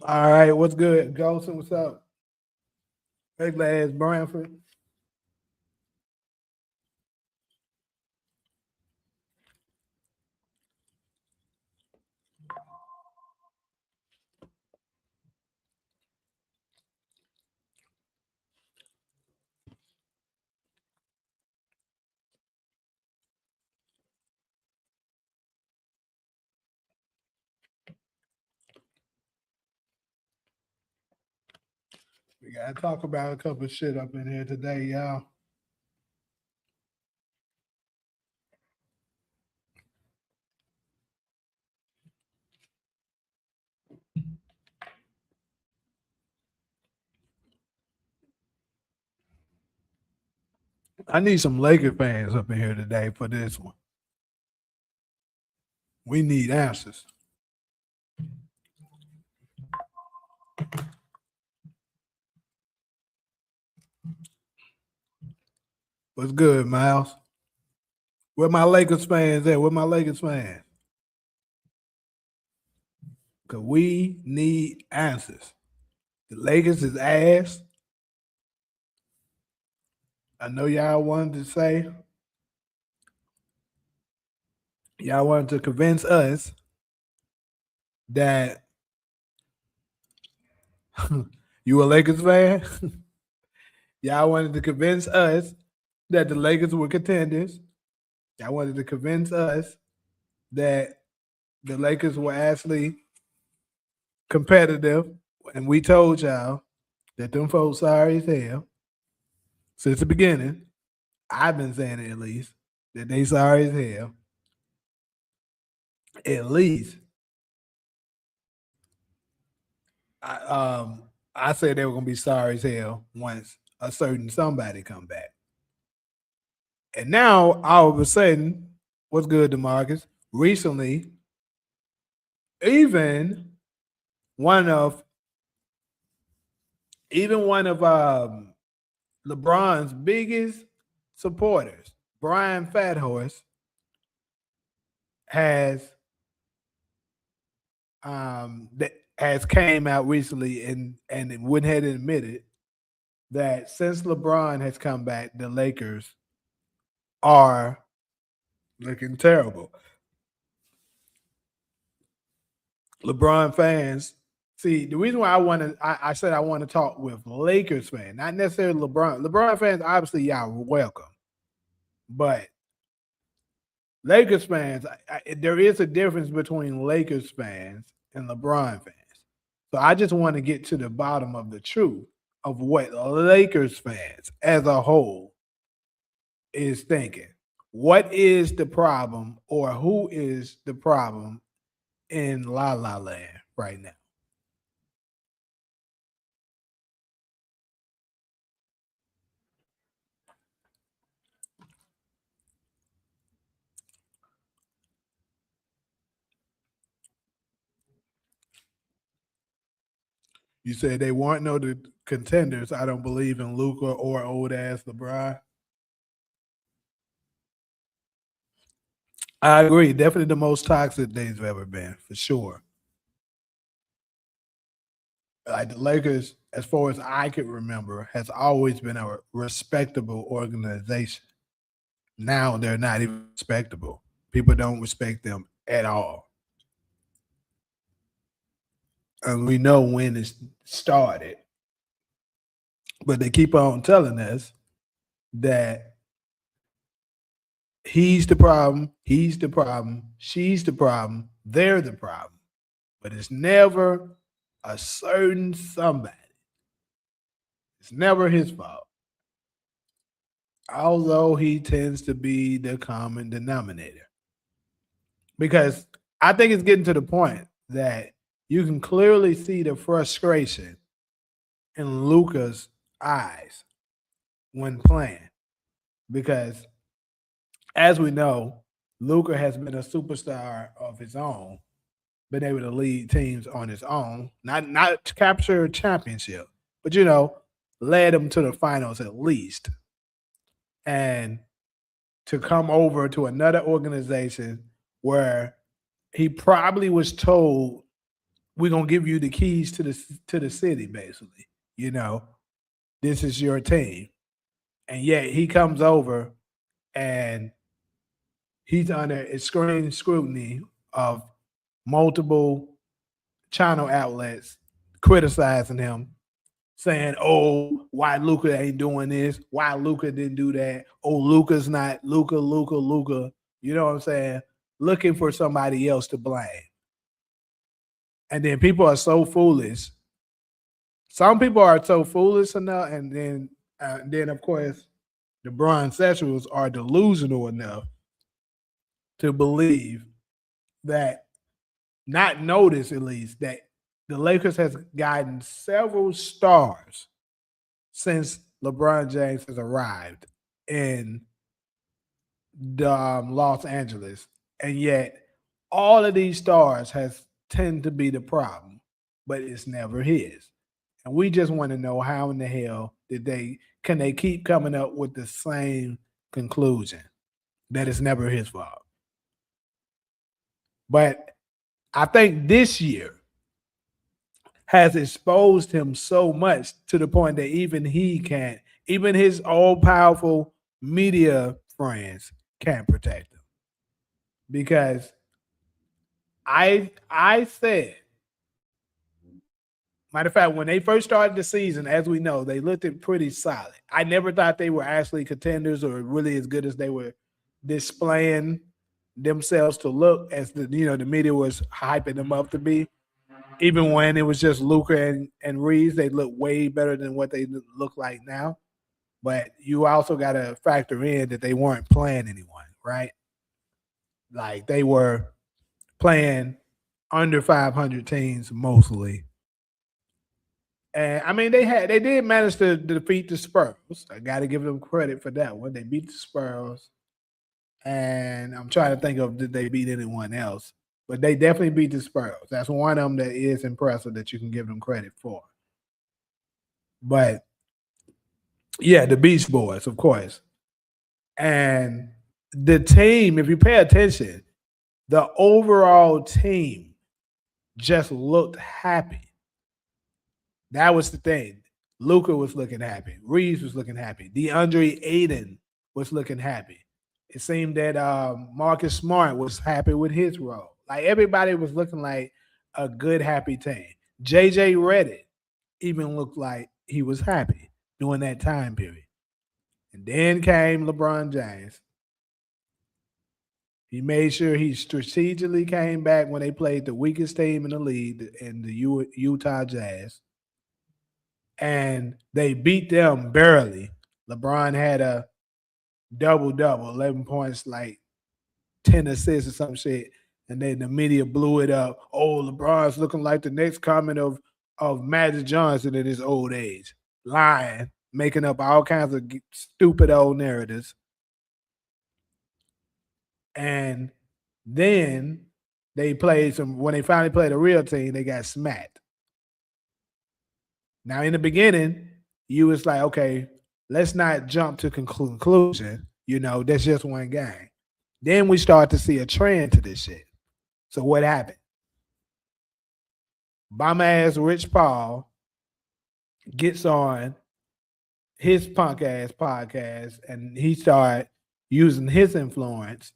All right, what's good? Golson, what's up? Regular ass Branford. We gotta talk about a couple of shit up in here today, y'all. I need some Laker fans up in here today for this one. We need answers. What's good, Miles? Where my Lakers fans at? Where my Lakers fans? Cause we need answers. The Lakers is ass. I know y'all wanted to say, y'all wanted to convince us that you a Lakers fan. Y'all wanted to convince us that the Lakers were contenders. Y'all wanted to convince us that the Lakers were actually competitive. And we told y'all that them folks sorry as hell. Since the beginning, I've been saying it at least, that they sorry as hell. At least I said they were gonna be sorry as hell once a certain somebody come back. And now all of a sudden, what's good, DeMarcus? Recently, even one of LeBron's biggest supporters, Brian Fathorse, has that has came out recently and it went ahead and admitted that since LeBron has come back, the Lakers are looking terrible. LeBron fans, see, the reason why I said I want to talk with Lakers fans, not necessarily LeBron. LeBron fans, obviously, y'all are welcome, but Lakers fans, there is a difference between Lakers fans and LeBron fans. So I just want to get to the bottom of the truth of what Lakers fans as a whole is thinking. What is the problem, or who is the problem in La La Land right now? You said they weren't no contenders. I don't believe in Luca or old ass LeBron. I agree. Definitely the most toxic they've ever been, for sure. Like the Lakers, as far as I could remember, has always been a respectable organization. Now they're not even respectable. People don't respect them at all. And we know when it started, but they keep on telling us that he's the problem, she's the problem, they're the problem. But it's never a certain somebody. It's never his fault. Although he tends to be the common denominator. Because I think it's getting to the point that you can clearly see the frustration in Luca's eyes when playing. Because as we know, Luca has been a superstar of his own, been able to lead teams on his own, not to capture a championship, but led them to the finals at least. And to come over to another organization where he probably was told we're gonna give you the keys to the city, basically. You know, this is your team. And yet he comes over and he's under extreme scrutiny of multiple channel outlets criticizing him, saying, "Oh, why Luca ain't doing this? Why Luca didn't do that? Oh, Luca's not Luca." You know what I'm saying? Looking for somebody else to blame. And then people are so foolish. Some people are so foolish enough, and then of course the Bronzexuals are delusional enough to believe that, not notice at least, that the Lakers has gotten several stars since LeBron James has arrived in the Los Angeles, and yet all of these stars has tend to be the problem, but it's never his. And we just want to know how in the hell did they keep coming up with the same conclusion that it's never his fault. But I think this year has exposed him so much to the point that even he can't, even his all powerful media friends can't protect him. Because I said, matter of fact, when they first started the season, as we know, they looked it pretty solid. I never thought they were actually contenders or really as good as they were displaying themselves to look, as the media was hyping them up to be. Even when it was just Luca and Reeves, they look way better than what they look like now. But you also got to factor in that they weren't playing anyone, right? Like they were playing under 500 teams mostly. And I mean, they did manage to defeat the Spurs. I got to give them credit for that one. They beat the Spurs, and I'm trying to think of, did they beat anyone else? But they definitely beat the Spurs. That's one of them that is impressive that you can give them credit for. But yeah, the Beach Boys, of course. And the team, if you pay attention, the overall team just looked happy. That was the thing. Luca was looking happy. Reeves was looking happy. DeAndre Ayton was looking happy. It seemed that Marcus Smart was happy with his role. Like everybody was looking like a good, happy team. JJ Redick even looked like he was happy during that time period. And then came LeBron James. He made sure he strategically came back when they played the weakest team in the league, in the Utah Jazz, and they beat them barely. LeBron had a double double, 11 points, like 10 assists or some shit, and then the media blew it up. Oh, LeBron's looking like the next comment of Magic Johnson in his old age, lying, making up all kinds of stupid old narratives. And then when they finally played a real team, they got smacked. Now, in the beginning, you was like, okay, let's not jump to conclusion. That's just one game. Then we start to see a trend to this shit. So what happened? Bum ass Rich Paul gets on his punk ass podcast and he started using his influence,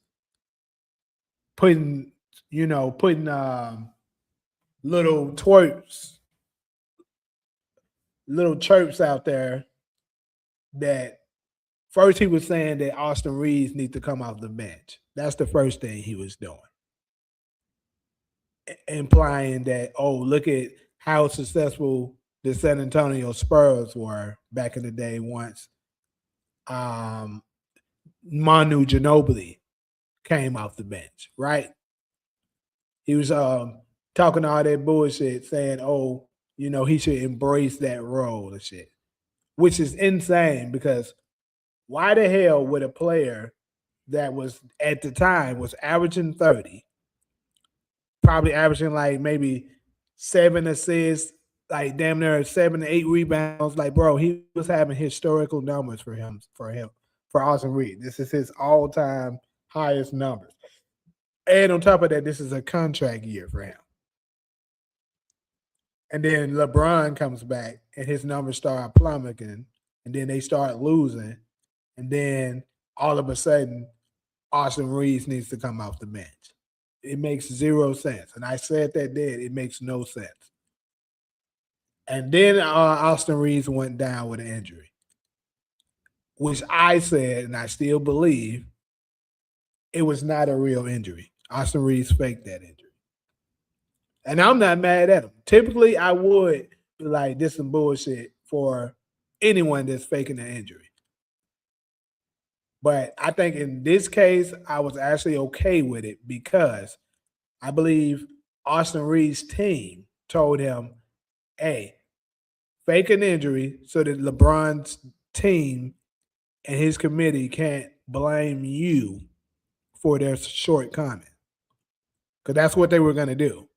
putting little twerps, little chirps out there that first he was saying that Austin Reeves needs to come off the bench. That's the first thing he was doing. Implying that, oh, look at how successful the San Antonio Spurs were back in the day once Manu Ginobili came off the bench, right? He was talking all that bullshit, saying, oh, he should embrace that role and shit, which is insane because why the hell would a player that was at the time was averaging 30, probably averaging like maybe 7 assists, like damn near 7 to 8 rebounds. Like, bro, he was having historical numbers for Austin Reed. This is his all-time highest numbers. And on top of that, this is a contract year for him. And then LeBron comes back and his numbers start plummeting. And then they start losing. And then all of a sudden, Austin Reeves needs to come off the bench. It makes zero sense. And I said that then. It makes no sense. And then Austin Reeves went down with an injury, which I said, and I still believe, it was not a real injury. Austin Reeves faked that injury. And I'm not mad at him. Typically, I would be like, this is some bullshit for anyone that's faking an injury. But I think in this case, I was actually okay with it because I believe Austin Reeves' team told him, hey, fake an injury so that LeBron's team and his committee can't blame you for their shortcoming. Because that's what they were going to do.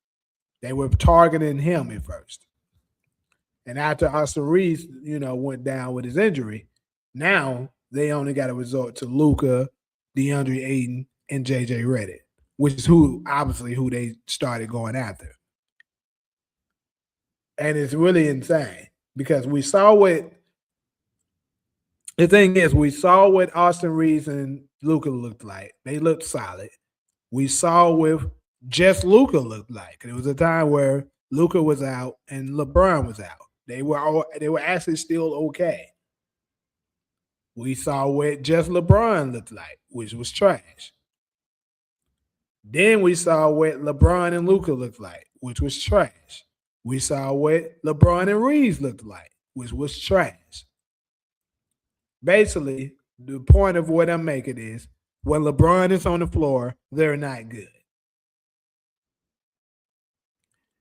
They were targeting him at first. And after Austin Reeves, went down with his injury, now they only got to resort to Luka, DeAndre Ayton, and JJ Redick, which is who they started going after. And it's really insane because we saw what Austin Reeves and Luka looked like. They looked solid. We saw what just Luka looked like. And it was a time where Luka was out and LeBron was out. They were actually still okay. We saw what just LeBron looked like, which was trash. Then we saw what LeBron and Luka looked like, which was trash. We saw what LeBron and Reeves looked like, which was trash. Basically, the point of what I'm making is when LeBron is on the floor, they're not good.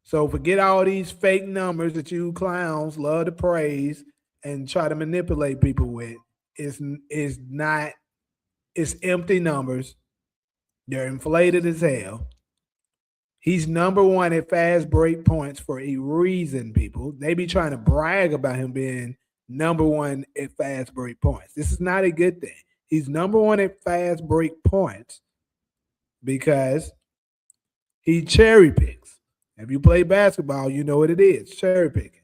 So forget all these fake numbers that you clowns love to praise and try to manipulate people with. It's empty numbers. They're inflated as hell. He's number one at fast break points for a reason, people. They be trying to brag about him being number one at fast break points. This is not a good thing. He's number one at fast break points because he cherry picks. If you play basketball, you know what it is, cherry picking.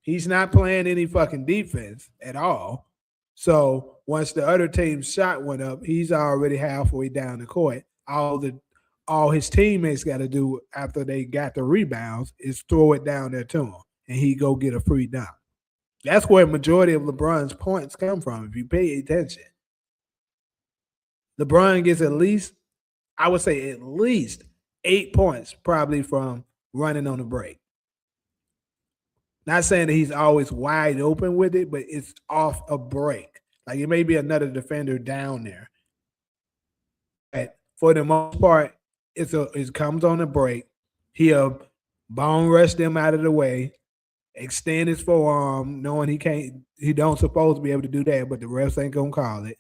He's not playing any fucking defense at all. So once the other team's shot went up, he's already halfway down the court. All his teammates got to do after they got the rebounds is throw it down there to him, and he go get a free dunk. That's where the majority of LeBron's points come from, if you pay attention. LeBron gets at least 8 points probably from running on the break. Not saying that he's always wide open with it, but it's off a break. Like it may be another defender down there. But for the most part, it comes on a break. He'll bone rush them out of the way, extend his forearm, knowing he don't supposed to be able to do that, but the refs ain't gonna call it.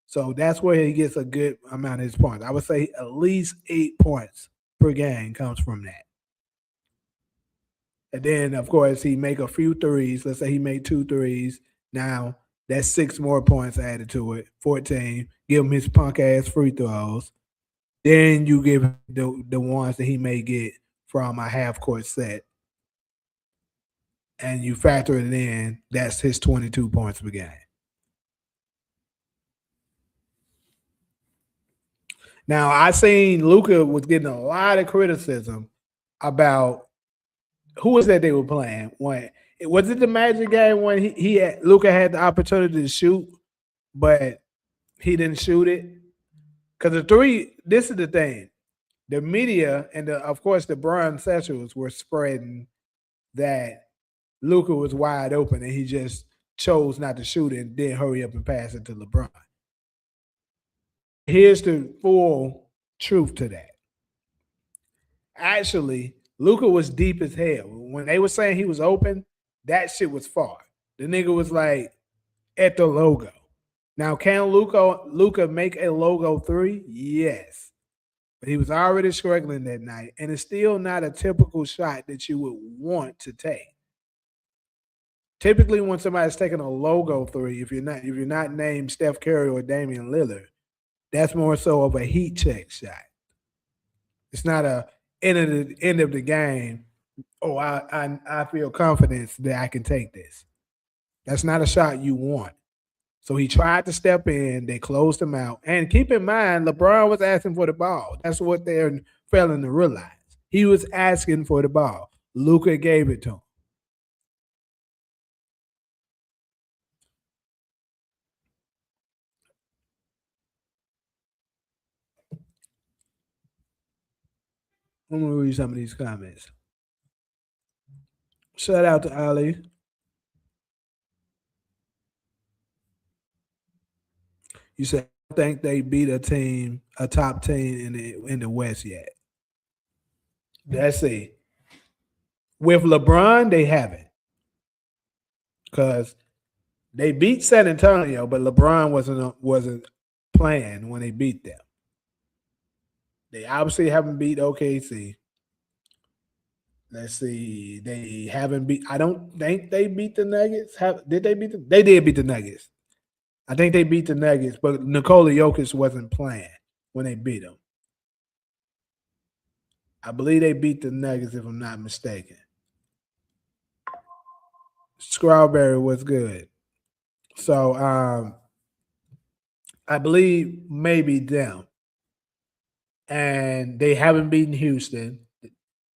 So that's where he gets a good amount of his points. I would say at least 8 points per game comes from that. And then, of course, he make a few threes. Let's say he made 2 threes. Now, that's 6 more points added to it, 14. Give him his punk-ass free throws. Then you give the ones that he may get from a half-court set. And you factor it in, that's his 22 points per game. Now, I seen Luka was getting a lot of criticism about who was that they were playing. Was it the Magic game when Luka had the opportunity to shoot, but he didn't shoot it? Because the three, this is the thing. The media and of course the Brown Sexuals were spreading that Luka was wide open and he just chose not to shoot it and then hurry up and pass it to LeBron. Here's the full truth to that. Actually, Luka was deep as hell. When they were saying he was open, that shit was far. The nigga was like at the logo. Now, can Luka make a logo 3? Yes. But he was already struggling that night, and it's still not a typical shot that you would want to take. Typically, when somebody's taking a logo 3, if you're not named Steph Curry or Damian Lillard, that's more so of a heat check shot. It's not a end of the game Oh, I feel confidence that I can take this. That's not a shot you want. So he tried to step in. They closed him out. And keep in mind, LeBron was asking for the ball. That's what they're failing to realize. He was asking for the ball. Luka gave it to him. I'm gonna read some of these comments. Shout out to Ali. You said I think they beat a top team in the West yet. Let's see. With LeBron, they haven't because they beat San Antonio, but LeBron wasn't playing when they beat them. They obviously haven't beat OKC. Let's see. They haven't beat. I don't think they beat the Nuggets. Did they beat them? They did beat the Nuggets. I think they beat the Nuggets, but Nikola Jokic wasn't playing when they beat them. I believe they beat the Nuggets, if I'm not mistaken. Strawberry was good. So I believe maybe them. And they haven't beaten Houston.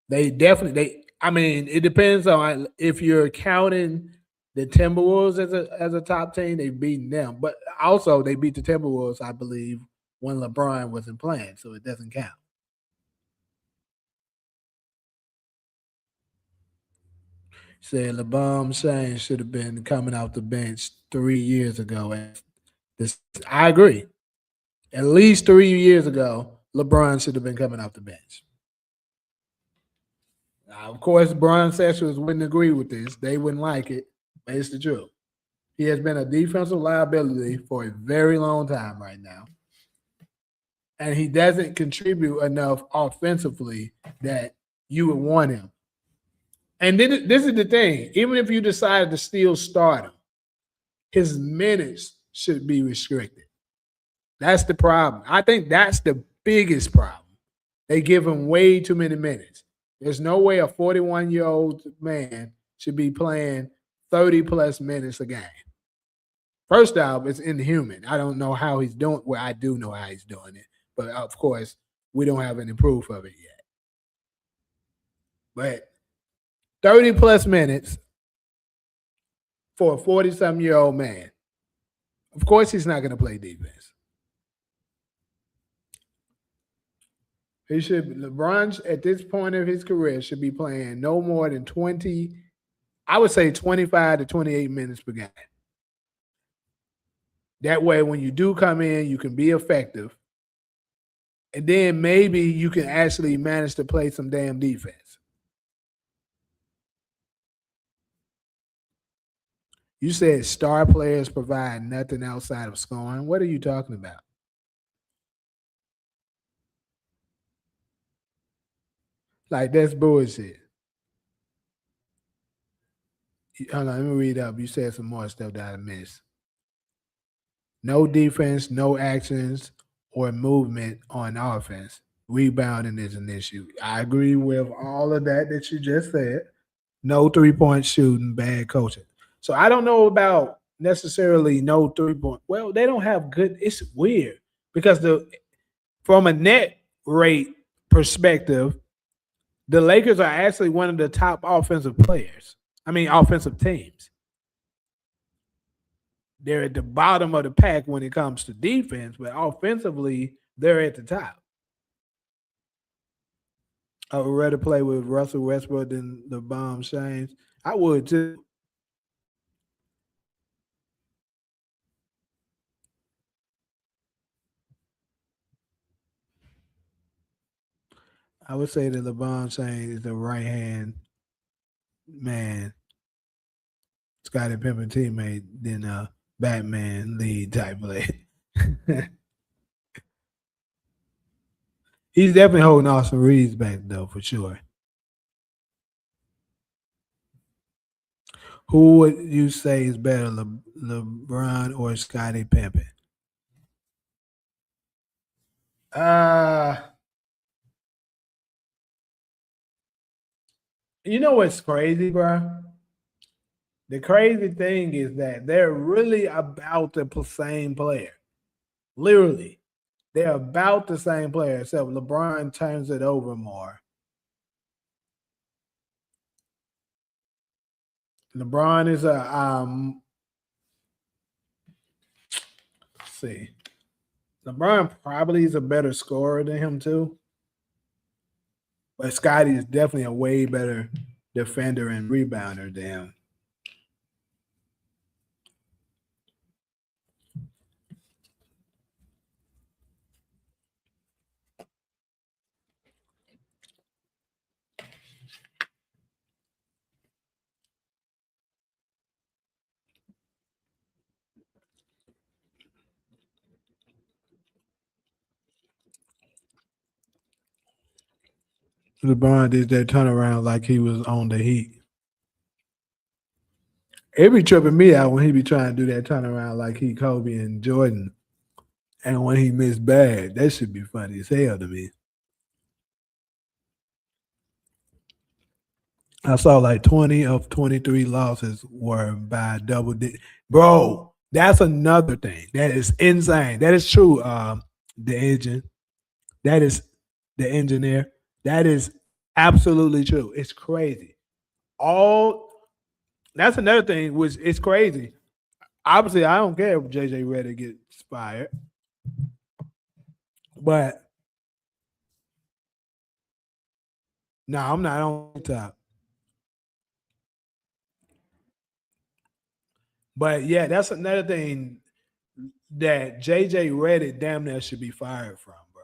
They definitely I mean, it depends on if you're counting the Timberwolves as a top team, they've beaten them. But also they beat the Timberwolves, I believe, when LeBron wasn't playing, so it doesn't count. Said LeBron James should have been coming off the bench 3 years ago. And this I agree. At least 3 years ago, LeBron should have been coming off the bench. Now, of course, Brian Sexers wouldn't agree with this. They wouldn't like it, but it's the truth. He has been a defensive liability for a very long time right now. And he doesn't contribute enough offensively that you would want him. And then this is the thing. Even if you decided to still start him, his minutes should be restricted. That's the problem. I think that's the biggest problem. They give him way too many minutes. There's no way a 41-year-old man should be playing 30 plus minutes a game. First off, it's inhuman. I don't know how he's doing. Well, I do know how he's doing it, but of course, we don't have any proof of it yet. But 30 plus minutes for a 40-something-year-old man. Of course, he's not going to play defense. He should LeBron at this point of his career should be playing no more than 20, I would say 25 to 28 minutes per game. That way, when you do come in, you can be effective. And then maybe you can actually manage to play some damn defense. You said star players provide nothing outside of scoring. What are you talking about? Like, that's bullshit. Hold on, let me read up. You said some more stuff that I missed. No defense, no actions or movement on offense. Rebounding is an issue. I agree with all of that you just said. No 3 point shooting, bad coaching. So I don't know about necessarily no 3 point. Well, they don't have good. It's weird because the from a net rate perspective, the Lakers are actually one of the top offensive players. I mean, offensive teams. They're at the bottom of the pack when it comes to defense, but offensively, they're at the top. I would rather play with Russell Westbrook than the bomb James. I would too. I would say that LeBron James is the right hand man, Scottie Pippen teammate than a Batman lead type play. He's definitely holding Austin Reeves back though, for sure. Who would you say is better, LeBron or Scottie Pippen? Uh You know what's crazy, bro? The crazy thing is that they're really about the same player. Literally, they're about the same player, except LeBron turns it over more. LeBron is a let's see. LeBron probably is a better scorer than him too, but Scotty is definitely a way better defender and rebounder than him. LeBron did that turnaround like he was on the Heat. It be tripping me out when he be trying to do that turnaround like he Kobe and Jordan, and when he missed bad. That should be funny as hell to me. I saw like 20 of 23 losses were by double digit. Bro, that's another thing. That is insane. That is true. The engine. That is the engineer. That is absolutely true. It's crazy. All that's another thing, which is crazy. Obviously, I don't care if JJ Redick gets fired, but no, I'm not on top. But yeah, that's another thing that JJ Redick damn near should be fired from, bro.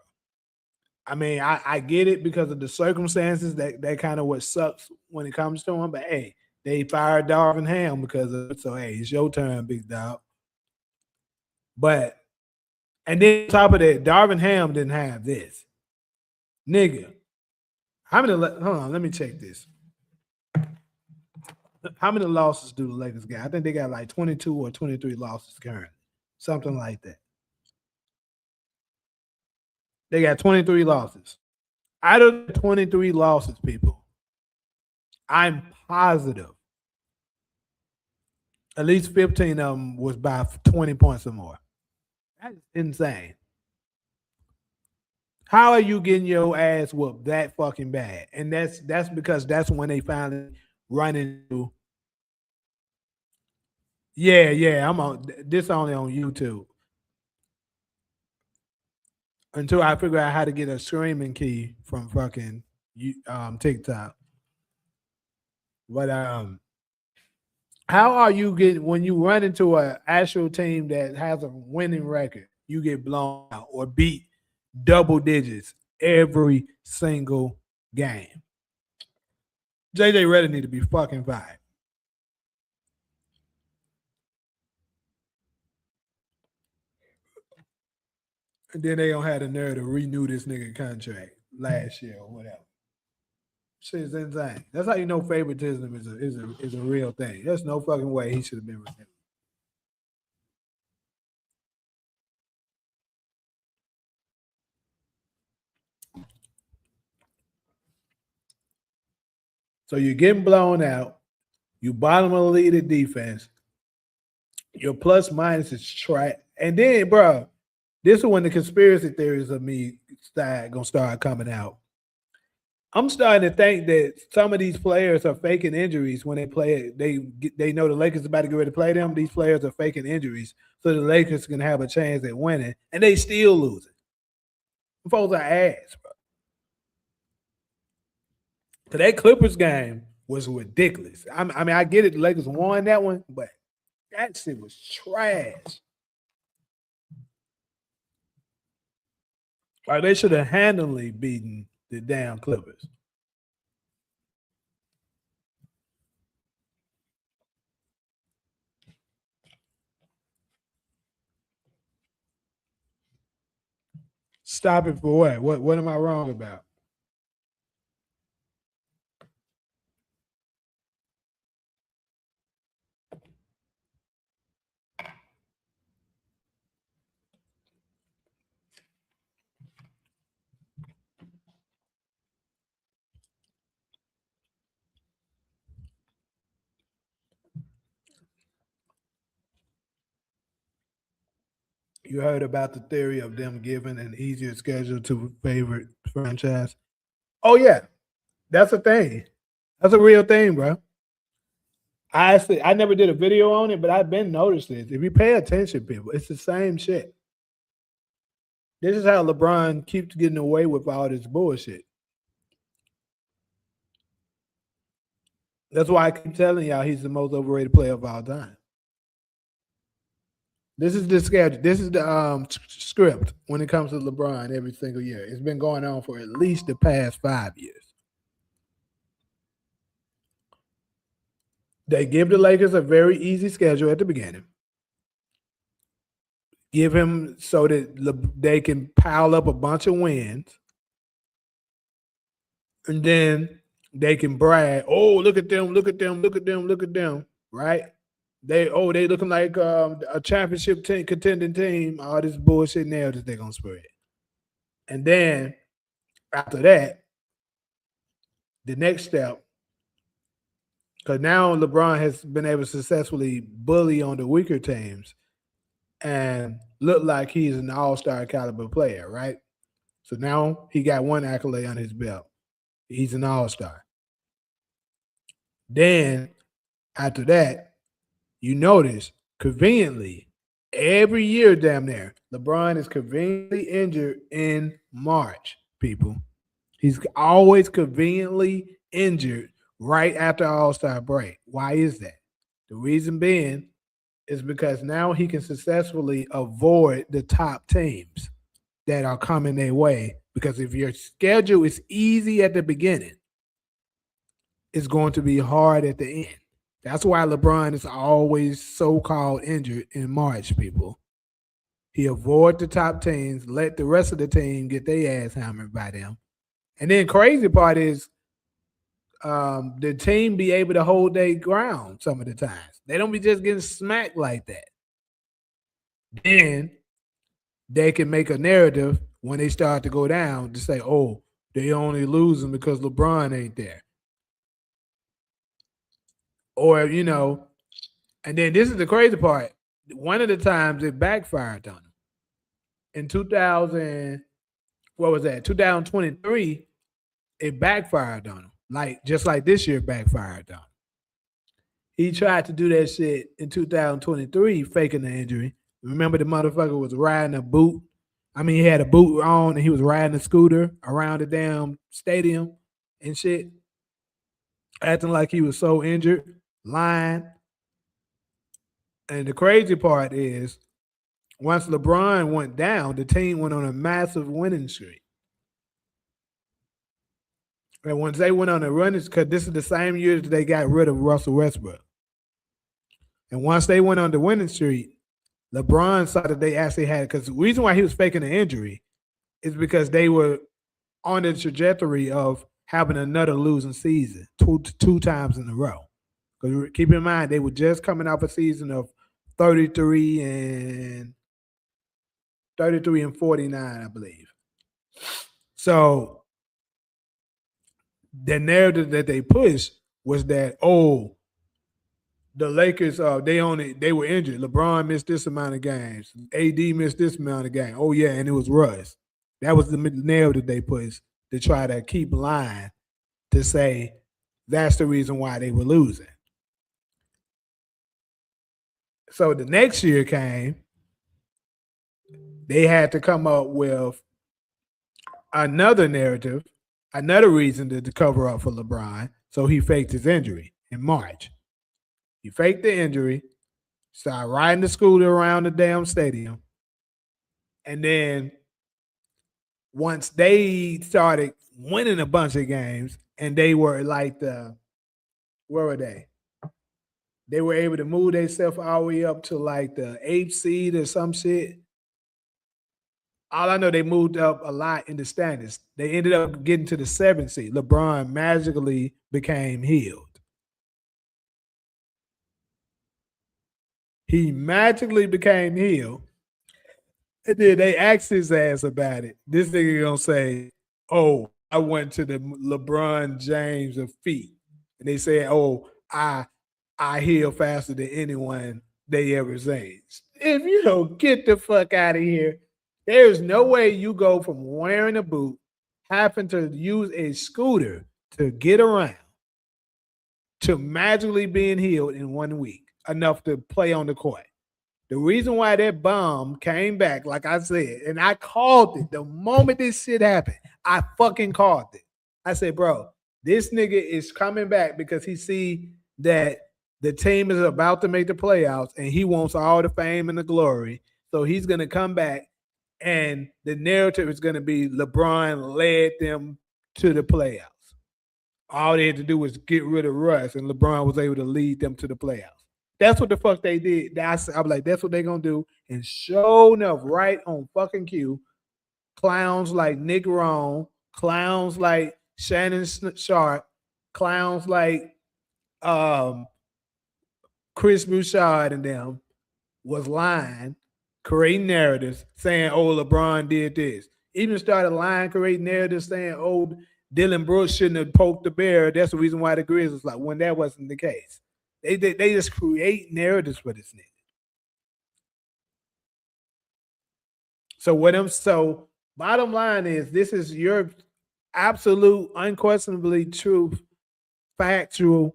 I mean, I get it because of the circumstances that kind of what sucks when it comes to him. But hey, they fired Darvin Ham because of it. So hey, it's your turn, big dog. But and then on top of that, Darvin Ham didn't have this. Nigga. Hold on, let me check this. How many losses do the Lakers got? I think they got like 22 or 23 losses currently. Something like that. They got 23 losses. Out of the 23 losses, people, I'm positive at least 15 of them was by 20 points or more. That's insane. How are you getting your ass whooped that fucking bad? And that's because that's when they finally run into. Yeah, yeah. I'm on this only on YouTube until I figure out how to get a streaming key from fucking TikTok. But how are you getting when you run into an actual team that has a winning record? You get blown out or beat double digits every single game. JJ Redick need to be fucking fired. And then they don't have the nerve to renew this nigga contract last year or whatever. Shit's insane. That's how you know favoritism is a real thing. There's no fucking way he should have been renewed. So you're getting blown out. You bottom of the league at defense. Your plus minus is trash. And then, bro, this is when the conspiracy theories of me gonna start coming out. I'm starting to think that some of these players are faking injuries when they play. They know the Lakers about to get ready to play them. These players are faking injuries so the Lakers can have a chance at winning, and they still losing. Folks are ass, bro. So that Clippers game was ridiculous. I mean, I get it. The Lakers won that one, but that shit was trash. Like they should have handily beaten the damn Clippers. Stop it for what? What am I wrong about? You heard about the theory of them giving an easier schedule to favorite franchise? Oh yeah, that's a thing. That's a real thing, bro. I never did a video on it, but I've been noticed this. If you pay attention, people, it's the same shit. This is how LeBron keeps getting away with all this bullshit. That's why I keep telling y'all he's the most overrated player of all time. This is the schedule. This is the script when it comes to LeBron every single year. It's been going on for at least the past 5 years. They give the Lakers a very easy schedule at the beginning. Give him so that they can pile up a bunch of wins. And then they can brag, oh, look at them, look at them, look at them, look at them, right? They looking like a championship team, contending team, all this bullshit narrative they're gonna spread. And then after that, the next step, because now LeBron has been able to successfully bully on the weaker teams and look like he's an all-star caliber player, right? So now he got one accolade on his belt. He's an all-star. Then after that, you notice conveniently every year damn near, LeBron is conveniently injured in March, people. He's always conveniently injured right after All-Star break. Why is that? The reason being is because now he can successfully avoid the top teams that are coming their way. Because if your schedule is easy at the beginning, it's going to be hard at the end. That's why LeBron is always so-called injured in March, people. He avoid the top teams, let the rest of the team get their ass hammered by them. And then crazy part is the team be able to hold their ground some of the times. They don't be just getting smacked like that. Then they can make a narrative when they start to go down to say, oh, they only losing because LeBron ain't there. Or, and then this is the crazy part. One of the times it backfired on him. In 2023, it backfired on him. Just like this year backfired on him. He tried to do that shit in 2023, faking the injury. Remember the motherfucker was riding a boot. I mean, he had a boot on and he was riding a scooter around the damn stadium and shit. Acting like he was so injured, lying. And the crazy part is, once LeBron went down, the team went on a massive winning streak. And once they went on a running, because this is the same year that they got rid of Russell Westbrook. And once they went on the winning streak, LeBron saw that they actually had, because the reason why he was faking the injury is because they were on the trajectory of having another losing season two times in a row. Because keep in mind, they were just coming off a season of 33 and 49, I believe. So the narrative that they pushed was that, oh, the Lakers, they were injured. LeBron missed this amount of games. AD missed this amount of games. Oh, yeah, and it was Russ. That was the narrative they pushed to try to keep lying, to say that's the reason why they were losing. So the next year came, they had to come up with another narrative, another reason to cover up for LeBron. So he faked his injury in March. He faked the injury, started riding the scooter around the damn stadium. And then once they started winning a bunch of games and they were like where were they? They were able to move themselves all the way up to like the 8th seed or some shit. All I know, they moved up a lot in the standings. They ended up getting to the 7th seed. LeBron magically became healed. He magically became healed. And then they asked his ass about it. This nigga gonna say, oh, I went to the LeBron James of feet. And they said, oh, I heal faster than anyone they ever seen. if you don't get the fuck out of here, there's no way you go from wearing a boot, having to use a scooter to get around, to magically being healed in 1 week, enough to play on the court. The reason why that bomb came back, like I said, and I called it the moment this shit happened, I fucking called it. I said, bro, this nigga is coming back because he see that the team is about to make the playoffs and he wants all the fame and the glory. So he's going to come back and the narrative is going to be LeBron led them to the playoffs. All they had to do was get rid of Russ and LeBron was able to lead them to the playoffs. That's what the fuck they did. I was like, that's what they're going to do. And sure enough, right on fucking cue, clowns like Nick Rohn, clowns like Shannon Sharp, clowns like Chris Bouchard and them was lying, creating narratives, saying, oh, LeBron did this. Even started lying, creating narratives, saying, oh, Dylan Brooks shouldn't have poked the bear. That's the reason why the Grizzlies like when that wasn't the case. They just create narratives for this nigga. So bottom line is this is your absolute, unquestionably true, factual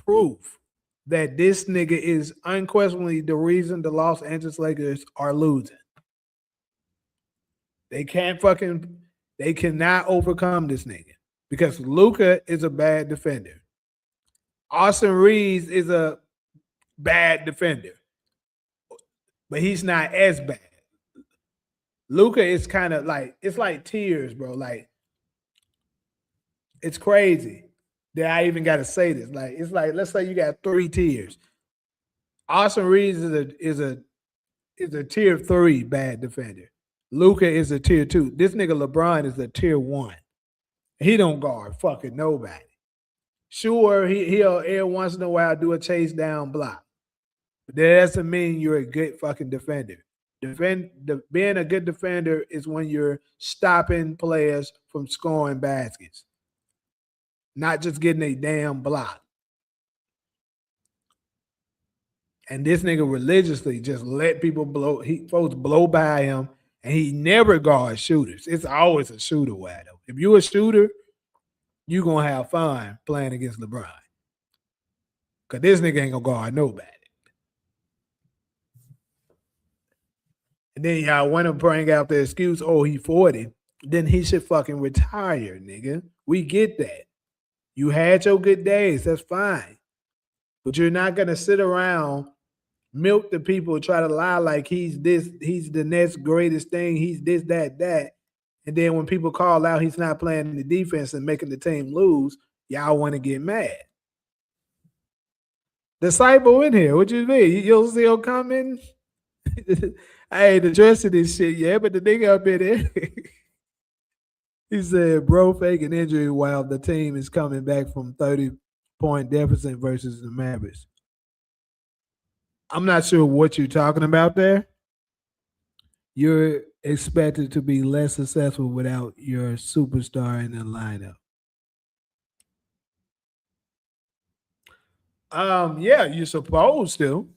proof that this nigga is unquestionably the reason the Los Angeles Lakers are losing. They cannot overcome this nigga because Luka is a bad defender. Austin Reeves is a bad defender, but he's not as bad. Luka is kind of like, it's like tiers, bro. Like, it's crazy that I even got to say this. Like, it's like, let's say you got 3 tiers. Austin Reeves is a tier 3 bad defender. Luka is a tier 2. This nigga LeBron is a tier 1. He don't guard fucking nobody. Sure, he'll every once in a while do a chase down block. But that doesn't mean you're a good fucking defender. Being a good defender is when you're stopping players from scoring baskets, not just getting a damn block. And this nigga religiously just let people folks blow by him, and he never guards shooters. It's always a shooter wide open. If you're a shooter, you're going to have fun playing against LeBron. Because this nigga ain't going to guard nobody. And then y'all want to bring out the excuse, oh, he 40. Then he should fucking retire, nigga. We get that. You had your good days. That's fine. But you're not going to sit around, milk the people, try to lie like he's the next greatest thing. He's this, that. And then when people call out he's not playing the defense and making the team lose, y'all want to get mad. Disciple in here, what you mean? You'll still coming? I ain't addressing this shit yet, but the nigga up in there, he said, bro, faking injury while the team is coming back from 30-point deficit versus the Mavericks. I'm not sure what you're talking about there. You're expected to be less successful without your superstar in the lineup. Yeah, you're supposed to.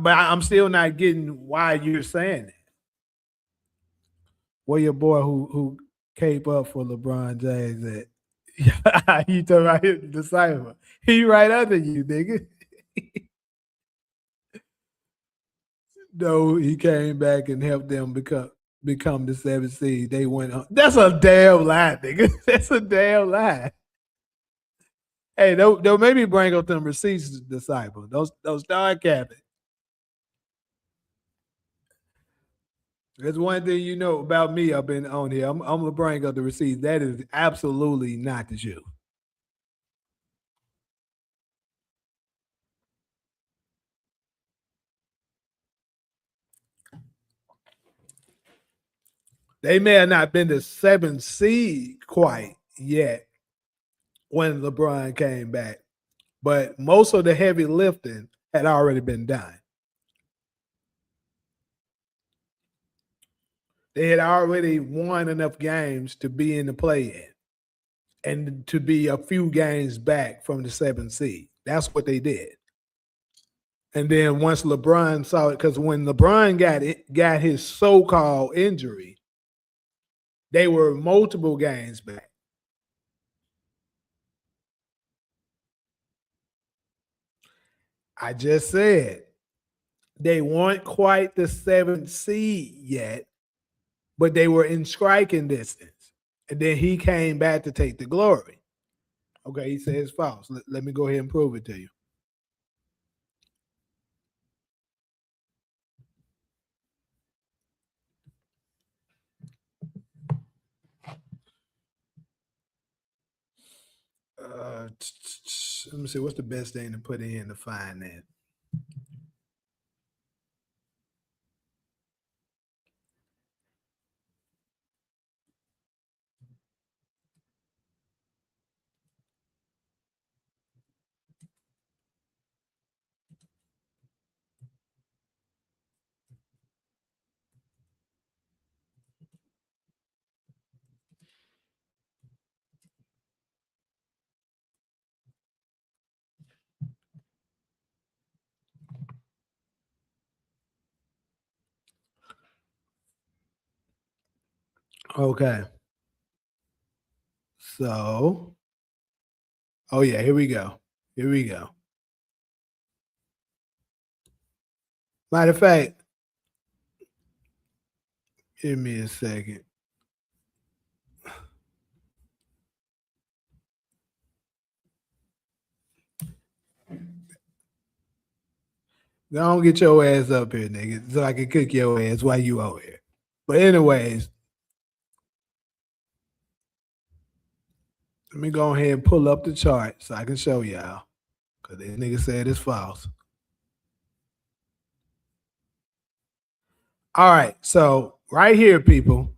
But I'm still not getting why you're saying that. Well, your boy who cape up for LeBron James at you talking about his disciple. He right under you, nigga. No, he came back and helped them become the 7th seed. They went on. That's a damn lie, nigga. That's a damn lie. Hey, don't maybe bring up them receipts, disciple. Those star capping. There's one thing you know about me. I've been on here. I'm gonna bring up the receipts. That is absolutely not the truth. They may have not been the 7th seed quite yet when LeBron came back, but most of the heavy lifting had already been done. They had already won enough games to be in the play-in and to be a few games back from the 7th seed. That's what they did. And then once LeBron saw it, because when LeBron got his so-called injury, they were multiple games back. I just said they weren't quite the seventh seed yet, but they were in striking distance. And then he came back to take the glory. Okay, he says false. Let me go ahead and prove it to you. Let me see. What's the best thing to put in to find that? Okay. So, oh yeah, here we go. Here we go. Matter of fact, give me a second. Don't get your ass up here, nigga, so I can cook your ass while you out here. But anyways, let me go ahead and pull up the chart so I can show y'all. Cause this nigga said it's false. All right, so right here, people,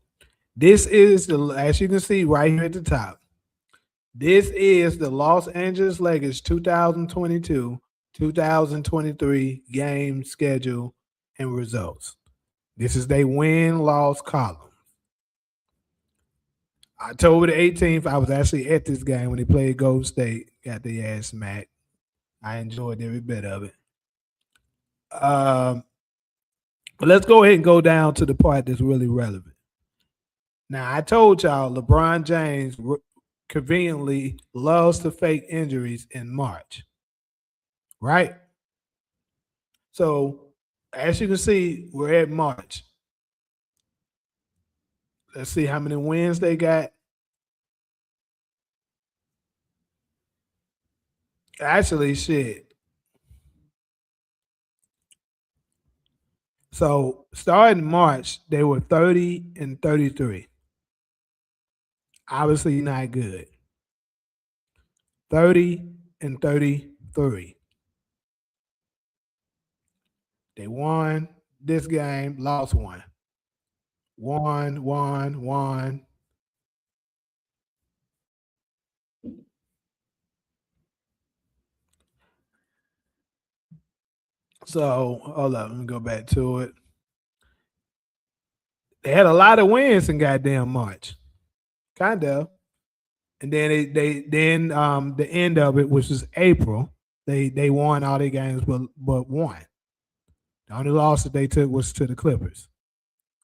this is the as you can see right here at the top. This is the Los Angeles Lakers 2022-2023 game schedule and results. This is their win-loss column. October the 18th, I was actually at this game when they played Golden State. Got the ass smacked. I enjoyed every bit of it. But let's go ahead and go down to the part that's really relevant. Now, I told y'all LeBron James conveniently loves to fake injuries in March, right? So, as you can see, we're at March. Let's see how many wins they got. Actually, shit. So, starting March, they were 30-33. Obviously, not good. 30-33. They won this game, lost one. Won. So hold up, let me go back to it. They had a lot of wins in goddamn March, kind of, and then the end of it, which was April, they won all their games but one. The only loss that they took was to the Clippers,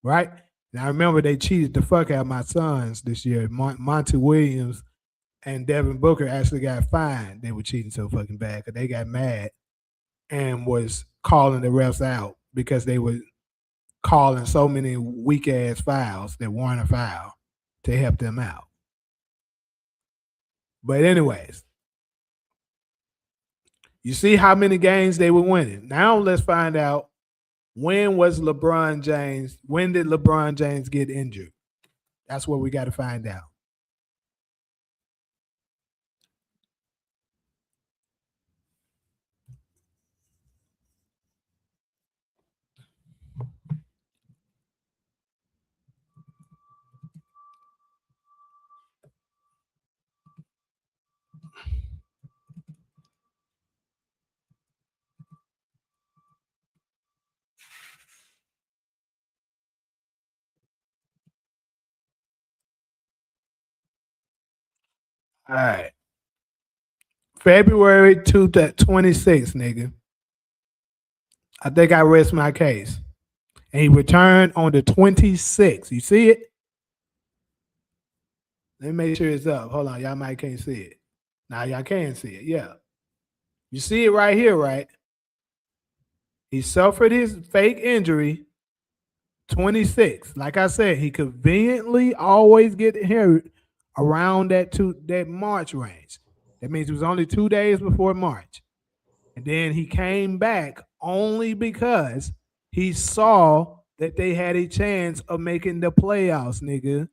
right? Now I remember they cheated the fuck out of my sons this year. Monty Williams and Devin Booker actually got fined. They were cheating so fucking bad because they got mad and was calling the refs out because they were calling so many weak ass fouls that weren't a foul to help them out. But anyways, you see how many games they were winning. Now let's find out when did LeBron James get injured? That's what we got to find out. All right. February 26th, nigga. I think I rest my case. And he returned on the 26th. You see it? Let me make sure it's up. Hold on. Y'all might can't see it. Now y'all can see it. Yeah. You see it right here, right? He suffered his fake injury, 26. Like I said, he conveniently always get hurt around that March range. That means it was only 2 days before March. And then he came back only because he saw that they had a chance of making the playoffs, nigga.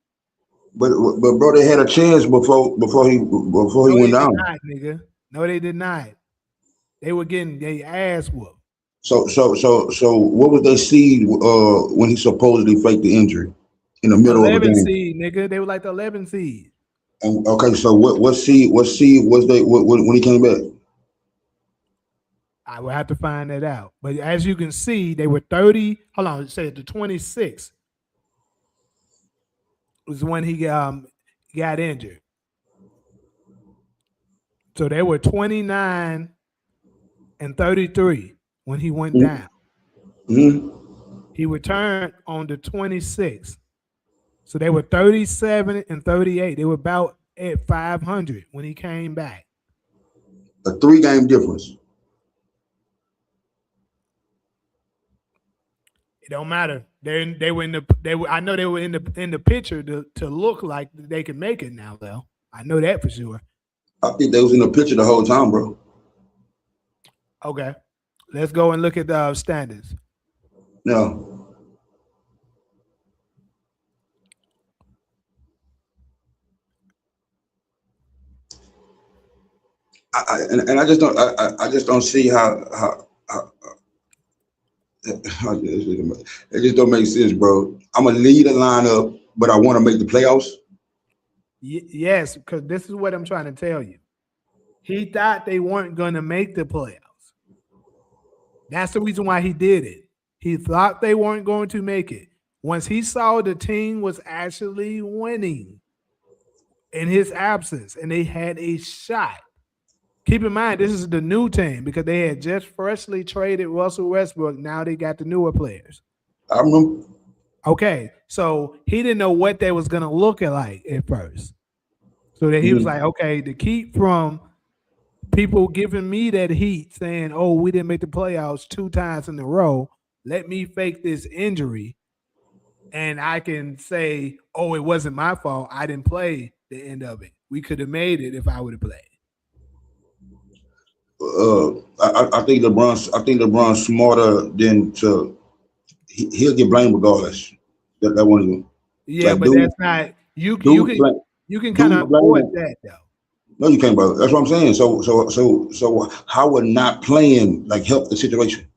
But bro, they had a chance before he No, went they did down. not, nigga. No, they did not. They were getting their ass whooped. So what was their seed when he supposedly faked the injury in the middle of a 11 game? seed, nigga. They were like the 11 seed. And, okay, so what seed was they when he came back? I will have to find that out. But as you can see, they were 30. Hold on, say the 26th was when he got injured. So they were 29 and 33 when he went down. Mm-hmm. He returned on the 26th. So they were 37 and 38. They were about at 500 when he came back. A 3-game difference. It don't matter. They were in the I know they were in the picture to look like they could make it now though. I know that for sure. I think they was in the picture the whole time, bro. Okay. Let's go and look at the standings. No. I just don't see how it just don't make sense, bro. I'm gonna lead the lineup, but I want to make the playoffs. Yes, because this is what I'm trying to tell you. He thought they weren't going to make the playoffs. That's the reason why he did it. He thought they weren't going to make it. Once he saw the team was actually winning in his absence and they had a shot. Keep in mind, this is the new team because they had just freshly traded Russell Westbrook. Now they got the newer players. I remember. Okay, so he didn't know what they was going to look like at first. So that he was like, okay, to keep from people giving me that heat saying, oh, we didn't make the playoffs 2 times in a row, let me fake this injury and I can say, oh, it wasn't my fault. I didn't play the end of it. We could have made it if I would have played. I think LeBron's smarter than to. He'll get blamed regardless. That one of them. Yeah, like, but that's not you can kind of avoid that though. No, you can't, bro. That's what I'm saying. So how would not playing like help the situation?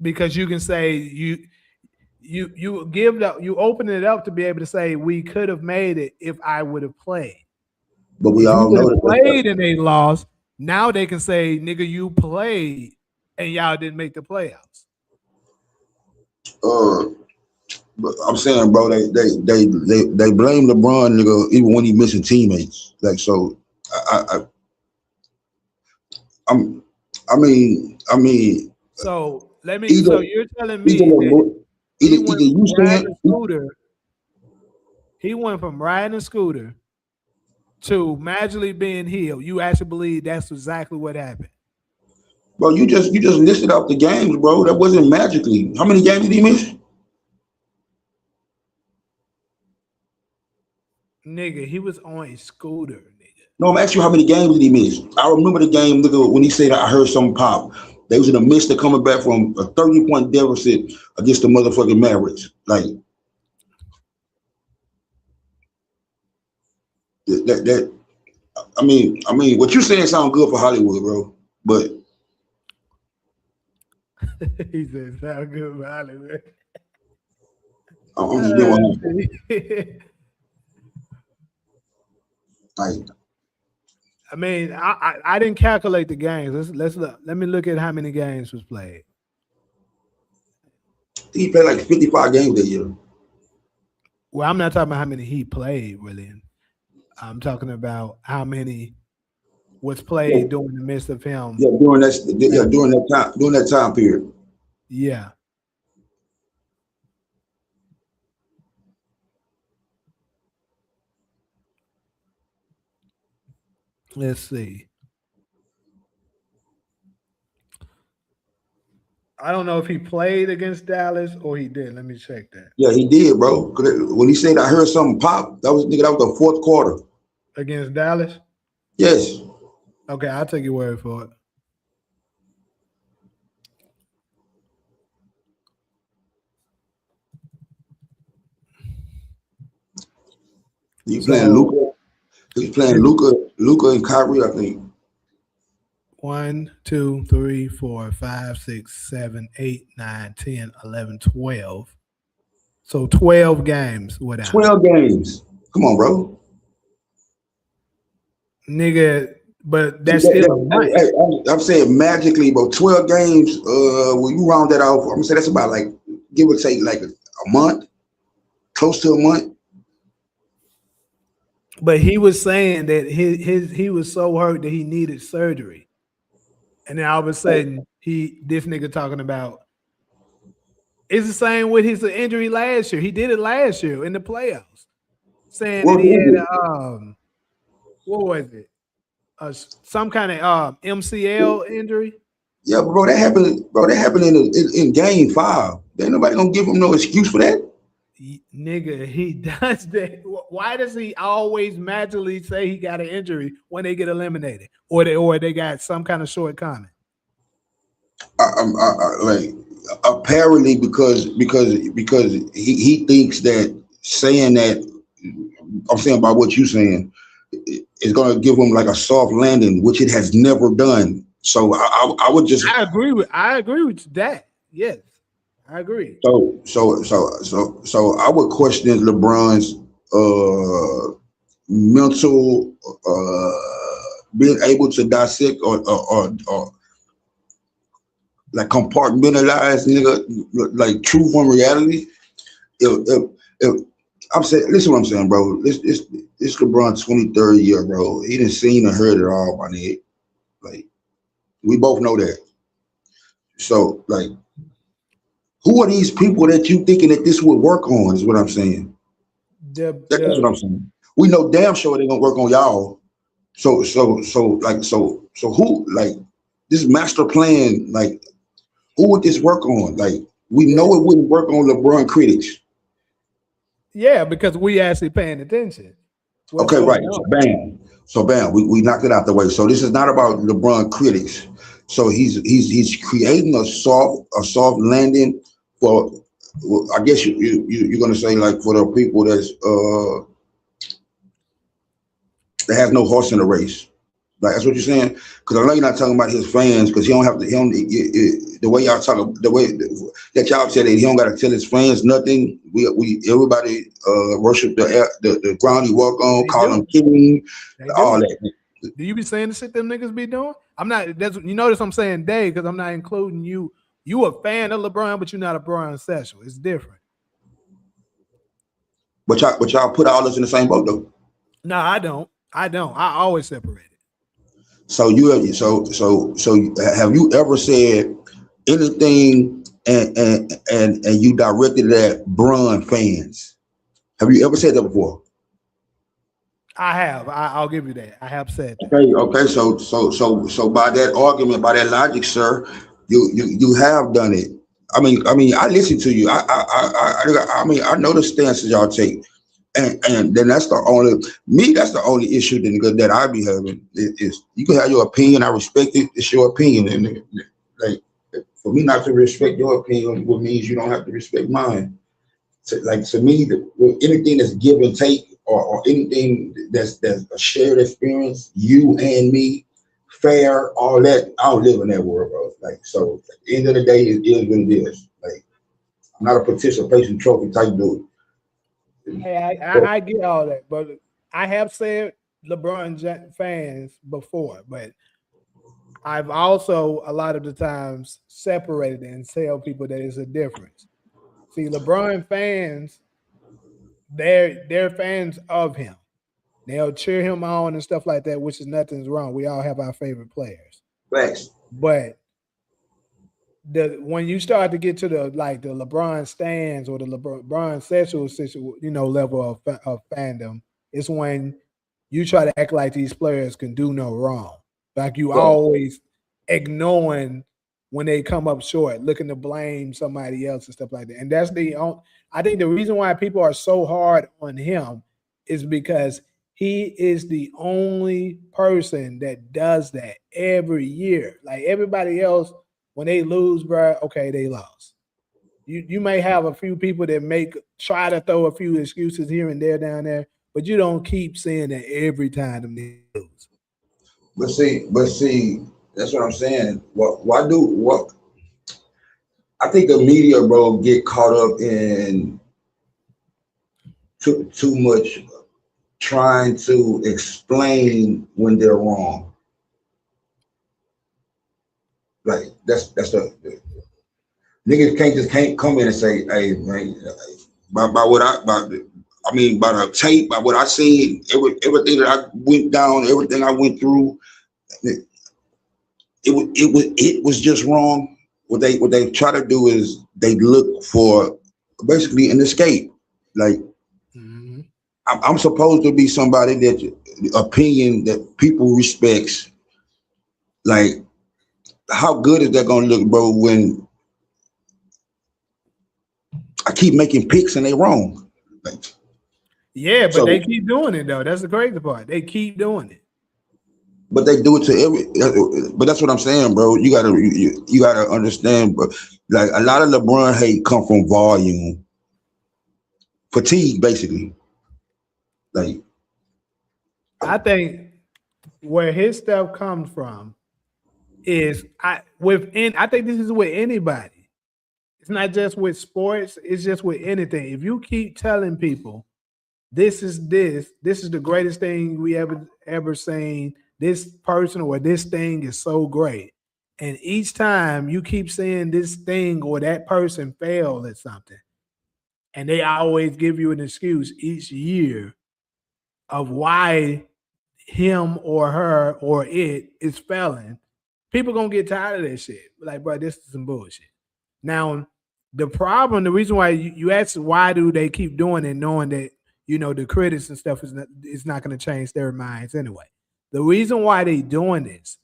Because you can say you open it up to be able to say we could have made it if I would have played. But we all know that played and they lost. Now they can say, nigga, you played and y'all didn't make the playoffs. But I'm saying, bro, they blame LeBron, nigga, even when he missing teammates. Like, so I mean. So let me. So you're telling me that he went from riding a scooter to magically being healed. You actually believe that's exactly what happened? Bro, you just listed out the games, bro. That wasn't magically. How many games did he miss? Nigga, he was on a scooter, nigga. No, I'm asking you how many games did he miss? I remember the game, nigga, when he said I heard something pop. They was in the midst of coming back from a 30-point deficit against the motherfucking Mavericks. Like that. I mean, what you saying sounds good for Hollywood, bro. But he said sound good for Hollywood. I'm just being honest. I mean, I didn't calculate the games. Let's look. Let me look at how many games was played. He played like 55 games that year. Well, I'm not talking about how many he played, really. I'm talking about how many was played during the midst of him. Yeah, during that time period. Yeah. Let's see. I don't know if he played against Dallas or he did. Let me check that. Yeah, he did, bro. When he said I heard something pop, that was nigga. That was the fourth quarter. Against Dallas? Yes. Okay, I'll take your word for it. He playing So Luca. He's playing it's Luca and Kyrie, I think. 1, 2, 3, 4, 5, 6, 7, 8, 9, 10, 11, 12. So 12 games without him. 12 games. Come on, bro. Nigga, but See, that's still a month. I'm saying magically, but 12 games, when you round that off, I'm gonna say that's about like, give or take, like a month, close to a month. But he was saying that he was so hurt that he needed surgery. And then all of a sudden, this nigga talking about it's the same with his injury last year. He did it last year in the playoffs, saying that What he is had it? what was it? Some kind of MCL injury. Yeah, bro, that happened. Bro, that happened in game 5. Ain't nobody gonna give him no excuse for that. Nigga, he does that. Why does he always magically say he got an injury when they get eliminated, or they got some kind of shortcoming? Like apparently because he thinks that saying that I'm saying about what you saying is gonna give him like a soft landing, which it has never done. So I would just I agree with that. Yes, I agree. so I would question LeBron's mental being able to dissect or like compartmentalize nigga like truth from reality. If I'm saying, listen what I'm saying, bro. This LeBron 23rd year, bro. He didn't seen or heard it all, my nigga. Like we both know that. So like, who are these people that you thinking that this would work on? Is what I'm saying. That's what I'm saying. We know damn sure they gonna work on y'all. So who like this master plan? Like who would this work on? Like we know it wouldn't work on LeBron critics. Yeah, because we actually paying attention. What's Okay, going right. on? So bam, we knocked it out the way. So this is not about LeBron critics. So he's creating a soft landing for well, I guess you're gonna say like for the people that has no horse in the race. Like that's what you're saying. Because I know you're not talking about his fans because he don't have to. He don't the way y'all talk the way that y'all said that he don't got to tell his fans nothing. We everybody worship the ground he walk on, They call do. him king, They all do. that. Do you be saying the shit them niggas be doing? I'm not. That's you notice I'm saying they because I'm not including you. You a fan of LeBron, but you're not a LeBron sexual. It's different. But y'all put all this in the same boat though. No, I don't. I don't. I always separate it. So have you ever said anything and you directed it at Bron fans? Have you ever said that before? I have. I'll give you that. I have said that. Okay. So by that argument, by that logic, sir, you have done it. I mean, I listen to you. I mean, I know the stances y'all take, and then that's the only issue that I be having is you can have your opinion. I respect it. It's your opinion, and like for me not to respect your opinion, what means you don't have to respect mine. So, like to me, anything that's give and take, or anything that's a shared experience, you and me, fair, all that. I don't live in that world, bro. Like so, at the end of the day, it is what it is. Like I'm not a participation trophy type dude. Hey, I get all that, but I have said LeBron fans before, but I've also a lot of the times separated and tell people that it's a difference. See, LeBron fans, they're fans of him. They'll cheer him on and stuff like that, which is nothing's wrong. We all have our favorite players. Facts. But when you start to get to the LeBron stands or the LeBron sexual level of fandom, it's when you try to act like these players can do no wrong. Like you Right. always ignoring when they come up short, looking to blame somebody else and stuff like that. And that's I think the reason why people are so hard on him is because he is the only person that does that every year. Like everybody else, when they lose, bro, okay, they lost. You may have a few people that try to throw a few excuses here and there down there, but you don't keep saying that every time them niggas lose. But see, that's what I'm saying. What I think the media, bro, get caught up in too much trying to explain when they're wrong. Like that's the niggas can't come in and say, hey man, by what by the tape, by what I seen, everything that I went down, everything I went through, it, it was just wrong. What they try to do is they look for basically an escape. Like Mm-hmm. I'm supposed to be somebody that opinion that people respects. Like how good is that gonna look, bro, when I keep making picks and they wrong? Like, Yeah, but they so, keep doing it though. That's the crazy part. They keep doing it. but they do it to every. But that's what I'm saying, bro. You gotta understand, bro. Like a lot of LeBron hate come from volume fatigue, basically. Like, I think where his stuff comes from is I think this is with anybody. It's not just with sports, it's just with anything. If you keep telling people this is the greatest thing we ever seen, this person or this thing is so great. And each time you keep saying this thing or that person failed at something, and they always give you an excuse each year of why him or her or it is failing, people gonna get tired of that shit. Like, bro, this is some bullshit. Now, the reason why you ask why do they keep doing it, knowing that the critics and stuff is not going to change their minds anyway. The reason why they doing this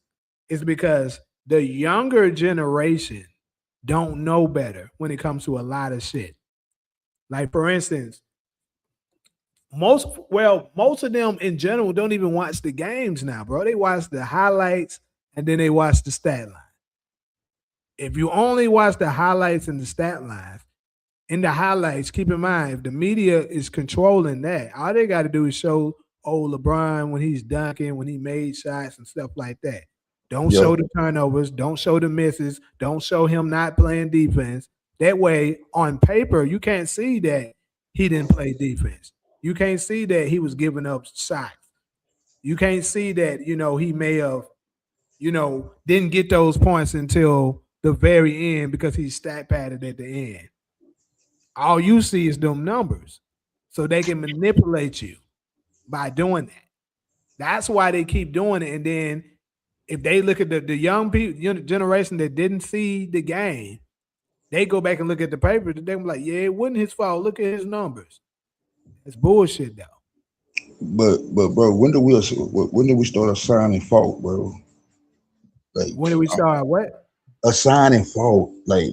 is because the younger generation don't know better when it comes to a lot of shit. Like for instance, most of them in general don't even watch the games now, bro. They watch the highlights and then they watch the stat line. If you only watch the highlights and the stat lines, in the highlights, keep in mind, if the media is controlling that, all they got to do is show LeBron when he's dunking, when he made shots and stuff like that. Don't yeah, show the turnovers, don't show the misses, don't show him not playing defense. That way, on paper, you can't see that he didn't play defense. You can't see that he was giving up shots. You can't see that, he may have, didn't get those points until the very end because he stat padded at the end. All you see is them numbers. So they can manipulate you by doing that. That's why they keep doing it. And then if they look at the young people, generation that didn't see the game, they go back and look at the paper. They be like, yeah, it wasn't his fault. Look at his numbers. It's bullshit though. but bro, when do we start assigning fault, bro? Like When do we start what? assigning fault, like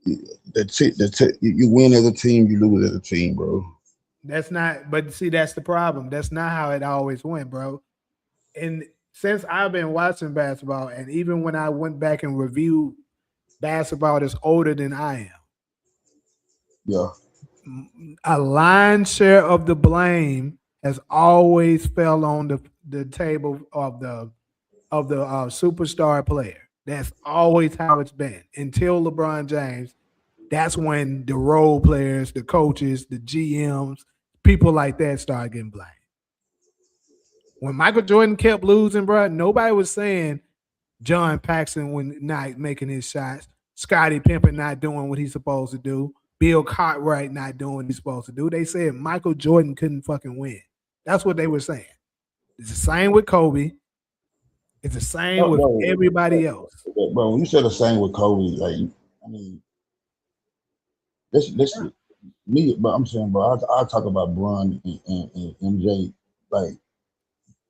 you win as a team, you lose as a team, bro. That's not, but see, that's the problem. That's not how it always went, bro. And since I've been watching basketball, and even when I went back and reviewed basketball that's older than I Yeah, am, a lion's share of the blame has always fell on the table of the superstar player. That's always how it's been until LeBron James. That's when the role players, the coaches, the GMs, people like that start getting blamed. When Michael Jordan kept losing, bro, nobody was saying John Paxson when not making his shots, Scottie Pippen not doing what he's supposed to do, Bill Cartwright not doing what he's supposed to do. They said Michael Jordan couldn't fucking win. That's what they were saying. It's the same with Kobe. It's the same No, with bro, everybody else. bro, when you say the same with Kobe, like, I mean, this me, but I'm saying, bro, I talk about Bron and MJ. Like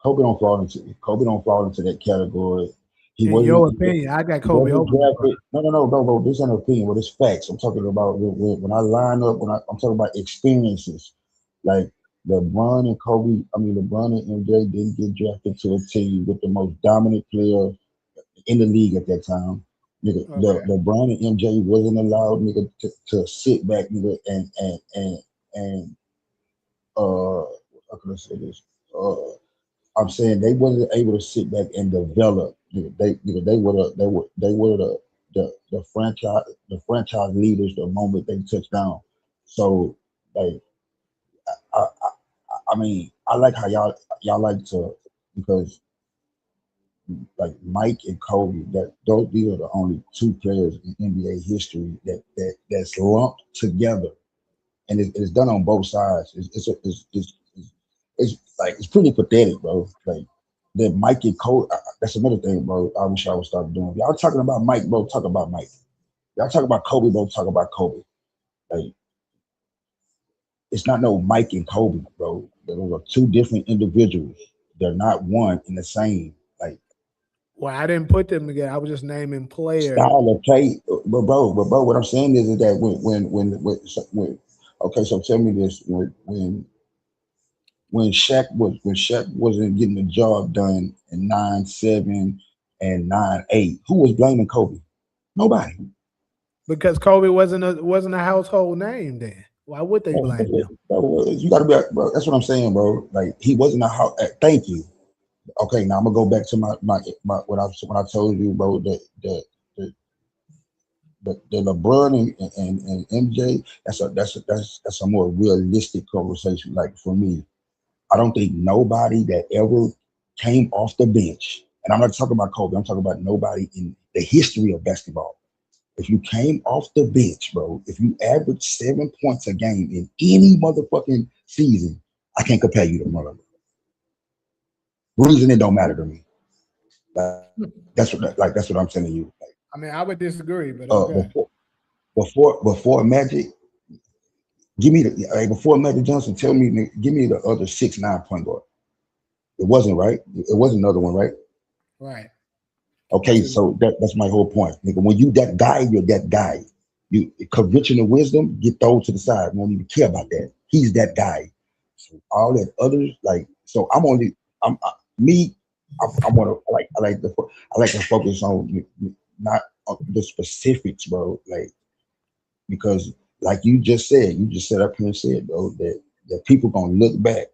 Kobe don't fall into that category. He In wasn't your opinion, I got he Kobe wasn't over LeBron. drafted. No, bro. This ain't an opinion, but it's facts. I'm talking about when I line up I'm talking about experiences. Like LeBron and Kobe, I mean LeBron and MJ didn't get drafted to a team with the most dominant player in the league at that time. Nigga, Okay. LeBron and MJ wasn't allowed, nigga, to sit back, nigga, and how can I say this? I'm saying they wasn't able to sit back and develop. They were the franchise leaders the moment they touched down. So like I mean I like how y'all like to because like Mike and Kobe that those these are the only two players in NBA history that's lumped together and it's done on both sides. It's like it's pretty pathetic, bro. Like that Mike and Kobe. That's another thing, bro. I wish I would start doing. Y'all talking about Mike, bro. Talk about Mike. Y'all talk about Kobe, bro. Talk about Kobe. Like it's not no Mike and Kobe, bro. Those are two different individuals. They're not one and the same. Like Well, I didn't put them together. I was just naming players. style of play, but bro, what I'm saying is that when okay, so tell me this when Shaq wasn't getting the job done in 9-7 and 9-8, who was blaming Kobe? Nobody. Because Kobe wasn't a household name then. Why would they Bro, blame him? you gotta be bro. That's what I'm saying, bro. Like he wasn't a how. Thank you. Okay, now I'm gonna go back to my when I told you, bro, the LeBron and MJ. That's a more realistic conversation. Like for me, I don't think nobody that ever came off the bench, and I'm not talking about Kobe, I'm talking about nobody in the history of basketball. If you came off the bench, bro, if you averaged 7 points a game in any motherfucking season, I can't compare you to one of them. Reason it don't matter to me. That's what I'm telling you. I mean, I would disagree, but Uh, okay. before before Magic, give me the before Magic Johnson, tell me, give me the other 6'9" point guard. It wasn't right. It wasn't another one, right? Right. Which Okay, is so that's my whole point, nigga. When you that guy, you're that guy. You conventional wisdom, get thrown to the side. We don't even care about that. He's that guy. So all that others, like, so I'm me. I want to I like to focus on not on the specifics, bro. Like because, like you just said up here and said, bro, that people gonna look back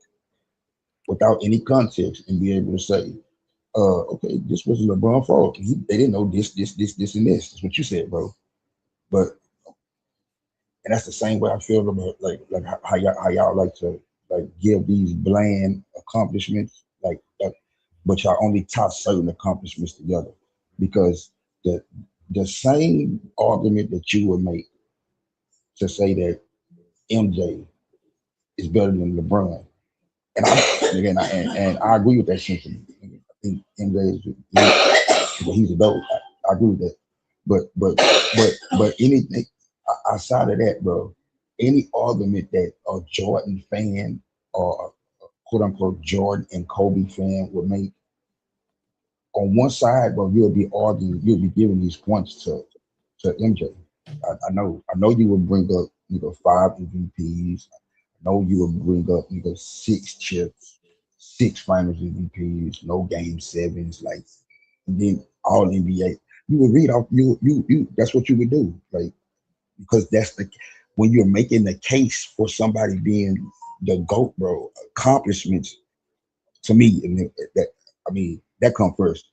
without any context and be able to say, okay, this was LeBron fault. They didn't know this, and this. That's what you said, bro. But and that's the same way I feel about like how y'all like to like give these bland accomplishments, but y'all only tie certain accomplishments together because the the same argument that you would make to say that MJ is better than LeBron, and I agree with that sentiment. I think MJ he's a dope. I agree with that. But anything outside of that, bro, any argument that a Jordan fan or a quote unquote Jordan and Kobe fan would make on one side, bro, you'll be giving these points to MJ. I know you would bring up 5 MVPs. I know you would bring up 6 chips, 6 Finals MVPs, no Game Sevens, like and then all NBA. You would read off you. That's what you would do, like because that's the when you're making the case for somebody being the goat, bro. Accomplishments to me, and that I mean that come first.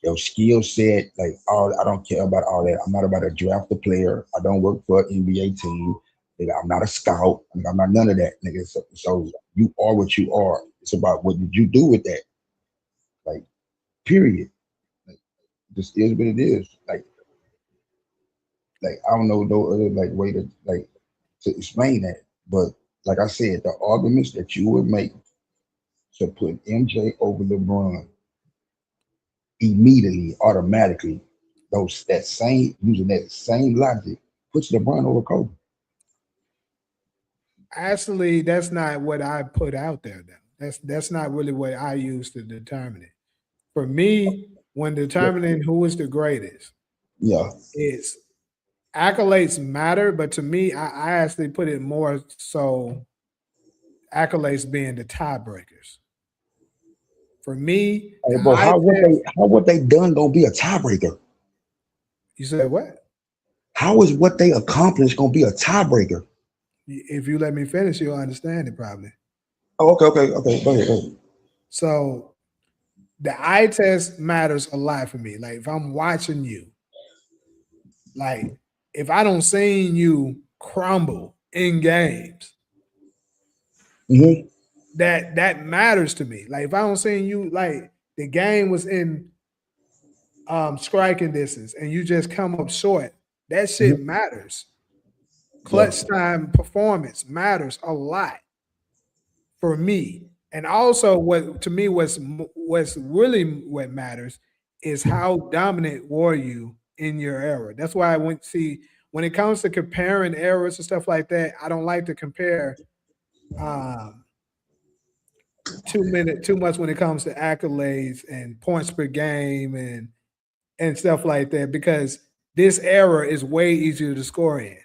Your skill set, like all I don't care about all that. I'm not about to draft a player. I don't work for an NBA team. Nigga, I'm not a scout. I'm not none of that, nigga. So you are what you are. It's about what did you do with that, like period. Like, this is what it is. Like I don't know no other like way to explain that. But like I said, the arguments that you would make to put MJ over LeBron immediately, automatically, using that same logic, puts LeBron over Kobe. Actually, that's not what I put out there. Though that's not really what I use to determine it. For me, when Yeah, determining who is the greatest, yeah. is accolades matter, but to me, I actually put it more so accolades being the tiebreakers. For me, the Hey, but eye test. how what they done gonna be a tiebreaker? You said what? How is what they accomplished gonna be a tiebreaker? If you let me finish, you'll understand it probably. Oh, okay. Go ahead, go ahead. So the eye test matters a lot for me. Like if I'm watching you, like if I don't seen you crumble in games, Hmm. that matters to me. Like if I don't seen you, like the game was in striking distance and you just come up short, that shit Hmm. matters. Yeah. Clutch time performance matters a lot for me. And also, what to me what's really what matters is how dominant were you in your era. That's why I went see when it comes to comparing eras and stuff like that. I don't like to compare um, too much when it comes to accolades and points per game and stuff like that because this era is way easier to score in.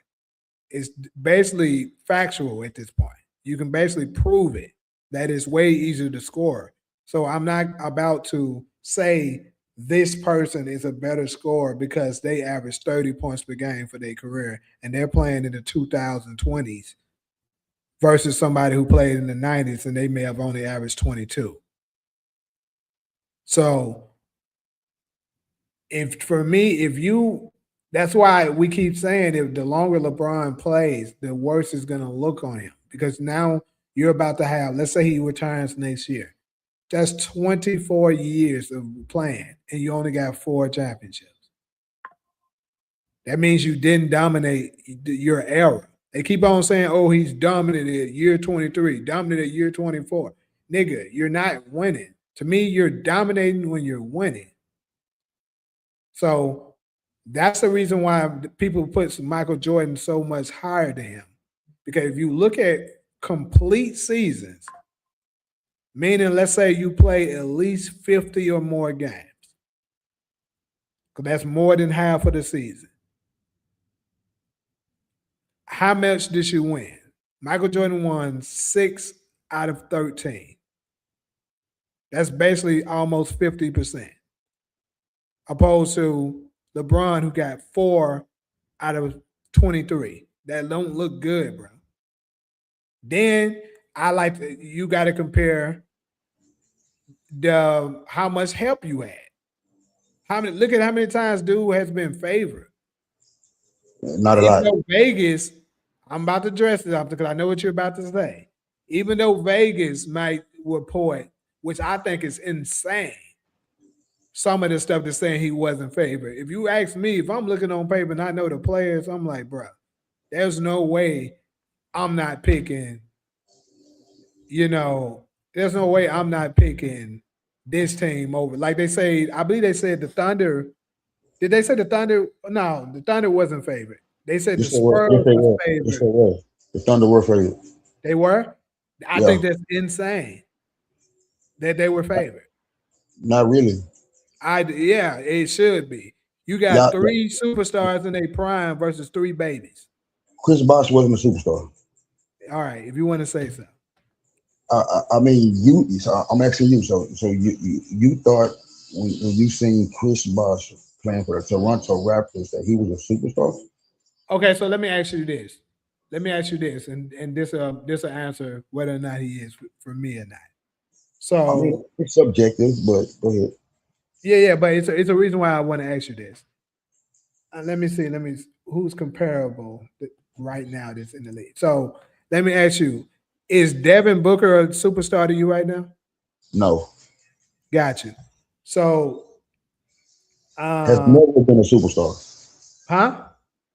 It's basically factual at this point. You can basically prove it that it's way easier to score. So I'm not about to say this person is a better scorer because they average 30 points per game for their career and they're playing in the 2020s versus somebody who played in the 90s and they may have only averaged 22. So if for me, if you that's why we keep saying if the longer LeBron plays, the worse it's gonna look on him. Because now you're about to have, let's say he returns next year. That's 24 years of playing, and you only got 4 championships. That means you didn't dominate your era. They keep on saying, oh, he's dominant at year 23, dominant at year 24. Nigga, you're not winning. To me, you're dominating when you're winning. So that's the reason why people put Michael Jordan so much higher than him. Because if you look at complete seasons, meaning let's say you play at least 50 or more games, because that's more than half of the season. How much did you win? Michael Jordan won 6 out of 13. That's basically almost 50%. Opposed to LeBron, who got 4 out of 23. That don't look good, bro. Then I like to, you got to compare the how much help you had. How many? Look at how many times dude has been favored. Not a Even lot. though Vegas, I'm about to dress it up because I know what you're about to say. Even though Vegas might report, which I think is insane, some of the stuff that's saying he wasn't favored. If you ask me, if I'm looking on paper and I know the players, I'm like, bro, there's no way I'm not picking you know, there's no way I'm not picking this team over. Like they say, I believe they said the Thunder. Did they say the Thunder? No, the Thunder wasn't favored. They said You the said what? Yes, Spurs they was were. Yes, favored. they were. The Thunder were for you. They were. I Yeah. think that's insane that they were favored. Not really. I yeah, it should be. You got Yeah. three superstars in a prime versus 3 babies. Chris Bosh wasn't a superstar. All right, if you want to say so. I mean, you. So I'm asking you. So you thought when you seen Chris Bosh playing for the Toronto Raptors that he was a superstar? Okay, so let me ask you this. Let me ask you this, and this will answer whether or not he is for me or not. I mean, So it's subjective, but go ahead. yeah, but it's a reason why I want to ask you this. Let me see. Who's comparable right now that's in the league. So let me ask you: is Devin Booker a superstar to you right now? No, Got you. So, has um, never been a superstar. huh?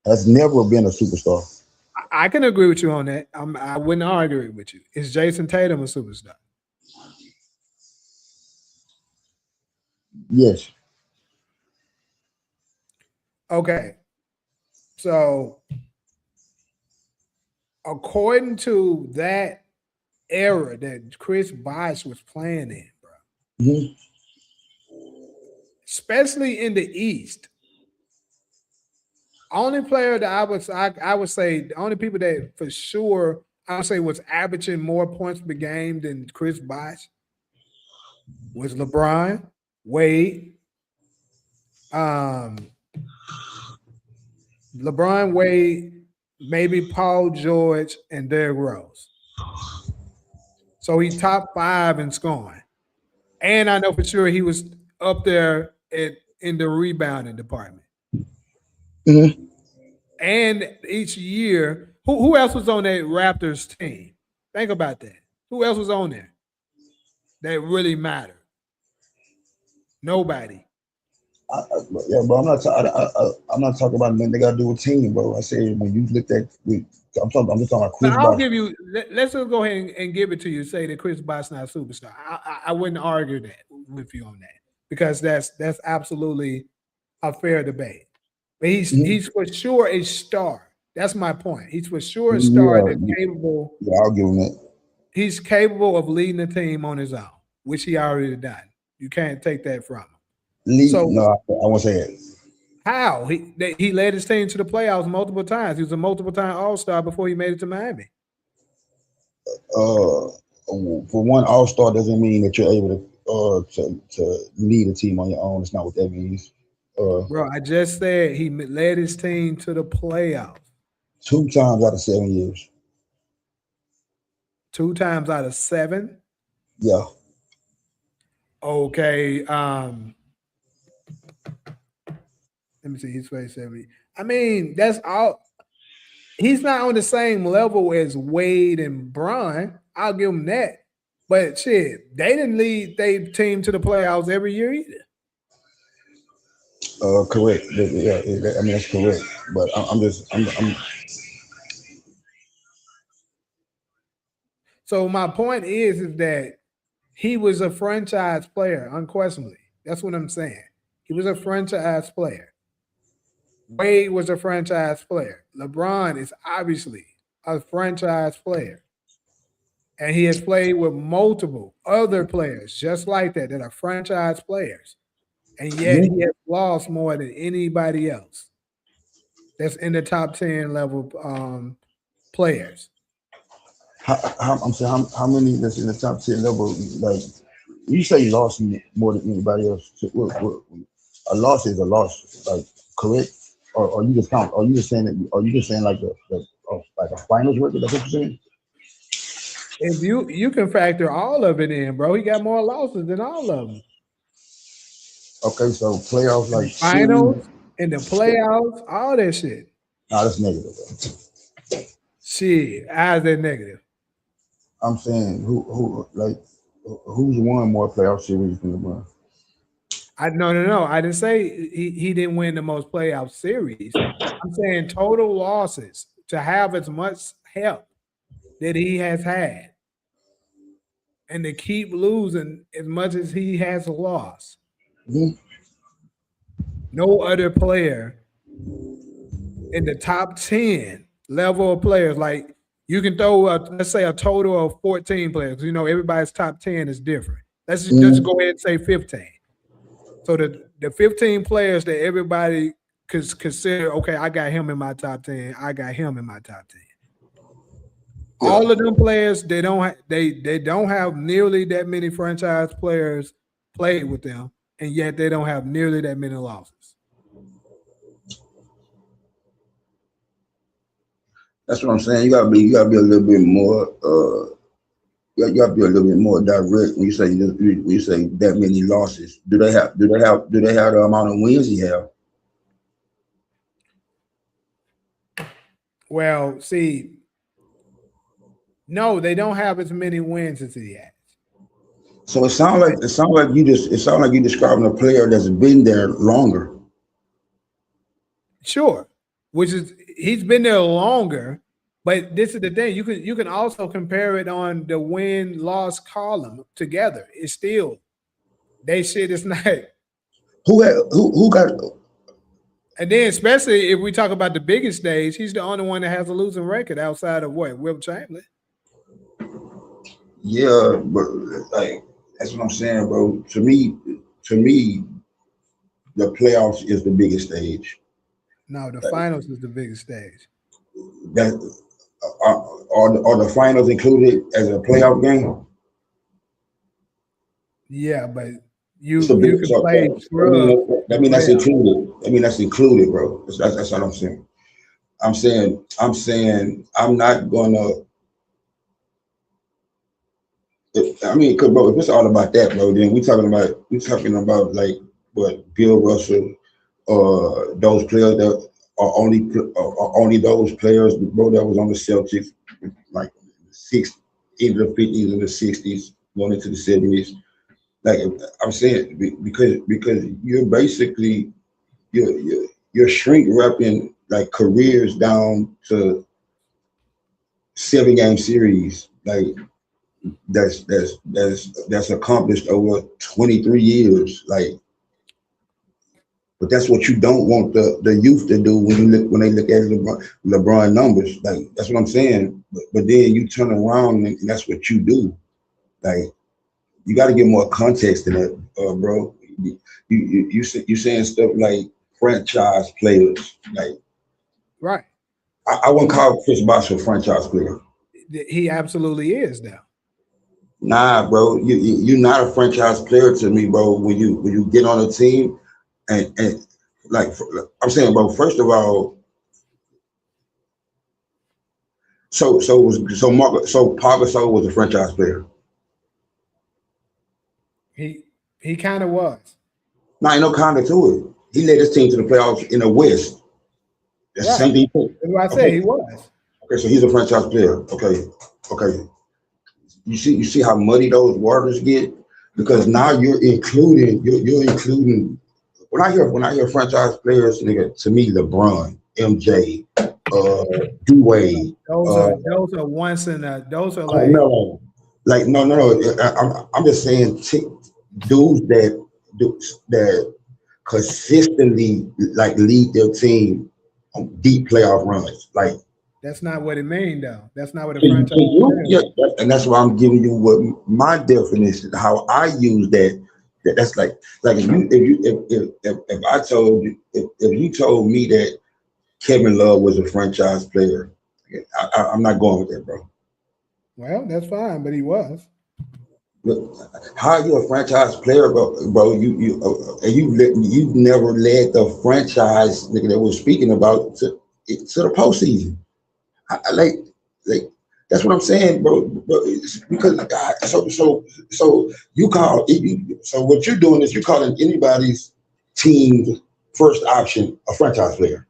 Has never been a superstar. I can agree with you on that. I wouldn't argue with you. Is Jason Tatum a superstar? Yes. Okay. So according to that era that Chris Bosh was playing in, bro, Mm-hmm. especially in the East, only player that I would say the only people that for sure I would say was averaging more points per game than Chris Bosh was LeBron, Wade, um, LeBron, Wade, maybe Paul George, and Derrick Rose. So he top five in scoring. And I know for sure he was up there in the rebounding department. Mm-hmm. And each year, who else was on that Raptors team? Think about that. Who else was on there that really mattered? Nobody. Yeah, bro. I'm not talking about nothing they got to do with team, bro. I said when you looked at, I'm just talking about But Chris I'll Bosh. give you. Let's just go ahead and give it to you. Say that Chris Bosh not a superstar. I wouldn't argue that with you on that because that's absolutely a fair debate. But Mhm. he's for sure a star. That's my point. He's for sure a star Yeah, that's capable. yeah, I'll give him that. He's capable of leading the team on his own, which he already done. You can't take that from him. Lee, So no, I won't say it. how he led his team to the playoffs multiple times. He was a multiple time All Star before he made it to Miami. Uh, for one, All Star doesn't mean that you're able to lead a team on your own. It's not what that means. Uh, Bro, I just said he led his team to the playoffs 2 times out of 7 years. 2 times out of seven. Yeah. Okay. Let me see. He's played 70. I mean, that's all. He's not on the same level as Wade and Bron. I'll give him that. But shit, they didn't lead their team to the playoffs every year either. Correct. Yeah, I mean that's correct. But I'm So my point is that he was a franchise player, unquestionably. That's what I'm saying. He was a franchise player. Wade was a franchise player. LeBron is obviously a franchise player. And he has played with multiple other players just like that are franchise players. And yet he Mhm. has lost more than anybody else that's in the top 10 level players. I'm saying how many that's in the top 10 level, like you say you lost more than anybody else. So a loss is a loss, like correct? Or you just count? Are you just saying that? Are you just saying like like a finals record? That's what you're saying. If you can factor all of it in, bro, he got more losses than all of them. Okay, so playoffs In the like series. finals, in the playoffs, all that shit. Nah, that's negative. Bro. Shit, how's that negative? I'm saying who's won more playoff series than LeBron? No. I didn't say he didn't win the most playoff series. I'm saying total losses to have as much help that he has had and to keep losing as much as he has lost. Mhm. No other player in the top 10 level of players, like you can throw, let's say, a total of 14 players. You know, everybody's top 10 is different. Let's just Mhm. go ahead and say 15. So the 15 players that everybody could consider, okay, I got him in my top 10. I got him in my top 10. Yeah, All of them players, they don't have nearly that many franchise players played with them, and yet they don't have nearly that many losses. that's what I'm saying. You gotta be a little bit more. You gotta be a little bit more direct when you say that many losses. Do they have the amount of wins he have? Well, see, no, they don't have as many wins as he has. So it sounds like you describing a player that's been there longer. Sure, which is he's been there longer, but this is the thing. You can also compare it on the win loss column together. It's still they shit is not Who got And then, especially if we talk about the biggest stage, he's the only one that has a losing record outside of what Will Chamberlain. Yeah, but like that's what I'm saying, bro. To me, the playoffs is the biggest stage. No, the finals is the biggest stage. That are the finals included as a playoff game? Yeah, but It's the you big can so, play so scrubs that in mean that's playoffs. included. I mean that's included, bro. That's what I'm saying. I'm saying I'm not gonna. I mean, cause bro, if it's all about that, bro, then we talking about like what Bill Russell, those players that are only those players, bro, that was on the Celtics, like six, in the '50s and the '60s, going into the '70s. Like I'm saying, because you're basically you're shrink wrapping like careers down to 7 game series. Like that's accomplished over 23 years. Like, but that's what you don't want the youth to do when they look at LeBron numbers. Like that's what I'm saying. But then you turn around and that's what you do. Like you got to get more context in that, bro. You saying stuff like franchise players. Like Right. I wouldn't call Chris Bosh a franchise player. He absolutely is now. Nah, bro, you're not a franchise player to me, bro. When you get on a team and like I'm saying, bro. First of all, Paul Gasol was a franchise player. He kind of was. Now ain't no kind of to it. He led his team to the playoffs in the West. That's the Right. same thing. That's what I said. Okay, He was. okay, so he's a franchise player. Okay, okay. You see how muddy those waters get because now you're including when I hear franchise players, nigga, to me LeBron, MJ, D Wade, Those are once in a. Those are like Carmelo. Like no. I'm just saying dudes that consistently like lead their team on deep playoff runs. Like that's not what it means though. That's not what a to you, franchise player yeah, is. and that's why I'm giving you what my definition, how I use that. That's like if I told you if you told me that Kevin Love was a franchise player, I'm not going with that, bro. Well, that's fine, but he was. Look, how are you a franchise player, bro? You never led the franchise nigga that we're speaking about to the postseason. Like that's what I'm saying, bro. It's because so you call so what you're doing is you're calling anybody's team first option a franchise player.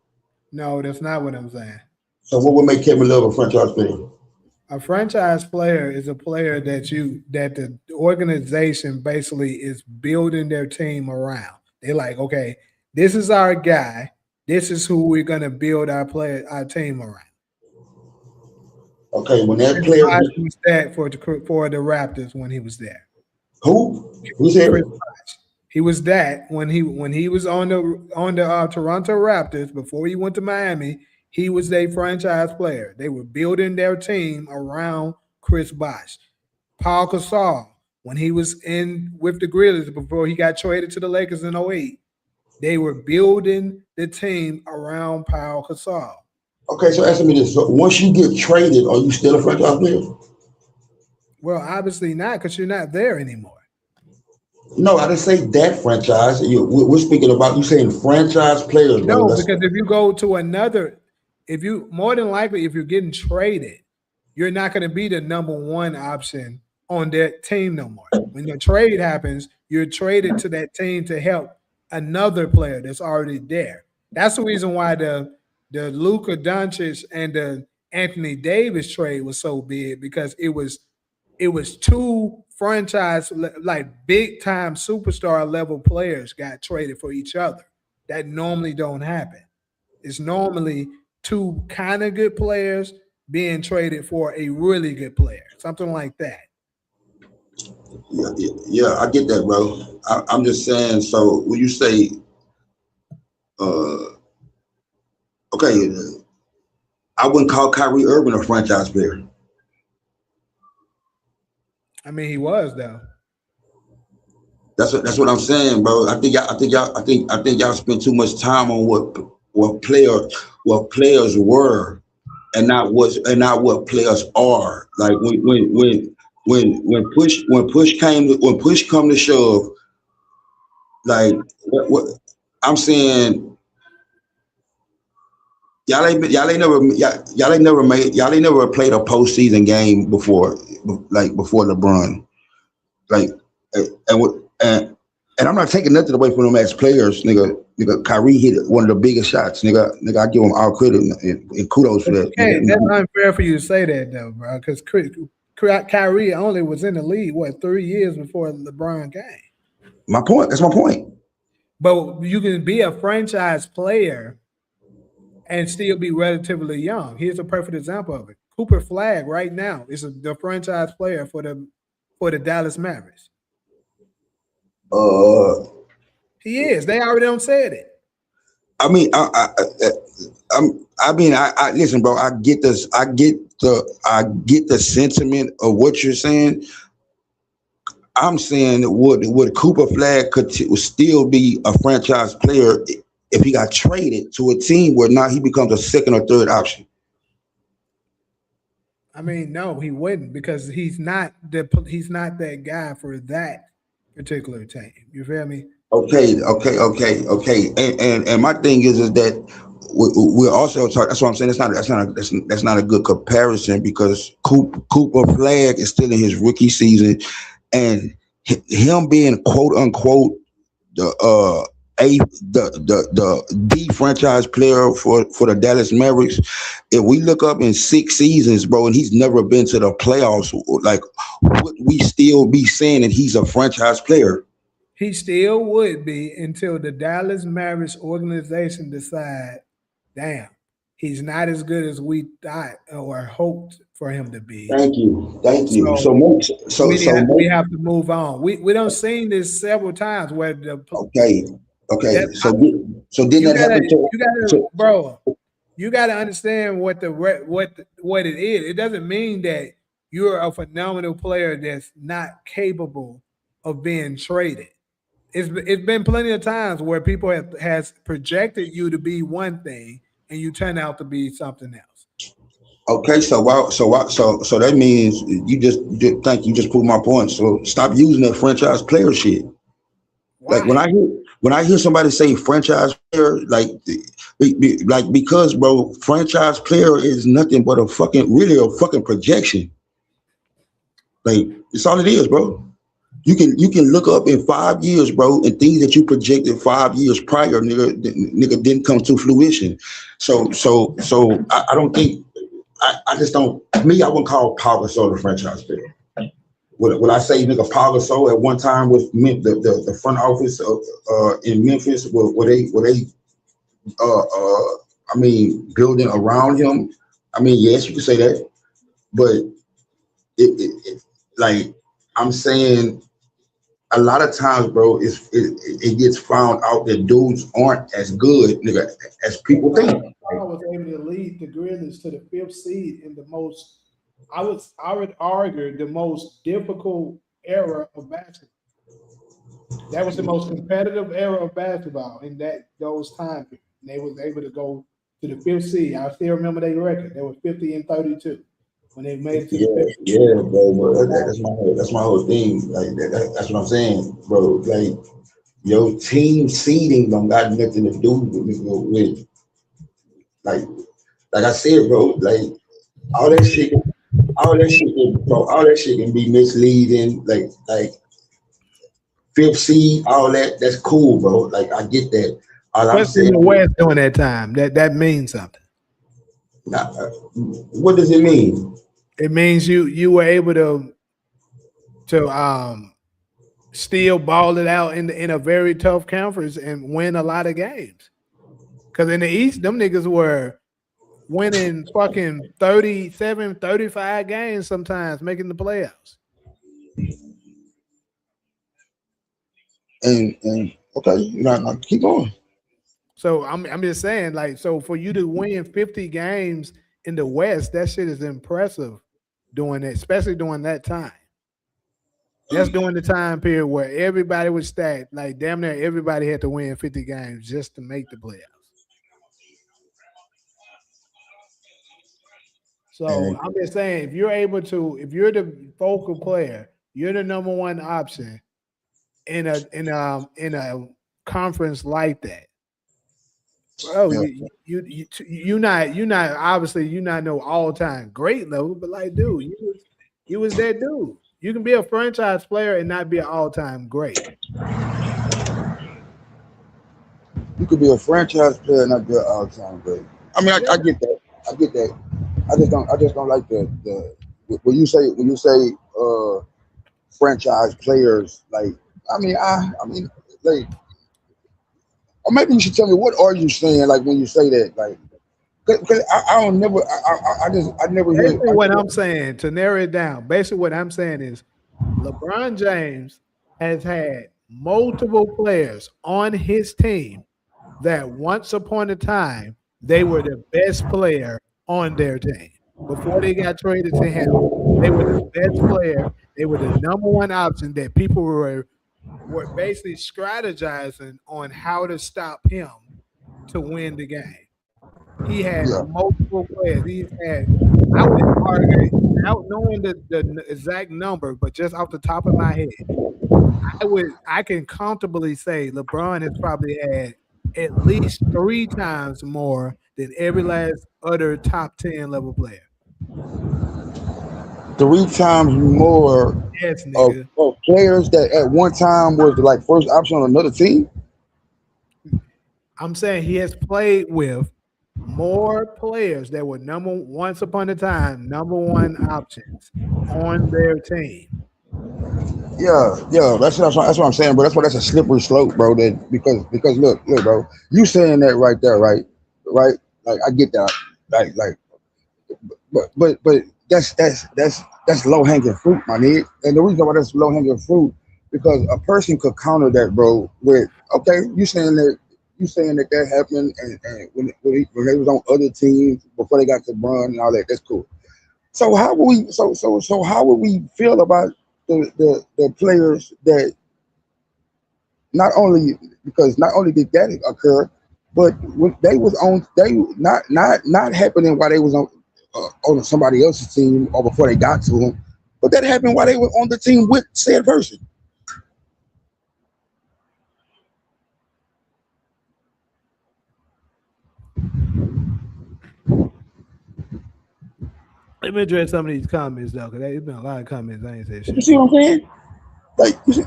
No, that's not what I'm saying. So what would make Kevin Love a franchise player? A franchise player is a player that the organization basically is building their team around. They're like, okay, this is our guy. This is who we're gonna build our team around. Okay, when that Chris player Bosh was that for the Raptors when he was there. who's there? Chris Bosh. He was that when he was on the Toronto Raptors before he went to Miami. He was a franchise player. They were building their team around Chris Bosh. Paul Gasol when he was in with the Grizzlies before he got traded to the Lakers in '08. They were building the team around Paul Gasol. Okay, so answer me this. So once you get traded, are you still a franchise player? Well, obviously not because you're not there anymore. No, I didn't say that franchise. We're speaking about you saying franchise players, bro. No, That's because if you go to another, if you more than likely, if you're getting traded, you're not going to be the number one option on that team no more. When the trade happens, you're traded to that team to help another player that's already there. That's the reason why the Luka Doncic and the Anthony Davis trade was so big because it was two like big time superstar level players got traded for each other. That normally don't happen. It's normally two kind of good players being traded for a really good player, something like that. yeah, I get that, bro. I'm just saying. So when you say Okay, I wouldn't call Kyrie Irving a franchise player. I mean, he was though. That's what I'm saying, bro. I think y'all spend too much time on what players were, and not what players are. Like when push come to shove, like what I'm saying, y'all ain't never played a postseason game before, like before LeBron. Like and what and I'm not taking nothing away from them as players, nigga. Kyrie hit one of the biggest shots, nigga. I give him all credit and kudos for But you that, can't. That's nigga. unfair for you to say that though, bro. Because Kyrie only was in the league 3 years before LeBron came. My point. That's my point. But you can be a franchise player and still be relatively young. Here's a perfect example of it. Cooper Flag right now is the franchise player for the Dallas Mavericks. Uh, He is. They already don't said it. I mean, I listen, bro. I get this. I get the sentiment of what you're saying. I'm saying that would Cooper Flag would still be a franchise player if he got traded to a team where now he becomes a second or third option. I mean, no, he wouldn't because he's not that guy for that particular team. You feel me? Okay. And my thing is that we're also talking. That's what I'm saying. That's not a good comparison because Cooper Flag is still in his rookie season, and him being quote unquote the a the franchise player for the Dallas Mavericks. If we look up in 6 seasons, bro, and he's never been to the playoffs, like would we still be saying that he's a franchise player? He still would be until the Dallas Mavericks organization decide, damn, he's not as good as we thought or hoped for him to be. Thank you. So So much. we have to move on. We don't seen this several times where Okay, that okay. So didn't you that happen to? gotta So bro, you gotta understand what it is. It doesn't mean that you're a phenomenal player that's not capable of being traded. It's been plenty of times where people has projected you to be one thing and you turn out to be something else. okay, so that means you just think you just proved my point. So stop using that franchise player shit. Like Why? when I hear somebody say franchise player, like because bro, franchise player is nothing but a fucking projection. Like it's all it is, bro. You can look up in 5 years, bro, and things that you projected 5 years prior, nigga didn't come to fruition. So I don't think I just don't. Me, I wouldn't call Paul Gasol a franchise player. Would I say nigga Paul Gasol at one time with the front office in Memphis were they I mean building around him? I mean yes, you could say that, but like I'm saying a lot of times, bro, it gets found out that dudes aren't as good, nigga, as people think. Paul was able to lead the Grizzlies to the fifth seed in the most, I would argue, the most difficult era of basketball. That was the most competitive era of basketball in those time periods. And they was able to go to the fifth seed. I still remember their record. They were 50-32 when they made it to the Yeah, fifth. yeah, bro. That's my whole thing. Like that's what I'm saying, bro. Like your team seeding don't got nothing to do with like I said, bro. Like all that shit, all that shit can be misleading. Like fifth seed, all that. That's cool, bro. Like I get that. All I'm What's in saying, the West during that time? That means something. what does it mean? It means you were able to still ball it out in a very tough conference and win a lot of games. Because in the East, them niggas were winning fucking 37, 35 games sometimes, making the playoffs. And okay, keep going. So I'm just saying, like, so for you to win 50 games in the West, that shit is impressive doing it, especially during that time. That's during the time period where everybody was stacked. Like damn near everybody had to win 50 games just to make the playoffs. So And I'm just saying, if you're able to, if you're the focal player, you're the number one option in a conference like that. Bro, yeah, you not obviously you not no all time great level, but like dude, you was that dude. You can be a franchise player and not be an all time great. you could be a franchise player and not be an all-time great. I mean, Yeah. I get that. I get that. I just don't like the when you say franchise players like. I mean, like, or maybe you should tell me what are you saying like when you say that like. Cause I don't never I never hear Basically, what I'm saying to narrow it down, basically what I'm saying is LeBron James has had multiple players on his team that once upon a time they were the best player on their team before they got traded to him. They were the best player. They were the number one option that people were basically strategizing on how to stop him to win the game. He had yeah. multiple players. He's had, I would argue, without knowing the exact number, but just off the top of my head, I can comfortably say LeBron has probably had at least three times more than every last other top 10 level player. Three times more Yes, of, nigga. of players that at one time was like first option on another team. I'm saying he has played with more players that were once upon a time number one options on their team. Yeah. That's what I'm saying, bro. That's why that's a slippery slope, bro. That because look, bro. You saying that right there, right? Like I get that, like, but that's low hanging fruit, my nigga. And the reason why that's low hanging fruit because a person could counter that, bro. With okay, you saying that happened, and when they was on other teams before they got to Bron and all that, that's cool. So how would we so how would we feel about the players that not only because not only did that occur, but when they was on they not happening while they was on somebody else's team or before they got to them, but that happened while they were on the team with said person. Let me address some of these comments though, because there's been a lot of comments. I ain't said You shit see about. what I'm saying? Like, you see,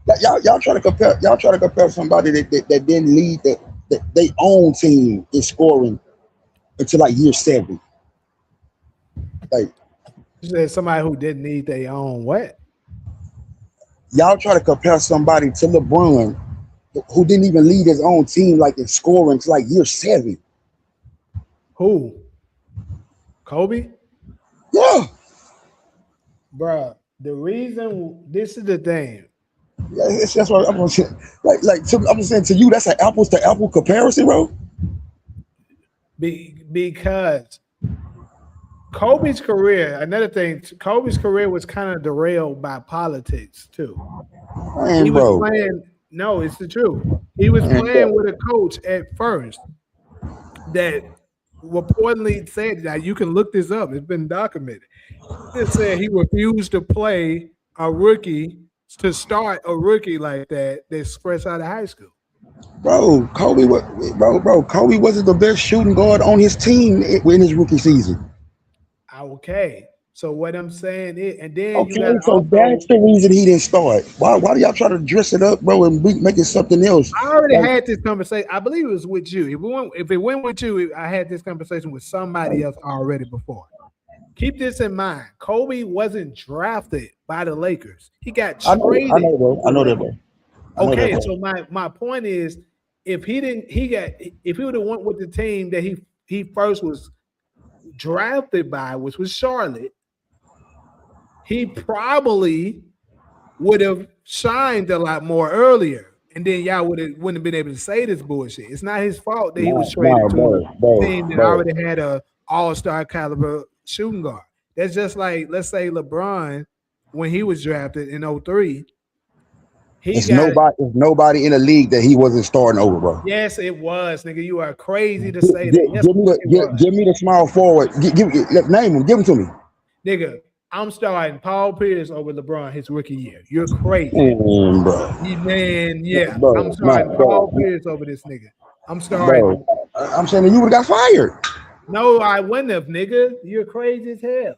like y'all try to compare somebody that didn't lead their own team in scoring until like year 7. Like You said somebody who didn't need their own what? y'all try to compare somebody to LeBron who didn't even lead his own team like in scoring to like year 7. Who? Kobe? Yeah, Bruh, the reason this is the thing. yeah, that's what I'm gonna say. I'm saying to you, that's an apples to apple comparison, bro. Because Kobe's career, another thing, Kobe's career was kind of derailed by politics too. He Man, was bro, playing, no, it's the truth. He was man, playing bro. with a coach at first that reportedly said, now you can look this up, it's been documented. It said he refused to play a rookie to start a rookie like that that's fresh out of high school. Bro, Kobe wasn't the best shooting guard on his team in his rookie season. Okay. So what I'm saying is, and then you got Okay, to so also, that's the reason he didn't start. Why do y'all try to dress it up, bro, and make it something else? I already Like, had this conversation. I believe it was with you. If it went with you, I had this conversation with somebody else already before. Keep this in mind. Kobe wasn't drafted by the Lakers. He got I traded know, bro. to I the know that, Lakers. bro. I know that, Okay, bro. so my point is, if he didn't, he got if he would have went with the team that he first was drafted by, which was Charlotte, he probably would have shined a lot more earlier. and then y'all wouldn't have been able to say this bullshit. It's not his fault that he was No, traded no, to a bro, team that bro. already had a all-star caliber shooting guard. That's just like, let's say LeBron, when he was drafted in '03, he got, It's nobody in the league that he wasn't starting over, bro. yes, it was, nigga. You are crazy to say that. Yes, it Give was. me the small forward. Name him. Give him to me. Nigga, I'm starting Paul Pierce over LeBron his rookie year. You're crazy. Bro, Man, yeah. I'm bro, starting no, Paul Pierce over this nigga. I'm starting. bro. I'm saying that you would have got fired. No, I wouldn't have, nigga. You're crazy as hell.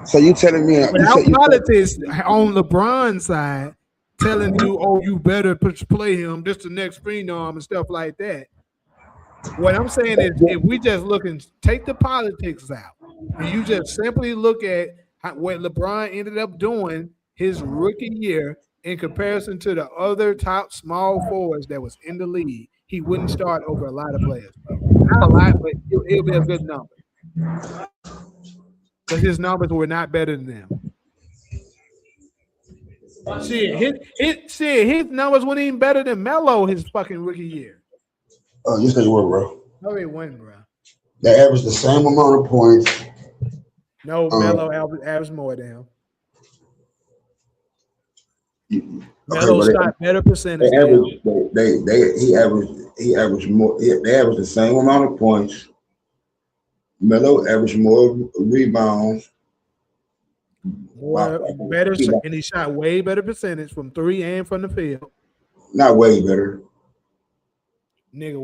So you telling me Without politics on LeBron's side, telling you, oh, you better play him, this the next phenom and stuff like that. What I'm saying is, if we just look and take the politics out, and you just simply look at what LeBron ended up doing his rookie year in comparison to the other top small forwards that was in the league, he wouldn't start over a lot of players, bro. Not a lot, but it'll be a good number. Because his numbers were not better than them. His numbers weren't even better than Melo his fucking rookie year. Oh, you say you were, bro. No, they wouldn't, bro. They averaged the same amount of points. No, Melo averaged more than him. Melo shot better percentage than him. He averaged more. They averaged the same amount of points. Melo averaged more rebounds. Better, and he shot way better percentage from three and from the field. Not way better. Nigga,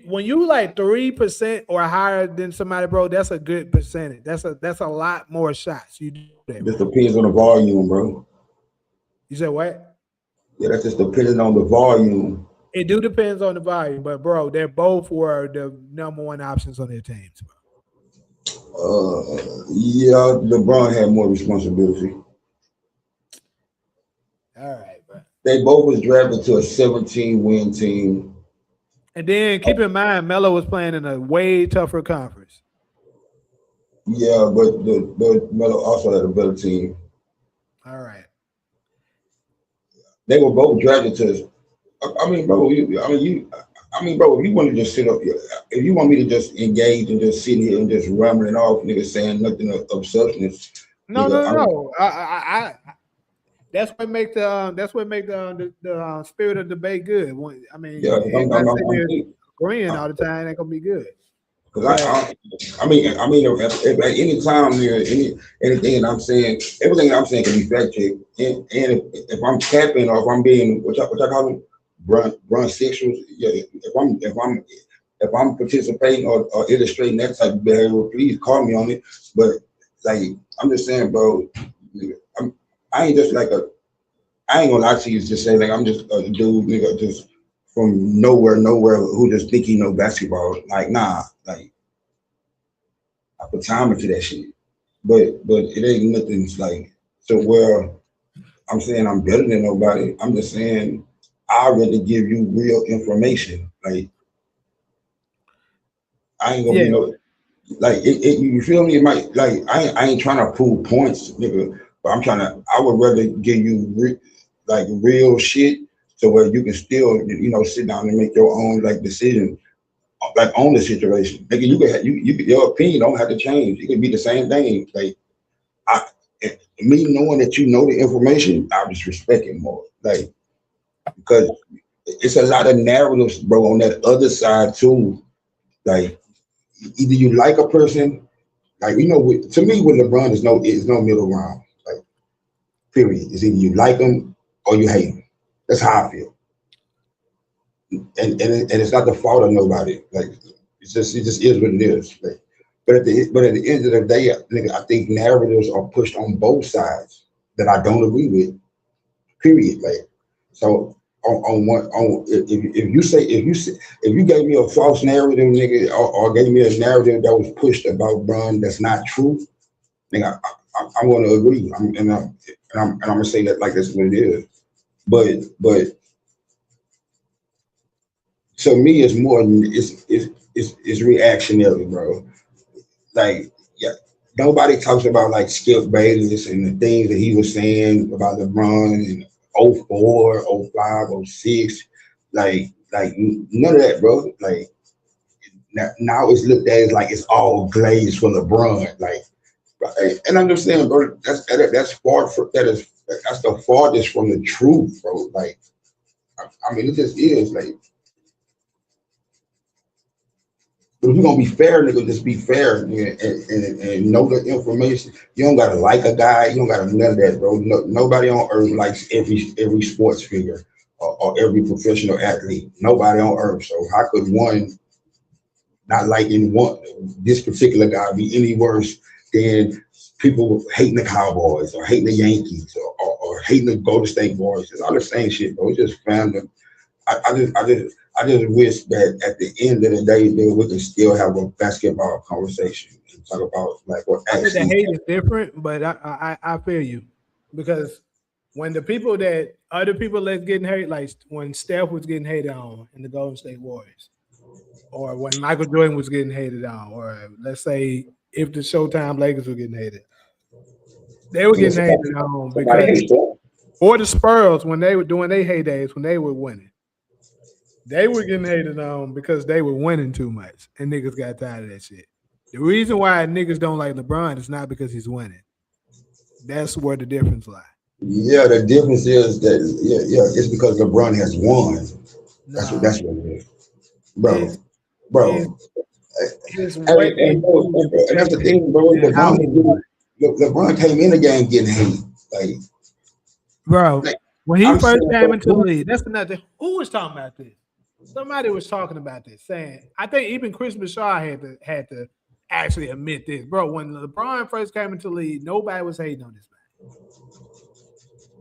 when you like 3% or higher than somebody, bro, that's a good percentage. That's a lot more shots you do that. Just depends on the volume, bro. You said what? Yeah, that's just depending on the volume. It do depends on the volume, but bro, they both were the number one options on their teams, bro. Yeah, LeBron had more responsibility. All right, bro. They both was drafted to a 17-win team. And then keep in mind, Melo was playing in a way tougher conference. Yeah, but Melo also had a better team. All right. They were both drafted to. I mean, bro. If you want to just sit up here, if you want me to just engage and just sit here and just rambling off, nigga, saying nothing of substance. No. I that's what make the spirit of debate good. I mean, yeah, I'm agreeing all the time ain't gonna be good. Because if at any time there anything that I'm saying, everything that I'm saying can be fact checked. And if I'm capping or if I'm being what I call them, brun sexuals, yeah, if I'm participating or illustrating that type of behavior, please call me on it. But like I'm just saying, bro, I ain't gonna lie to you, just say like I'm just a dude, nigga, just from nowhere, who just think he know basketball. Like, nah, like I put time into that shit. But it ain't nothing like so where I'm saying I'm better than nobody. I'm just saying I'd rather give you real information. Like I ain't gonna be no like you feel me? It might like I ain't trying to prove points, nigga, but I would rather give you real shit so where you can still sit down and make your own like decision like on the situation. Like your opinion don't have to change. It could be the same thing. Like me knowing that you know the information, I just respect it more. Like because it's a lot of narratives, bro, on that other side too. Like either you like a person, like to me with LeBron is no middle ground. Like period. It's either you like him or you hate him. That's how I feel. And it's not the fault of nobody. Like it just is what it is. Like, but at the end of the day, I think narratives are pushed on both sides that I don't agree with. Period. Like so if you gave me a false narrative, nigga, or gave me a narrative that was pushed about Bron that's not true, nigga, I'm going to agree. I'm gonna say that like that's what it is. But to me, it's more it's reactionary, bro. Like, yeah, nobody talks about like Skip Bayless and the things that he was saying about LeBron and 04, 05, 06. Like none of that, bro. Like now it's looked at as like it's all glazed for LeBron. Like, and I understand, bro. That's far from that's the farthest from the truth, bro. Like, I mean, it just is like. But if you're gonna be fair, nigga, just be fair, nigga, and know the information. You don't gotta like a guy. You don't gotta none of that, bro. No, nobody on earth likes every sports figure or every professional athlete. Nobody on earth. So how could one not liking one this particular guy be any worse than people hating the Cowboys or hating the Yankees or hating the Golden State Warriors? It's all the same shit, bro. It's just fandom. I just wish that at the end of the day, dude, we can still have a basketball conversation and talk about like what I think the actually. hate is different, but I feel you because when the people that other people that's getting hate, like when Steph was getting hated on in the Golden State Warriors, or when Michael Jordan was getting hated on, or let's say if the Showtime Lakers were getting hated, they were Yeah, getting hated on somebody because, hates that. or the Spurs when they were doing their heydays when they were winning, they were getting hated on because they were winning too much, and niggas got tired of that shit. The reason why niggas don't like LeBron is not because he's winning. That's where the difference lies. Yeah, the difference is that it's because LeBron has won. No, That's what it is, bro, it's it's bro. it's And, what they and, bro, do and, to bro, and that's protect the him thing, bro. and how he won. LeBron came in the game getting hate. Bro, Like when he I'm first saying, came bro, into the league, that's another. Who was talking about this? Somebody was talking about this, saying I think even Chris Bashar had to actually admit this, bro. When LeBron first came into the league, nobody was hating on this man.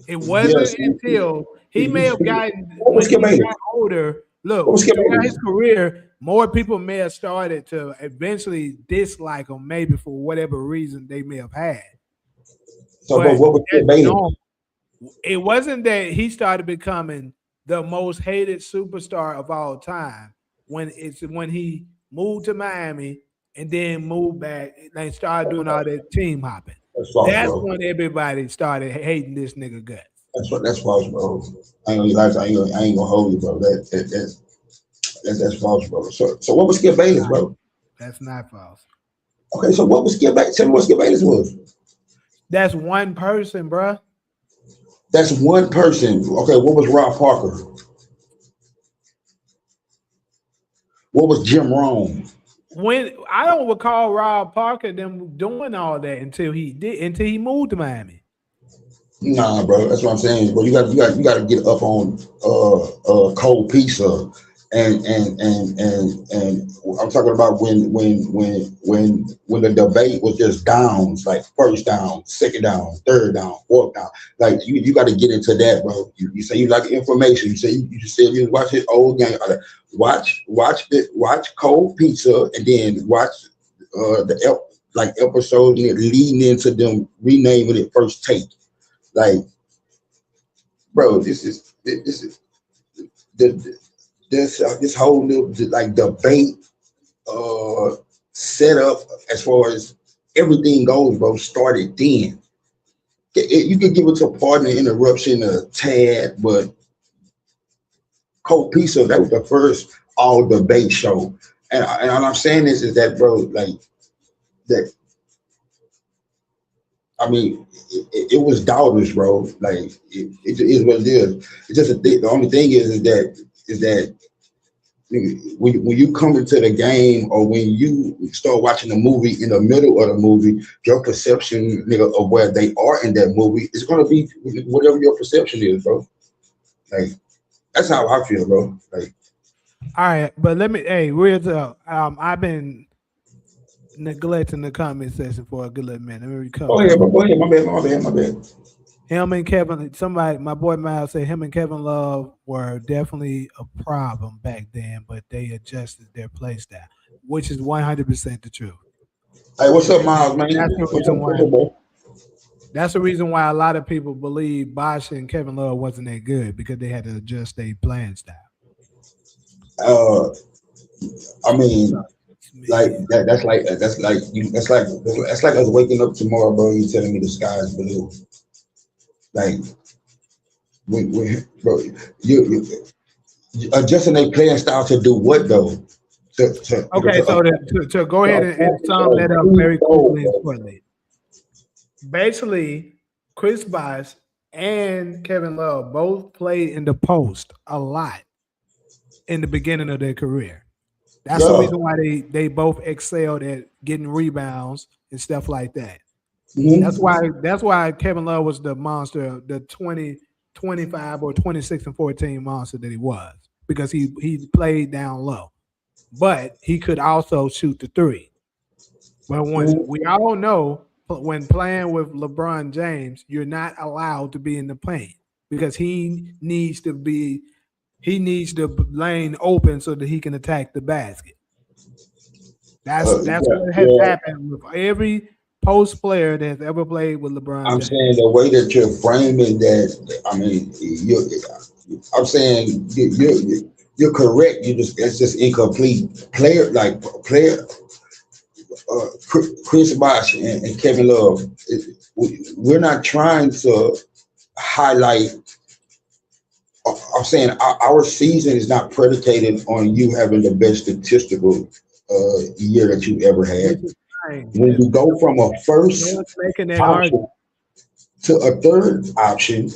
It wasn't yes, until he may have gotten what was when Skip he Bayless? got older. What was Look, Skip throughout his Bayless? career, more people may have started to eventually dislike him, maybe for whatever reason they may have had. So, bro, But what was that's Skip Bayless? normal. It wasn't that he started becoming the most hated superstar of all time when he moved to Miami and then moved back and started doing all that team hopping. That's false, That's bro. when everybody started hating this nigga guts. That's false, bro. I ain't gonna lie, I ain't gonna hold you, bro. That's false, bro. So what was Skip Bayless, bro? That's not false. Okay, so what was Skip Bayless? Tell me what Skip Bayless was. That's one person, bruh. That's one person. Okay, what was Rob Parker? What was Jim Rome? When I don't recall Rob Parker them doing all that until he moved to Miami. Nah, bro, that's what I'm saying. Bro, you got to get up on cold pizza, and I'm talking about when the debate was just downs, like first down, second down, third down, fourth down. Like you got to get into that, bro. You say you like information. You say you just said you watch his old game. Watch cold pizza, and then watch like episodes leading into them renaming it first take. Like, bro, this is the this whole little like debate set up as far as everything goes, bro. Started then. You could give it to a partner interruption a tad, but Cold Pizza, that was the first all debate show. And all I'm saying is that, bro, like that. I mean, it was doubters, bro. Like it is what it is. It's just the only thing is that when you come into the game or when you start watching the movie in the middle of the movie, your perception, nigga, of where they are in that movie is gonna be whatever your perception is, bro. Like that's how I feel, bro. Like All right, but hey, real talk. I've been neglecting the comment section for a good little minute. Let me go recover. ahead, bro. Go ahead. My bad. Him and Kevin, somebody, my boy Miles said him and Kevin Love were definitely a problem back then, but they adjusted their play style, which is 100% the truth. Hey, what's up, Miles, man? That's the What's reason up, why. bro? That's the reason why a lot of people believe Bosh and Kevin Love wasn't that good because they had to adjust their playing style. Uh, I mean, like Man. that's like us waking up tomorrow, bro. You telling me the sky is blue, like Bro, you adjusting their playing style to do what though? Okay, so to go ahead and sum that up very quickly and shortly. Basically, Chris Bosh and Kevin Love both played in the post a lot in the beginning of their career. That's the yeah. reason why they both excelled at getting rebounds and stuff like that. Mhm. That's why Kevin Love was the monster, the 20, 25 or 26 and 14 monster that he was, because he played down low. But he could also shoot the three. But when Mhm. we all know when playing with LeBron James, you're not allowed to be in the paint because he needs the lane open so that he can attack the basket. That's Yeah, what has yeah. happened with every post player that has ever played with LeBron I'm James. saying the way that you're framing that. I mean, I'm saying you're correct. You just it's just incomplete. Player Chris Bosh and Kevin Love. We're not trying to highlight. I'm saying our season is not predicated on you having the best statistical year that you ever Which had. is fine. When you go from a No first one's making that option argument. to a third option,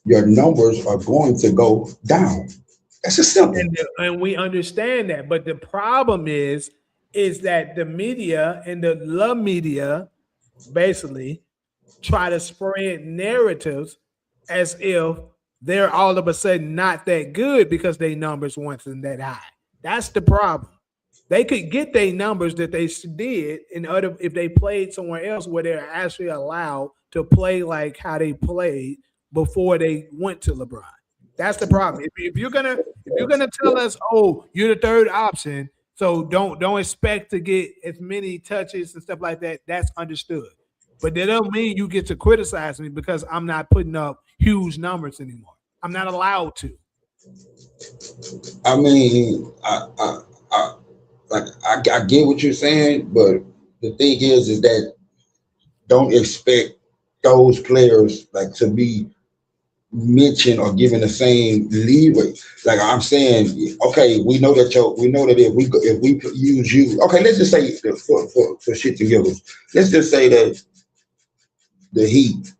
your numbers are going to go down. That's just simple. And we understand that. But the problem is that the media and the love media basically try to spread narratives as if they're all of a sudden not that good because their numbers wasn't that high. That's the problem. They could get their numbers that they did in other if they played somewhere else where they're actually allowed to play like how they played before they went to LeBron. That's the problem. If you're gonna tell us, oh, you're the third option, so don't expect to get as many touches and stuff like that. That's understood. But that don't mean you get to criticize me because I'm not putting up huge numbers anymore. I'm not allowed to. I mean, I get what you're saying, but the thing is that don't expect those players like to be mentioned or given the same leeway. Like I'm saying, okay, we know that if we use you, okay, let's just say for shit together, let's just say that the Heat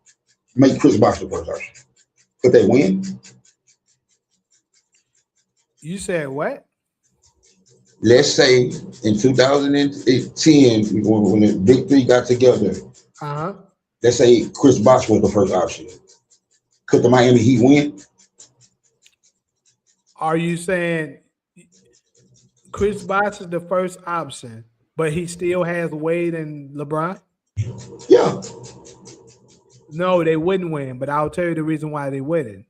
make Chris Bosh the first option. Could they win? You said what? Let's say in 2010, when the Big Three got together, Uh-huh. let's say Chris Bosh was the first option. Could the Miami Heat win? Are you saying Chris Bosh is the first option, but he still has Wade and LeBron? Yeah. No, they wouldn't win, but I'll tell you the reason why they wouldn't.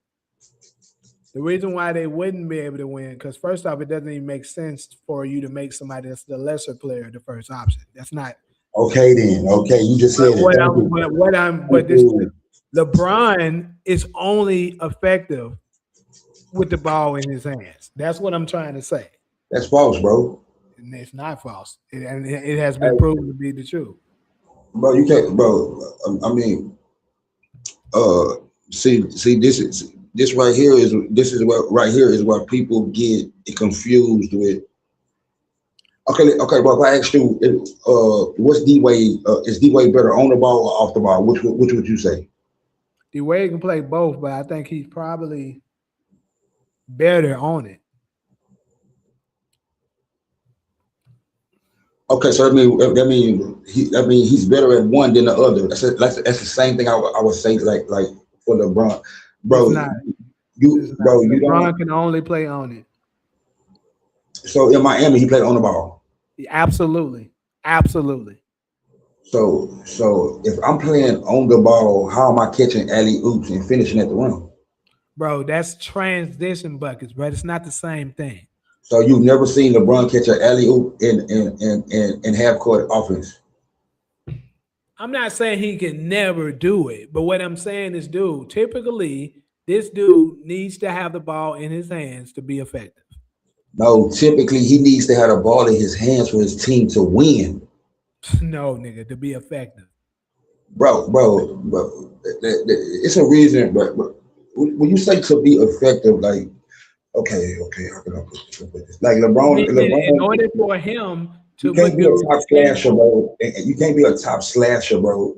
The reason why they wouldn't be able to win, because first off, it doesn't even make sense for you to make somebody that's the lesser player the first option. That's not Okay then. Okay, you just what, said it. what Thank I'm you. what I'm Thank but this you. LeBron is only effective with the ball in his hands. That's what I'm trying to say. That's false, bro. And it's not false. And it has been Hey, proven to be the truth. bro, you can't, bro. I mean, uh, see, this is what right here is where people get confused with. Okay, okay, bro. If I asked you, what's D Wade? Is D Wade better on the ball or off the ball? Which would you say? D Wade can play both, but I think he's probably better on it. Okay, so that mean he's better at one than the other. That's the same thing I would say like for LeBron, It's bro. not. It's not. Bro, you don't. LeBron can only play on it. So in Miami, he played on the ball. Absolutely. Absolutely. So if I'm playing on the ball, how am I catching alley oops and finishing at the rim? Bro, that's transition buckets, bro. It's not the same thing. So you've never seen LeBron catch an alley oop in half court offense. I'm not saying he can never do it, but what I'm saying is, dude, typically this dude needs to have the ball in his hands to be effective. No, typically he needs to have the ball in his hands for his team to win. No, nigga, to be effective. Bro, it's a reason, but when you say to be effective, like okay, how can I put this? Like In LeBron, order for him you to can't be a produce top slasher, bro. And you can't be a top slasher, bro.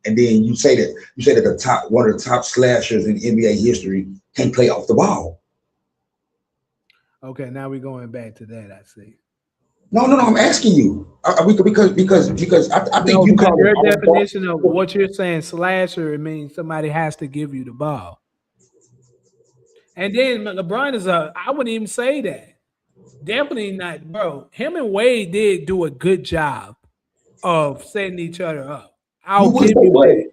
And then you say that the top one of the top slashers in NBA history can't play off the ball. Okay, now we're going back to that. I see. No. I'm asking you because I think No, you because call it your off definition of ball. what you're saying, slasher, it means somebody has to give you the ball. And then LeBron is I wouldn't even say that. Definitely not, bro. Him and Wade did do a good job of setting each other up. You I'll would say give you what? that.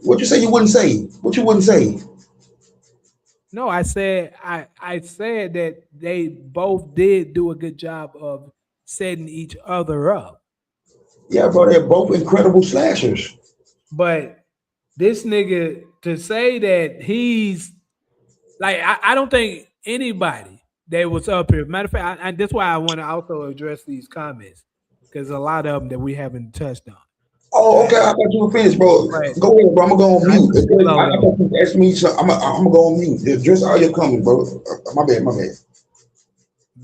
What you say you wouldn't say? What you wouldn't say? No, I said that they both did do a good job of setting each other up. Yeah, bro, they're both incredible slashers. But this nigga to say that he's like I don't think anybody that was up here. Matter of fact, that's why I want to also address these comments because a lot of them that we haven't touched on. Oh, Right? okay. I thought you were finished, bro. But Go ahead, bro. I'm gonna go on I mute. just feel I low. thought you asked me, so I'm gonna go on mute. Address all your comments, bro. My bad, my bad.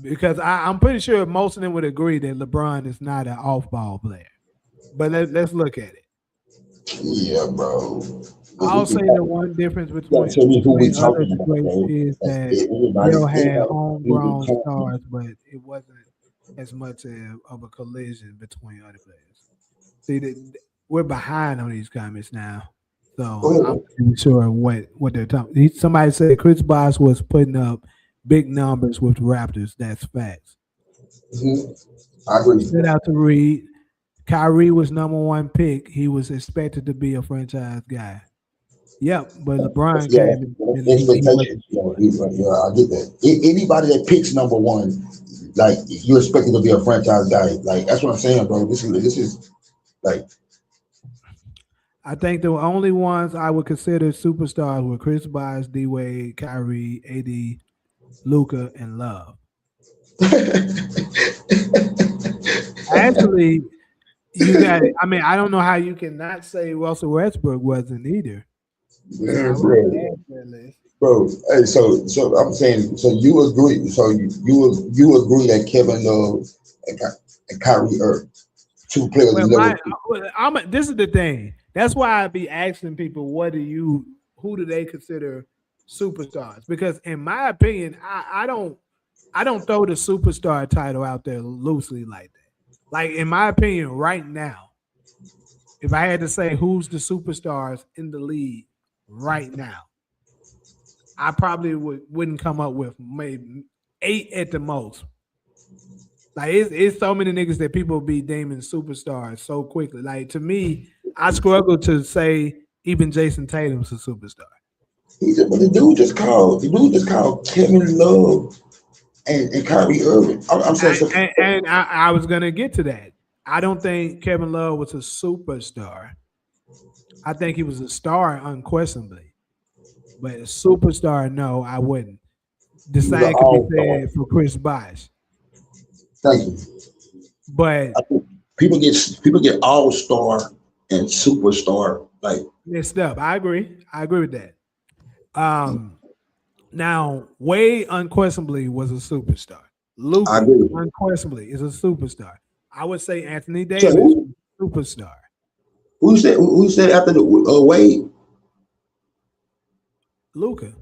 Because I'm pretty sure most of them would agree that LeBron is not an off-ball player. But let's look at it. Yeah, bro. I'll say the one difference You gotta tell me who we between other talking about, greats bro. is Like, that Bill had everybody who we homegrown talking. stars, but it wasn't as much of a collision between other players. See, we're behind on these comments now, Go so I'm ahead. not even sure what they're talking. Somebody said Chris Bosh was putting up big numbers with the Raptors. That's facts. Hmm. I agree. Shout out to Reed. Kyrie was number one pick. He was expected to be a franchise guy. Yep, but LeBron Yeah, came and he wasn't. expectations. Yeah, I get that. Anybody that picks number one, like you expect it to be a franchise guy. Like that's what I'm saying, bro. This is like I think the only ones I would consider superstars were Chris Bosh, D Wade, Kyrie, AD, Luca, and Love. Actually, you got. I mean, I don't know how you can not say Russell Westbrook wasn't either. So I man, would bro. add that list. Bro, hey, so I'm saying, so you agree, so you agree that Kevin Love and Kyrie are two players Well, level. this is the thing. That's why I be asking people, who do they consider superstars? Because in my opinion, I don't throw the superstar title out there loosely like that. Like in my opinion, right now, if I had to say who's the superstars in the league right now, I probably wouldn't come up with maybe 8 at the most. Like it's so many niggas that people be deeming superstars so quickly. Like to me, I struggle to say even Jason Tatum's a superstar. But the dude just called Kevin Love and Kyrie Irving. I'm saying so. And I was gonna get to that. I don't think Kevin Love was a superstar. I think he was a star unquestionably, but a superstar, no, I wouldn't. The He was an same could be all star. said for Chris Bosh. Thank you. But I think people get all star and superstar. Like messed up. I agree. I agree with that. Um, Now, Wade unquestionably was a superstar. I Luca agree. unquestionably is a superstar. I would say Anthony So Davis was a superstar. who said after the Wade? Luca.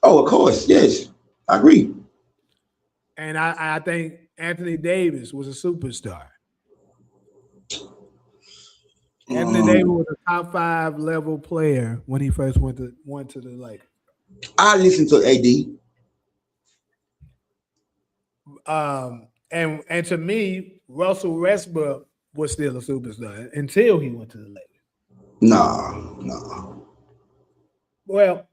Oh, of course, yes, I agree. And I think Anthony Davis was a superstar. Anthony Davis Um, was a top 5 level player when he first went to the Lakers. I listen to AD. And to me, Russell Westbrook was still a superstar until he went to the Lakers. Nah, nah. Well,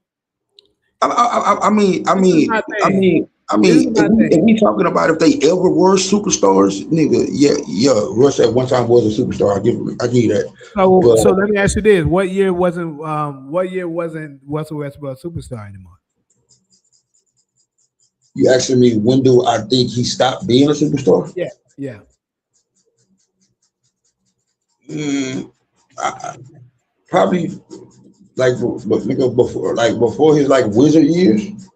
I mean, I this is mean, my I thing. mean, I This is mean, my if thing. we talking about if they ever were superstars, nigga, yeah, Russ at one time was a superstar. I give you that. So But let me ask you this: What year wasn't Russell Westbrook a superstar anymore? you asking me when do I think he stopped being a superstar? Yeah, yeah. Mm, I, probably before his like Wizard years.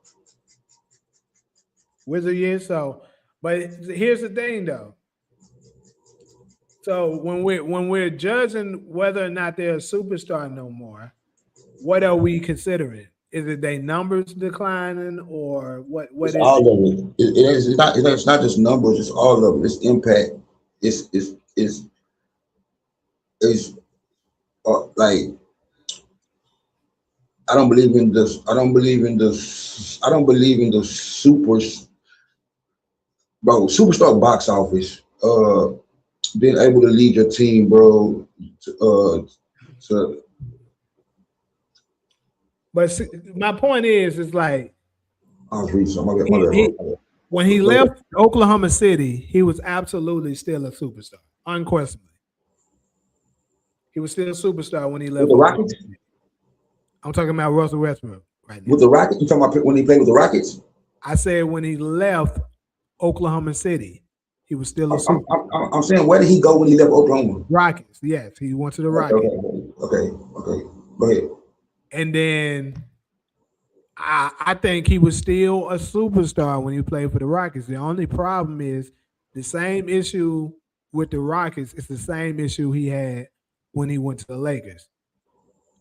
Wizard years. So, but here's the thing though. So when we're judging whether or not they're a superstar no more, what are we considering? Is it their numbers declining or what? It's What is it? all of it. It's not just numbers. It's all of it. It's impact. It's like I don't believe in this. I don't believe in this. I don't believe in the superstar box office. Being able to lead your team, bro. To But see, my point is like I was reading something. he, when he left Oklahoma City, he was absolutely still a superstar, unquestionably. He was still a superstar when he left With the Oklahoma Rockets. City. I'm talking about Russell Westbrook right now. With the Rockets, you talking about when he played with the Rockets? I said when he left Oklahoma City, he was still a superstar. I'm saying, where did he go when he left Oklahoma? Rockets, yes, he went to the Okay, Rockets. okay. Go ahead. And then I think he was still a superstar when he played for the Rockets. The only problem is the same issue with the Rockets is the same issue he had when he went to the Lakers.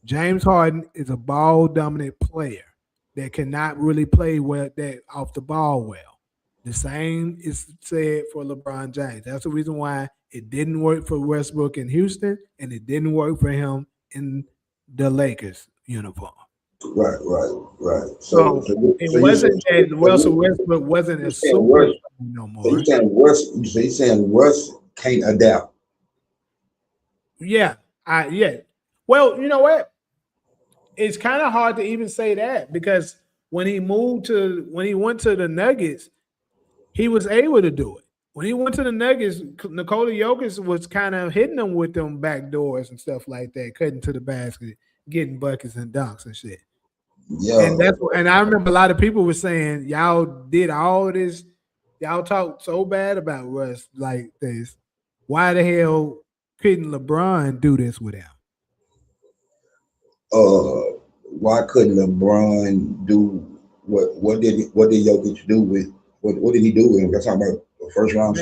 James Harden is a ball dominant player that cannot really play well that off the ball well. The same is said for LeBron James. That's the reason why it didn't work for Westbrook in Houston and it didn't work for him in the Lakers uniform. Right. So it wasn't that Russell Westbrook wasn't a superstar no more. So you saying Russ can't adapt? Yeah. Well, you know what? It's kind of hard to even say that because when he went to the Nuggets, he was able to do it. When he went to the Nuggets, Nikola Jokic was kind of hitting them with them back doors and stuff like that, cutting to the basket, getting buckets and dunks and shit. Yeah. And I remember a lot of people were saying, y'all did all this, y'all talked so bad about Russ like this. Why the hell couldn't LeBron do this with him? Why couldn't LeBron do what did Jokic do with what did he do with him? That's talking about the first round.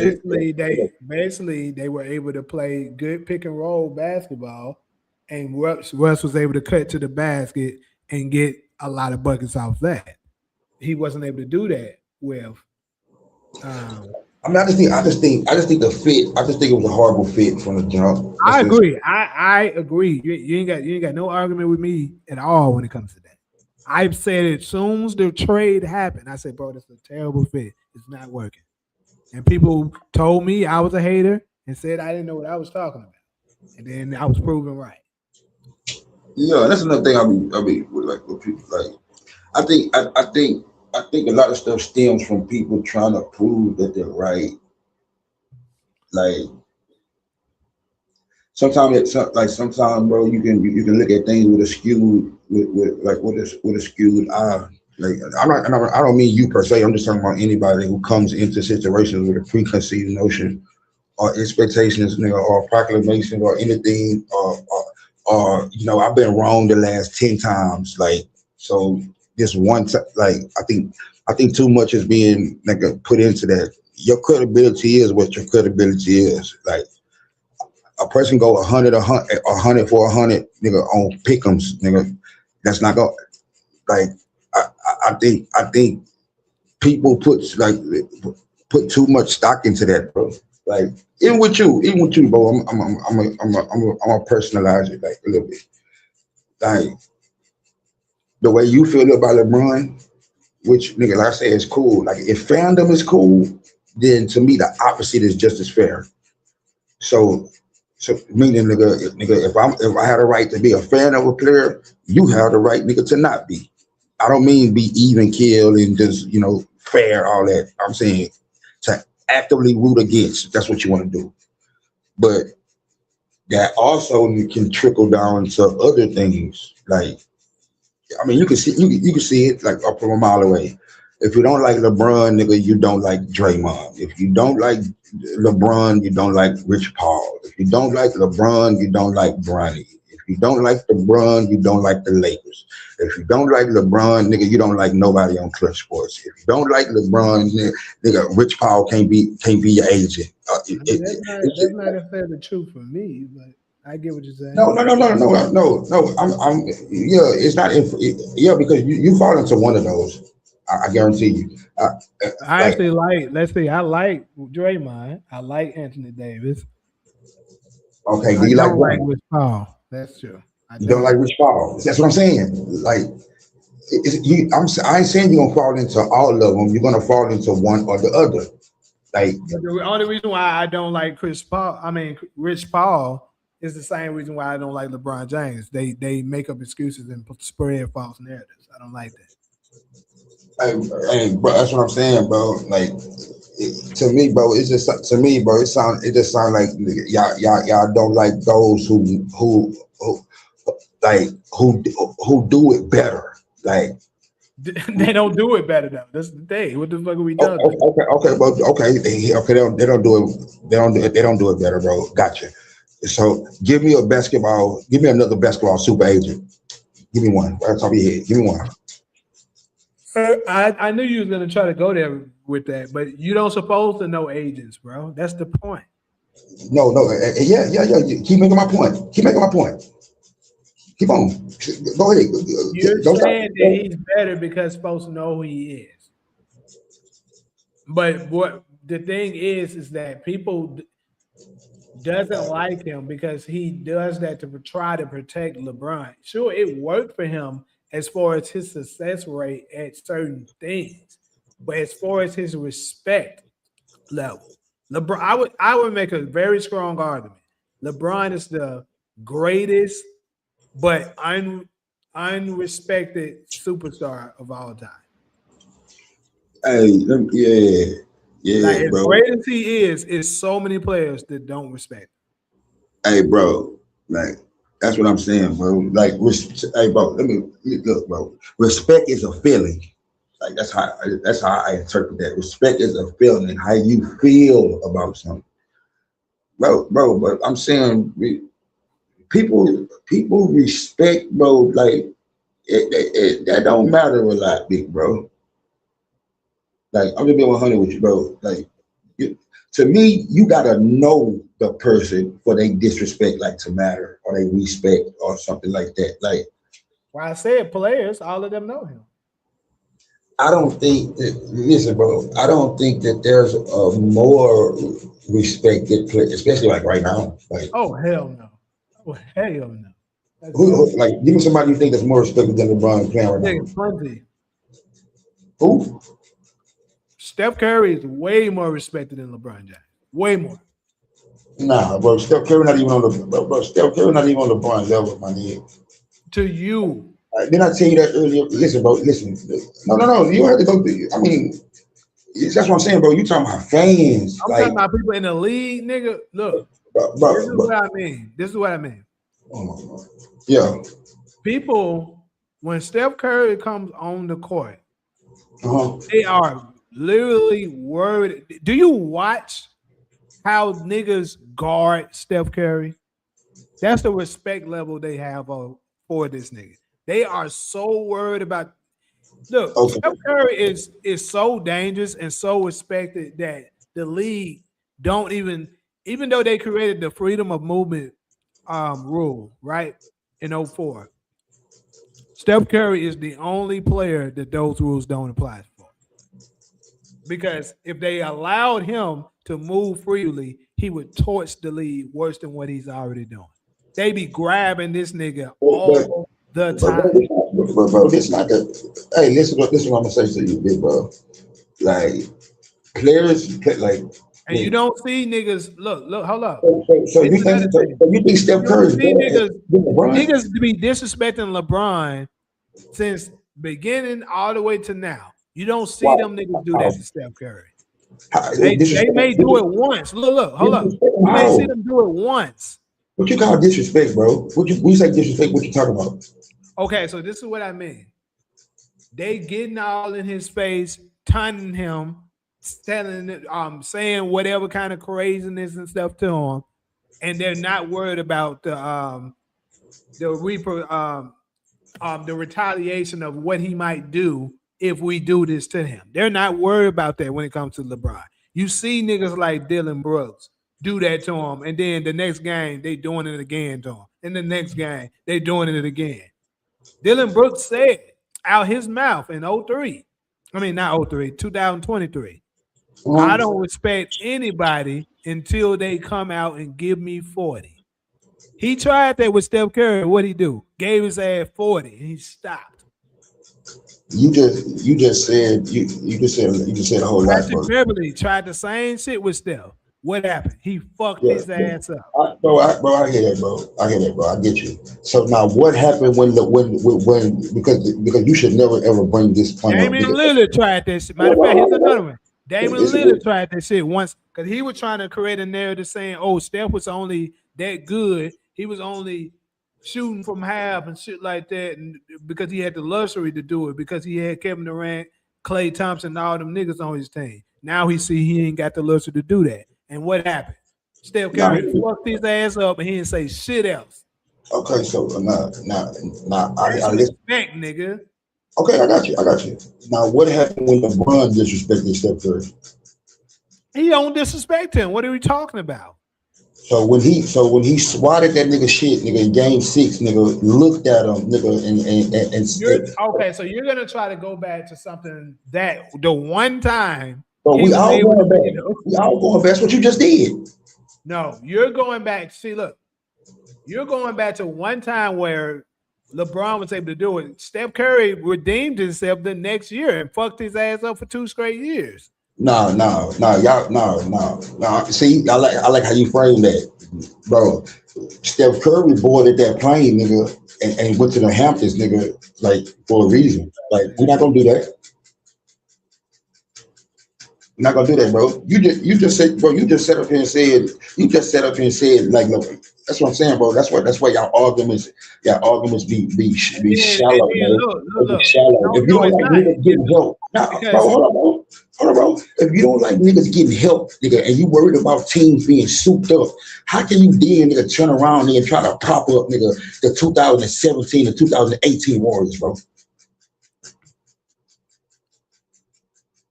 Basically they were able to play good pick and roll basketball, and Russ was able to cut to the basket and get a lot of buckets off that. He wasn't able to do that with. I just think the fit. I just think it was a horrible fit from the jump. I agree. I agree. You ain't got no argument with me at all when it comes to that. I've said it as soon as the trade happened. I said, bro, this is a terrible fit. It's not working. And people told me I was a hater and said I didn't know what I was talking about. And then I was proven right. Yeah, that's another thing. I mean, like with people, like I think a lot of stuff stems from people trying to prove that they're right. Like sometimes, bro, you can look at things with a skewed with a skewed eye. Like I don't mean you per se. I'm just talking about anybody who comes into situations with a preconceived notion or expectations, or proclamation or anything, or I've been wrong the last 10 times. Like so, this one time, like I think too much is being put into that. Your credibility is what your credibility is. Like a person go 100 for 100, nigga, on pick'ems, nigga. That's not going. Like I think people put too much stock into that, bro. Like even with you, bro. I'm a personalize it like a little bit. Like the way you feel about LeBron, which nigga, like I say, is cool. Like if fandom is cool, then to me the opposite is just as fair. So meaning nigga, if I had a right to be a fan of a player, you have the right, nigga, to not be. I don't mean be even killed and just fair, all that. I'm saying to actively root against. That's what you want to do. But that also can trickle down to other things. Like, I mean, you can see it like up from a mile away. If you don't like LeBron, nigga, you don't like Draymond. If you don't like LeBron, you don't like Rich Paul. If you don't like LeBron, you don't like Bronny. If you don't like LeBron, you don't like the Lakers. If you don't like LeBron, nigga, you don't like nobody on Clutch Sports. If you don't like LeBron, nigga, Rich Paul can't be your agent. I mean, that's not necessarily true for me, but I get what you're saying. No. I'm yeah. It's not. Yeah, because you fall into one of those. I guarantee you. I Like, actually like. Let's see. I like Draymond. I like Anthony Davis. okay, do I you like don't like one? Rich Paul. That's true. I You don't don't. like Rich Paul. That's what I'm saying. Like, I ain't saying you're gonna fall into all of them. You're gonna fall into one or the other. Like, But the only reason why I don't like Rich Paul, is the same reason why I don't like LeBron James. They make up excuses and spread false narratives. I don't like that. bro, that's what I'm saying, bro. Like, to me, bro, it's just to me, bro. It just sound like y'all don't like those who like who do it better. Like, They don't do it better though. That's the thing. What the fuck are we oh, talking about? okay. They don't do it. They don't do it better, bro. Gotcha. So give me another basketball super agent. Give me one. Right on top of your head. Give me one. I knew you was gonna try to go there with that, but you don't supposed to know agents, bro. That's the point. No. Yeah. Keep making my point. Keep making my point. Keep on. Go ahead. You're Don't stop. saying that he's better because supposed to know who he is. But what the thing is that people doesn't like him because he does that to try to protect LeBron. Sure, it worked for him as far as his success rate at certain things, but as far as his respect level, LeBron, I would make a very strong argument. LeBron is the greatest, but unrespected superstar of all time. Hey, yeah, Like as bro. great as he is so many players that don't respect him. Hey, bro. Like, that's what I'm saying, bro. Like, hey, bro. Look, bro. Respect is a feeling. Like, that's how I interpret that. Respect is a feeling, how you feel about something, bro. But I'm saying, people respect, bro. Like, that don't matter a lot, big bro. Like, I'm just being 100 with you, bro. Like, you, to me, you gotta know the person for they disrespect, like, to matter, or they respect, or something like that. Like, Why I said players, all of them know him. I don't think that. Listen, bro. I don't think that there's a more respected player, especially like right now. Like, Oh hell no. Oh hell no. That's who bullshit. like, give me somebody you think that's more respected than LeBron playing right Nigga, now. plenty. Who? Steph Curry is way more respected than LeBron James. Way more. Nah, bro. Steph Curry not even on the bro. Steph Curry not even on LeBron's level, my nigga. To you. Didn't I tell you that earlier? Listen, bro. Listen. No. You don't have to go. I mean, that's what I'm saying, bro. You talking about fans, I'm like, talking about people in the league, nigga. Look, this is bro. what I mean. This is what I mean. Oh my God. Yeah. People, when Steph Curry comes on the court, Uh-huh. they are literally worried. Do you watch how niggas guard Steph Curry? That's the respect level they have for this nigga. They are so worried about. Look, Okay. Steph Curry is so dangerous and so respected that the league don't even though they created the freedom of movement rule right in '04. Steph Curry is the only player that those rules don't apply for. Because if they allowed him to move freely, he would torch the league worse than what he's already doing. They be grabbing this nigga But, all the but, time. bro, this not the. Hey, listen what I'm gonna say to you, big bro. Like, like, And you don't see niggas. Look, hold up. so It's another thing. you think Steph You Curry don't is see better than LeBron? niggas be disrespecting LeBron since beginning all the way to now. You don't see Wow. them niggas do that to Steph Curry. They Disrespect. may do it once. Look, hold up. Disrespect You may see how? them do it once. What you call disrespect, bro? When you say disrespect, what you talking about? Okay, so this is what I mean. They getting all in his face, taunting him, telling, saying whatever kind of craziness and stuff to him, and they're not worried about the retaliation of what he might do if we do this to him. They're not worried about that when it comes to LeBron. You see niggas like Dylan Brooks do that to him, and then the next game they doing it again to him. And the next game they doing it again. Dylan Brooks said out his mouth in 03. I mean, not 03, 2023. I don't respect anybody until they come out and give me 40. He tried that with Steph Curry. What'd he do? Gave his ass 40 and he stopped. You just said a whole lot, Patrick Beverly tried the same shit with Steph. What happened? He fucked his ass up. I hear that, bro. I get you. So now, what happened when because you should never ever bring this point up. Damian Lillard tried that shit. Matter of fact, here's another one. Damian Lillard tried that shit once because he was trying to create a narrative saying, "Oh, Steph was only that good. He was only shooting from half and shit like that, and because he had the luxury to do it, because he had Kevin Durant, Klay Thompson, and all them niggas on his team. Now he see he ain't got the luxury to do that. And what happened? Steph Curry fucked his ass up, and he didn't say shit else. Okay, so now I listen, nigga. Okay, I got you. Now, what happened when LeBron disrespected Steph Curry? He don't disrespect him. What are we talking about? So when he swatted that nigga shit, nigga, in game 6, nigga, looked at him, nigga, and okay, so you're gonna try to go back to something that the one time. But we all going back. We all going back. That's what you just did. No, you're going back. See, look, you're going back to one time where LeBron was able to do it. Steph Curry redeemed himself the next year and fucked his ass up for 2 straight years. No. See, I like how you frame that, bro. Steph Curry boarded that plane, nigga, and went to the Hamptons, nigga, like for a reason. Like, we're not gonna do that. We're not gonna do that, bro. You just said, bro. You just sat up here and said, like, look, that's what I'm saying, bro. That's why y'all arguments be shallow, bro. Shallow. If you don't like niggas getting help, bro, hold on, bro. If you don't like niggas getting help, nigga, and you worried about teams being souped up, how can you then, nigga, turn around and try to pop up, nigga, the 2017 and 2018 Warriors, bro?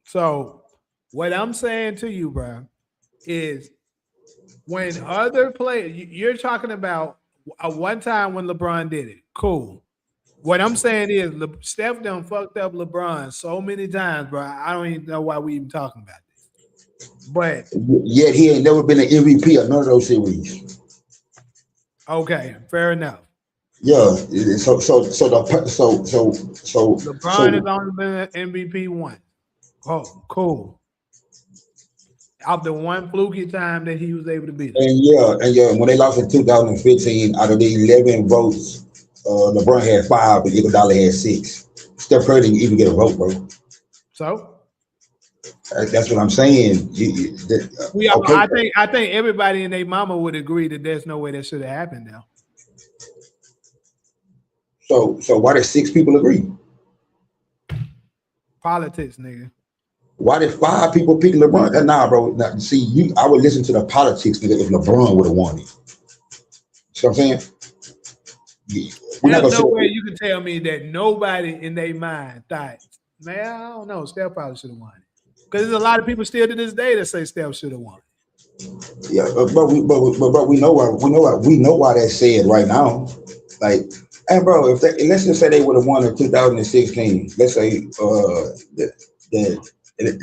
So what I'm saying to you, bro, is when other players, you're talking about a one time when LeBron did it. Cool. What I'm saying is Steph done fucked up LeBron so many times, bro. I don't even know why we even talking about this. But yet he ain't never been an MVP of none of those series. Okay, fair enough. Yeah. So LeBron has only been an MVP once. Oh, cool. Of the one fluky time that he was able to beat them. And when they lost in 2015, out of the 11 votes, LeBron had 5, but Iguodala had 6. Steph Curry didn't even get a vote, bro. So that's what I'm saying. Okay. I think everybody and their mama would agree that there's no way that should have happened now. So why did 6 people agree? Politics, nigga. Why did 5 people pick LeBron? Nah, bro. Nah, see, I would listen to the politics, nigga, if LeBron would have won it. See what I'm saying? Yeah. There's no way you can tell me that nobody in their mind thought, man, I don't know, Steph probably should have won it. Because there's a lot of people still to this day that say Steph should have won. Yeah, but we know why that's said right now. Like, hey, bro, let's just say they would have won in 2016. Let's say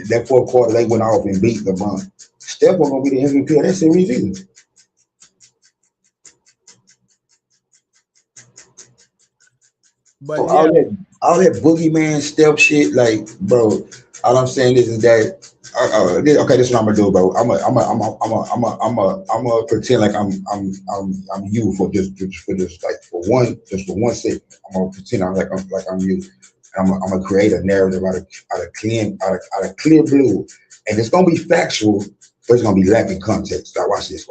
that fourth quarter they went off and beat LeBron. Steph wasn't gonna be the MVP of that series either. But so all that boogeyman Steph shit, like, bro. All I'm saying is that okay, this is what I'm gonna do, bro. I'm gonna pretend like I'm you for this like for one second. I'm gonna pretend I'm you. I'm gonna create a narrative out of clear blue, and it's gonna be factual, but it's gonna be lacking context. Now watch this.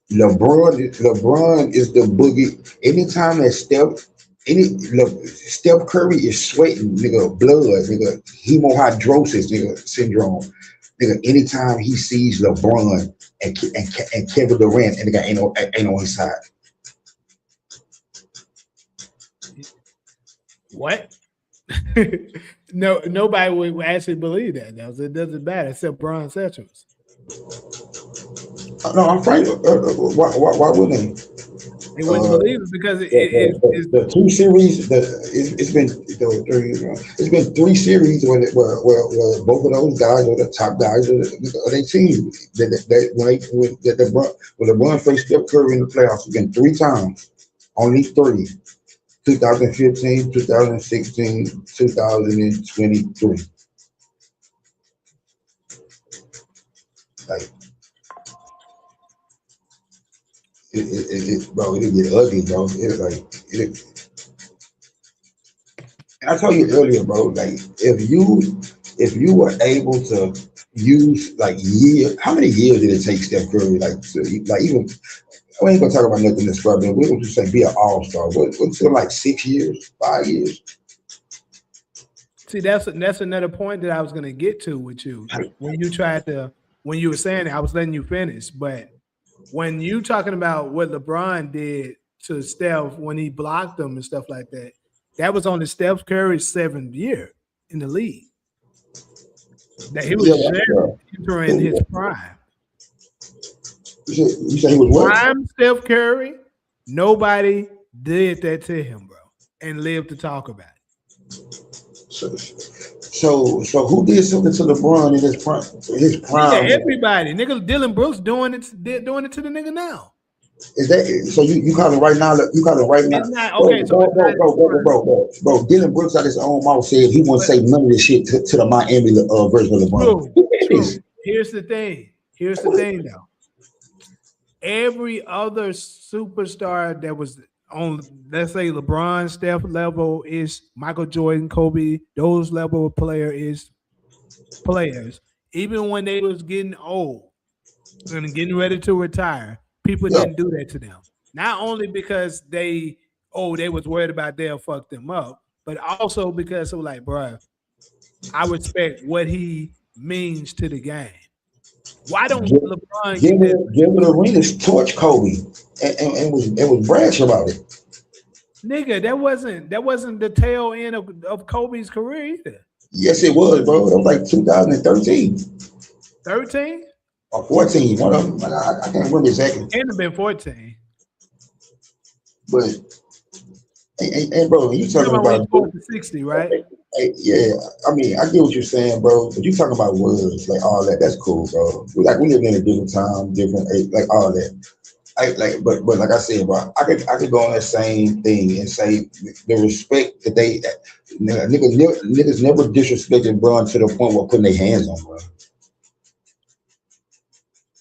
LeBron is the boogie. Anytime that Steph Curry is sweating, nigga, blood, nigga, hemohydrosis, nigga, syndrome. Nigga, anytime he sees LeBron and Kevin Durant, and the guy ain't on his side. What? No, nobody would actually believe that. Now it doesn't matter except Bron Sessions. No, I'm frank. Why wouldn't they? They wouldn't believe it because it's The two series. It's been it's been three series where both of those guys are the top guys of their team. When LeBron faced Steph Curry in the playoffs, it's been three times, only three. 2015, 2016, 2023. Like bro, it'll get ugly, bro. And I told you earlier, bro, like if you were able to use like how many years did it take Steph Curry like even we ain't gonna talk about nothing that's scrubbing. We're gonna just say be an all-star. What's it like 6 years, 5 years? See, that's another point that I was gonna get to with you. When you were saying it, I was letting you finish, but when you talking about what LeBron did to Steph when he blocked him and stuff like that, that was only Steph Curry's 7th year in the league. That he was entering his prime. You say he was what? Prime Steph Curry. Nobody did that to him, bro, and lived to talk about it. So who did something to LeBron in his prime? Nigga, everybody, nigga, Dylan Brooks doing it to the nigga now. Is that so? You call it right now? You call it right now? It's not, okay, bro. Dylan Brooks out his own mouth said he won't say none of this shit to the Miami version of LeBron. True. Here's the thing, though. Every other superstar that was on, let's say LeBron, Steph level is Michael Jordan, Kobe, those level of players, even when they was getting old and getting ready to retire, people didn't do that to them. Not only because they was worried about they'll fuck them up, but also because it was like, bro, I respect what he means to the game. Why don't LeBron give it arenas torch Kobe and was brash about it? Nigga, that wasn't the tail end of Kobe's career either. Yes, it was, bro. It was like 2013. 13? Or 14. One of them. I can't remember exactly. It can't have been 14. But and bro, you talking about 60, right? Yeah, I mean, I get what you're saying, bro. But you talking about words, like all that. That's cool, bro. We live in a different time, different age, like all that. But like I said, bro, I could go on that same thing and say the respect that niggas never disrespected Bron to the point where putting their hands on, bro.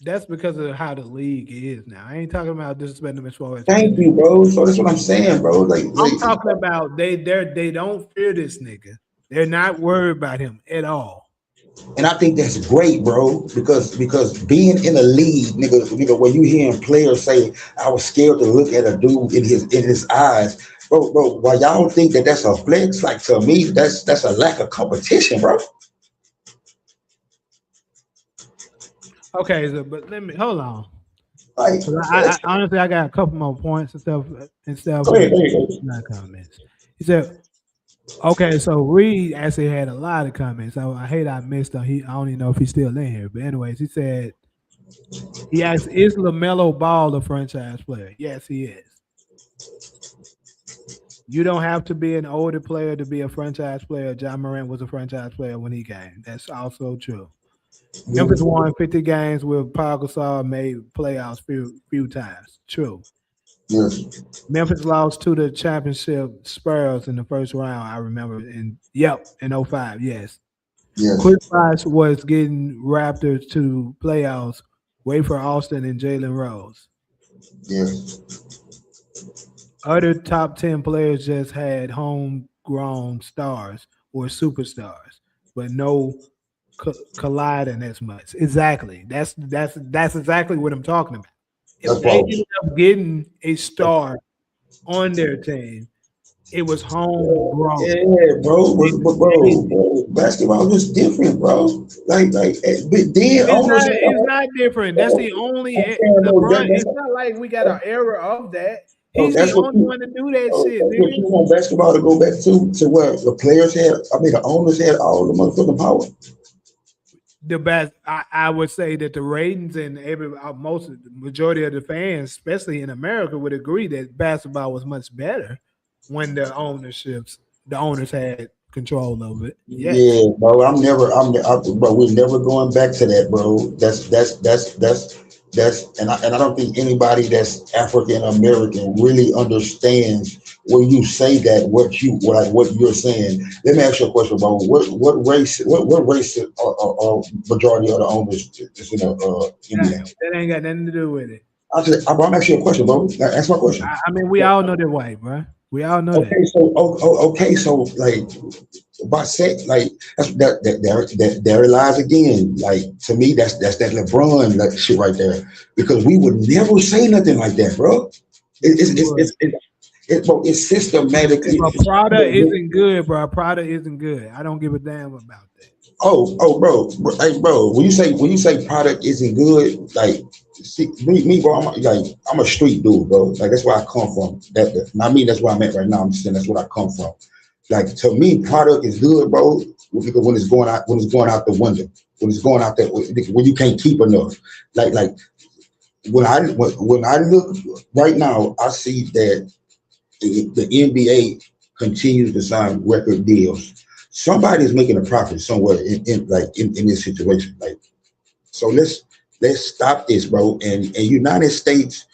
That's because of how the league is now. I ain't talking about disrespecting them as far as. Thank you, bro. So that's what I'm saying, bro. I'm talking about they don't fear this nigga. They're not worried about him at all. And I think that's great, bro, because being in a league, nigga, when you hearing players say, I was scared to look at a dude in his eyes, bro, while y'all think that's a flex, like to me, that's a lack of competition, bro. Okay, but let me hold on. Like, I honestly, I got a couple more points and stuff. Go ahead. Not comments. He said, okay, so Reed actually had a lot of comments. I hate I missed him. I don't even know if he's still in here. But anyways, he said, he asked, is LaMelo Ball a franchise player? Yes, he is. You don't have to be an older player to be a franchise player. John Morant was a franchise player when he came. That's also true. Memphis won 50 games with Paul Gasol, made playoffs few times. True. Yes. Memphis lost to the championship Spurs in the first round, I remember. In 05, yes. Chris Bosh was getting Raptors to playoffs, Wafer Austin and Jalen Rose. Yes. Other top 10 players just had homegrown stars or superstars, but no colliding as much. Exactly. That's exactly what I'm talking about. If they ended up getting a star on their team, It was homegrown. Yeah, bro, basketball was different, bro. But then owners. It's not different. That's the only I'm saying, no, LeBron. It's not like we got an era of that. He's the that's what only one to do that shit, that's what nigga. you want basketball to go back to where the players had. I mean, the owners had all the motherfucking power. The best, I would say that the ratings and most of the majority of the fans, especially in America, would agree that basketball was much better when the owners had control over it. Yes. Yeah, bro. Bro. We're never going back to that, bro. And I don't think anybody that's African American really understands when you say that what you're saying. Let me ask you a question, bro. What race are majority of the owners is in Indiana? That ain't got nothing to do with it. I'm asking you a question, bro. That's my question. I mean, we all know that way, bro. We all know Okay, that. so like by set, like there it lies again. Like to me, that's that LeBron like shit right there. Because we would never say nothing like that, bro. Bro, it's systematically. But Prada isn't good, bro. Prada isn't good. I don't give a damn about that. Hey, bro. When you say product isn't good, like see, me, bro. I'm a street dude, bro. Like that's where I come from. Not me. That's where I'm at right now. I'm just saying that's where I come from. Like to me, product is good, bro. Because when it's going out the window, when it's going out there, when you can't keep enough. Like when I look right now, I see that the NBA continues to sign record deals. Somebody's making a profit somewhere in this situation. Like, so let's stop this, bro. And United States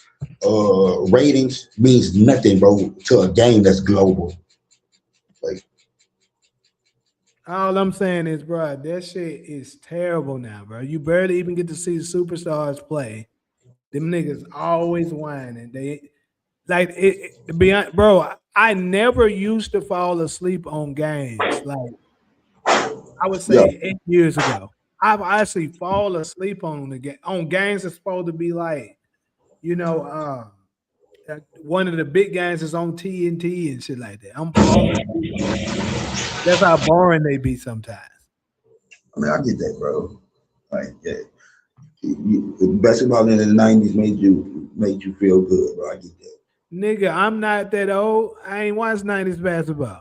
ratings means nothing, bro, to a game that's global. Like, all I'm saying is, bro, that shit is terrible now, bro. You barely even get to see superstars play. Them niggas always whining. They like it beyond, bro. I never used to fall asleep on games. Like I would yeah, say 8 years ago. I've actually fall asleep on games that's supposed to be like, you know, one of the big games is on TNT and shit like that. I'm falling asleep on that. That's how boring they be sometimes. I mean, I get that, bro. Like, yeah, basketball in the '90s made you feel good, bro. I get that. Nigga, I'm not that old. I ain't watched 90s basketball.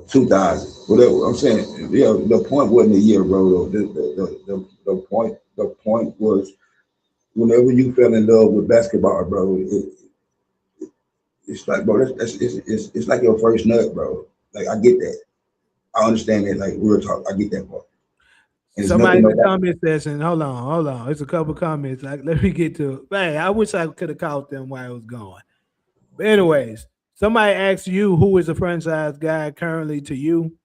2000, whatever. I'm saying, yeah, the point wasn't a year, bro. The point was whenever you fell in love with basketball, bro. It's like, bro, it's like your first nut, bro. Like I get that. I understand that. Like real talk, I get that part. And it's Somebody nothing in the about. comment section, hold on. It's a couple comments. Like, let me get to it. Man, I wish I could have caught them while it was going. But anyways, somebody asked you who is a franchise guy currently to you.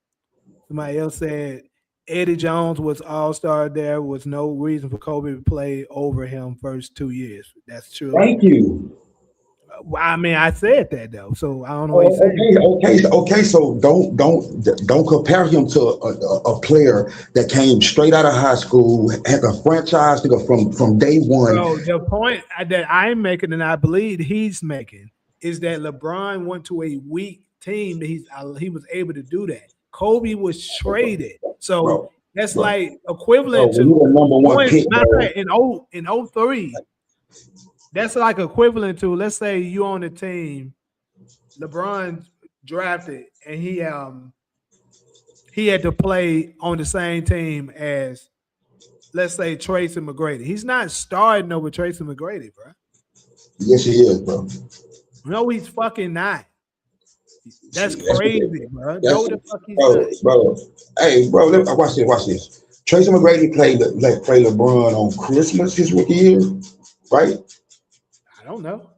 Somebody else said Eddie Jones was all-star. There was no reason for Kobe to play over him first 2 years. That's true. Thank you. I mean, I said that though, so I don't know what he's saying. Okay. So don't compare him to a player that came straight out of high school, had a franchise nigga from day one. Bro, the point that I'm making, and I believe he's making, is that LeBron went to a weak team that he was able to do that. Kobe was traded, so Bro, that's bro, like equivalent when you to the number one pick, bro. in 03. That's like equivalent to, let's say you on the team, LeBron drafted, and he had to play on the same team as, let's say, Tracy McGrady. He's not starting over Tracy McGrady, bro. Yes, he is, bro. No, he's fucking not. That's crazy, bro. No, the fuck he's bro, not. bro. Hey, bro, watch this. Tracy McGrady played LeBron on Christmas his rookie year, right? I don't know.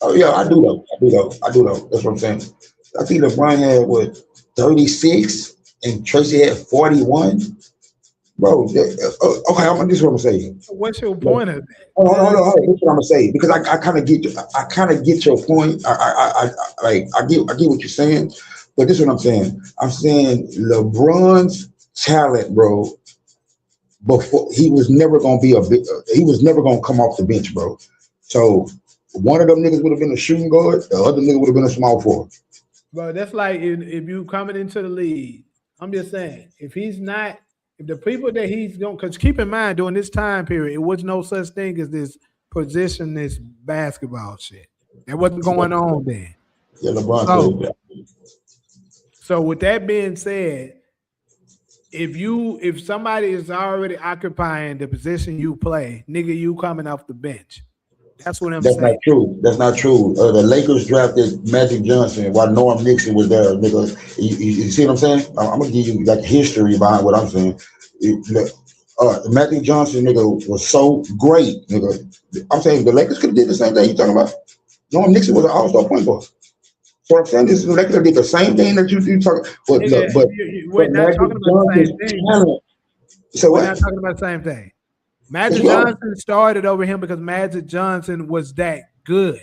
Oh yeah, I do know. That's what I'm saying. I think LeBron had what 36 and Tracy had 41. Bro, okay, this is what I'm gonna say. What's your point of that? Hold on. This is what I'm gonna say because I kind of get your point. I get what you're saying, but this is what I'm saying. I'm saying LeBron's talent, bro. Before he was never gonna come off the bench, bro. So one of them niggas would have been a shooting guard, the other nigga would have been a small forward. Bro, that's like if you coming into the league. I'm just saying, if the people that he's going, because keep in mind during this time period, it was no such thing as this positionless basketball shit. That wasn't going on then. Yeah, LeBron So, said that. so with that being said, if somebody is already occupying the position you play, nigga, you coming off the bench. That's what I'm That's not saying. true. That's not true. The Lakers drafted Magic Johnson while Norm Nixon was there, nigga. You see what I'm saying? I'm gonna give you like history behind what I'm saying. Magic Johnson, nigga, was so great, nigga. I'm saying the Lakers could have did the same thing you talking about. Norm Nixon was an all-star point guard. So I'm saying this, the Lakers did the same thing that you talking. But Nigga, look, but we're not Magic talking about the Johnson's same thing. talent. So We're what? not talking about the same thing. Yes, Magic we are. Johnson started over him because Magic Johnson was that good.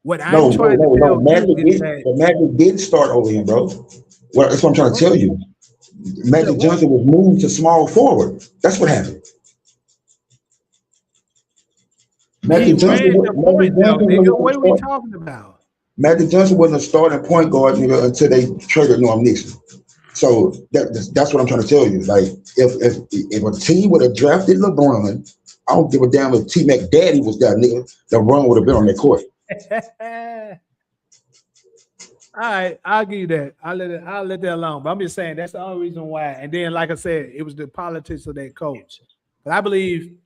What No, I'm no, trying to no, no. tell you Magic is did. that The Magic did start over him, bro. Well, that's what I'm trying to tell you. Magic what? Johnson was moved to small forward. That's what happened. He Magic Johnson, ran the Magic point though, Johnson nigga. What wasn't are a we start, talking about? Magic Johnson wasn't a starting point guard, nigga, until they traded Norm Nixon. So that's what I'm trying to tell you. Like if a team would have drafted LeBron, I don't give a damn if T Mac Daddy was that nigga. LeBron would have been on their court. All right, I'll give you that. I'll let that alone. But I'm just saying that's the only reason why. And then, like I said, it was the politics of that coach. But I believe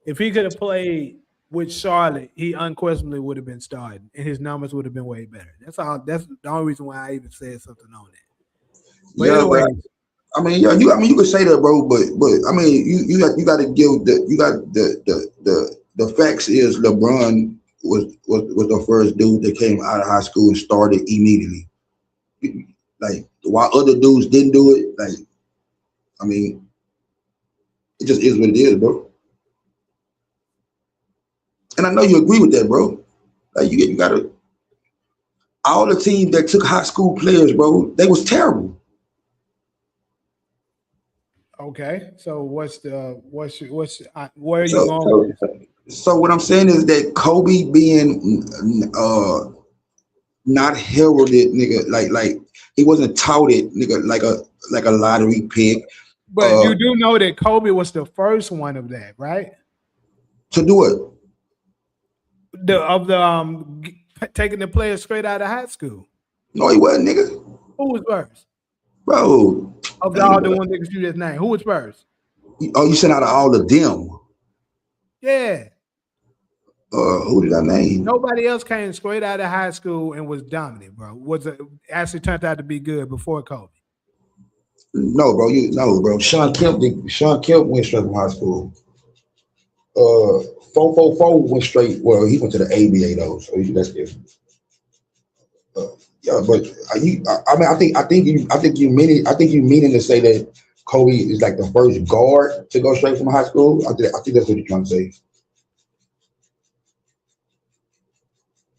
if he could have played with Charlotte, he unquestionably would have been starting, and his numbers would have been way better. That's all. That's the only reason why I even said something on that. But Yeah, but anyway, I mean, yeah, you could say that, bro. But I mean, you got to give the facts is LeBron was the first dude that came out of high school and started immediately. Like while other dudes didn't do it, like I mean, it just is what it is, bro. And I know you agree with that, bro. Like you gotta all the teams that took high school players, bro, they was terrible. okay. So where are you So going with so this? so what I'm saying is that Kobe being not heralded, nigga, like he wasn't touted, nigga, like a lottery pick. But Uh, you do know that Kobe was the first one of that, right? to do it. Taking the players straight out of high school. No, he wasn't, nigga. Who was first? Bro. Of all the one niggas you just named, who was first? Oh, you sent out of all of them. Yeah. Who did I name? Nobody else came straight out of high school and was dominant, bro. Actually turned out to be good before Kobe. No, bro. Bro. Sean Kemp went straight from high school. 444 went straight. Well, he went to the ABA though, so that's different. Yeah, but I mean, I think you meaning to say that Kobe is like the first guard to go straight from high school. I think that's what you're trying to say.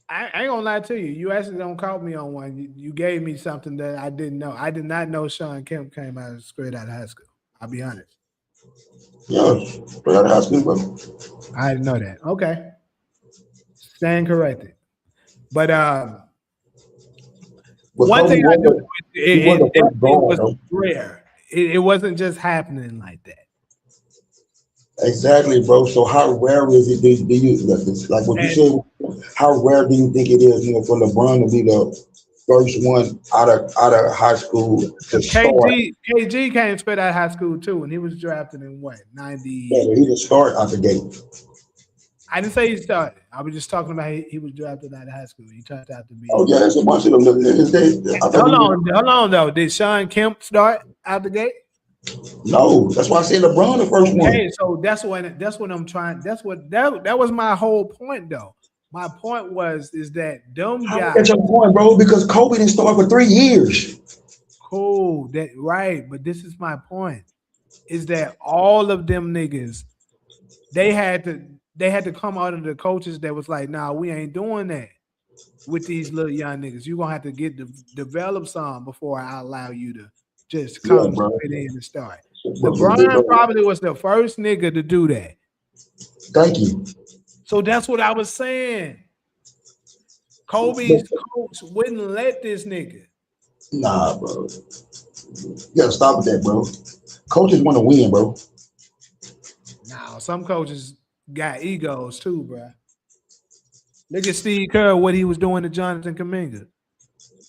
I ain't gonna lie to you. You actually don't call me on one. You gave me something that I didn't know. I did not know Sean Kemp came out straight out of high school. I'll be honest. Yeah, straight out of high school, bro. I didn't know that. Okay. Stand corrected. But one thing I do, it definitely was rare. It wasn't just happening like that. Exactly, bro. So how rare is it? Do you like what you said? How rare do you think it is, for LeBron to be the first one out of high school to start? KG came straight out of high school too, and he was drafted in what 90? Yeah, he didn't start out the gate. I didn't say he started. I was just talking about he was drafted out of high school. He turned out to be. Oh yeah, there's a bunch of them. Hold on though. Did Sean Kemp start out the gate? No, that's why I said LeBron the first one. Okay, so that's what I'm trying. That was my whole point though. My point is that dumb guys. That's your point, bro. Because Kobe didn't start for 3 years. Cool, that right. But this is my point: is that all of them niggas, they had to come out of the coaches that was like, nah, we ain't doing that with these little young niggas. You're gonna have to develop some before I allow you to just come straight in and start. LeBron probably was the first nigga to do that. Thank you. So that's what I was saying. Kobe's coach wouldn't let this nigga. Nah, bro. You gotta stop with that, bro. Coaches want to win, bro. Now, some coaches got egos too, bro. Look at Steve Kerr, what he was doing to Jonathan Kuminga.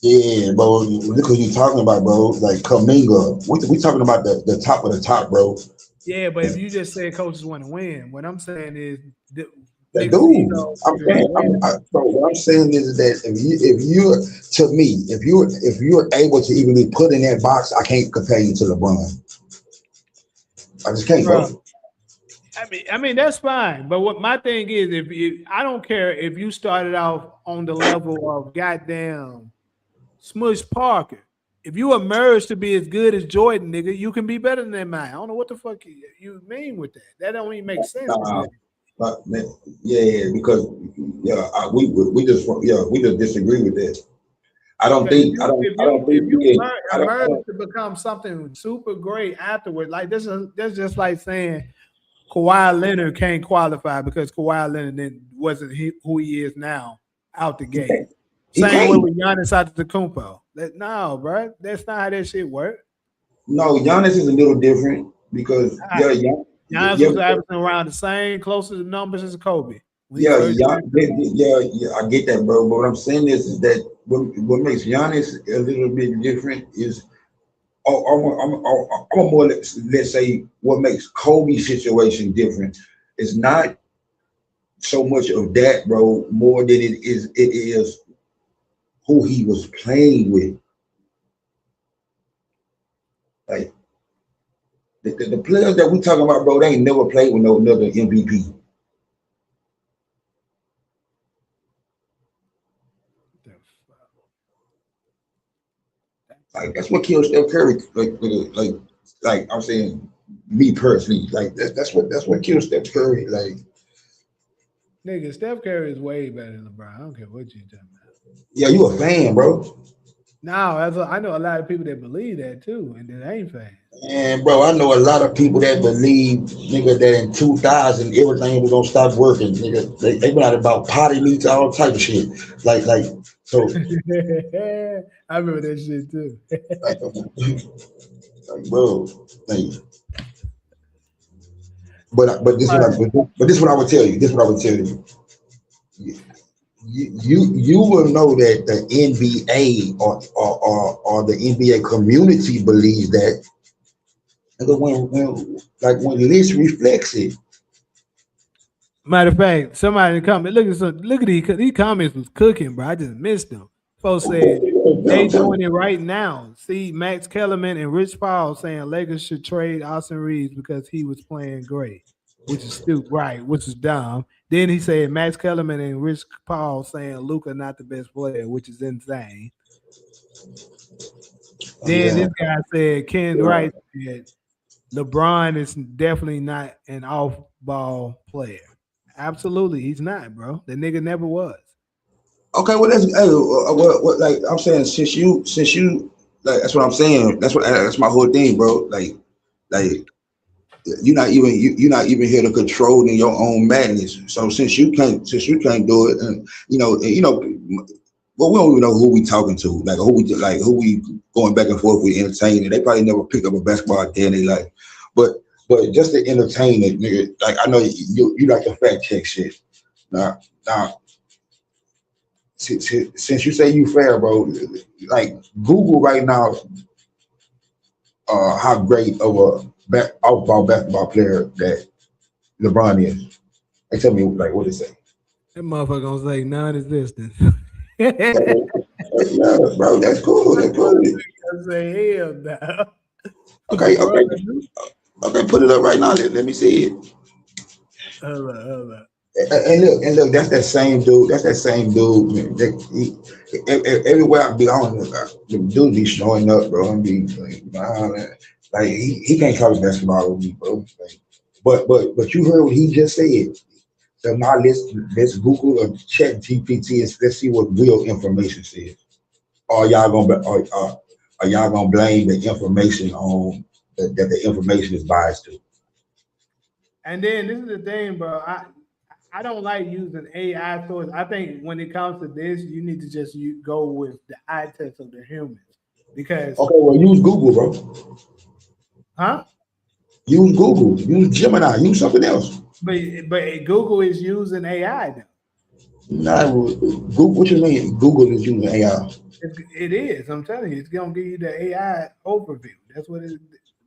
Yeah, bro. Look what you talking about, bro. Like Kaminga. We talking about the top of the top, bro. Yeah, but if you just say coaches want to win, what I'm saying is That niggas' dude. ego I'm bigger than saying, winning. bro, what I'm saying is that if you're able to even be put in that box, I can't compare you to LeBron. I just can't, Bro, bro. I mean that's fine. But what my thing is, if I don't care if you started off on the level of goddamn Smush Parker. If you emerge to be as good as Jordan, nigga, you can be better than that man. I don't know what the fuck you mean with that. That don't even make sense to Nah, me. man, yeah, because yeah, we just disagree with that. Because if I you don't if I you don't if think you you can. I emerge don't. to become something super great afterward, like that's just like saying Kawhi Leonard can't qualify because Kawhi Leonard wasn't who he is now out the He gate. can't. He Same way can't. with Giannis Antetokounmpo. No, bro, that's not how that shit work. No, Giannis is a little different because Giannis yeah, was averaging around the same, closer to numbers as Kobe when he yeah, first yeah, came to yeah, the league. yeah, yeah, I get that, bro. But what I'm saying is that what makes Giannis a little bit different is I'm more let's say what makes Kobe's situation different. It's not so much of that, bro, more than it is who he was playing with. Like the players that we talking about, bro, they ain't never played with no another MVP. Like that's what kills Steph Curry. Like I'm saying, me personally, like that's what kills Steph Curry. Like, Nigga, Steph Curry is way better than LeBron. I don't care what you talking about. yeah, you a fan, bro. Now, I know a lot of people that believe that too, and that ain't fans. And bro, I know a lot of people that believe, nigga, that in 2000 everything was gonna stop working. Nigga, they been out about potty meats, all type of shit. Like so, I remember that shit too. like, like bro, like, but this what Right. I but this what I would tell you. This what I would tell you. You will know that the NBA or the NBA community believes that. And then when list reflects it, Matter of fact, somebody in the comment, look at these comments was cooking, bro. I just missed them. Folks said they I'm telling doing it right now. See Max Kellerman and Rich Paul saying Lakers should trade Austin Reeves because he was playing great, which is stupid, right? Which is dumb. Then he said Max Kellerman and Rich Paul saying Luca not the best player, which is insane. Then yeah. this guy said Ken Wright said LeBron is definitely not an off-ball player. Absolutely, he's not, bro. The nigga never was. Okay, well that's what like I'm saying since you like that's what I'm saying. That's my whole thing, bro. Like you're not even here to control in your own madness. So since you can't do it, and well, we don't even know who we talking to, who we going back and forth with entertaining. They probably never pick up a basketball day in their life, but just to entertain it, nigga. Like I know you like to fact check shit. Now since you say you fair, bro, like Google right now, how great of a off-ball basketball player that LeBron is. And tell me like what it say. That motherfucker gonna say non-existent. Yeah, bro, that's cool. That's cool. I say hell no. Okay, LeBron, okay, okay. Put it up right now. Let me see it. hold up. And look, that's that same dude. That's that same dude. Man. Everywhere I be on, the dude be showing up, bro. And be like, nah, man. Like he can't talk basketball with me, bro. Like, but you heard what he just said. So now let's Google or check GPT and let's see what real information says. Or y'all are y'all gonna blame the information on that the information is biased to? And then this is the thing, bro. I don't like using AI tools. I think when it comes to this, you need to just go with the eye test of the humans. because, Okay, well, use Google, bro. huh? Use Google. Use Gemini. Use something else. But Google is using AI now. Nah, Google. What you mean? Google is using AI. It is. I'm telling you, it's gonna give you the AI overview. That's what it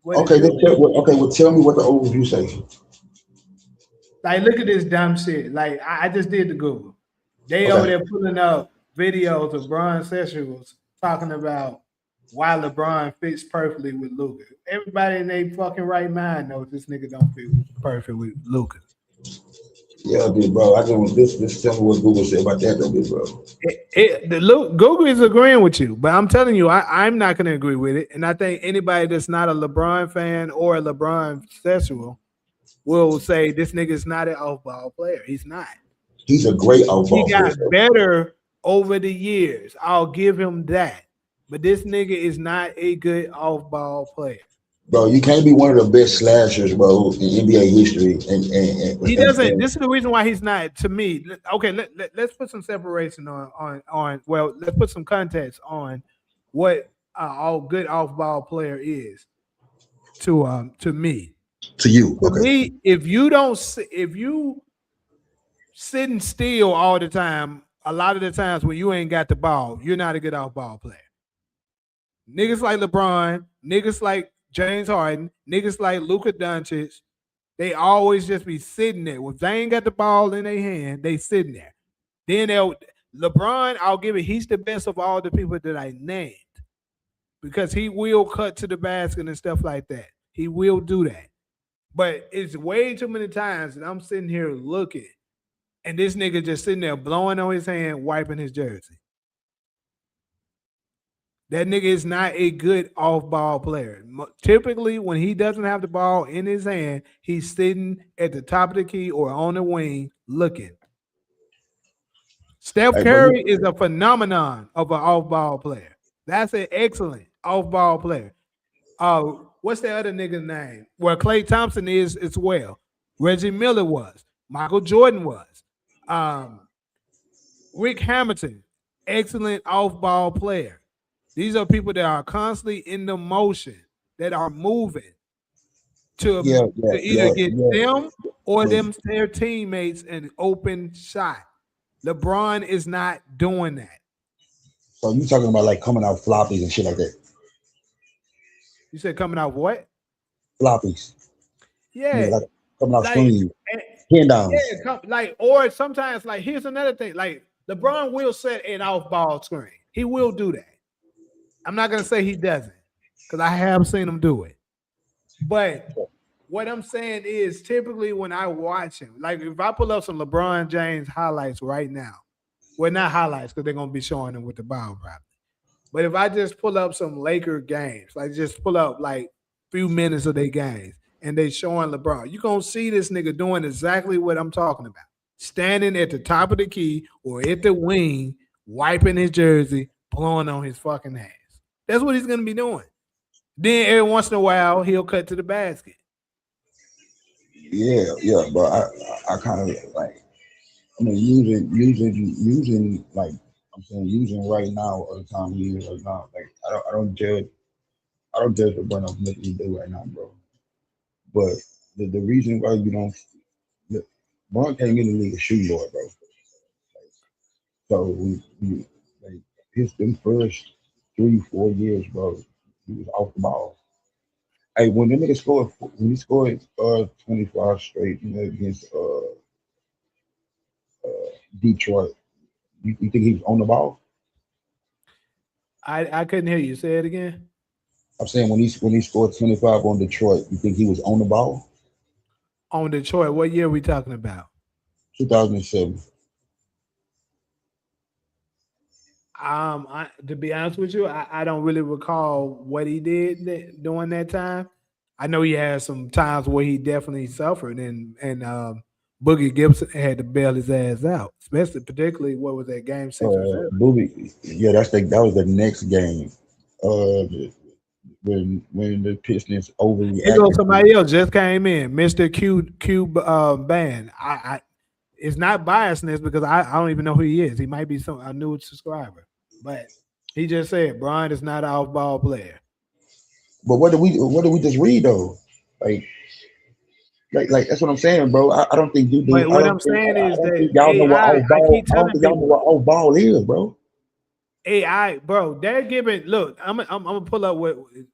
Okay, do. okay. Well, tell me what the overview say. Like, look at this dumb shit. Like, I just did the Google. They over Okay. there pulling up videos of Bron Sessions talking about why LeBron fits perfectly with Luca. Everybody in their fucking right mind knows this nigga don't fit perfect with Luca. Yeah, big bro. I don't. This. Tell me what Google said about that, though, big bro. Google is agreeing with you, but I'm telling you, I'm not going to agree with it. And I think anybody that's not a LeBron fan or a LeBron sexual will say this nigga is not an off ball player. He's not. He's a great He off-ball player, got bro. better over the years. I'll give him that. But this nigga is not a good off ball player. Bro, you can't be one of the best slashers, bro, in NBA history. He doesn't. This is the reason why he's not to me. Okay, let's put some separation on. Well, let's put some context on what a good off ball player is to me. to you. To Okay. me, if you sitting still all the time, a lot of the times when you ain't got the ball, you're not a good off ball player. Niggas like LeBron, niggas like James Harden, niggas like Luka Doncic, they always just be sitting there. If they ain't got the ball in their hand, they sitting there. Then LeBron, I'll give it, he's the best of all the people that I named because he will cut to the basket and stuff like that. He will do that. But it's way too many times that I'm sitting here looking and this nigga just sitting there blowing on his hand, wiping his jersey. That nigga is not a good off-ball player. Typically, when he doesn't have the ball in his hand, he's sitting at the top of the key or on the wing looking. Steph Hey, bro, Curry is a phenomenon of an off-ball player. That's an excellent off-ball player. What's the other nigga's name? Well, Klay Thompson is as well. Reggie Miller was. Michael Jordan was. Rick Hamilton, excellent off-ball player. These are people that are constantly in the motion, that are moving to either get them or their teammates an open shot. LeBron is not doing that. So you talking about like coming out floppies and shit like that? You said coming out what? Floppies. Yeah. Like coming out Like, swinging. Pin downs. Yeah, or sometimes like here's another thing. Like LeBron will set an off-ball screen. He will do that. I'm not gonna say he doesn't, because I have seen him do it. But what I'm saying is typically when I watch him, like if I pull up some LeBron James highlights right now, well, not highlights because they're gonna be showing him with the ball probably. But if I just pull up some Laker games, like just pull up like few minutes of their games, and they showing LeBron, you're gonna see this nigga doing exactly what I'm talking about. Standing at the top of the key or at the wing, wiping his jersey, blowing on his fucking hands. That's what he's gonna be doing. Then every once in a while, he'll cut to the basket. Yeah, but I kind of like. I mean, using like I'm saying, using right now or the time he is right now. Like I don't judge LeBron off nothing he do right now, bro. But the reason why you don't, LeBron can't get in the league a shooting guard, bro. So we like his them first 3 4 years, bro, he was off the ball. Hey, when the nigga scored, when he scored 25 straight, against Detroit, you think he was on the ball? I couldn't hear you. Say it again. I'm saying when he scored 25 on Detroit, you think he was on the ball? On Detroit, what year are we talking about? 2007. To be honest with you, I don't really recall what he did during that time. I know he had some times where he definitely suffered, and Boogie Gibson had to bail his ass out, especially particularly what was that game 6 or 7. Booby, yeah, that was the next game. When the Pistons Here goes overreacted. somebody else just came in, Mr. Q Band. It's not biasness because I don't even know who he is. He might be a new subscriber, but He just said Bron is not an off-ball player. But what did we just read though? Like like that's what I'm saying, bro. I don't think you do. But what I'm saying I is don't that think y'all know what AI, off I ball. keep I don't telling think y'all know people, what off ball is, bro. AI, bro, they're giving. Look, I'm gonna pull up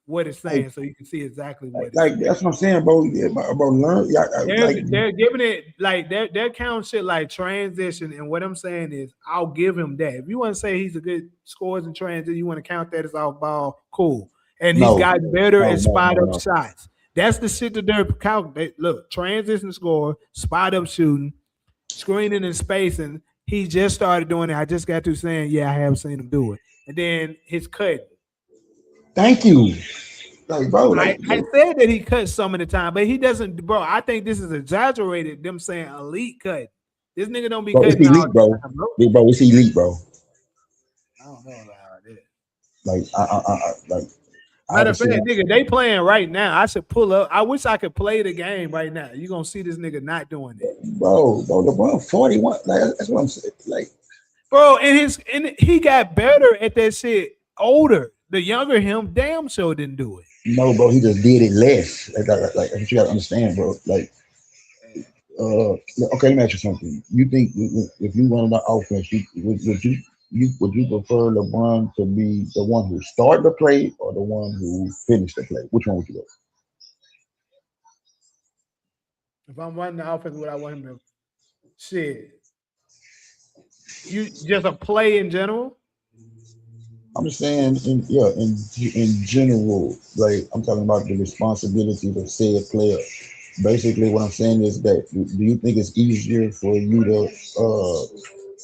what it's Like, saying so you can see exactly what it's like saying. that's what I'm saying, bro. Yeah, bro, learn. Yeah, like They're giving it like they're counting shit like transition, and what I'm saying is I'll give him that. If you want to say he's a good scores in transition, you want to count that as off ball, cool. And he's no, gotten better no, at no, spot no, up no. shots. That's the shit that they're counting. Look, transition score, spot up shooting, screening and spacing. He just started doing it. I just got to saying, yeah, I have seen him do it. And then his cut. Thank you. Like, bro, I said that he cut some of the time, but he doesn't, bro. I think this is exaggerated. Them saying elite cut. This nigga don't be bro, it's cutting all elite, the bro. time, bro. Big bro, it's elite, bro. I don't know about that. Like, like, I Matter haven't of fact, seen, nigga, they playing right now. I should pull up. I wish I could play the game right now. You gonna see this nigga not doing it, bro, LeBron 41. Like, that's what I'm saying. Like, bro. And he got better at that shit. Older, the younger him, damn sure didn't do it. no, bro, he just did it less. Like that's what you gotta understand, bro. Like, okay, let me ask you something. You think if you run that offense, would you prefer LeBron to be the one who started the play or the one who finished the play? Which one would you go? If I'm running the offense, what I want him to shit. You just a play in general. I'm just saying, in general, like I'm talking about the responsibility of said player. Basically, what I'm saying is that do you think it's easier for you to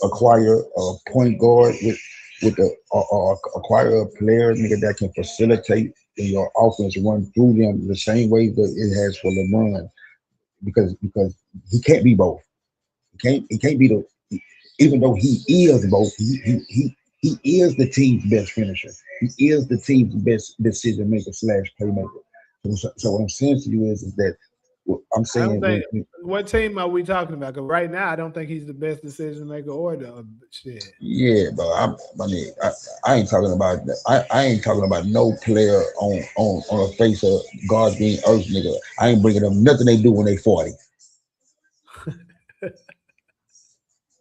acquire a point guard with the or acquire a player nigga that can facilitate your offense run through them the same way that it has for LeBron because he can't be both. He can't be the even though he is both. He is the team's best finisher. He is the team's best decision maker slash playmaker. So what I'm saying to you is that I'm I don't saying think. What team are we talking about? Because right now, I don't think he's the best decision maker or the shit. yeah, but I ain't talking about that. I ain't talking about no player on the face of God's green earth, nigga. I ain't bringing them nothing they do when they 40.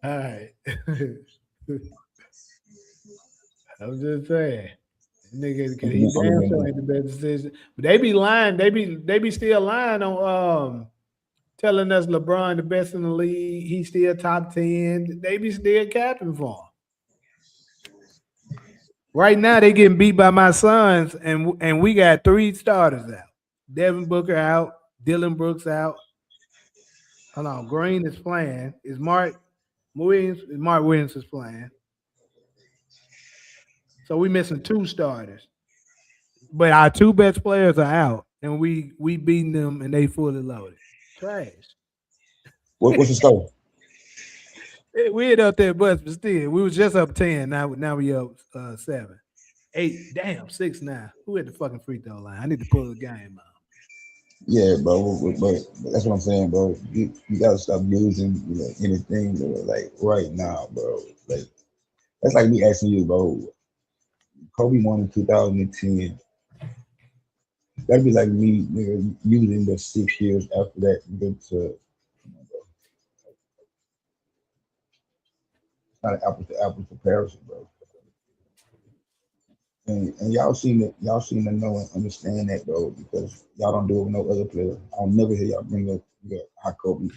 All right. I'm just saying. Nigga, I'm can he damn just sure ain't the best decision. But they be lying. They be still lying on telling us LeBron the best in the league. He's still top 10. They be still capping for him. Right now they getting beat by my sons, and we got three starters out. Devin Booker out, Dylan Brooks out. Hold on, Green is playing. Is Mark Williams? Mark Williams is playing. So we missing two starters. But our two best players are out, and we beating them, and they fully loaded. Trash. what's the score? We hit up there bus, but still, we was just up 10. Now we up 7. 8. Damn, 6 now. Who at the fucking free throw line? I need to pull the game out. Yeah, bro. But that's what I'm saying, bro. You gotta stop using anything like right now, bro. Like that's like me asking you, bro. Kobe won in 2010. That'd be like me nigga, using the 6 years after that nigga, to not an apples to apples comparison, bro. And y'all seem to know and understand that, bro, because y'all don't do it with no other player. I'll never hear y'all bring up how Kobe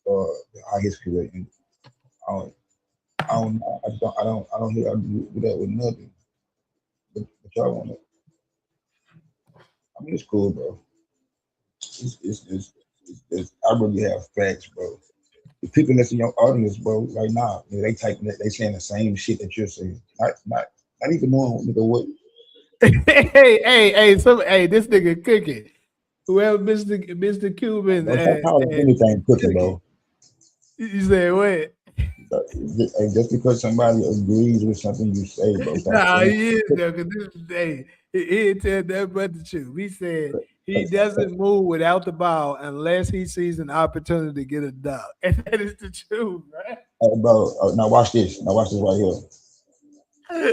how his career ended. I don't, I don't hear y'all do that with nothing. But y'all want to. I mean, it's cool, bro. I really have facts, bro. If people listen to your audience, bro, right now, they typing that they saying the same shit that you're saying. Not even knowing nigga what. Hey, this nigga cooking. Whoever Mr. Cuban Don't call anything cooking, bro. you say what? Just because somebody agrees with something you say, bro, stop Nah, saying. he is though, because this is he didn't tell that but the truth. He said he doesn't move without the ball unless he sees an opportunity to get a dunk. And that is the truth, right? Hey, bro, now watch this. Now watch this right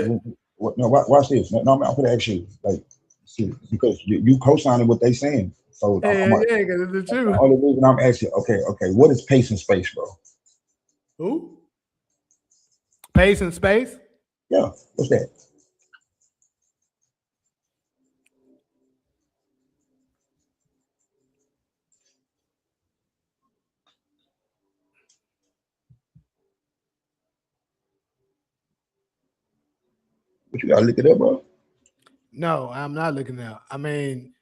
here. No, watch this. No, I'm gonna ask you, like, see, because you co-signing what they saying. So I'm Yeah, like, yeah, because it's the the truth. only reason I'm asking, okay, what is pace and space, bro? Who? Pace and space? Yeah, what's that? What you gotta look it up, bro? No, I'm not looking out. I mean,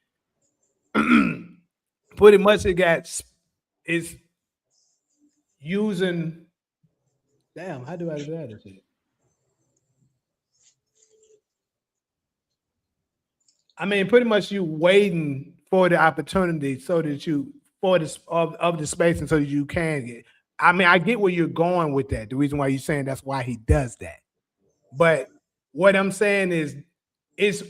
pretty much it got it's using. Damn, how do I do that? Shit? I mean, pretty much you waiting for the opportunity so that you for this of the space and so that you can get. I mean, I get where you're going with that. The reason why you're saying that's why he does that. But what I'm saying is, it's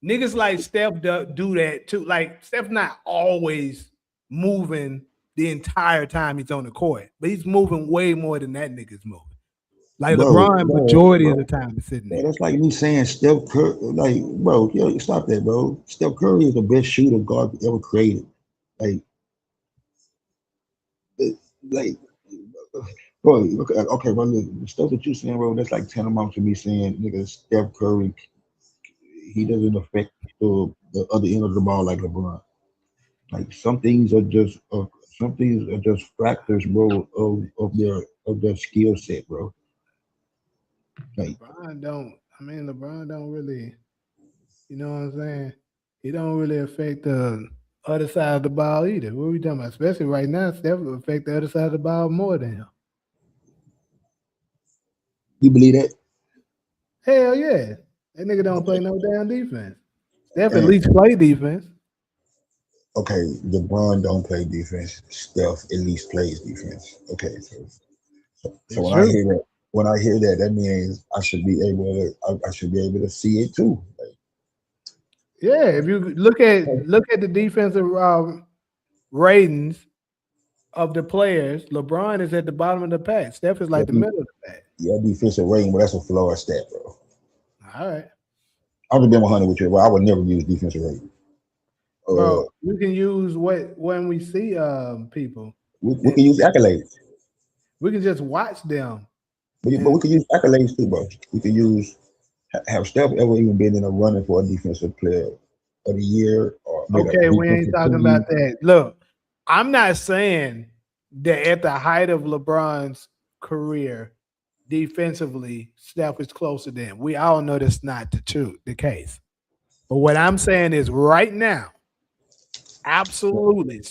niggas like Steph do that too. Like Steph not always moving the entire time he's on the court, but he's moving way more than that nigga's moving. Like LeBron, majority of the time is sitting there. That's like me saying Steph Curry. Like, bro, yo, stop that, bro. Steph Curry is the best shooter God ever created. Like, like, bro, okay, bro. Look, the stuff that you saying, bro, that's like tantamount to me saying, nigga, Steph Curry, he doesn't affect the other end of the ball like LeBron. Like some things are just factors, bro, of their skill set, bro. Like, LeBron don't. I mean, LeBron don't really. You know what I'm saying? He don't really affect the other side of the ball either. What are we talking about? Especially right now, Steph will affect the other side of the ball more than him. you believe that? Hell yeah. That nigga don't play no damn defense. Steph at And least play defense. okay, LeBron don't play defense. Steph at least plays defense. Okay, so It's when I true. hear that, that means I should be able to see it too. Yeah, if you look at the defensive ratings of the players, LeBron is at the bottom of the pack. Steph is Yeah, like the middle of the pack. yeah, defensive rating, but that's a flawed stat, bro. All right, I've been 100 with you, but I would never use defensive rating. bro. Uh, You can use what when we see people, we and can use accolades, we can just watch them. but And we can use accolades too, bro. We can use have Steph ever even been in a running for a defensive player of the year or made a okay, we ain't defensive talking about team? that. Look, I'm not saying that at the height of LeBron's career, defensively, Steph is closer than. We all know that's not the case. But what I'm saying is right now, absolutely.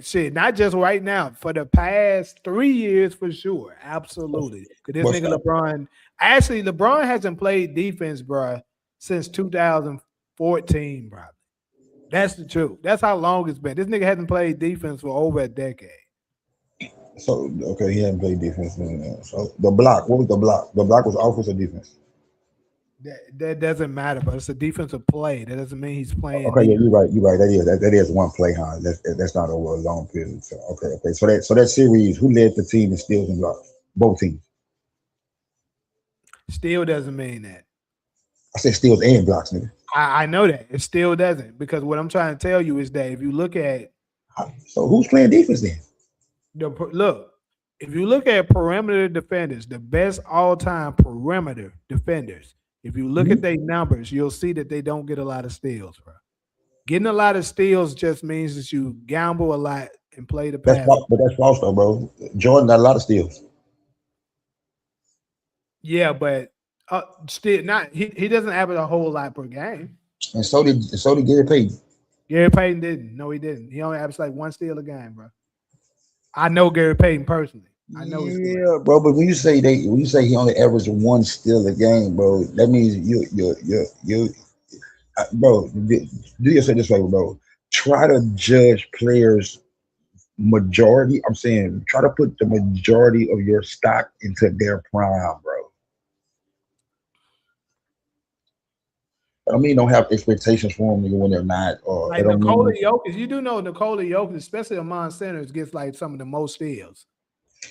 Shit, not just right now, for the past 3 years for sure. Absolutely. Because this What's nigga that? LeBron, actually, LeBron hasn't played defense, bro, since 2014, bro. That's the truth. That's how long it's been. This nigga hasn't played defense for over a decade. So okay, he hadn't played defense. So the block, what was the block? The block was offense or defense? That doesn't matter, but it's a defensive play. That doesn't mean he's playing Okay, yeah, defense. you're right. You're right. That is one play, huh? That's not over a long period. So okay. So that series, who led the team in steals and blocks? Both teams. Still doesn't mean that. I said steals and blocks, nigga. I know that. It still doesn't. Because what I'm trying to tell you is that if you look at So who's playing defense then? look, if you look at perimeter defenders, the best all-time perimeter defenders, if you look Mhm. at their numbers, you'll see that they don't get a lot of steals, bro. Getting a lot of steals just means that you gamble a lot and play the pass. But that's false though, bro. Jordan got a lot of steals, Yeah, but still not he doesn't average a whole lot per game. and so did Gary Payton. Gary Payton didn't. No, he didn't. He only averaged like one steal a game, bro. I know Gary Payton personally. I know his story. Yeah, bro. But when you say he only averaged one steal a game, bro, that means bro. Do yourself this way, bro. Try to judge players majority. I'm saying try to put the majority of your stock into their prime, bro. I don't mean don't have expectations for them when they're not, or it Like don't Nikola mean Jokic, you do know Nikola Jokic, especially among centers, gets like some of the most steals.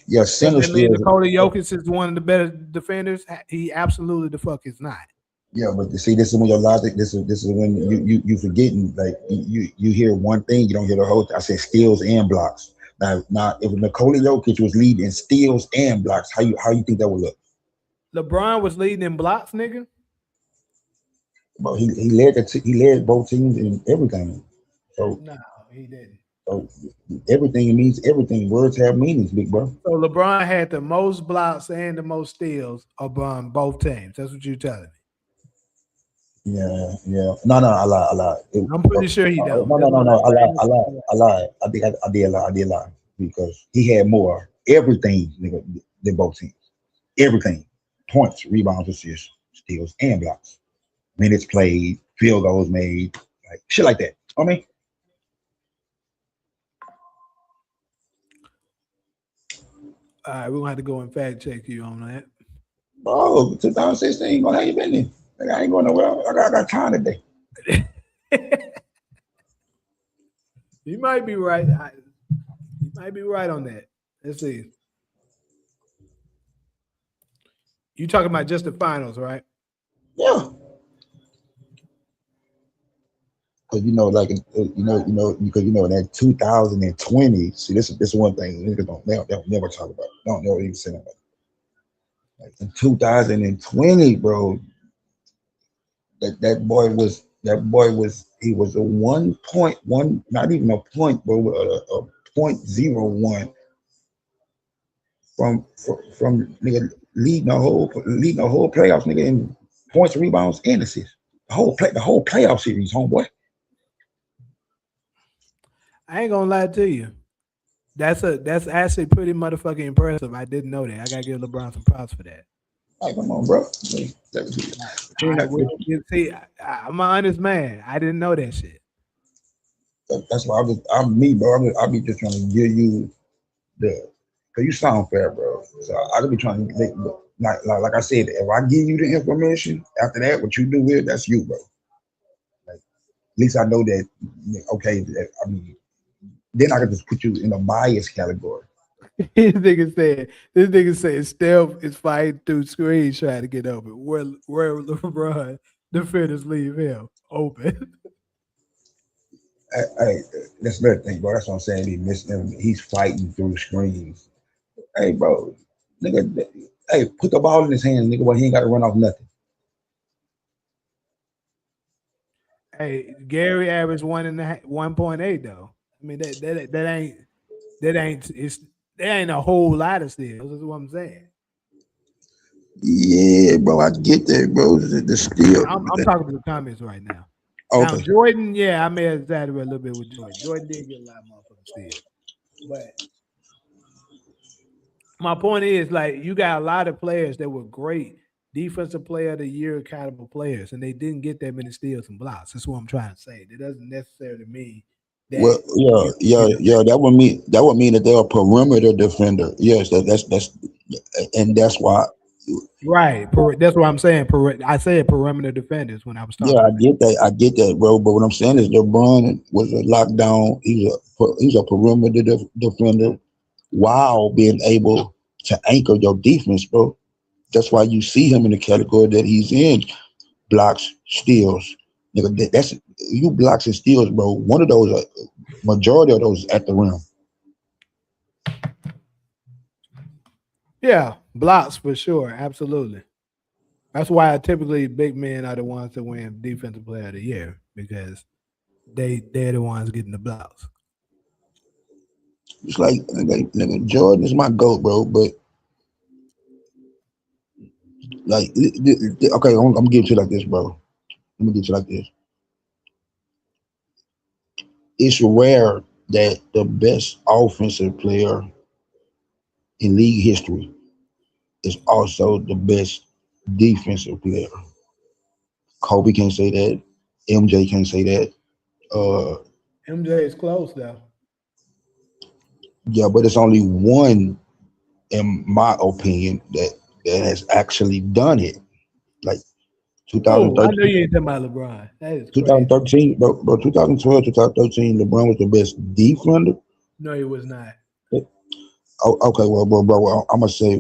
yeah, Does center that mean steals. Nikola Jokic is one of the better defenders? He absolutely the fuck is not. Yeah, but see, this is when your logic. This is when you forgetting. Like you hear one thing, you don't hear the whole. I said steals and blocks. Now if Nikola Jokic was leading in steals and blocks, how you think that would look? LeBron was leading in blocks, nigga. But he led both teams in everything. So No, he didn't. so everything means everything. Words have meanings, big bro. So LeBron had the most blocks and the most steals on both teams. That's what you're telling me. Yeah, yeah. No, I lie. I'm pretty sure he don't. No, That's why I'm no. like, I bro, lie, ain't no I lie, fucking way. I lie. I did lie because he had more everything nigga, than both teams. Everything, points, rebounds, assists, steals, and blocks. Minutes played, field goals made, like shit like that. I mean, All right, we're gonna have to go and fact check you on that. bro, 2016, how you been there? Like, I ain't going nowhere. I got time today. You might be right. You might be right on that. Let's see. You talking about just the finals, right? Yeah. Because because in that 2020, see, this one thing niggas they'll never talk about. Don't never even say about. Like in 2020, bro, that boy was he was a 1.1, not even a point, bro, a .01 from nigga leading the whole playoffs, nigga, in points, rebounds, and assists. The whole playoff series, homeboy. I ain't gonna lie to you. That's actually pretty motherfucking impressive. I didn't know that. I gotta give LeBron some props for that. Like, come on, bro. Like, I will see. I'm an honest man. I didn't know that shit. that's why I'm me, bro. I'll be just trying to give you the, cause you sound fair, bro. So I could be trying to like I said, if I give you the information after that, what you do with it, that's you, bro. Like at least I know that. Okay, I mean, then I can just put you in a bias category. This nigga said Steph is fighting through screens trying to get open. Where LeBron defenders leave him open. Hey, that's another thing, bro. That's what I'm saying. He's fighting through screens. Hey, bro, nigga. Hey, put the ball in his hand, nigga. Well, he ain't got to run off nothing. Hey, Gary averaged 1.8 though. I mean that ain't it's there ain't a whole lot of steals. That's what I'm saying. Yeah, bro. I get that, bro. The steal. I'm talking to the comments right now. Now Okay. Jordan, yeah, I may have exaggerated a little bit with Jordan. Jordan did get a lot of motherfucking steals, but my point is like you got a lot of players that were great defensive player of the year caliber players, and they didn't get that many steals and blocks. That's what I'm trying to say. That doesn't necessarily mean Well, that yeah, you yeah, get them. yeah. That would mean that they're a perimeter defender. Yes, that's, and that's why. Right. That's what I'm saying. I said perimeter defenders when I was Yeah, talking I about. get that. I get that, bro. But what I'm saying is, LeBron was a lockdown. He's a perimeter defender, while being able to anchor your defense, bro. That's why you see him in the category that he's in: blocks, steals. Nigga, that's you blocks and steals, bro. One of those, majority of those at the rim. Yeah, blocks for sure. Absolutely. That's why typically big men are the ones that win defensive player of the year because they're the ones getting the blocks. It's like, nigga, Jordan is my goat, bro. But like, okay, I'm gonna give it to you like this, bro. Let me get you like this. It's rare that the best offensive player in league history is also the best defensive player. Kobe can't say that. MJ can't say that. Uh, MJ is close though. yeah, but it's only one, in my opinion, that has actually done it. Like Oh, I know 2013, you ain't talking about LeBron. That is crazy. 2013, bro, 2012, 2013, LeBron was the best defender. No, he was not. Oh, okay, well, bro, I'm gonna say,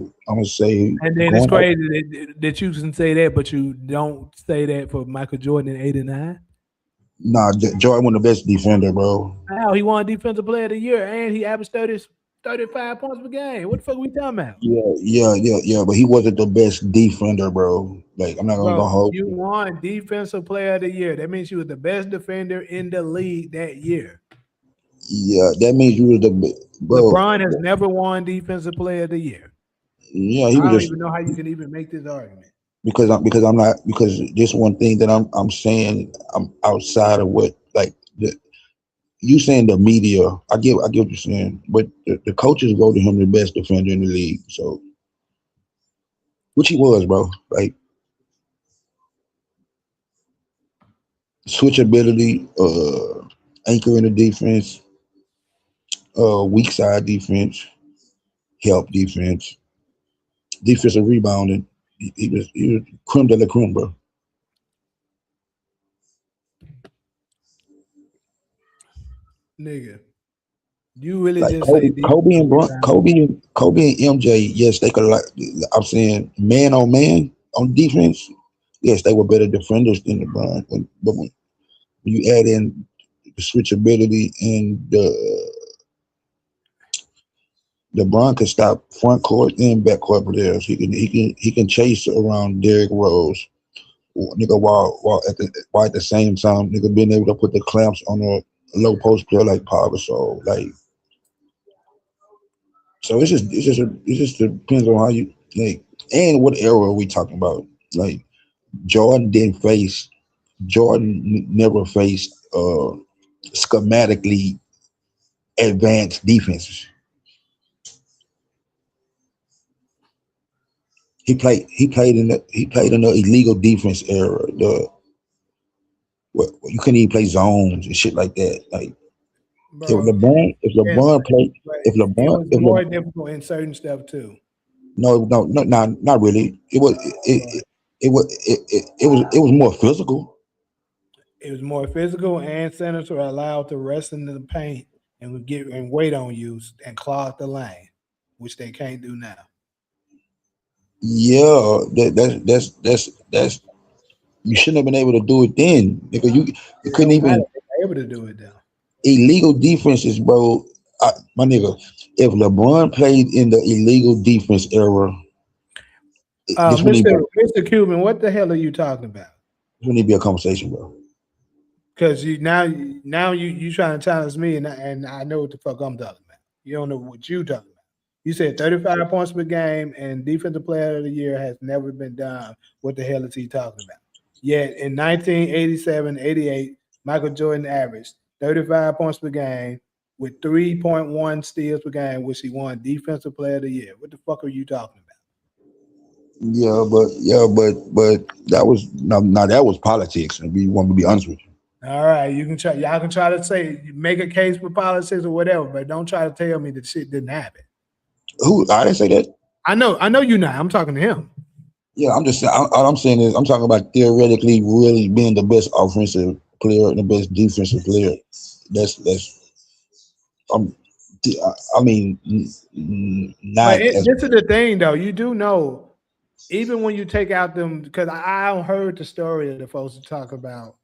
And then it's going out. crazy that you can say that, but you don't say that for Michael Jordan in '89. Nah, Jordan was the best defender, bro. How he won Defensive Player of the Year and he averaged 35 points per game. What the fuck are we talking about? Yeah. But he wasn't the best defender, bro. Like, I'm not gonna Bro, hold you you. won Defensive Player of the Year. That means you was the best defender in the league that year. Yeah, that means you was bro. LeBron has never won Defensive Player of the Year. Yeah, he I was don't just even know how you can even make this argument. because I'm not because this one thing that I'm saying I'm outside of what like you saying the media. I get what you're saying, but the coaches voted him the best defender in the league. So which he was, bro. Like switchability, anchor in the defense, weak side defense, help defense, defensive rebounding. He was creme de la creme, bro. Nigga, you really Like just say defensive rebound. Kobe and MJ. Yes, they could. Like I'm saying, man on man on defense. Yes, they were better defenders than LeBron. But when you add in the switchability and LeBron could stop front court and back court players. He can chase around Derrick Rose, nigga, while at the same time, nigga being able to put the clamps on a low post player like Pablo. So like, so it just depends on how you like and what era are we talking about. Like Jordan didn't face never faced schematically advanced defenses. He played in the illegal defense era. The what you couldn't even play zones and shit like that. Like if Bro, LeBron if yes, LeBron played but if it LeBron was if more Le, difficult in certain stuff too. no, not really. It was more physical. It was more physical, and centers were allowed to rest in the paint and would get and wait on you and clog the lane, which they can't do now. Yeah, that's you shouldn't have been able to do it then because you It couldn't don't matter. even They're able to do it though. illegal defenses, bro. My nigga, if LeBron played in the illegal defense era, this wouldn't even, Mr. Cuban, what the hell are you talking about? this wouldn't even be a conversation, bro. Because you trying to challenge me, and I know what the fuck I'm talking about. You don't know what you talking about. You said 35 points per game and defensive player of the year has never been done. What the hell is he talking about? Yet in 1987, 88, Michael Jordan averaged 35 points per game with 3.1 steals per game, which he won defensive player of the year. What the fuck are you talking about? Yeah, but that was now that was politics, and we want to be honest with you. All right, you can try. Y'all can try to say make a case for politics or whatever, but don't try to tell me that shit didn't happen. Who I didn't say that. I know you not. I'm talking to him. Yeah, I'm just saying. All I'm saying is I'm talking about theoretically really being the best offensive player and the best defensive player. That's I'm. I mean, But not as this is the thing, though. You do know, even when you take out them, because I heard the story of the folks to talk about.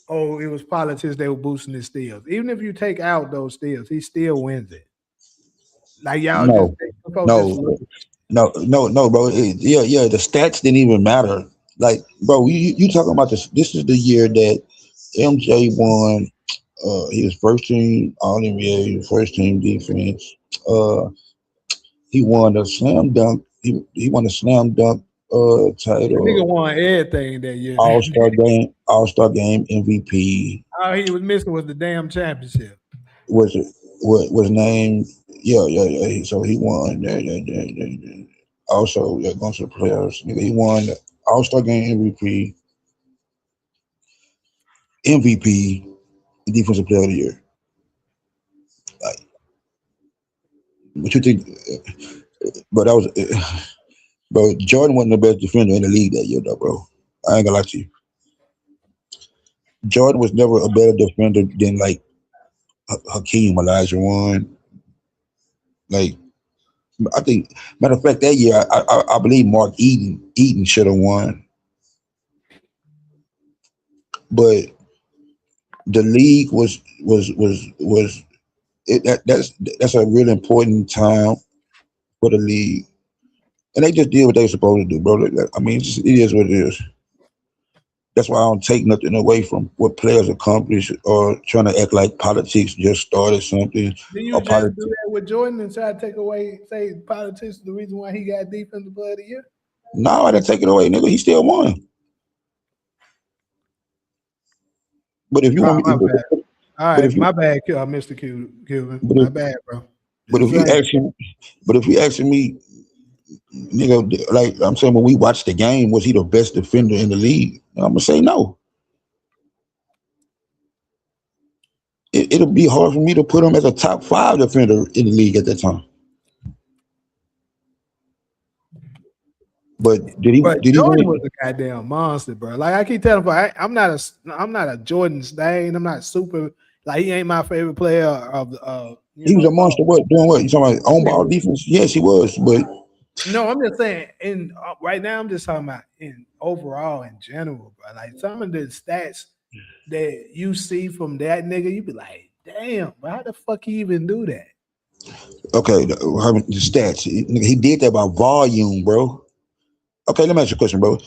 Oh, it was politics. They were boosting his steals. Even if you take out those steals, he still wins it. Like y'all just no, folks just no, look. no, bro. Yeah. The stats didn't even matter. Like, bro, you talking about this? This is the year that MJ won. He was first team All NBA, first team defense. Uh, he won a slam dunk. He won a slam dunk The nigga title. won everything that year. All Star game MVP All he was missing was the damn championship. was was named. Yeah. So he won. Yeah. Also, yeah, going to the playoffs. Nigga, he won All-Star game MVP, Defensive Player of the Year. Like, what you think? But that was, bro. Jordan wasn't the best defender in the league that year, though, bro. I ain't gonna lie to you. Jordan was never a better defender than like Hakeem Olajuwon. Like I think, matter of fact, that year I believe Mark Eaton should have won, but the league was that's a really important time for the league, and they just did what they were supposed to do, bro. I mean, it is what it is. That's why I don't take nothing away from what players accomplish or trying to act like politics just started something Did you or just do politics. that with Jordan and try to take away, say, politics the reason why he got defensive player of the year? No, I didn't take it away, nigga. He still won. But if you Oh, want my me, bad. All but right, if you, my bad, Mr. Cuban. but My if, bad, bro. but Just if you saying. asking, but if you asking me, nigga, like I'm saying, when we watched the game, was he the best defender in the league? I'm gonna say no. It'll be hard for me to put him as a top five defender in the league at that time. But did he? But Did he Jordan was win? a goddamn monster, bro. Like I keep telling, I'm not a Jordan stain. I'm not super. Like he ain't my favorite player of the, He was a monster. What doing? What you talking about? On ball defense? Yes, he was. But no, I'm just saying. In right now, I'm just talking about in overall in general, bro. Like some of the stats that you see from that nigga, you be like, damn, bro, how the fuck he even do that? okay, the stats. He did that by volume, bro. Okay, let me ask you a question, bro.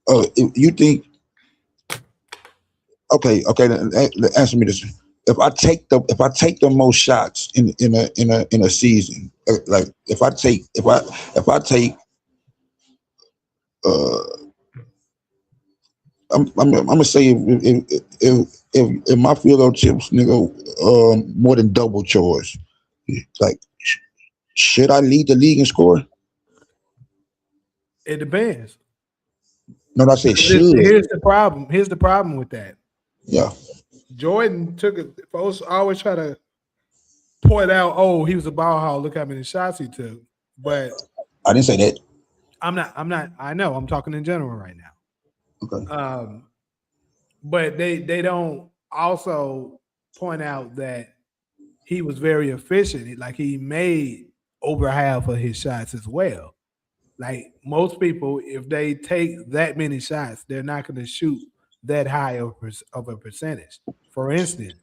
If you think okay, answer me this. If I take the most shots in a season, like if I take uh I'm gonna say if my field goal tips, nigga, more than double chores, like should I lead the league in scoring? It depends. No, I said should. Here's the problem. Here's the problem with that. Yeah, Jordan took it. Folks always try to point out, oh, he was a ball hog. Look how many shots he took. But I didn't say that. I'm not. I'm not. I know. I'm talking in general right now. Okay. But they don't also point out that he was very efficient. Like he made over half of his shots as well. Like most people, if they take that many shots, they're not going to shoot that high of a percentage. For instance,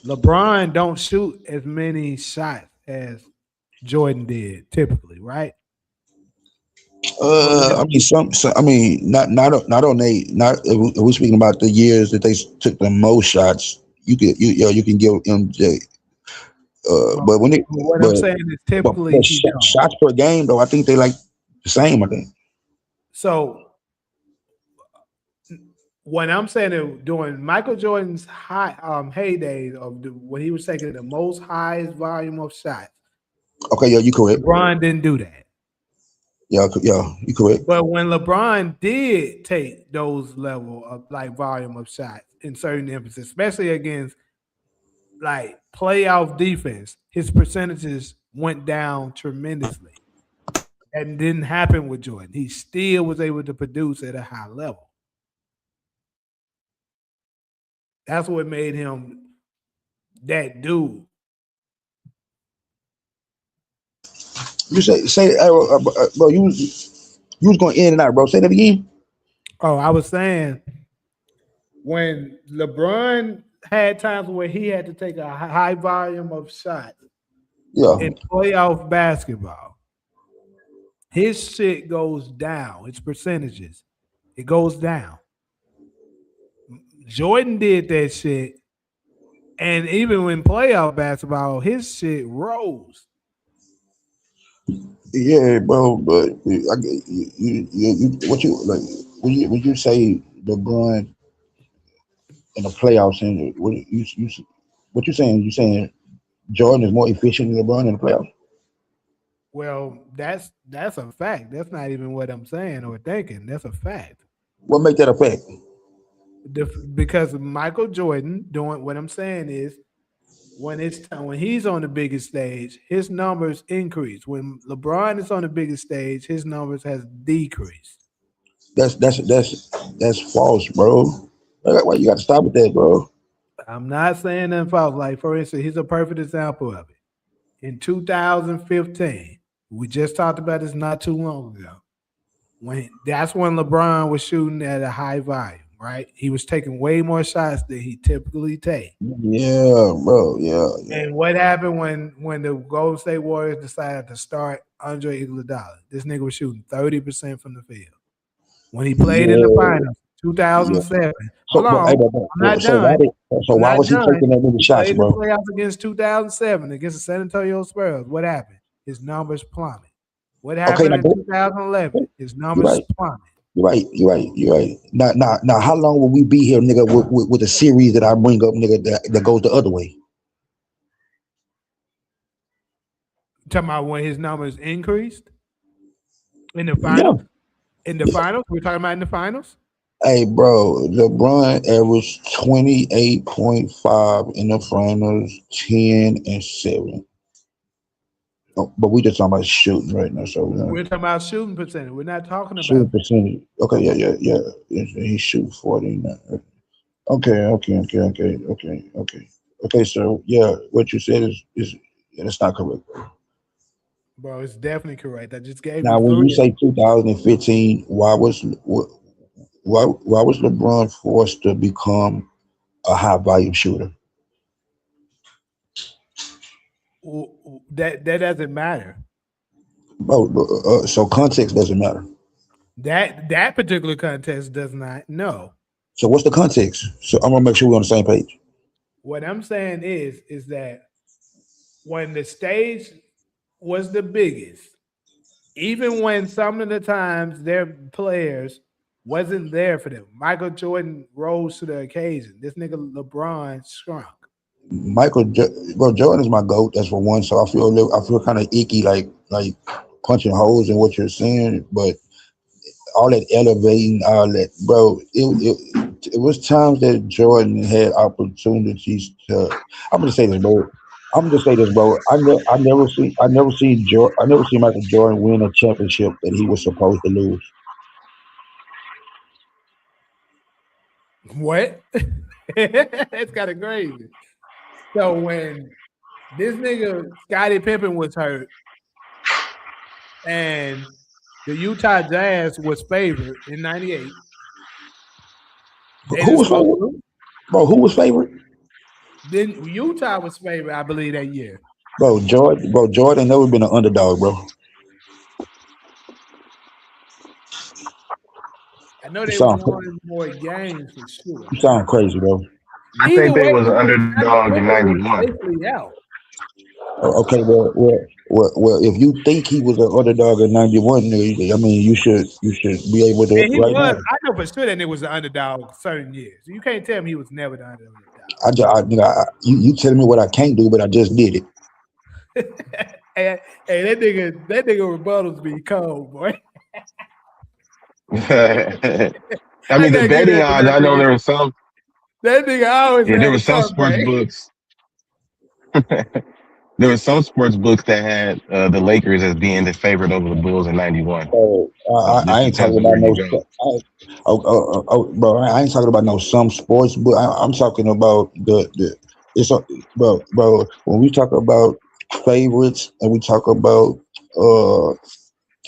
LeBron don't shoot as many shots as Jordan did typically, right? But I mean, I mean, not on they. Not if we're speaking about the years that they took the most shots. You can give MJ. well, But when it, what I'm but saying is but, typically but he don't. shots per game though, I think they like the same. I think. So when I'm saying it, during Michael Jordan's high heyday of when he was taking the most highest volume of shots, Okay, yeah, you correct. LeBron didn't do that. Yeah, you correct. But when LeBron did take those level of like volume of shots in certain emphasis, especially against like playoff defense, his percentages went down tremendously. That didn't happen with Jordan. He still was able to produce at a high level. That's what made him that dude. You say, bro, you was going in and out, bro. Say that again. Oh, I was saying when LeBron had times where he had to take a high volume of shots Yeah, in playoff basketball, his shit goes down. His percentages, it goes down. Jordan did that shit, and even when playoff basketball, his shit rose. yeah, bro. But what you like? Would you say LeBron in the playoffs? And what you saying? You saying Jordan is more efficient than LeBron in the playoffs? Well, that's a fact. That's not even what I'm saying or thinking. That's a fact. What make that a fact? Because Michael Jordan doing what I'm saying is when it's time when he's on the biggest stage, his numbers increase. When LeBron is on the biggest stage, his numbers has decreased. That's false, bro. Why you got to stop with that, bro? I'm not saying that false. Like for instance, he's a perfect example of it. In 2015. We just talked about this not too long ago. That's when LeBron was shooting at a high volume, right? He was taking way more shots than he typically take. Yeah, bro. Yeah. And what happened when the Golden State Warriors decided to start Andre Iguodala? This nigga was shooting 30% from the field. When he played in the finals, 2007. So, Hold on, I'm not done. why was he taking that many shots, Played the bro? playoffs against 2007 against the San Antonio Spurs. What happened? His numbers plummeted. What Okay, happened now in go. 2011? His You're numbers right. plummeted. You're right. Now, how long will we be here, nigga, with a series that I bring up, nigga, that goes the other way? Talking about when his numbers increased in the Yeah. finals. In the finals, we're talking about in the finals. Hey, bro, LeBron averaged 28.5 in the finals, 10 and 7. Oh, but we just talking about shooting right now, so We're talking about shooting percentage. We're not talking shooting about percentage. Okay, yeah. He shoot 49. Okay. So yeah, what you said is that's not correct. bro. It's definitely correct. I just gave you Now, when you three. say 2015, why was LeBron forced to become a high volume shooter? That doesn't matter. So context doesn't matter. That particular contest does not. No. So what's the context? So I'm gonna make sure we're on the same page. What I'm saying is that when the stage was the biggest, even when some of the times their players wasn't there for them, Michael Jordan rose to the occasion. This nigga LeBron shrunk. Bro, Jordan is my goat. That's for one. So I feel kind of icky, like punching holes in what you're saying. But all that elevating, all that, bro. It was times that Jordan had opportunities to. I'm gonna say this, bro. I'm gonna just say this, bro. I never seen Michael Jordan win a championship that he was supposed to lose. What? It's kind of crazy. So when this nigga Scottie Pippen was hurt and the Utah Jazz was favored in '98, they Who just was supposed favorite, to. bro? Who was favorite, Then Utah was favored, I believe, that year. bro? Jordan never been an underdog, bro. I know You they sound won more games for sure. you sound crazy, bro. I Either think they way, was an Scottie underdog in Pippen was '91. basically out. Okay, well. If you think he was an underdog in '91, I mean, you should be able to And he right was, now. I know for sure that it was the underdog certain years. You can't tell me he was never the underdog. You telling me what I can't do, but I just did it. Hey, that nigga rebuttals be cold, boy. I I mean, the gotta give betting that to odds. that I know nigga. there were some. That nigga always Yeah, there had were a some sports comeback. books. There were some sports books that had the Lakers as being the favorite over the Bulls in '91. So So it I just ain't talking depends on about where no. you go. Bro, I ain't talking about no some sports, but I'm talking about it's a, bro. When we talk about favorites and we talk about uh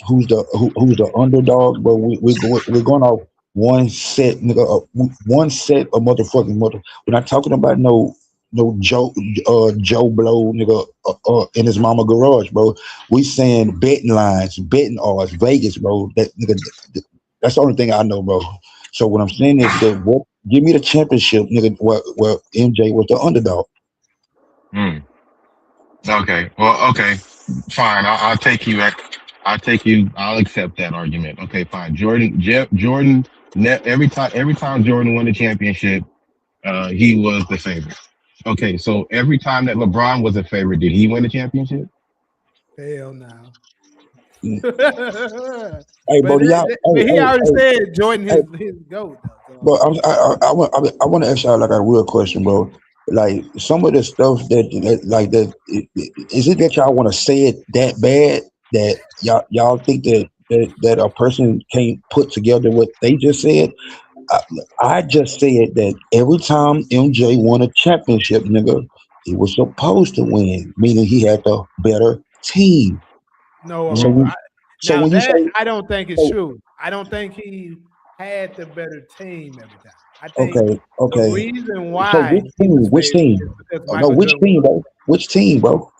who's the underdog, but we're going off one set, nigga, one set of motherfucking mother. We're not talking about no Joe Blow, nigga, in his mama garage, bro. We saying betting lines, betting odds, Vegas, bro. That's the only thing I know, bro. So what I'm saying is that what give me the championship, nigga. Well, MJ was the underdog. Hmm. Okay. Well, okay. Fine. I'll take you at. I'll take you. I'll accept that argument. Okay. Fine. Jordan. Every time Jordan won the championship, he was the favorite. Okay. So every time that LeBron was a favorite, did he win the championship? Hell no. Mm. but Hey, bro, y'all. but he already Hey, said Jordan hey, his goat though. Bro, So I want to ask y'all like a real question, bro. Like some of the stuff is it that y'all want to say it that bad that y'all think that a person can't put together what they just said? I, I just said that every time MJ won a championship, nigga, he was supposed to win, meaning he had the better team. No, So Mhm. so now when you say that I don't think it's so, true. I don't think he had the better team every time. I think okay, the okay. reason So why he was which favored team? is because Oh, no, Michael which Jordan was team, hurt. bro? Which team, bro?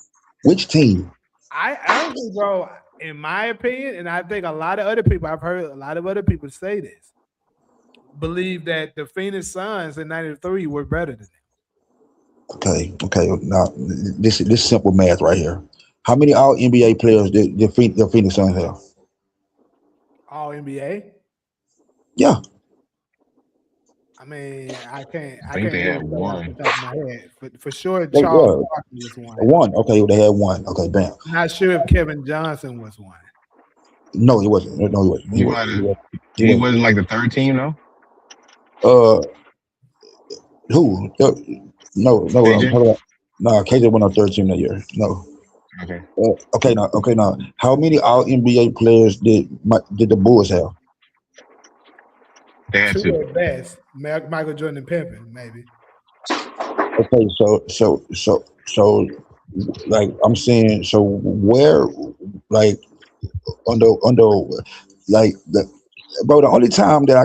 Which team? I honestly, bro, in my opinion, and I think a lot of other people, I've heard a lot of other people say this, believe that the Phoenix Suns in '93 were better than them. Okay, okay. Now this simple math right here. How many All NBA players did the Phoenix Suns have? All NBA. Yeah, I mean, I I think can't they really had say off one. the top of my head. For sure, they Charles yeah Barkley was one. one. Okay, they had one. Okay, bam. I'm not sure if Kevin Johnson was one. No, he wasn't. No, he wasn't. He He wasn't. might He have. wasn't. He He wasn't. wasn't like the third team, though. Uh, who? No, no. I'm KJ. talking about. No, KJ went on third team that year. No. Okay. Okay, now. Okay, now. How many All NBA players did the Bulls have? They had Two two. at best. Michael Jordan and Pippen, maybe. Okay, so like I'm saying, so where like under like the bro, the only time that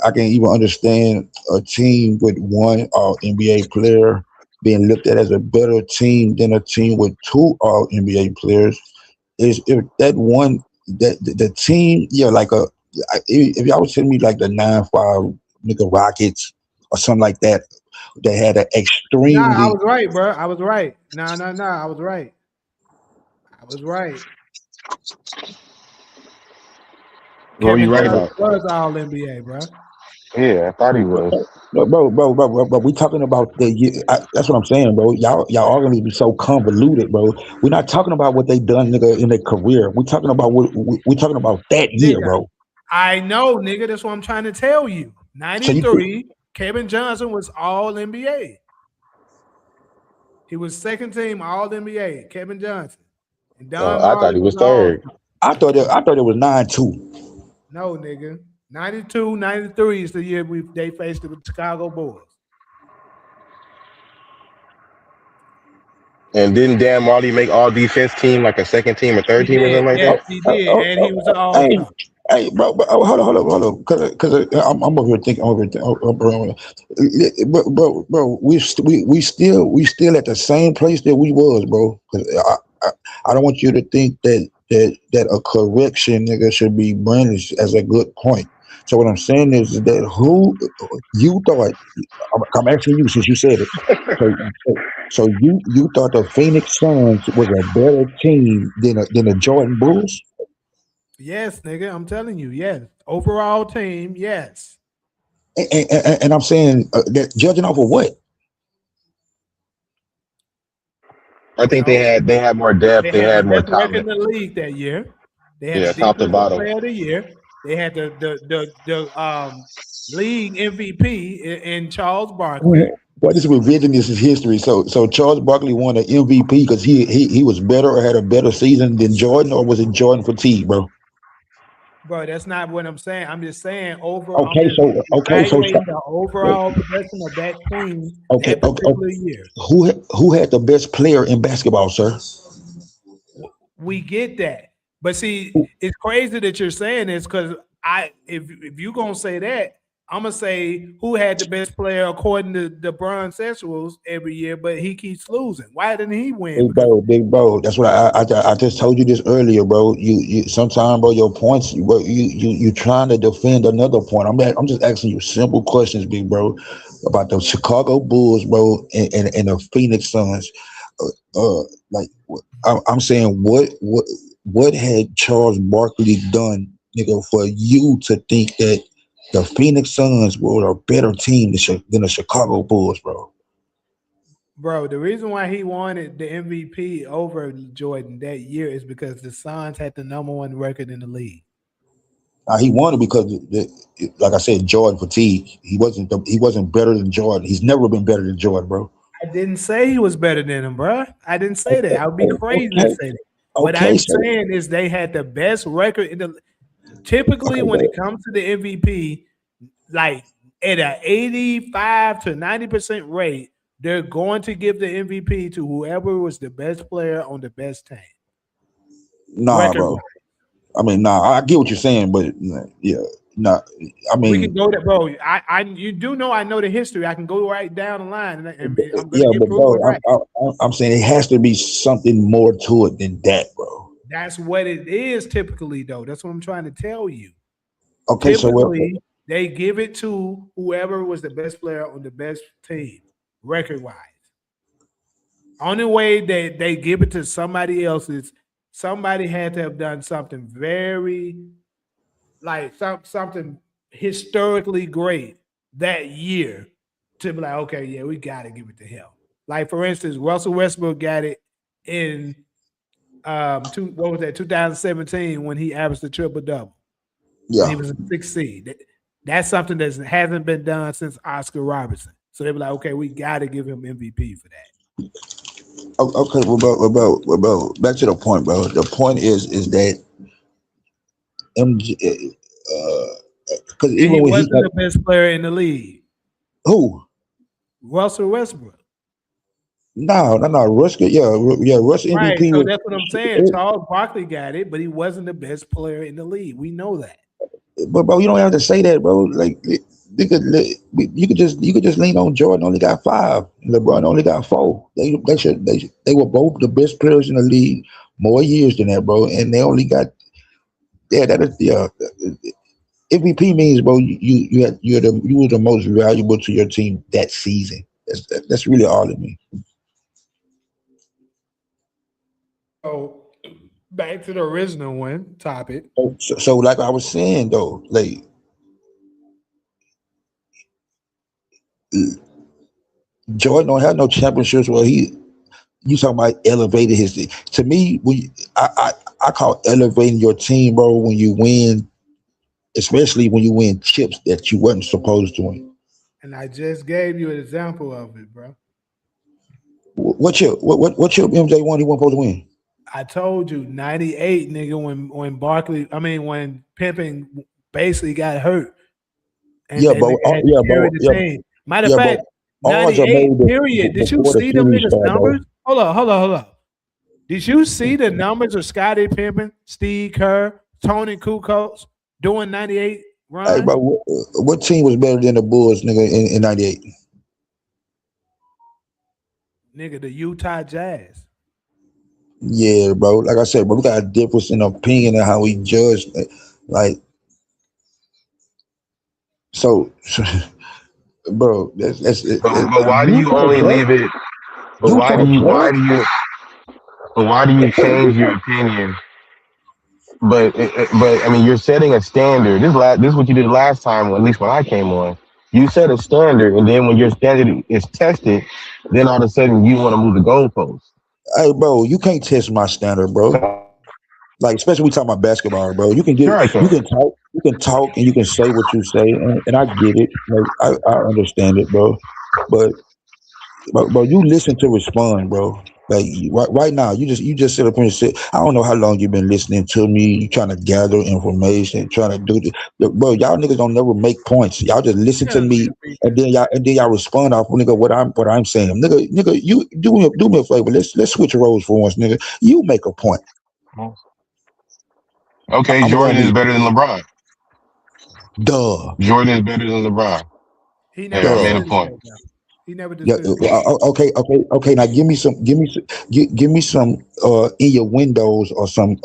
I can even understand a team with one All NBA player being looked at as a better team than a team with two All NBA players is if that one that the team, yeah, like if y'all was telling me like the 9-5 nigga Rockets or something like that, they had an Nah, I extremely was right, bro. I was right. Nah, nah, nah. I was right. I was right. What were you Kevin right Johnson about? was all NBA, bro. Yeah, I thought he was. bro, we talking about that's what I'm saying, bro. Y'all are gonna be so convoluted, bro. We're not talking about what they done, nigga, in their career. We're talking about we talking about that year, Nigga, bro. I know, nigga. That's what I'm trying to tell you. So you put 93, Kevin Johnson was all NBA. He was second team all NBA, Kevin Johnson. And Don I thought Marley he was was all third. I thought it was 9-2. no, nigga. 92, 93 is the year they faced the Chicago Bulls. And didn't Dan Marley make all defense team like a second team or third He team or did. something like Yes, that? he Uh, did. uh, And uh, he was an all hey, star. hey, bro, hold on, because I'm over here thinking, bro, we still at the same place that we was, bro. 'Cause I don't want you to think that a correction, nigga, should be brandished as a good point. So what I'm saying is that who you thought I'm asking you since you said it. So you thought the Phoenix Suns was a better team than the Jordan Bulls? Yes, nigga. I'm telling you, yes. Overall team, yes. And I'm saying that judging off of what? I think Well, they had more they depth. They had the had more best record in talent. the league that year. They had the Yeah, top to defensive bottom. player of the year. They had the league MVP in Charles Barkley. Well, this is revisionist is history. So Charles Barkley won an MVP because he was better or had a better season than Jordan, or was it Jordan fatigue, bro? Bro, that's not what I'm saying. I'm just saying overall. I'm Okay, just so evaluating the overall production of that team okay, that okay. particular year. Who had the best player in basketball, sir? We get that, but see, it's crazy that you're saying this because if you're gonna say that, I'm gonna say who had the best player according to the Bron Sexuals every year, but he keeps losing. Why didn't he win? Because Big bro. That's what I just told you this earlier, bro. You sometimes, bro, your points, bro, you trying to defend another point. I'm just asking you simple questions, big bro, about the Chicago Bulls, bro, and the Phoenix Suns. Like I'm saying, what had Charles Barkley done, nigga, for you to think that the Phoenix Suns were a better team than the Chicago Bulls, bro? bro, the reason why he wanted the MVP over Jordan that year is because the Suns had the number one record in the league. He won it because, like I said, Jordan fatigue. He wasn't better than Jordan. He's never been better than Jordan, bro. I didn't say he was better than him, bro. I didn't say that. I would be crazy to Okay, say that. What okay, I'm so saying is they had the best record in the. Typically, okay, when it comes to the MVP, like at an 85 to 90% rate, they're going to give the MVP to whoever was the best player on the best team. Nah, record bro. wise. I mean, nah. I get what you're saying, but yeah, nah. I We can mean, go to bro. You do know I know the history. I can go right down the line, and I'm going to yeah, get but bro, proven right. I'm saying it has to be something more to it than that, bro. That's what it is typically, though. That's what I'm trying to tell you. Okay, so what? Typically, they give it to whoever was the best player on the best team, record wise. Only way that they give it to somebody else is somebody had to have done something very like something historically great that year to be like, okay, yeah, we got to give it to him. Like for instance, Russell Westbrook got it in what was that 2017 when he averaged a triple double and he Yeah. was a sixth seed. That's something that hasn't been done since Oscar Robertson. So they were like, okay, we got to give him MVP for that. Okay. Back to the point, bro. The point is that MJ, because And he even when he wasn't the best player in the league. who? Russell Westbrook. No. Russ, yeah. Russ Right. MVP So was, that's what I'm saying. Charles Barkley got it, but he wasn't the best player in the league. We know that. but bro, you don't have to say that, bro. Like you could just lean on Jordan. Only got 5. LeBron only got 4. They were both the best players in the league more years than that, bro. And they only got that is MVP means, bro. You were the most valuable to your team that season. That's really all it means. So back to the original one topic. So like I was saying though, like Jordan don't have no championships. Well, you talking about elevated his. To me, I call elevating your team, bro, when you win, especially when you win chips that you wasn't supposed to win. And I just gave you an example of it, bro. What chip MJ won? He wasn't supposed to win. I told you 98, nigga, when Pimpin basically got hurt and Yeah, that but nigga had to carry the team. Matter of but fact, odds are 98, made period. Did you before the see them series niggas' start, bro. numbers? Hold on. Did you see the numbers of Scottie Pippen, Steve Kerr, Tony Kukoc doing 98 Hey, run? bro, what team was better than the Bulls, nigga, in '98? Nigga, the Utah Jazz. Yeah, bro. Like I said, bro, we got a difference in opinion and how we judge. Like, so bro, But why do you you can't only judge. leave it? But You can't judge. why do you change your opinion? But I mean, you're setting a standard. This is what you did last time. At least when I came on, you set a standard, and then when your standard is tested, then all of a sudden you want to move the goalpost. Hey, bro, you can't test my standard, bro. So, Like, especially we talking about basketball, bro. sure, I can. You can talk, and you can say what you say, and I get it. Like, I understand it, bro. But bro, you listen to respond, bro. Like right now, you just sit up here and say, I don't know how long you've been listening to me. You trying to gather information, trying to do this. Look, bro, y'all niggas don't never make points. Y'all just listen to me, and then y'all respond off nigga what I'm saying. Nigga, you do me a favor. Let's switch roles for once, nigga. You make a point. Okay, I'm gonna Jordan run is these. better than LeBron. Duh, Jordan is better than LeBron. He never There, I made duh. a disputed point. that, though. He never Yeah. disputed that. Okay. Now give me some in your windows or some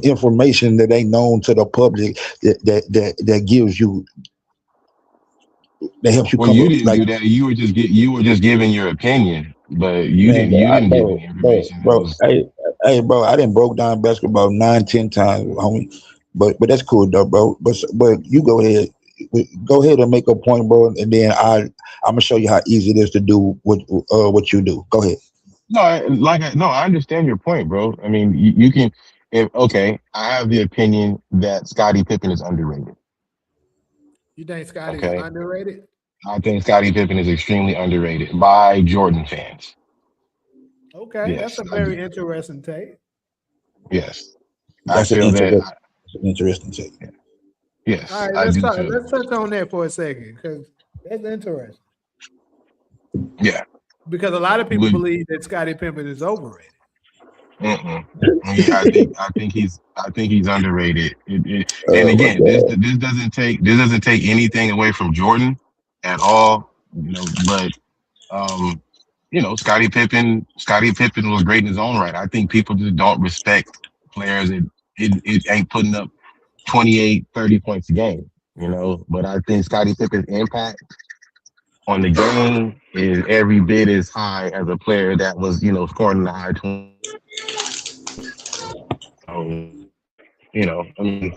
information that ain't known to the public that gives you that helps you Well, come you up didn't like do that. You were just giving your opinion, but you man, didn't you I, didn't give any information. That bro. was Hey, bro. I didn't broke down basketball 9, 10 times, homie. But that's cool though, bro. But you go ahead and make a point, bro, and then I'm gonna show you how easy it is to do what you do. Go ahead. no, I understand your point, bro. I mean, you can. If okay, I have the opinion that Scottie Pippen is underrated. You think Scotty is Okay, underrated? I think Scottie Pippen is extremely underrated by Jordan fans. Okay, that's Yes, a I do. very interesting take. Yes, I That's an feel that. interesting take. All Yes, right, I let's do talk. too. Let's touch on that for a second because that's interesting. Yeah, Because a lot of people would believe that Scottie Pippen is overrated. Mm-mm. Yeah, I think he's underrated. And Oh my again, God. this doesn't take anything away from Jordan at all. You know, but um, you know, Scottie Pippen was great in his own right. I think people just don't respect players that it ain't putting up 28, 30 points a game. You know, but I think Scottie Pippen's impact on the game is every bit as high as a player that was, you know, scoring in the high 20s. You know, I mean,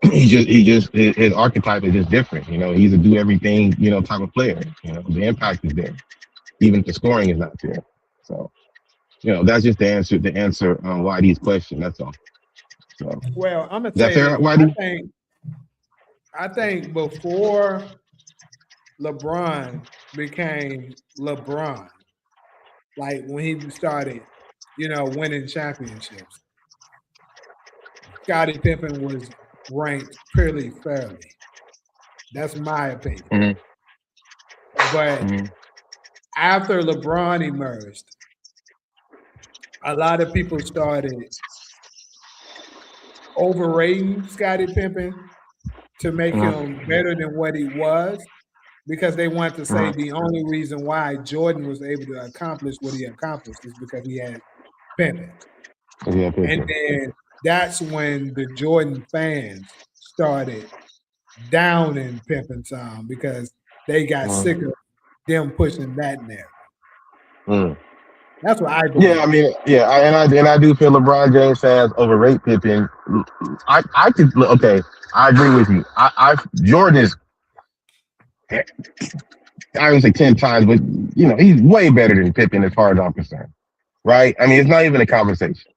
his archetype is just different. You know, he's a do everything, you know, type of player. You know, the impact is there, even if the scoring is not there. So, you know, that's just the answer on Whitey's question. That's all. So, is Well, I'm gonna that say fair, this. I Whitey? think I think before LeBron became LeBron, like when he started, winning championships, Scottie Pippen was ranked pretty fairly. That's my opinion. Mm-hmm, But mm-hmm, after LeBron emerged, a lot of people started overrating Scottie Pippen to make him better than what he was because they wanted to say the only reason why Jordan was able to accomplish what he accomplished is because he had Pippen. yeah, And Pippen. then that's when the Jordan fans started downing Pippen some because they got sick of them pushing that narrative. Mm. That's what I Yeah, I believe. mean, yeah, I do feel LeBron James fans overrate Pippen. I could okay, I agree with you. Jordan is I would say 10 times, but you know he's way better than Pippen as far as I'm concerned. Right? I mean, it's not even a conversation.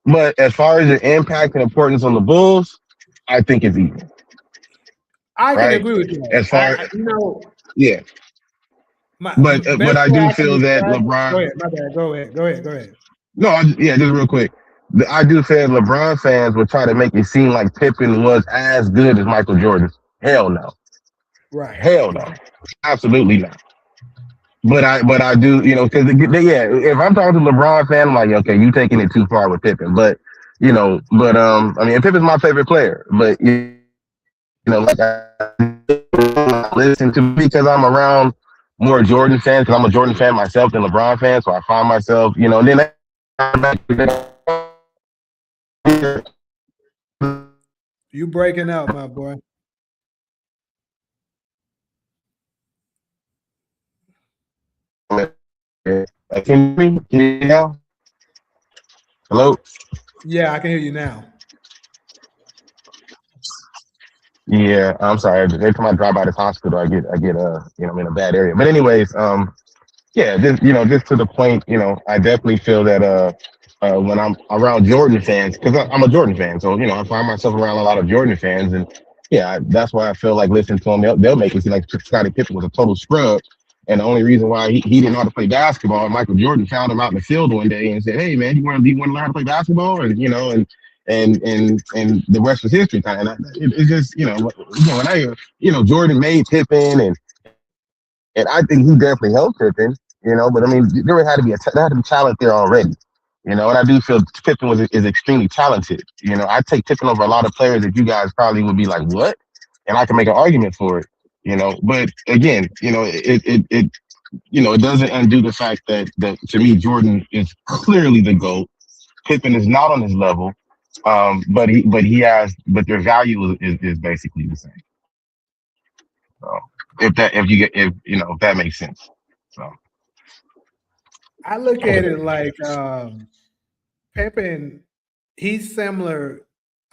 But as far as the impact and importance on the Bulls, I think it's even. I can Right? agree with that. As far yeah, The but best I way do I can feel that describe it. Go LeBron. ahead, my bad. Go ahead. Go ahead. Go ahead. No, yeah, just real quick. I do feel LeBron fans will try to make it seem like Pippen was as good as Michael Jordan. Hell no. Right. Hell no. Absolutely not. But I do, you know, because yeah, if I'm talking to LeBron fan, I'm like, okay, you taking it too far with Pippen. But you know, I mean, Pippen's my favorite player. But you know, like I listen to because I'm around more Jordan fans because I'm a Jordan fan myself than LeBron fan. So I find myself, you know, and You breaking out, my boy. then can you hear me now? Hello. Yeah, I can hear you now. Yeah, I'm sorry. Every time I drive by this hospital, I get you know, I'm in a bad area. But anyways, yeah, just you know, just to the point, you know, I definitely feel that when I'm around Jordan fans, because I'm a Jordan fan, so you know, I find myself around a lot of Jordan fans, and yeah, that's why I feel like listening to them, they'll make it seem like Scottie Pippen was a total scrub, and the only reason why he didn't know how to play basketball, Michael Jordan found him out in the field one day and said, "Hey, man, you want to learn how to play basketball?" And you know, and the rest was history. And it's just you know when I you know Jordan made Pippen and I think he definitely helped Pippen, you know. But I mean, there had to be there had to be talent there already, you know. And I do feel Pippen is extremely talented. You know, I take Pippen over a lot of players that you guys probably would be like, what? And I can make an argument for it, you know. But again, you know, it you know it doesn't undo the fact that to me Jordan is clearly the GOAT. Pippen is not on his level, but their value is basically the same. So if you know if that makes sense. So. I look at it like Pippen, he's similar.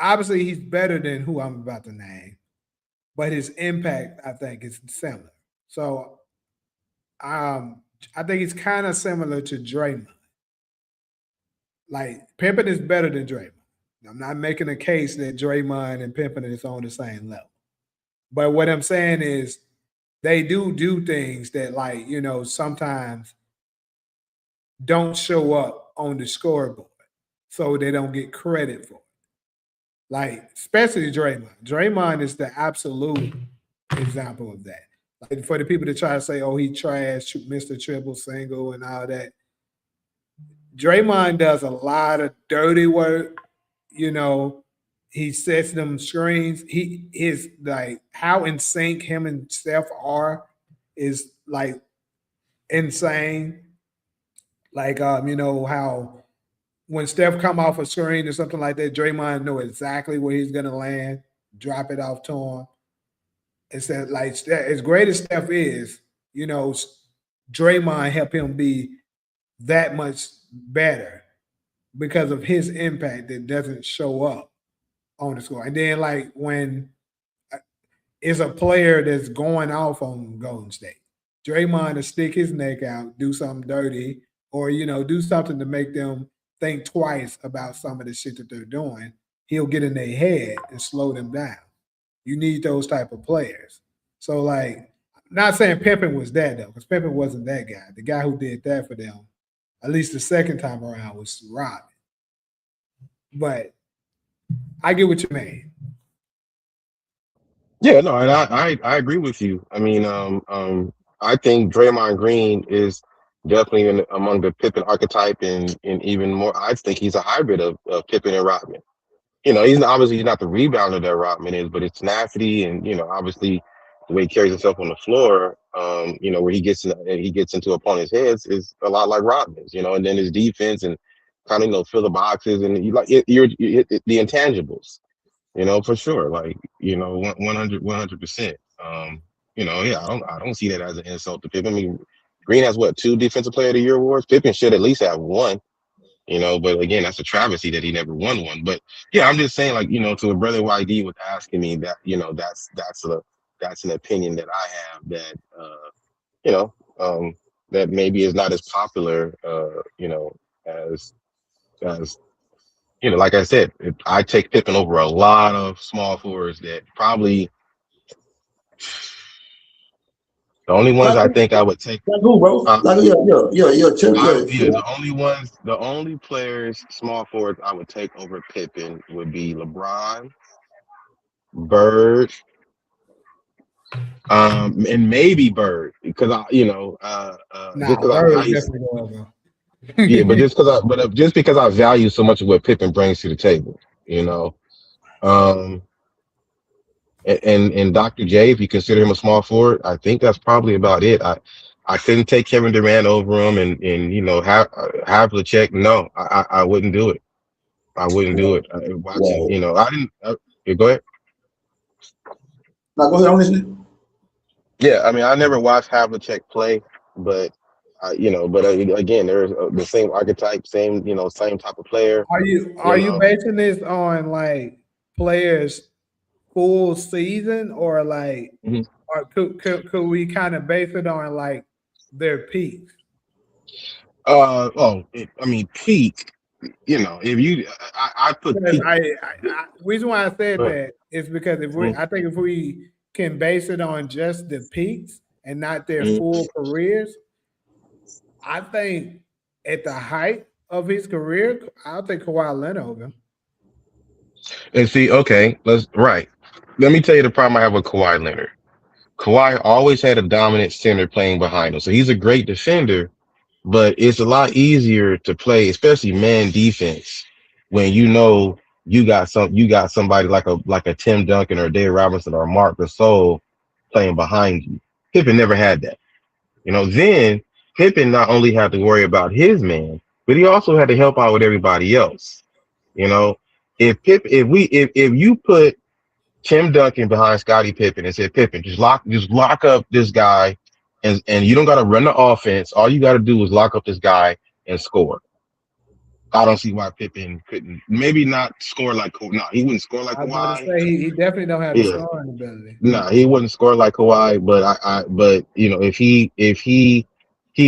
Obviously, he's better than who I'm about to name, but his impact, I think, is similar. So I think it's kind of similar to Draymond. Like Pippen is better than Draymond. I'm not making a case that Draymond and Pippen is on the same level. But what I'm saying is they do things that like, sometimes don't show up on the scoreboard. So they don't get credit for it. Like, especially Draymond. Draymond is the absolute example of that. Like for the people that try to say, oh, he trashed Mr. Triple Single and all that. Draymond does a lot of dirty work. You know, he sets them screens. He is like how in sync him and Steph are is like insane. Like you know how when Steph come off a screen or something like that, Draymond know exactly where he's gonna land, drop it off to him. It's that like as great as Steph is, you know, Draymond helped him be that much better because of his impact that doesn't show up on the score. And then like when it's a player that's going off on Golden State, Draymond to stick his neck out, do something dirty, or you know, do something to make them think twice about some of the shit that they're doing. He'll get in their head and slow them down. You need those type of players. So like, not saying Pippen was that though, because Pippen wasn't that guy. The guy who did that for them, at least the second time around, was Robin. But I get what you mean. Yeah, no, and I agree with you. I mean, I think Draymond Green is definitely among the Pippen archetype, and even more. I think he's a hybrid of Pippen and Rodman. He's not the rebounder that Rodman is, but it's tenacity and obviously the way he carries himself on the floor. Where he gets into opponents' heads is a lot like Rodman's. And then his defense and kind of fill the boxes and the intangibles. For sure, like 100%. Yeah, I don't see that as an insult to Pippen. I mean, Green has what, 2 Defensive Player of the Year awards. Pippen should at least have 1. But again, that's a travesty that he never won one. But yeah, I'm just saying, like, to a brother YD was asking me that, that's an opinion that I have that you know, that maybe is not as popular as as like I said, I take Pippen over a lot of small forwards that probably the only ones Like, I think I would take. like who, bro? Like The only players, small forwards, I would take over Pippen would be LeBron, Bird, and maybe Bird because just Nah, because I Bird value, definitely go over. yeah, but just because I value so much of what Pippen brings to the table, um, and Dr. J, if you consider him a small forward, I think that's probably about it. I couldn't take Kevin Durant over him, and have the check. No, I wouldn't do it. I wouldn't do it. Watching, I didn't. Yeah, go ahead. Now go ahead, I'm listening. Yeah, I mean, I never watched Havlicek play, but again, there's the same archetype, same type of player. Are you basing this on like players full season or like Mhm. or could we kind of base it on like their peaks? I mean, peak. If you, I put Because peak. reason why I said uh, that is because mm, I think if we can base it on just the peaks and not their mm. full careers, I think at the height of his career, I'll take Kawhi Leonard over him. And see, okay, right. Let me tell you the problem I have with Kawhi Leonard. Kawhi always had a dominant center playing behind him, so he's a great defender. But it's a lot easier to play, especially man defense, when you got somebody like a Tim Duncan or Dave Robinson or Mark Gasol playing behind you. Pippen never had that. Then Pippen not only had to worry about his man, but he also had to help out with everybody else. You know, if you put Tim Duncan behind Scottie Pippen and said, Pippen, just lock up this guy, and you don't got to run the offense. All you got to do is lock up this guy and score. I don't see why Pippen couldn't. Maybe not score like Kawhi. No, he wouldn't score like I was about to Kawhi. say he definitely don't have the Yeah, scoring ability. no, he wouldn't score like Kawhi. But if he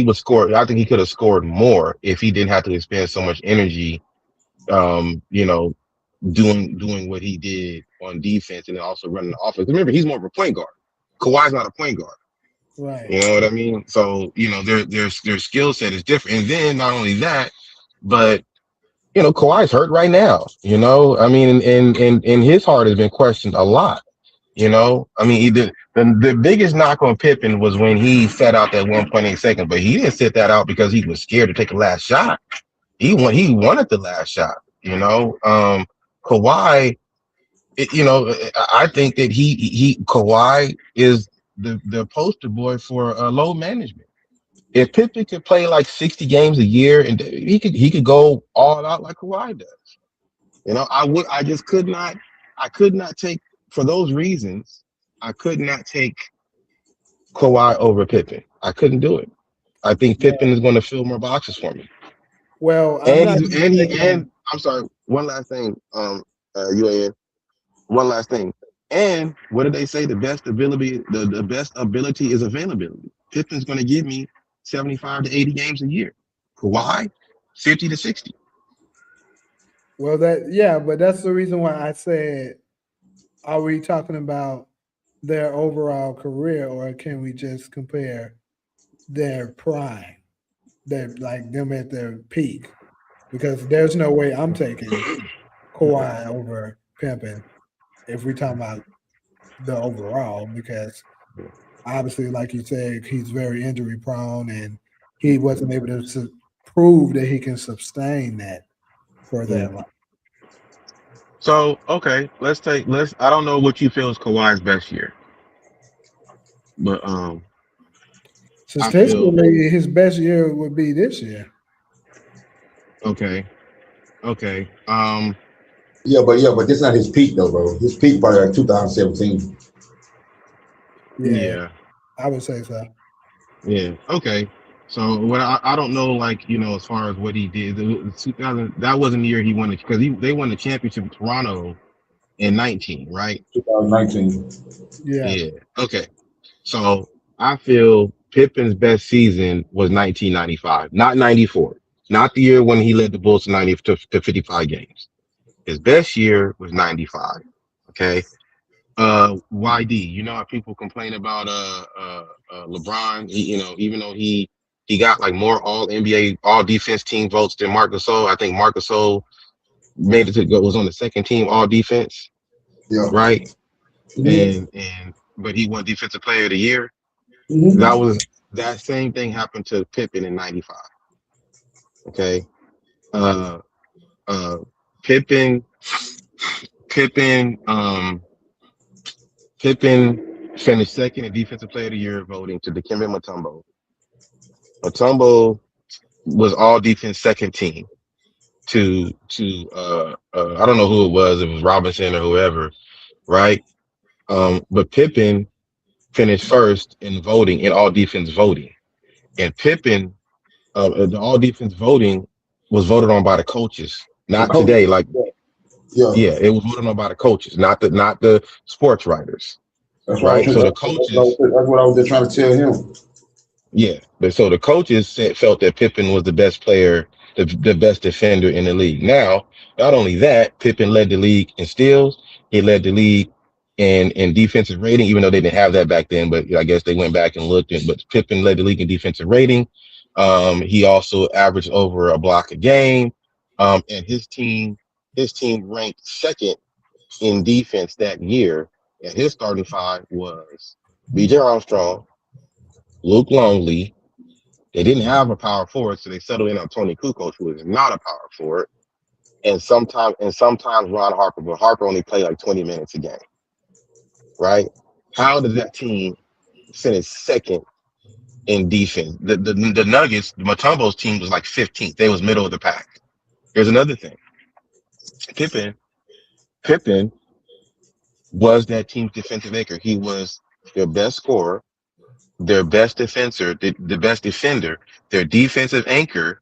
would score, I think he could have scored more if he didn't have to expend so much energy. Um, you know, doing what he did on defense and then also running the offense. Remember, he's more of a point guard. Kawhi's not a point guard. Right. You know what I mean? So their skill set is different. And then not only that, but Kawhi's hurt right now. I mean, and his heart has been questioned a lot. I mean, the biggest knock on Pippen was when he set out that 1.8 seconds, but he didn't set that out because he was scared to take a last shot. He wanted the last shot. Kawhi. I think that Kawhi is the poster boy for load management. If Pippen could play like 60 games a year, and he could go all out like Kawhi does. I just could not. I could not take, for those reasons. I could not take Kawhi over Pippen. I couldn't do it. I think Yeah. Pippen is going to fill more boxes for me. Well, I'm And not he's gonna and he take him. and I'm sorry. One last thing. UAN. One last thing. And what did they say? The best ability is availability. Pippen's going to give me 75 to 80 games a year. Kawhi, 50 to 60. Well, but that's the reason why I said, are we talking about their overall career, or can we just compare their prime, their like them at their peak? Because there's no way I'm taking Kawhi over Pimpin if we're talking about the overall, because obviously, like you said, he's very injury prone, and he wasn't able to prove that he can sustain that for that long. So, okay, I don't know what you feel is Kawhi's best year, but I feel Statistically, his best year would be this year. okay, okay. But this not his peak though, bro. His peak probably like 2017. Yeah, Yeah, I would say so. yeah, okay. So what I don't know, like, as far as what he did, the 2000, that wasn't the year he won it, because they won the championship with Toronto in 19, right? 2019. Yeah. Yeah. Okay. So I feel Pippen's best season was 1995, not 94, not the year when he led the Bulls to 90 to 55 games. His best year was 95. Okay. YD, how people complain about LeBron. Even though he got like more All NBA, All Defense team votes than Marc Gasol. I think Marc Gasol made it to go, was on the second team All Defense, Yeah. right? Mm-hmm. And but he won Defensive Player of the Year. Mm-hmm. That same thing happened to Pippen in '95. Okay. Uh uh Pippen Pippen Pippen finished second in Defensive Player of the Year voting to Dikembe Mutombo. Mutombo was all defense second team to I don't know who it was Robinson or whoever, right? But Pippen finished first in voting, in all defense voting. And Pippen, the all defense voting was voted on by the coaches, The not coach. today. Like, Yeah. yeah, it was voted on by the coaches, not the sports writers, That's what I was right? just, So the that's coaches, what I was just trying to tell him. yeah, but so the coaches felt that Pippen was the best player, the best defender in the league. Now, not only that, Pippen led the league in steals. He led the league in defensive rating, even though they didn't have that back then. But I guess they went back and looked. But Pippen led the league in defensive rating. He also averaged over a block a game. And his team ranked second in defense that year. And his starting five was B.J. Armstrong, Luke Longley. They didn't have a power forward, so they settled in on Tony Kukoc, who is not a power forward, and sometimes Ron Harper, but Harper only played like 20 minutes a game, right? How did that team finish second in defense? The Nuggets, Mutombo's team was like 15th. They was middle of the pack. Here's another thing. Pippen was that team's defensive anchor. He was their best scorer, their best defender, the best defender, their defensive anchor,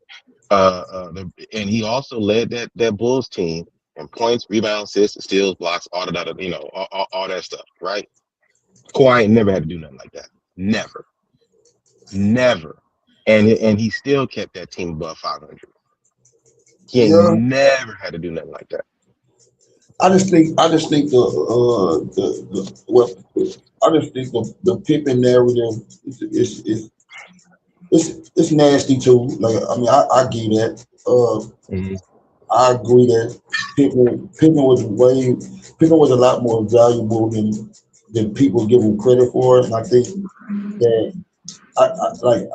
and he also led that Bulls team in points, rebounds, assists, steals, blocks, all that, all that stuff, right? Kawhi ain't never had to do nothing like that. Never. And he still kept that team above 500. He ain't Yeah. never had to do nothing like that. I just think the Pippen narrative it's nasty too. Like I mean, I get that. Mm-hmm. I agree that Pippen was a lot more valuable than people give him credit for, and I think that like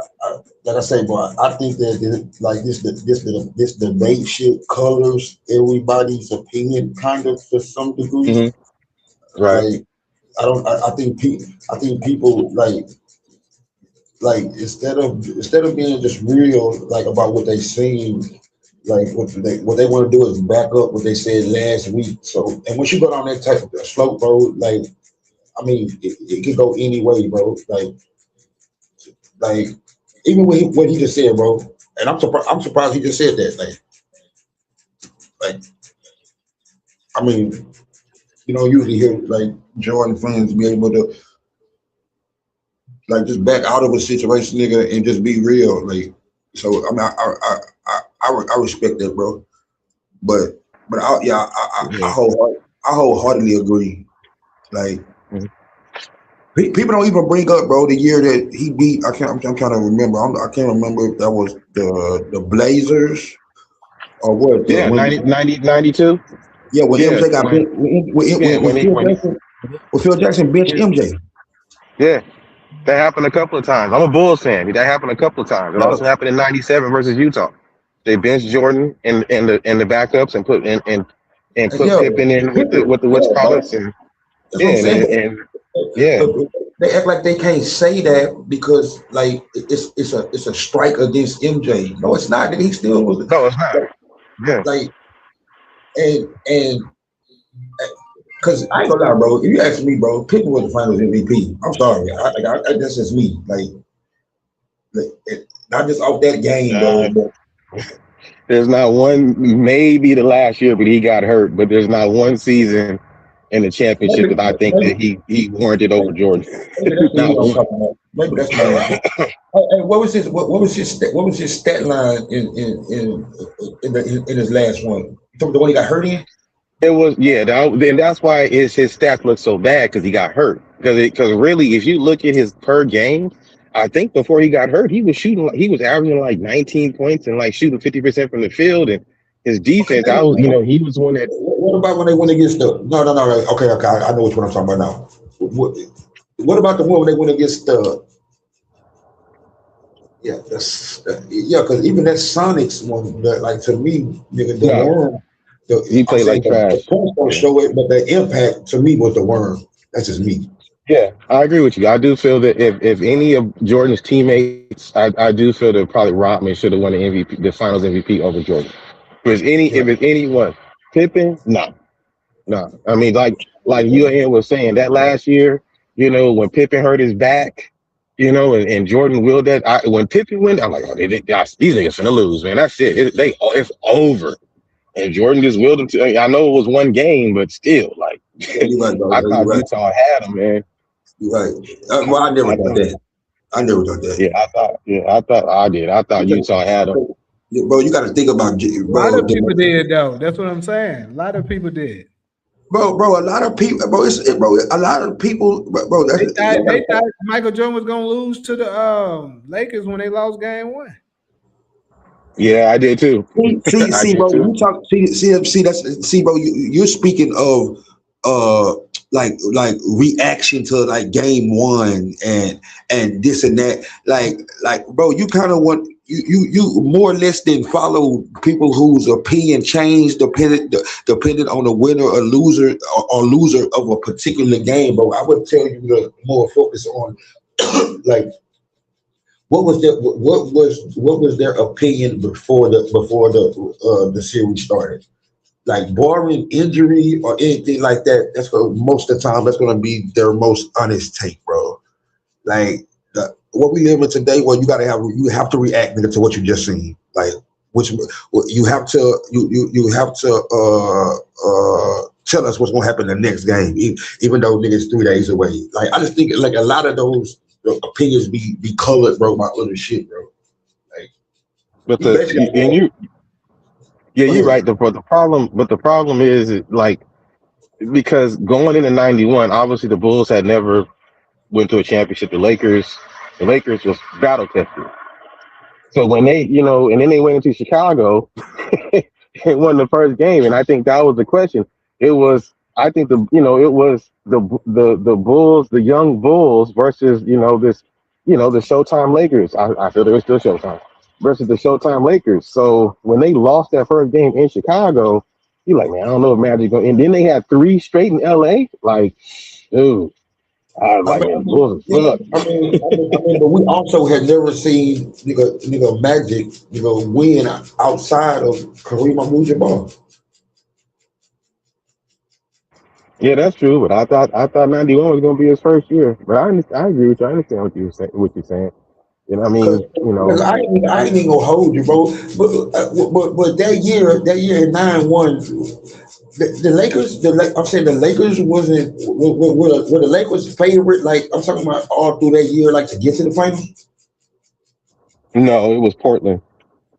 I say, bro. I think that this debate shit colors everybody's opinion kind of to some degree. Hmm. Right. Like I think people like instead of being just real like about what they seen, like what they want to do is back up what they said last week. So and once you go down that type of slope, bro, like I mean it can go any way, bro. Like even what he just said, bro. And I'm surprised he just said that. Like I mean, you know, usually hear like Jordan fans be able to like just back out of a situation, nigga, and just be real. Like, so I mean, I respect that, bro. But Yeah. I wholeheartedly agree. Like, Mhm. people don't even bring up, bro, the year that he beat. I'm trying to remember. I can't remember if that was the Blazers or what. Yeah. 92. Yeah, when Yeah. MJ got When yeah when Phil Jackson benched he MJ. yeah. That happened a couple of times. I'm a Bulls fan. That happened a couple of times. It Yeah, also happened in '97 versus Utah. They benched Jordan and the backups and put yeah, Pippen in with the what's yeah, call bro. it and That's what I'm yeah saying. and yeah. But they act like they can't say that because like it's a strike against MJ. No, it's not. That he still was No, it's not. Yeah. like and because I ain't gonna lie, bro. If you ask me, bro, Pippen was the Finals MVP. I'm sorry, that's just me. Not just off that game, bro. Uh, there's not one. Maybe the last year, but he got hurt. But there's not one season in the championship that I think that he warranted over Jordan. Maybe that's the year Not I'm one. talking about. Maybe that's the year. Hey, what was his stat line in his last one? You talking about the one he got hurt in? It was and that's why his stats look so bad because he got hurt. Because really, if you look at his per game, I think before he got hurt, he was averaging like 19 points and like shooting 50% from the field. And his Okay, defense, he was one that what about when they went against the? No. Okay, I know which one I'm talking about now. What about the one when they went against the? Yeah, because even that Sonics one, like to me, nigga, the no, worm. he I'm played saying like the trash. points don't Yeah. show it, but the impact to me was the worm. That's just me. Yeah, I agree with you. I do feel that if any of Jordan's teammates, I do feel that probably Rodman should have won the MVP, the Finals MVP over Jordan. Yeah. If it's anyone, Pippen, no. No, I mean, like UAN was saying that last year, when Pippen hurt his back, and Jordan willed that. When Pippen went, I'm like, oh, these niggas finna lose, man. That's it. It's over. And Jordan just willed them to. I know it was one game, but still, like, Yeah, you're right, bro. I You're thought right. Utah had him, man. You're right. Well, I never I thought thought, that. I never thought that. I did. I thought Utah had him. Yeah, bro, you got to think about, A lot bro. of people did though. That's what I'm saying. A lot of people did. Bro. A lot of people, bro. Bro. A lot of people, bro. They thought Michael Jordan was gonna lose to the Lakers when they lost game one. Yeah, I did too. I See, did bro. too. You talk. See, bro. You're speaking of like reaction to like game one and this and that. Bro. You kind of want you more or less than follow people whose opinion change depending on the winner or loser of a particular game, bro. I would tell you to more focus on like what was their opinion before the series started? Like barring injury or anything like that, that's for most of the time that's gonna be their most honest take, bro. Like what we live in today, well, you have to react to what you just seen. Like which you have to tell us what's gonna happen in the next game, even though niggas 3 days away. Like I just think like a lot of those opinions be colored, bro, by other shit, bro. Like But he basically yeah, go you're ahead. right. The problem is like because going into '91, obviously the Bulls had never went to a championship. The Lakers was battle tested. So when and then they went into Chicago and won the first game, and I think that was the question. I think it was the Bulls, the young Bulls versus this the Showtime Lakers. I feel they were still Showtime versus the Showtime Lakers. So when they lost that first game in Chicago, you're like, man, I don't know if Magic going. And then they had three straight in LA. Like, dude, I was I like, mean, man, Bulls yeah, suck. but we also had never seen Magic, win outside of Kareem Abdul-Jabbar. Yeah, that's true. But I thought '91 was going to be his first year. But I agree with you. I understand what you're saying. I Cause, mean, 'cause I ain't even gonna hold you, bro. But that year in '91, the Lakers, I'm saying the Lakers wasn't were the Lakers favorite. Like I'm talking about all through that year, like to get to the final. no, it was Portland.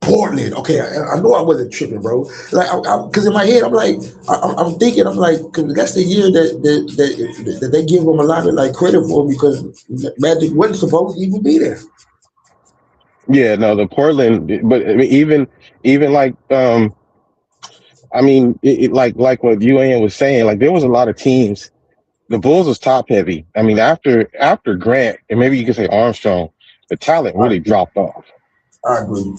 Portland, okay, I know I wasn't tripping, bro. Like, because in my head, I'm like, I'm thinking, I'm like, because that's the year that they give them a lot of like credit for because Magic wasn't supposed to even be there. Yeah, no, the Portland. But I mean, even like I mean, like what UAN was saying, like there was a lot of teams. The Bulls was top heavy. I mean, after Grant and maybe you could say Armstrong, the talent I, really dropped off. I agree.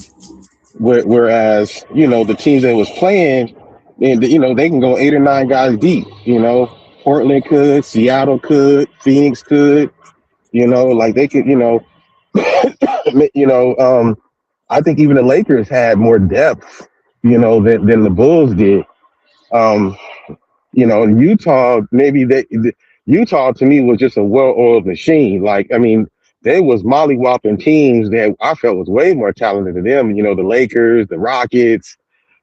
Whereas the teams that was playing, and they can go 8 or 9 guys deep. Portland could, Seattle could, Phoenix could. Like they could. you know. I think even the Lakers had more depth. Than the Bulls did. Um, in Utah, Utah to me was just a well-oiled machine. Like, I mean, they was mollywhopping teams that I felt was way more talented than them. The Lakers, the Rockets.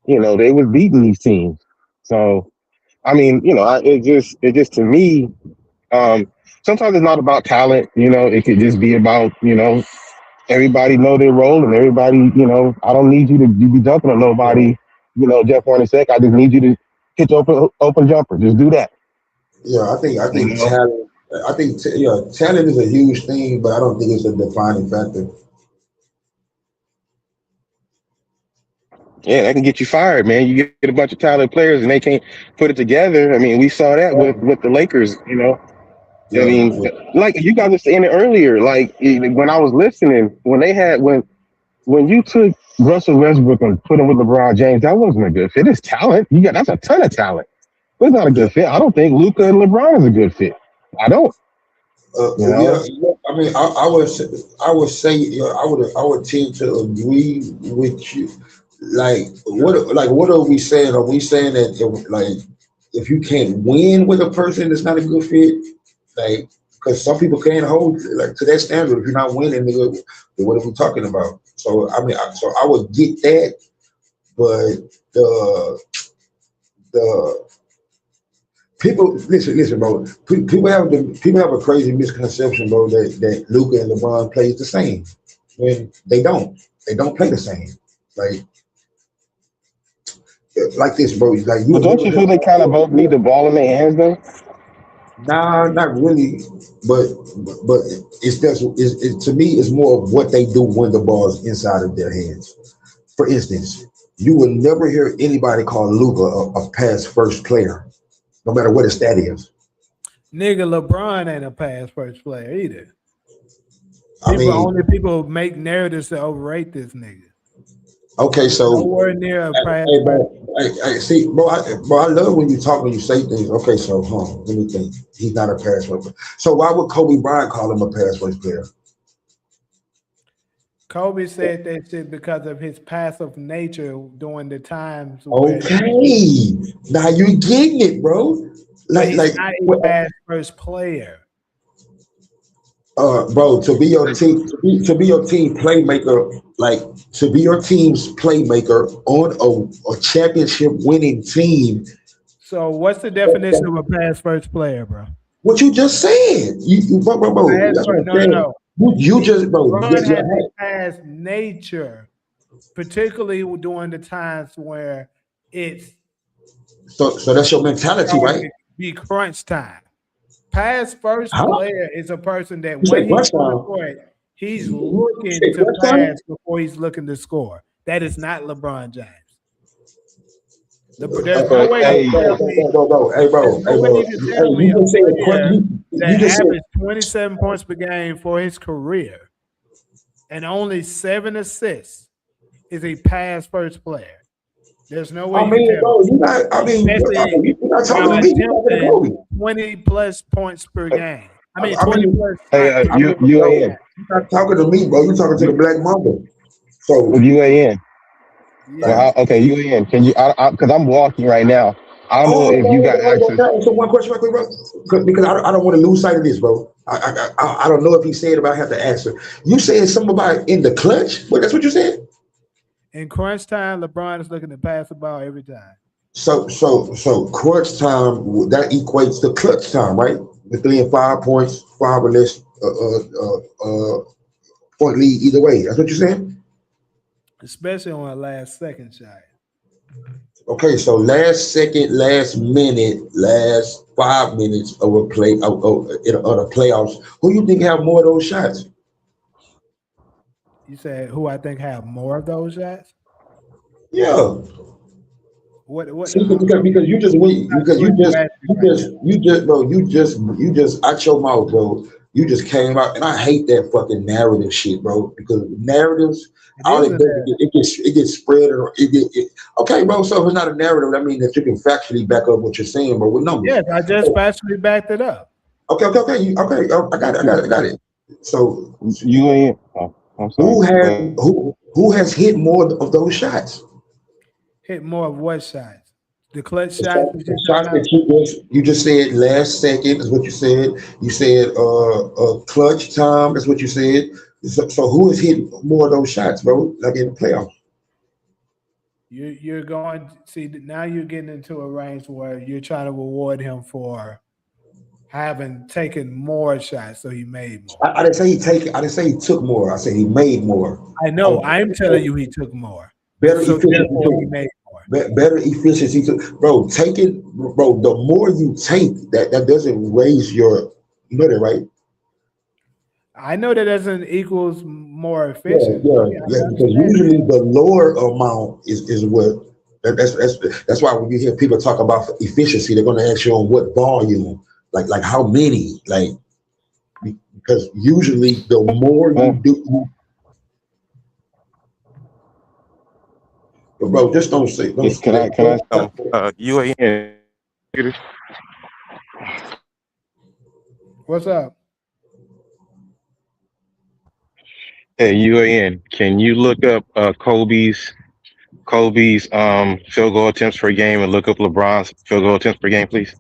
They was beating these teams. So, I mean, it just to me, um, sometimes it's not about talent. It could just be about everybody know their role and everybody. I don't need you to be jumping on nobody. Jeff Hornacek. I just need you to hit the open jumper. Just do that. Yeah, I You think know. talent. Talent is a huge thing, but I don't think it's a defining factor. Yeah, that can get you fired, man. You get a bunch of talented players and they can't put it together. I mean, we saw that with the Lakers. I Yeah, mean, like you guys were saying it earlier. Like when I was listening, when you took Russell Westbrook and put him with LeBron James, that wasn't a good fit. It's talent. That's a ton of talent. But it's not a yeah. good fit. I don't think Luca and LeBron is a good fit. I don't. You Yeah, know. I mean, I would say, I would tend to agree with you. What are we saying? Are we saying that if you can't win with a person, it's not a good fit? Like, because some people can't hold like to that standard. If you're not winning, nigga, then what are we talking about? So I mean, so I would get that, but the people listen, bro. People have a crazy misconception, bro, that Luca and LeBron plays the same when they don't. They don't play the same. Like like this, bro. Like you But have don't never you heard. feel they kind of both need the ball in their hands though? Nah, not really. But it's just to me it's more of what they do when the ball's inside of their hands. For instance, you will never hear anybody call Luca a pass first player, no matter what his stat is. Nigga, LeBron ain't a pass first player either. I mean, People make narratives to overrate this nigga. okay, He's so nowhere near a pass hey, first. bro, I see, bro. I love when you talk when you say things. Okay, so let me think. He's not a pass first. So why would Kobe Bryant call him a pass first player? Kobe said that shit because of his passive nature during the times where, Okay, now you getting it, bro. but Like, he's like, not a pass first player. bro, to be your team playmaker, like to be your team's playmaker on a championship winning team. So what's the definition of a pass first player, bro? What you just said, bro. Pass That's what first, I'm no, no, saying. no. You just, bro. LeBron has a pass nature, particularly during the times where it's So that's your mentality, starting right? to be crunch time. Pass first Huh? player is a person that You when said he's crunch on the time. court, he's You looking said to crunch time. pass before he's looking to score. That is not LeBron James. There's no But way you hey, can tell me. Hey, There's bro. no Hey, way bro. you can Hey, tell me you a just said crunch. player You that just said averaged 27 points per game for his career and only 7 assists is a pass first player. There's no way I you can mean, tell bro, me. you're not talking While to me. You're talking to Kobe. attempting 20 plus points per game. I mean, I 20 mean, plus Hey, shots per I game. mean, bro, UAN. you're not talking to me, bro. You're talking to the Black Mamba. So, UAN. like, Yeah. Okay, UAN. Can you? Because I'm walking right now. I don't know oh, if you got access. okay. So one question, right quick, bro, because I don't want to lose sight of this, bro. I don't know if he said it, but I have to answer. You said something about in the clutch. What? That's what you said. In crunch time, LeBron is looking to pass the ball every time. So crunch time that equates to clutch time, right? The 3 and 5 points, 5 or less point lead either way. That's what you're saying. Especially on a last second shot. Okay, so last second, last minute, last 5 minutes of a play of the playoffs. Who you think have more of those shots? You said who I think have more of those shots? Yeah. What See, because you just went because what you asking right now? you just out your mouth, bro. You just came out, and I hate that fucking narrative shit, bro. Because narratives, It all it isn't does is that. it gets spread or okay, bro. So if it's not a narrative, that means that you can factually back up what you're saying, bro, with numbers. Yes, I just factually backed it up. I got it. So UAN. Oh, I'm sorry. who has hit more of those shots? Hit more of what shots? The clutch The shots shots, that the you're talking shots about? that you just said last second is what you said. You said clutch time. That's what you said. So who has hit more of those shots, bro? Like in the playoffs? You're going see now you're getting into a range where you're trying to reward him for having taken more shots, so he made more. I didn't say he take. I didn't say he took more. I said he made more. I know. I'm telling you, he took more, and Better so efficiency therefore he too. made more. Better efficiency too, bro. Bro. The more you take, that doesn't raise your. You know that, right? I know that doesn't equals more Yeah, efficient. yeah, Yeah, yeah. I Because understand that. usually the lower amount is what that's why when you hear people talk about efficiency, they're going to ask you on what volume, like how many, like because usually the more you do, bro, just don't say don't. Can I UAN? What's up? Hey, UAN. Can you look up Kobe's field goal attempts per game and look up LeBron's field goal attempts per game, please?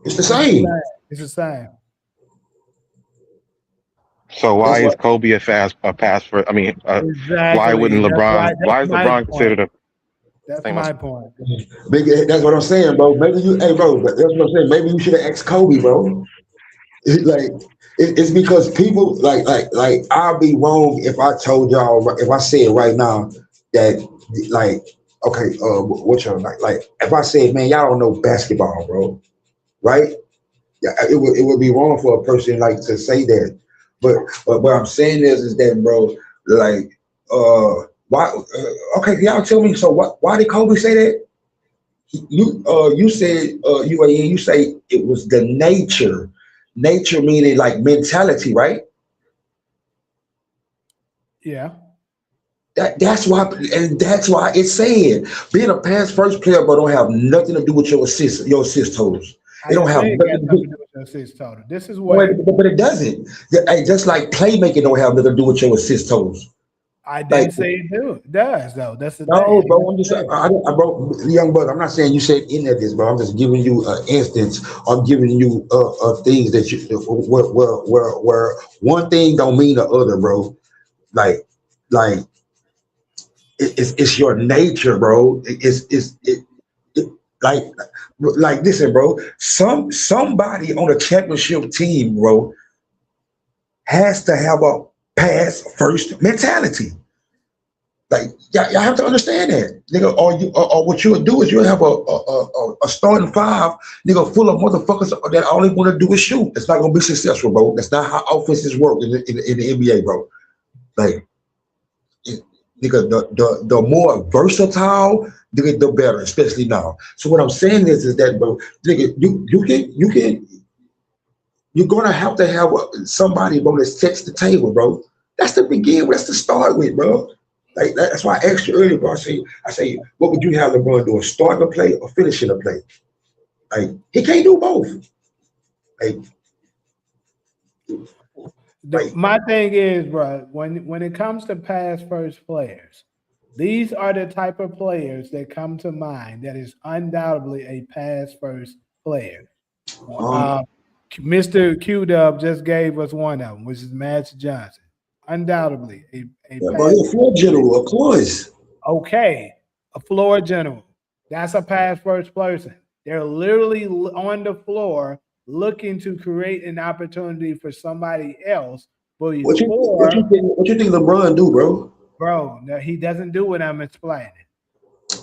It's the It's the same. same. It's the same. So why That's is what. Kobe a pass for? I mean, why Exactly. wouldn't That's why. LeBron? That's Why is my LeBron point. considered a That's same? my point. That's what I'm saying, bro. Maybe you, hey, bro. That's what I'm saying. Maybe you should have asked Kobe, bro. Like it's because people like I'll be wrong if I told y'all if I said right now that like okay what y'all like if I said man y'all don't know basketball, bro, right? Yeah, it would be wrong for a person like to say that, but what I'm saying is that, bro, like why okay, y'all tell me, so why did Kobe say that? You said you say it was the nature meaning like mentality, right? Yeah. That's why it's saying being a pass first player but don't have nothing to do with your assist totals. I It don't didn't have say it got nothing to something to do. do with your assist total. This is No, what but it doesn't. Hey, just like playmaking don't have nothing to do with your assist totals. I Like didn't say it does though. That's the thing. no, I bro. never I'm just, said that. bro, young brother. I'm not saying you said any of this, bro. I'm just giving you an instance. I'm giving you things that you where one thing don't mean the other, bro. Like, like it's your nature, bro. It like listen, bro. Somebody on a championship team, bro, has to have a pass first mentality. Like y'all have to understand that, nigga. Or what you'll do is you'll have a starting five, nigga, full of motherfuckers that all they want to do is shoot. It's not gonna be successful, bro. That's not how offenses work in the NBA, bro. Like, nigga, the more versatile, nigga, the better, especially now. So what I'm saying is that, bro, nigga, you're gonna have to have somebody, bro, that sets the table, bro. That's the begin. That's the start with, bro. Like that's why I asked you earlier, bro. I say, what would you have LeBron do? Starting a play or finishing a play? Like he can't do both. Like, My thing is, bro, when it comes to pass first players, these are the type of players that come to mind that is undoubtedly a pass first player. um, Mr. Q Dub just gave us one of them, which is Magic Johnson. Undoubtedly a yeah, bro, pass. he's a floor general, of course. Okay, a floor general. That's a pass first person. They're literally on the floor looking to create an opportunity for somebody else. But What you before, what you think LeBron do, bro? bro, no, he doesn't do what I'm explaining.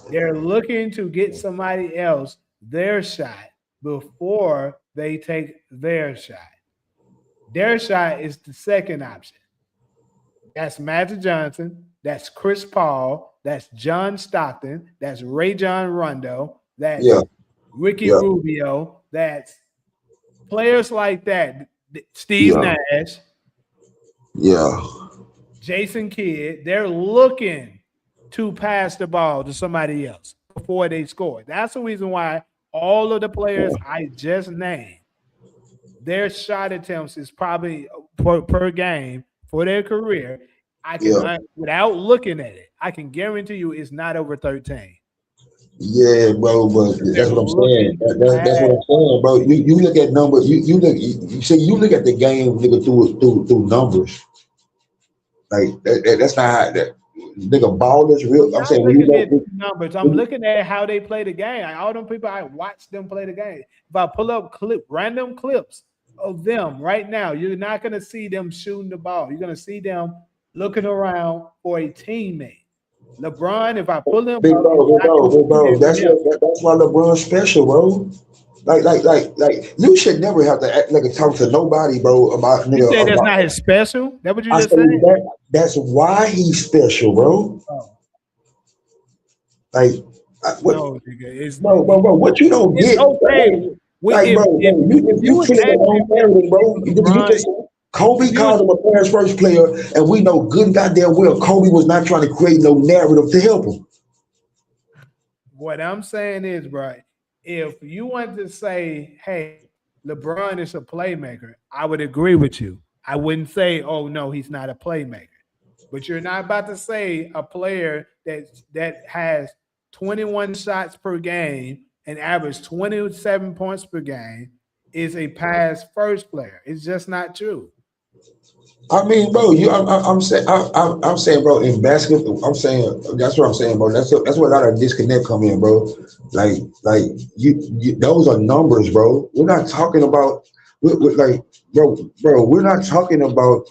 They're looking to get somebody else their shot before they take their shot. Their shot is the second option. That's Magic Johnson. That's Chris Paul. That's John Stockton. That's Ray John Rondo. That's Yeah, Ricky yeah, Rubio. That's players like that. Steve yeah, Nash, yeah, Jason Kidd. They're looking to pass the ball to somebody else before they score. That's the reason why all of the players I just named, their shot attempts is probably per game for their career. I can, yeah. without looking at it, I can guarantee you it's not over 13. Yeah, bro, but They're that's what I'm saying. looking to That's what pass. I'm saying, bro. You look at numbers. You look. You see. You look at the game, nigga, through numbers. Like that's not how that nigga ballers real. I'm Not saying when you looking at look. numbers. I'm looking at how they play the game. Like, all them people, I watch them play the game. If I pull up random clips of them right now, you're not going to see them shooting the ball. You're going to see them looking around for a teammate. LeBron, if I pull him Big up, bro, you're big not bro, going to big see bro. it with him. That's why LeBron's special, bro. Like, you should never have to act like a talk to nobody, bro, about You nigga say that's about. not his special? That what you I just say said? that's why he's special, bro. Oh, Like, what, no, nigga. bro, what you don't It's get, okay. like, bro, If you you was killing the asking wrong narrative, bro. You LeBron, just Kobe if you was called him a player's first player, and we know good and goddamn well Kobe was not trying to create no narrative to help him. what I'm saying is, bro, if you want to say, hey, LeBron is a playmaker, I would agree with you. I wouldn't say, oh no, he's not a playmaker. But you're not about to say a player that has 21 shots per game and average 27 points per game is a pass first player. It's just not true. I mean, bro, I'm saying, bro, in basketball, I'm saying that's what I'm saying, bro. That's where a lot of disconnect come in, bro. Like you those are numbers, bro. We're not talking about, we're like, bro, we're not talking about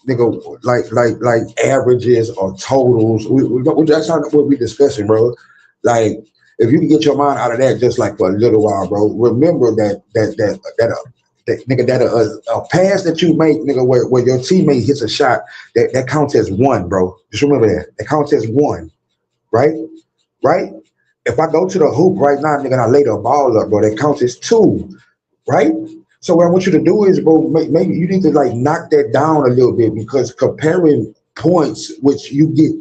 nigga like averages or totals. That's not what we're discussing, bro. Like if you can get your mind out of that just like for a little while, bro. Remember that nigga, that a pass that you make, nigga, where your teammate hits a shot, that counts as one, bro. Just remember that. That counts as one, right? Right? If I go to the hoop right now, nigga, and I lay the ball up, bro, that counts as two, right? So what I want you to do is, bro, maybe you need to like knock that down a little bit, because comparing points, which you get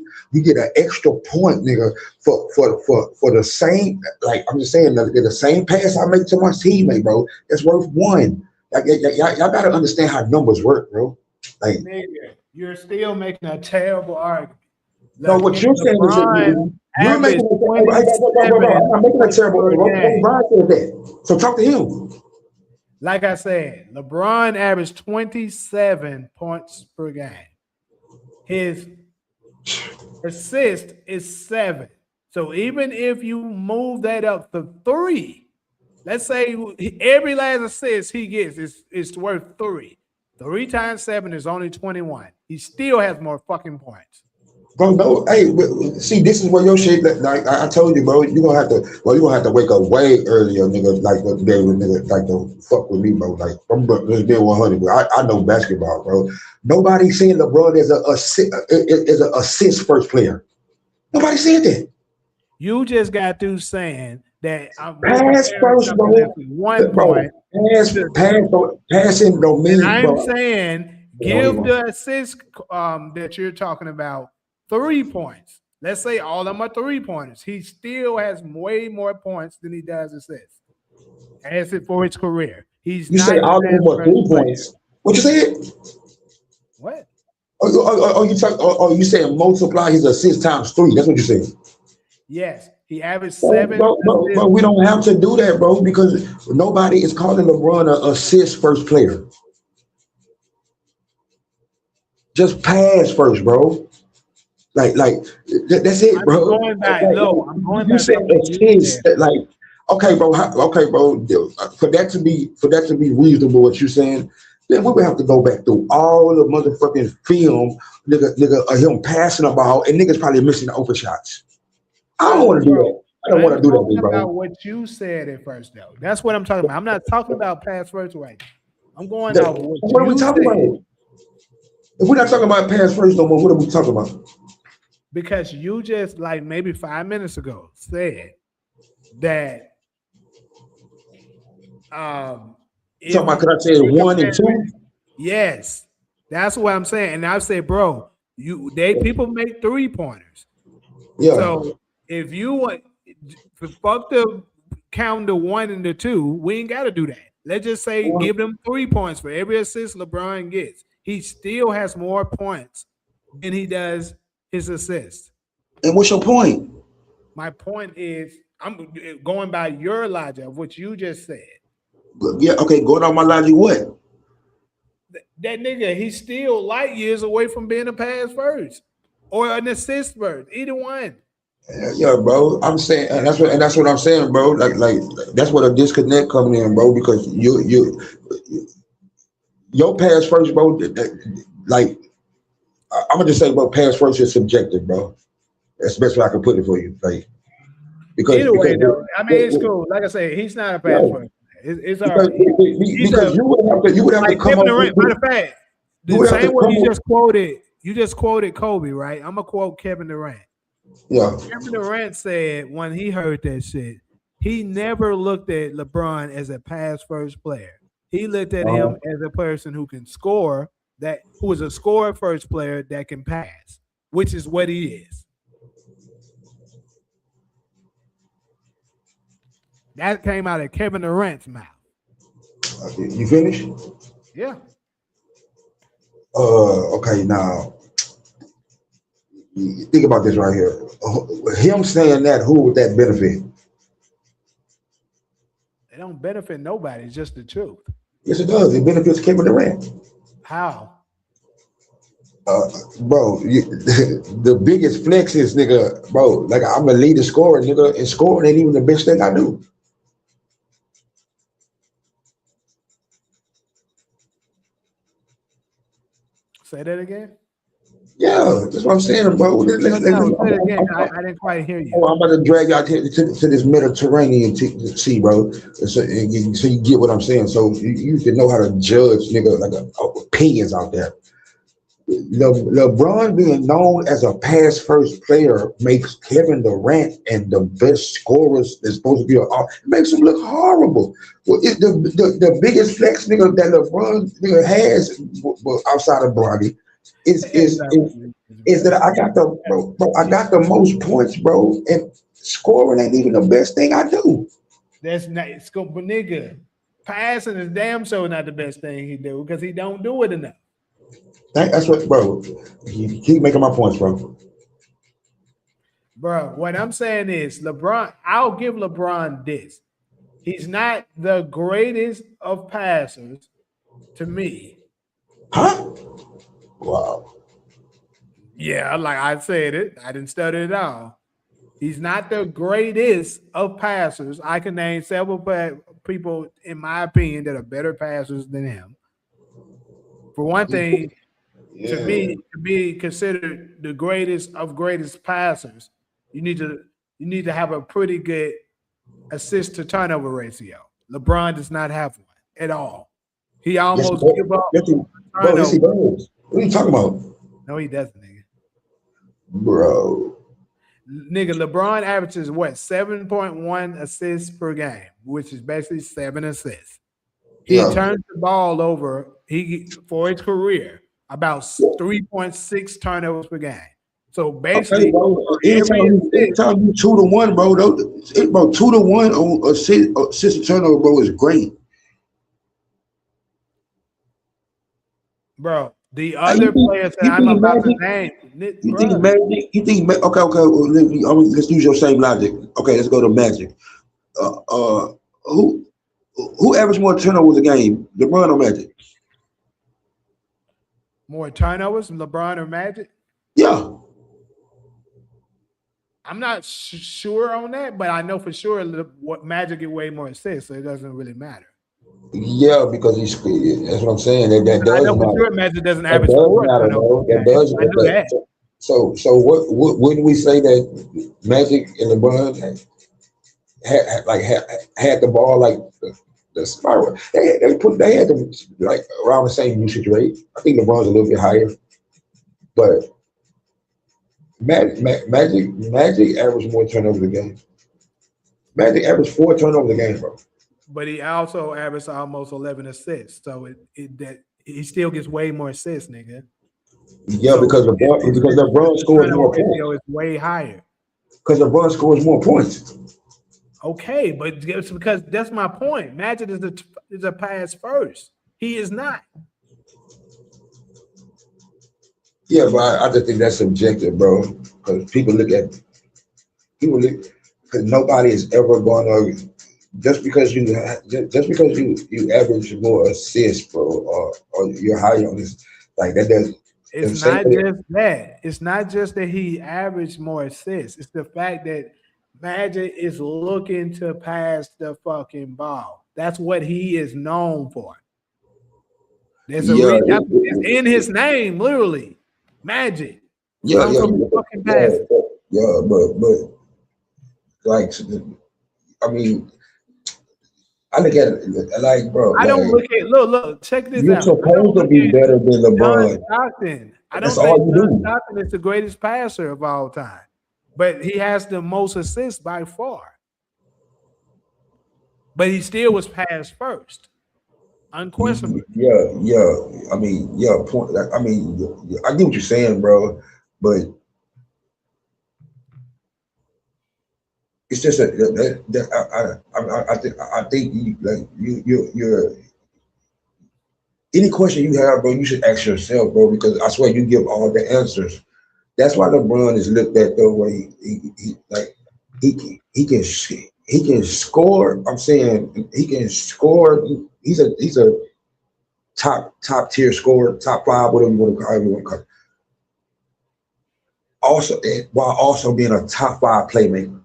an extra point, nigga, for the same, like I'm just saying, the same pass I make to my teammate, bro, it's worth one. Like, y'all gotta understand how numbers work, bro. Like, Nigga, you're still making a terrible argument. no, Look, what you're saying is LeBron you're making averaged I'm 27 not making a points terrible per argument. game. LeBron said that. So talk to him. Like I said, LeBron averaged 27 points per game. His assist is 7. So even if you move that up to 3, let's say every last assist he gets is worth 3. 3 times 7 is only 21. He still has more fucking points. Bro, no, hey, see, this is where your shit. Like I told you, bro, you gonna have to wake up way earlier, nigga. Like to be able to, nigga, like to fuck with me, bro. Like I'm just being 100. Bro. I know basketball, bro. Nobody saying LeBron is a assist first player. Nobody said that. You just got through saying that we're Pass comparing first, something bro. that's 1 Bro, point. passing don't mean, And I'm bro. saying Give the assist that you're talking about 3 points. Let's say all of them are 3-pointers. He still has way more points than he does assists. As it for his career. You say all of them are 3 points. What you said? What? You saying multiply his assist times 3? That's what you're saying. Yes, he averaged 7. Bro, we don't have to do that, bro, because nobody is calling LeBron an assist first player. Just pass first, bro. Like that's it, bro. I'm going back. I'm going you back. Said assist, like, okay, bro. For that to be reasonable, what you're saying, then we would have to go back through all the motherfucking film, nigga, him passing the ball, and niggas probably missing the open shots. I don't want to do that. I don't want to do that, bro. About what you said at first, though. That's what I'm talking about. I'm not talking about pass first right now. I'm going off what are we talking about? If we're not talking about pass first no more, what are we talking about? Because you just, like, maybe 5 minutes ago said that talking about, could I say 1 and 2? Yes, that's what I'm saying. And I say, bro, people make 3-pointers. Yeah. So if you want, fuck the count the 1 and the 2, we ain't got to do that. Let's just say give them 3 points for every assist LeBron gets. He still has more points than he does his assists. And what's your point? My point is, I'm going by your logic of what you just said. Yeah, okay, going on my logic, what? That nigga, he's still light years away from being a pass first or an assist first, either one. Yeah, bro. I'm saying, and that's what I'm saying, bro. Like that's what a disconnect coming in, bro. Because your pass first, bro. Like I'm gonna just say, bro, pass first is subjective, bro. That's the best way I can put it for you, like. Because either way, though, I mean, it's cool. Like I say, he's not a pass first. It's all right. Because you would have to come up with. Matter of fact, the same way you just quoted Kobe, right? I'm gonna quote Kevin Durant. Yeah. Kevin Durant said when he heard that shit, he never looked at LeBron as a pass first player. He looked at him as a person who can score, who is a scorer first player that can pass, which is what he is. That came out of Kevin Durant's mouth. You finished? Yeah. Okay, now think about this right here. Him saying that, who would that benefit? It don't benefit nobody. It's just the truth. Yes, it does. It benefits Kevin Durant. How? Bro, the biggest flex is, nigga, bro, like I'm a leader scorer, nigga, and scoring ain't even the best thing I do. Say that again? Yeah, that's what I'm saying, bro. Say it again. I didn't quite hear you. I'm about to drag you out to this Mediterranean sea, bro. So you get what I'm saying. So you can know how to judge, nigga, like opinions out there. LeBron being known as a pass first player makes Kevin Durant and the best scorers that's supposed to be it makes him look horrible. Well, the biggest flex, nigga, that LeBron nigga has outside of Bronny is that I got the most points, bro, and scoring ain't even the best thing I do. That's not, but nigga, passing is damn sure not the best thing he do because he don't do it enough. That's what, bro. You keep making my points, bro. Bro, what I'm saying is LeBron, I'll give LeBron this. He's not the greatest of passers to me. Huh? Wow. Yeah, like I said it. I didn't study it all. He's not the greatest of passers. I can name several people, in my opinion, that are better passers than him. For one thing, to me, to be considered the greatest of greatest passers, you need to have a pretty good assist to turnover ratio. LeBron does not have one at all. He almost give up. Bro, yes, he does. What are you talking about? No, he doesn't, nigga. Bro. Nigga, LeBron averages what? 7.1 assists per game, which is basically 7 assists. He turns the ball over for his career about 3.6 turnovers per game. So Okay, basically, bro. every assist, Anytime you 2-1, bro, bro, 2-1 on assist and turnover, bro, is great. bro, the Hey, you other think players that you I'm think about to Magic? name, You think bro, Magic? You think okay? Well, let's use your same logic. Okay, let's go to Magic. Uh, uh, who who averaged more turnovers a game, LeBron or Magic? more turnovers than LeBron or Magic? Yeah, I'm not sure on that, but I know for sure what Magic get way more assists, so it doesn't really matter. yeah, because he's. That's what I'm saying. That I does know for matter. sure Magic doesn't That average does 4 matter, turnovers bro. a That game. does. I know that. So wouldn't we say that Magic and LeBron had the ball like the spiral? They had them like around the same usage rate. I think LeBron's a little bit higher, but Magic averaged more turnovers a game. Magic averaged 4 turnovers a game, bro. But he also averaged almost 11 assists, so that he still gets way more assists, nigga. Yeah, So because his LeBron scores turnover more points. ratio is way higher. Because LeBron scores more points. Okay, but it's because that's my point. Magic is a pass first. He is not. Yeah, but I just think that's subjective, bro. Because people look because nobody is ever going to just because you average more assists, bro, or you're higher on this, like that does It's the same not thing. just that. It's not just that he averaged more assists. It's the fact that Magic is looking to pass the fucking ball. That's what he is known for. There's a Yeah, reason. It's in his name, literally. Magic. It's yeah, come yeah, from his yeah, fucking yeah, passing. yeah, but like, I mean, I look at it like, bro, I don't like look at look, check this you're out. I don't supposed to look be at better than John LeBron. Stockton. I That's don't all think you John do. Stockton is the greatest passer of all time, but he has the most assists by far. But he still was passed first, unquestionably. Yeah, yeah. I mean, yeah. Point. I mean, I get what you're saying, bro. But it's just I think you're any question you have, bro. You should ask yourself, bro, because I swear you give all the answers. That's why LeBron is looked at the way he can score. I'm saying he can score. He's a top tier scorer, top five, whatever you want to call it. Also, while also being a top five playmaker.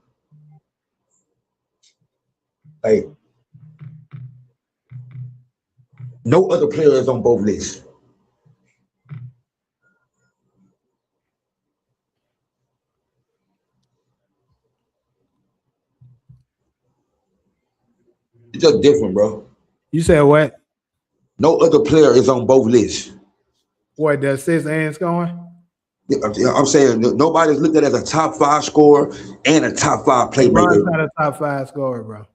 Like no other player is on both lists. It's just different, bro. You said what? No other player is on both lists. What the assist and scoring? I'm saying nobody's looked at as a top five scorer and a top five LeBron's playmaker. not a top 5 scorer, bro.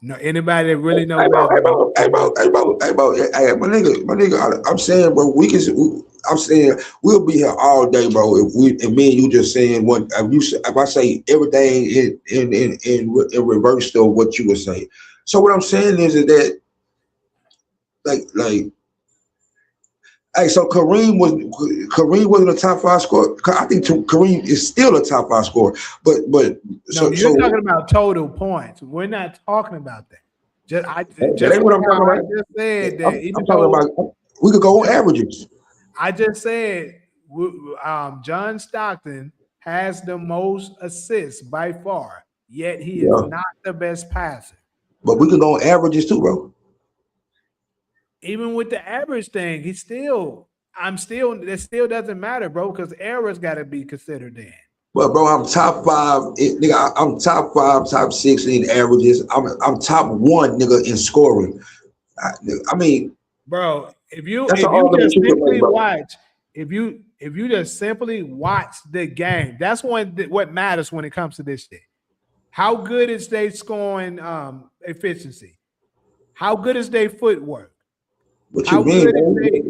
No, anybody that really know Hey, bro, hey, basketball. bro, hey, bro, hey, bro, hey, bro, hey, my nigga. I'm saying, bro, I'm saying we'll be here all day, bro. If me and you just saying what if I say everything in reverse to what you were saying. So what I'm saying is that like hey, so Kareem wasn't a top five scorer. I think Kareem is still a top five scorer, but No, so you're so talking about total points. We're not talking about that. that Just ain't what like I'm talking how I about. just said that, I'm even talking though about we could go on averages. I just said John Stockton has the most assists by far, yet he is Yeah. not the best passer. But we could go on averages too, bro. Even with the average thing, that still doesn't matter, bro, because errors got to be considered in. But bro, I'm top five, nigga. I'm top five, top six in averages. I'm top one, nigga, in scoring. I mean, Bro, if you that's an if you argument just you can make, simply bro. watch, if you just simply watch the game, that's what matters when it comes to this shit. How good is they scoring efficiency? How good is their footwork? What How you mean, good is he?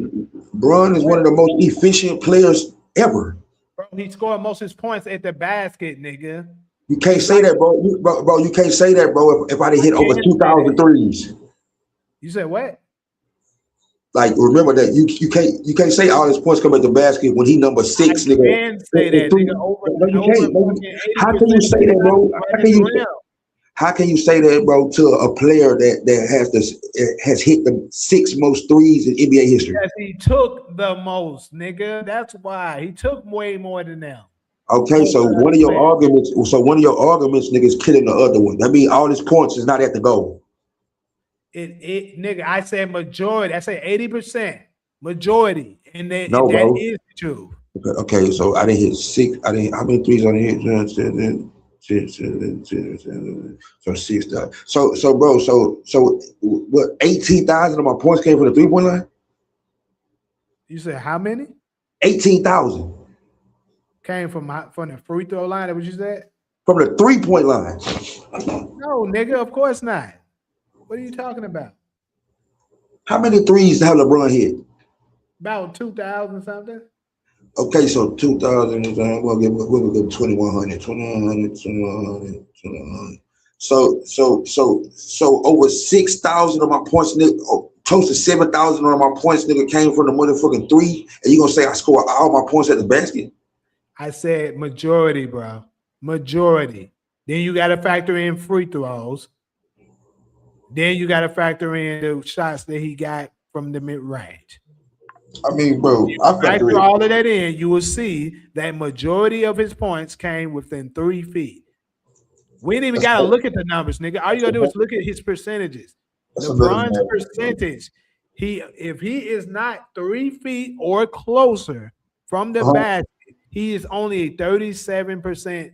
bro? LeBron is one of the most efficient players ever. Bro, he scored most of his points at the basket, nigga. You can't say that, bro. Bro, you can't say that, bro. If I didn't hit over 2,000 threes. You said what? Like, remember that you can't say all his points come at the basket when he number 6, I nigga. can say that, nigga. No, you can't. How can you say that, bro? How can you say that, bro, to a player that has hit the 6 most threes in NBA history? Because he took the most, nigga. That's why he took way more than them. Okay, so one of your arguments, nigga, is killing the other one. That means all his points is not at the goal. Nigga, I said majority. I said 80%. Majority. And that is true. Okay, so I didn't hit 6. How many threes I didn't hit? So 6. So bro, so what, 18,000 of my points came from the 3-point line? You said how many? 18,000. Came from the free throw line, that what you said? From the 3-point line. No, nigga, of course not. What are you talking about? How many threes have LeBron hit? About 2,000 something. Okay, so 2,000, we'll give 2,100, 2,100. So over 6,000 of my points, nigga, close to 7,000 of my points, nigga, came from the motherfucking 3, and you gonna say I score all my points at the basket? I said majority, bro. Majority. Then you got to factor in free throws. Then you got to factor in the shots that he got from the mid range. I mean, bro, I factor all of that in, you will see that majority of his points came within 3 feet. We ain't even got to look at the numbers, nigga. All you got to do is look at his percentages. LeBron's percentage, if he is not 3 feet or closer from the basket, he is only a 37%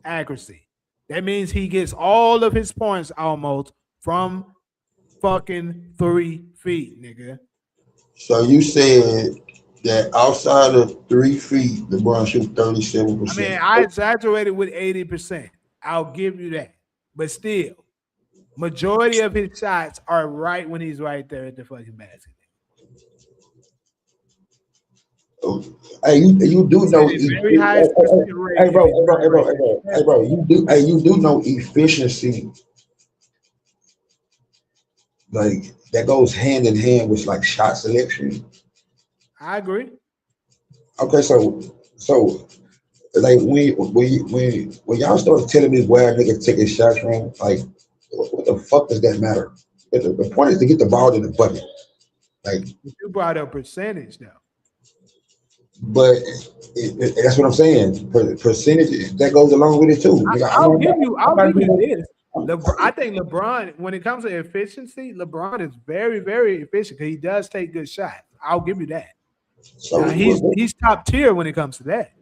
accuracy. That means he gets all of his points almost from fucking 3 feet, nigga. So you said that outside of 3 feet, LeBron shoots 37%. I mean, I exaggerated with 80%. I'll give you that. But still, majority of his shots are right when he's right there at the fucking basket. Hey, you do know. Very high hey, bro, you do know efficiency. Like that goes hand in hand with like shot selection. I agree. Okay, so like when y'all started telling me where niggas taking shots from, like what the fuck does that matter? The point is to get the ball in the bucket. Like you brought up percentage now. But that's what I'm saying. Percentage that goes along with it too. I'll give you this. I think LeBron, when it comes to efficiency, LeBron is very, very efficient because he does take good shots. I'll give you that. So he's top tier when it comes to that.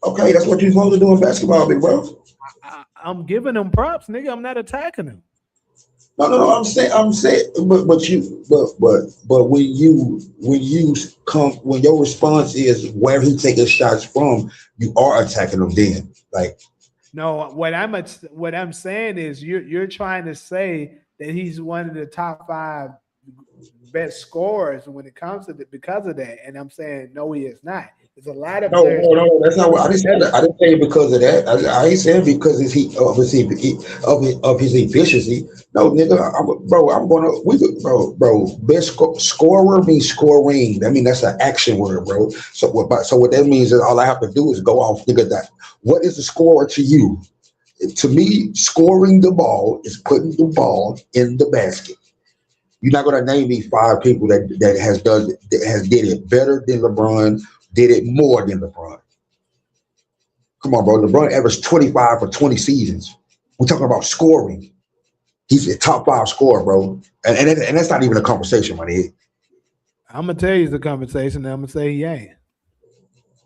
Okay, that's what you're supposed to do in basketball, big bro. I'm giving him props, nigga. I'm not attacking him. No. I'm saying, but when your response is where he taking shots from, you are attacking him. Then, like, no, what I'm saying is you're trying to say that he's one of the top 5 best scorers when it comes to because of that, and I'm saying no, he is not. There's a lot of no, that's not what I didn't say. I didn't say it because of that. I ain't saying because of his efficiency. No, nigga, best scorer means scoring. I mean, that's an action word, bro. So what that means is all I have to do is go off, nigga, that. What is the scorer to you? To me, scoring the ball is putting the ball in the basket. You're not gonna name me 5 people that did it better than LeBron, did it more than LeBron. Come on, bro. LeBron averaged 25 for 20 seasons. We're talking about scoring. He's a top 5 scorer, bro. And that's not even a conversation, my nigga. I'm gonna tell you the conversation, and I'm gonna say he ain't.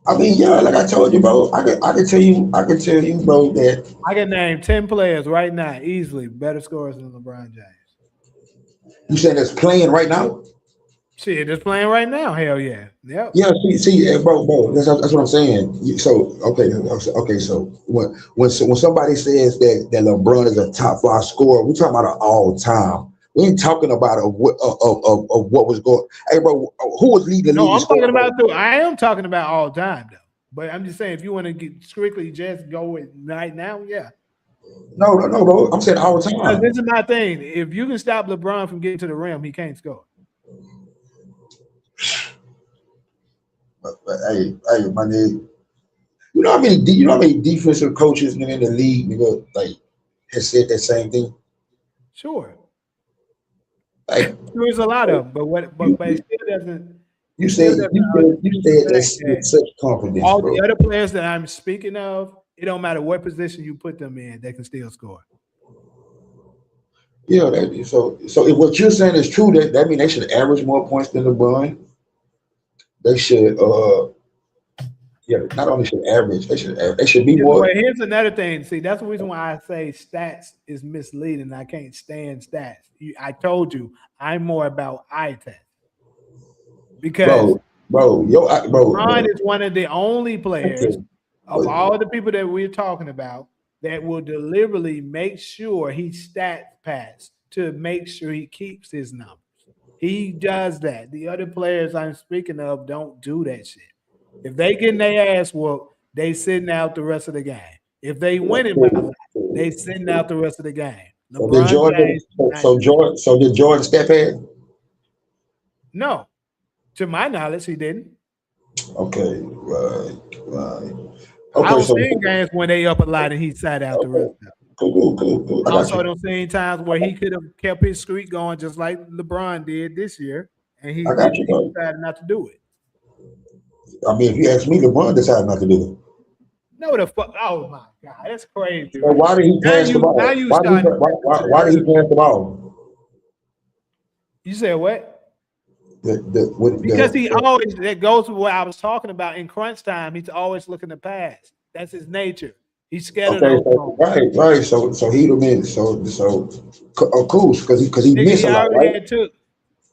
I mean, yeah, like I told you, bro. I can tell you, bro, that I can name 10 players right now, easily better scorers than LeBron James. You saying that's playing right now? Shit, it's playing right now. Hell yeah. Yep. Yeah, see, bro. That's what I'm saying. So okay. So when somebody says that LeBron is a top 5 scorer, we're talking about an all time. We ain't talking about of what was going. Hey, bro, who was leading the No, league? I'm talking about I am talking about all time though. But I'm just saying, if you want to get strictly just go with right now, yeah. No, bro. I'm saying all the Because time. this is my thing. If you can stop LeBron from getting to the rim, he can't score. But hey, my nigga. You know how many defensive coaches in the league, nigga, like has said that same thing. Sure. Like There's a lot of them, you, but it still doesn't you said you the said fact that with that such confidence, all bro. the other players that I'm speaking of, it don't matter what position you put them in, they can still score. Yeah, so if what you're saying is true, that means they should average more points than LeBron. They should yeah, not only should average, they should be Well, more. here's another thing. See, that's the reason why I say stats is misleading. I can't stand stats. I told you, I'm more about eye test because Bro. LeBron is one of the only players Okay, of but all the people that we're talking about that will deliberately make sure he stat pass to make sure he keeps his numbers. He does that. The other players I'm speaking of don't do that shit. If they getting their ass whooped, they sitting out the rest of the game. If they winning by a lot, they sitting out the rest of the game. so did LeBron James does not do that. So did Jordan step in? No, to my knowledge, he didn't. Okay, right. I Okay, don't so see games when they up a lot and he sat out the rest okay, of them. cool. I I got also you. don't see any times where he could have kept his streak going just like LeBron did this year, and I got you, he bro. decided not to do it. I mean, if you ask me, LeBron decided not to do it. No, the fuck! Oh my god, that's crazy, So right why did there. he pass the Now ball? you starting to step into the Why did he other. pass the ball? You said what? With Because he always that goes with what I was talking about in crunch time. He's always looking to pass. That's his nature. He's scared of okay, those so, moments. right. So he'd have been cool because he Nigga, missed he a lot, already right? had took.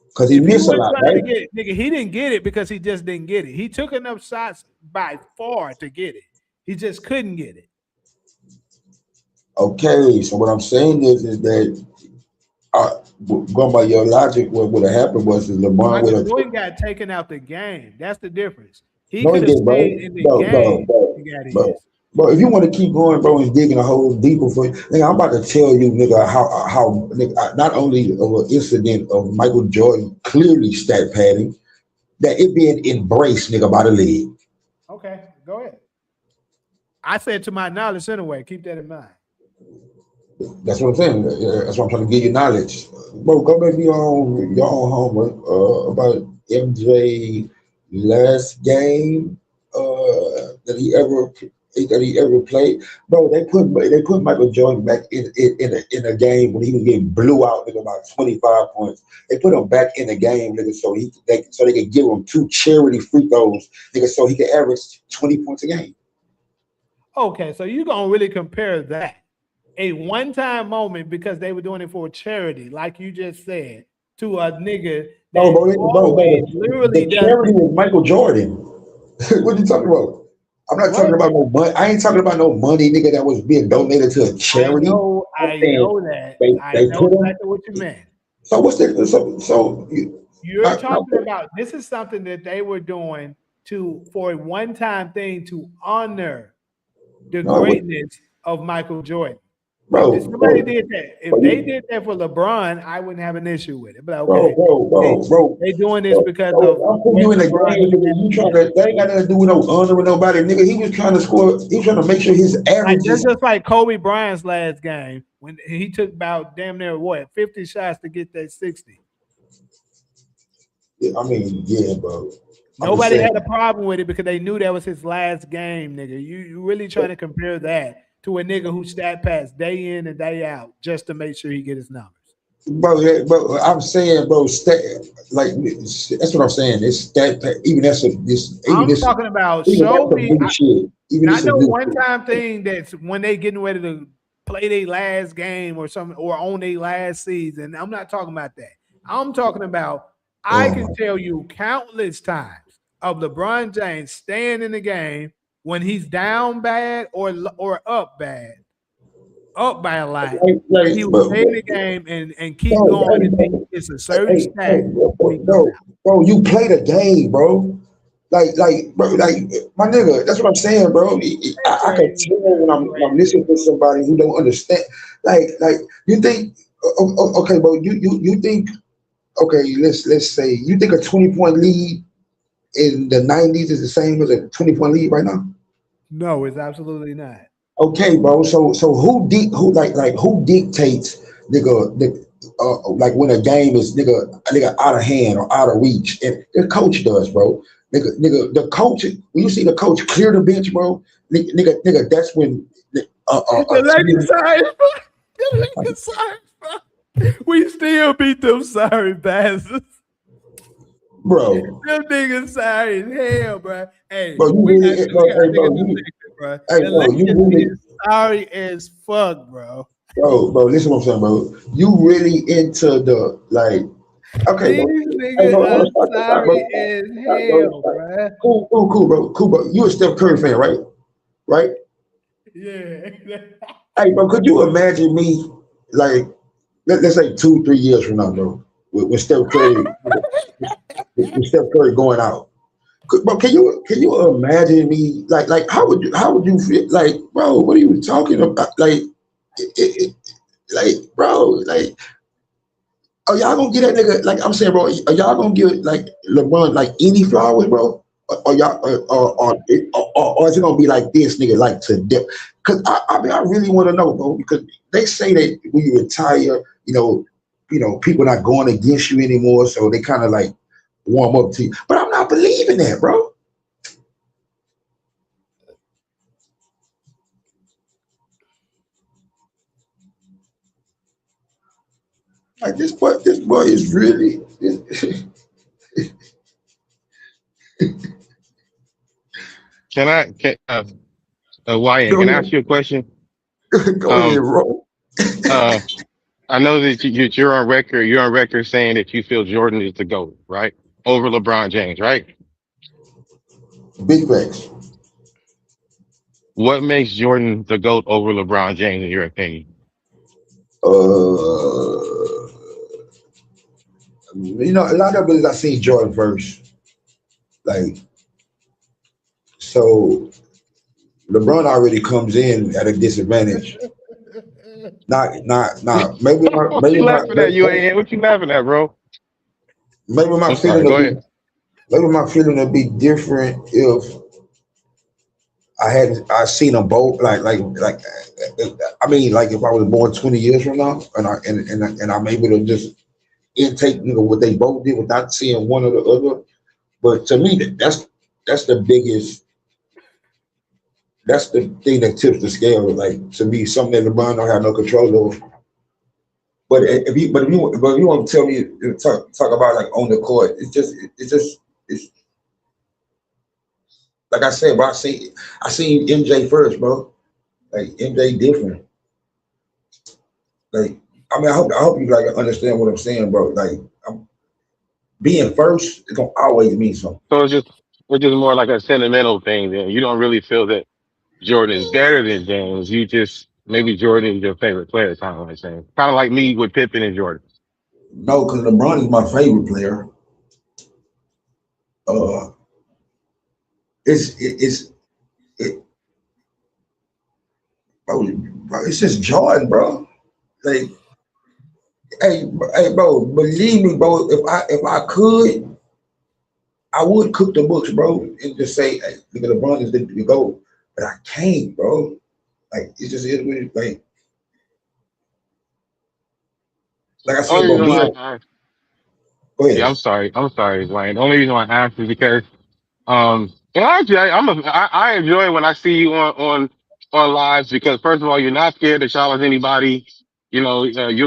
Because he If he missed a was lot, trying to right? get nigga, he didn't get it because he just didn't get it. He took enough shots by far to get it. He just couldn't get it. Okay, so what I'm saying is that going by your logic, what would have happened was LeBron would Michael have. Jordan got taken out the game. That's the difference. He No, he could have didn't, stayed bro. in the game and got Bro. his. Bro, if you want to keep going, bro, and digging a hole deeper for you, nigga, I'm about to tell you, nigga, how nigga, not only of an incident of Michael Jordan clearly stat padding, that it being embraced, nigga, by the league. Okay, go ahead. I said to my knowledge anyway. Keep that in mind. That's what I'm saying. That's what I'm trying to give you knowledge. Bro, go back to your own homework about MJ last game that he ever played. Bro, they put Michael Jordan back in a game when he was getting blew out nigga, about 25 points. They put him back in the game, nigga, so they could give him two charity free throws, nigga, so he could average 20 points a game. Okay, so you're gonna really compare that a one-time moment because they were doing it for a charity, like you just said, to a nigga No, that bro, always literally the does charity was Michael Jordan. What are you talking about? I'm not talking what? about no money. I ain't talking about no money, nigga, that was being donated to a charity. I'm I saying know that. I they know put him. exactly what you meant. So what's the so You're I, talking about this is something that they were doing for a one-time thing to honor the no, greatness of Michael Jordan. If bro, somebody did that, if they bro, did that for LeBron, I wouldn't have an issue with it. But bro, okay, bro, they bro, bro. they doing this Bro, because of bro, I'm putting what you in the LeBron game, nigga. You trying to? They ain't got nothing to do with no honor with nobody, nigga. He was trying to score. He was trying to make sure his like that's averages. just like Kobe Bryant's last game when he took about damn near what 50 shots to get that 60. I mean, yeah, bro. I'm just Nobody saying. had a problem with it because they knew that was his last game, nigga. You really trying to compare that to a nigga who stat pass day in and day out just to make sure he get his numbers. Bro, I'm saying, bro, like that's what I'm saying. It's that even I'm talking about even show that's some me. new shit. Even I this is know new one shit. time thing that's when they getting ready to play their last game or something or on their last season. I'm not talking about that. I'm talking about I can Um, tell you countless times of LeBron James staying in the game when he's down bad or up bad up by a lot, like, and he will but, stay in the game and keep bro, going hey, until he bro, gets a certain hey, stat before he comes bro, out. bro, you play the game, bro. Bro, like, my nigga, that's what I'm saying, bro. Hey, I can Trey, tell when I'm listening to somebody who don't understand. Like, you think, okay, bro, you think, okay, let's say you think a 20-point lead in the '90s is the same as a 20-point lead right now. no, it's absolutely not. Okay, bro. So who dictates like when a game is nigga out of hand or out of reach, and the coach does, bro. The coach, when you see the coach clear the bench, bro, nigga, that's when The Lakers sorry. The Lakers sorry. We still beat them sorry bastards. bro, Them niggas sorry as hell, bro. Hey, you we really, got hey, niggas bro, in you, section, bro. hey, The bro, you Lakers really, is sorry as fuck, bro. bro, listen what I'm saying, bro. You really into the like. Okay, These bro. Hey, niggas bro, hold are on, stop, bro. sorry as Stop, bro. hell, Stop. bro. Cool, bro. You a Steph Curry fan, right? Right? Yeah. Hey, bro, could you imagine me, like, let's say 2, 3 years from now, bro, with Steph Curry going out? Bro, can you imagine me, like, how would you feel, like, bro? What are you talking about? Like, like, bro, like, are y'all gonna get that nigga? Like I'm saying, bro, are y'all gonna give like LeBron like any flowers, bro? Or y'all, or is it gonna be like this, nigga, like to death? Because I mean, I really want to know, bro, because they say that when you retire, people not going against you anymore, so they kind of like warm up to you. But I'm not believing that, bro. Like this boy is really. Wyatt, Go can I ask ahead, you a question? go ahead, Um, bro. uh, I know that you're on record. You're on record saying that you feel Jordan is the GOAT, right? Over LeBron James, right? Big facts. What makes Jordan the GOAT over LeBron James, in your opinion? Uh, a lot of it is I seen Jordan first. Like, so LeBron already comes in at a disadvantage. Not What you laughing at, UAN? What you laughing at, bro? maybe my I'm sorry. feeling Go would ahead. be maybe my feeling would be different if I seen them both I mean, like if I was born 20 years from now and I'm able to just intake what they both did without seeing one or the other. But to me, that's the biggest. That's the thing that tips the scale. Like, to me, something that LeBron don't have no control over. But if you want to tell me, talk about like on the court, it's like I said, bro. I seen MJ first, bro. Like MJ different. Like, I mean, I hope you like understand what I'm saying, bro. Like, being first is gonna always mean something. So it's just more like a sentimental thing. Then you don't really feel that Jordan is better than James. You just maybe Jordan is your favorite player. Kind of like saying, kind of like me with Pippen and Jordan. No, because LeBron is my favorite player. Uh, it's it, bro, it's just Jordan, bro. Like, hey, bro, believe me, bro. If I could, I would cook the books, bro, and just say, hey, look at LeBron is the goal. But I can't, bro. Like, it just is what like I said, Only bro. reason why Being I asked, Go yeah, ahead. I'm sorry, Dwayne. The only reason why I asked is because and actually, I enjoy when I see you on lives because first of all, you're not scared to challenge anybody. You're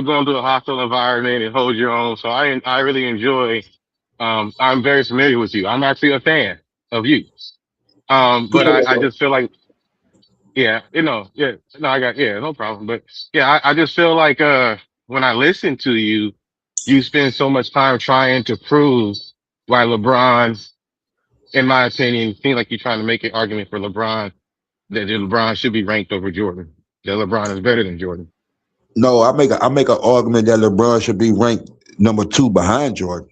going through a hostile environment and hold your own. So I really enjoy. I'm very familiar with you. I'm actually a fan of you. But Cool, I bro. just feel like yeah, yeah, no, I got yeah, no problem. But yeah, I just feel like when I listen to you, you spend so much time trying to prove why LeBron's in my opinion, it seems like you're trying to make an argument for LeBron that LeBron should be ranked over Jordan. that LeBron is better than Jordan. No, I make an argument that LeBron should be ranked number 2 behind Jordan.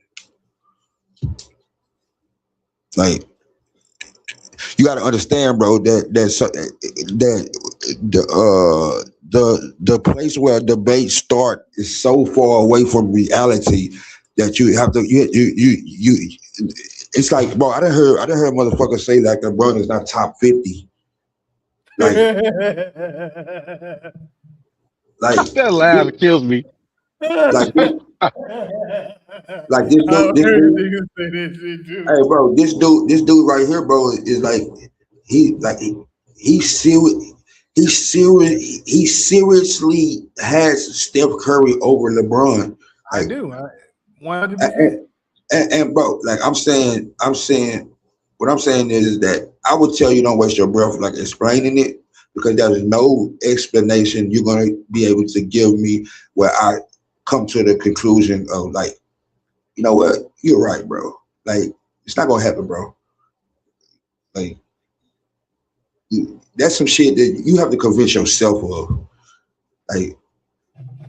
Like, you got to understand, bro, that the place where debates start is so far away from reality that you have to you. It's like, bro, I done heard motherfuckers say like LeBron is not top 50. Like, That laugh kills me. like this I dude, this heard dude. niggas say that shit too. Hey, bro, this dude right here, bro, is like he seriously has Steph Curry over LeBron. I Like, do. 100%. and bro, like I'm saying, what I'm saying is that I would tell you don't waste your breath like explaining it, because there is no explanation you're gonna be able to give me where I come to the conclusion of like, you know what, you're right, bro. Like, it's not gonna happen, bro. Like, that's some shit that you have to convince yourself of. Like,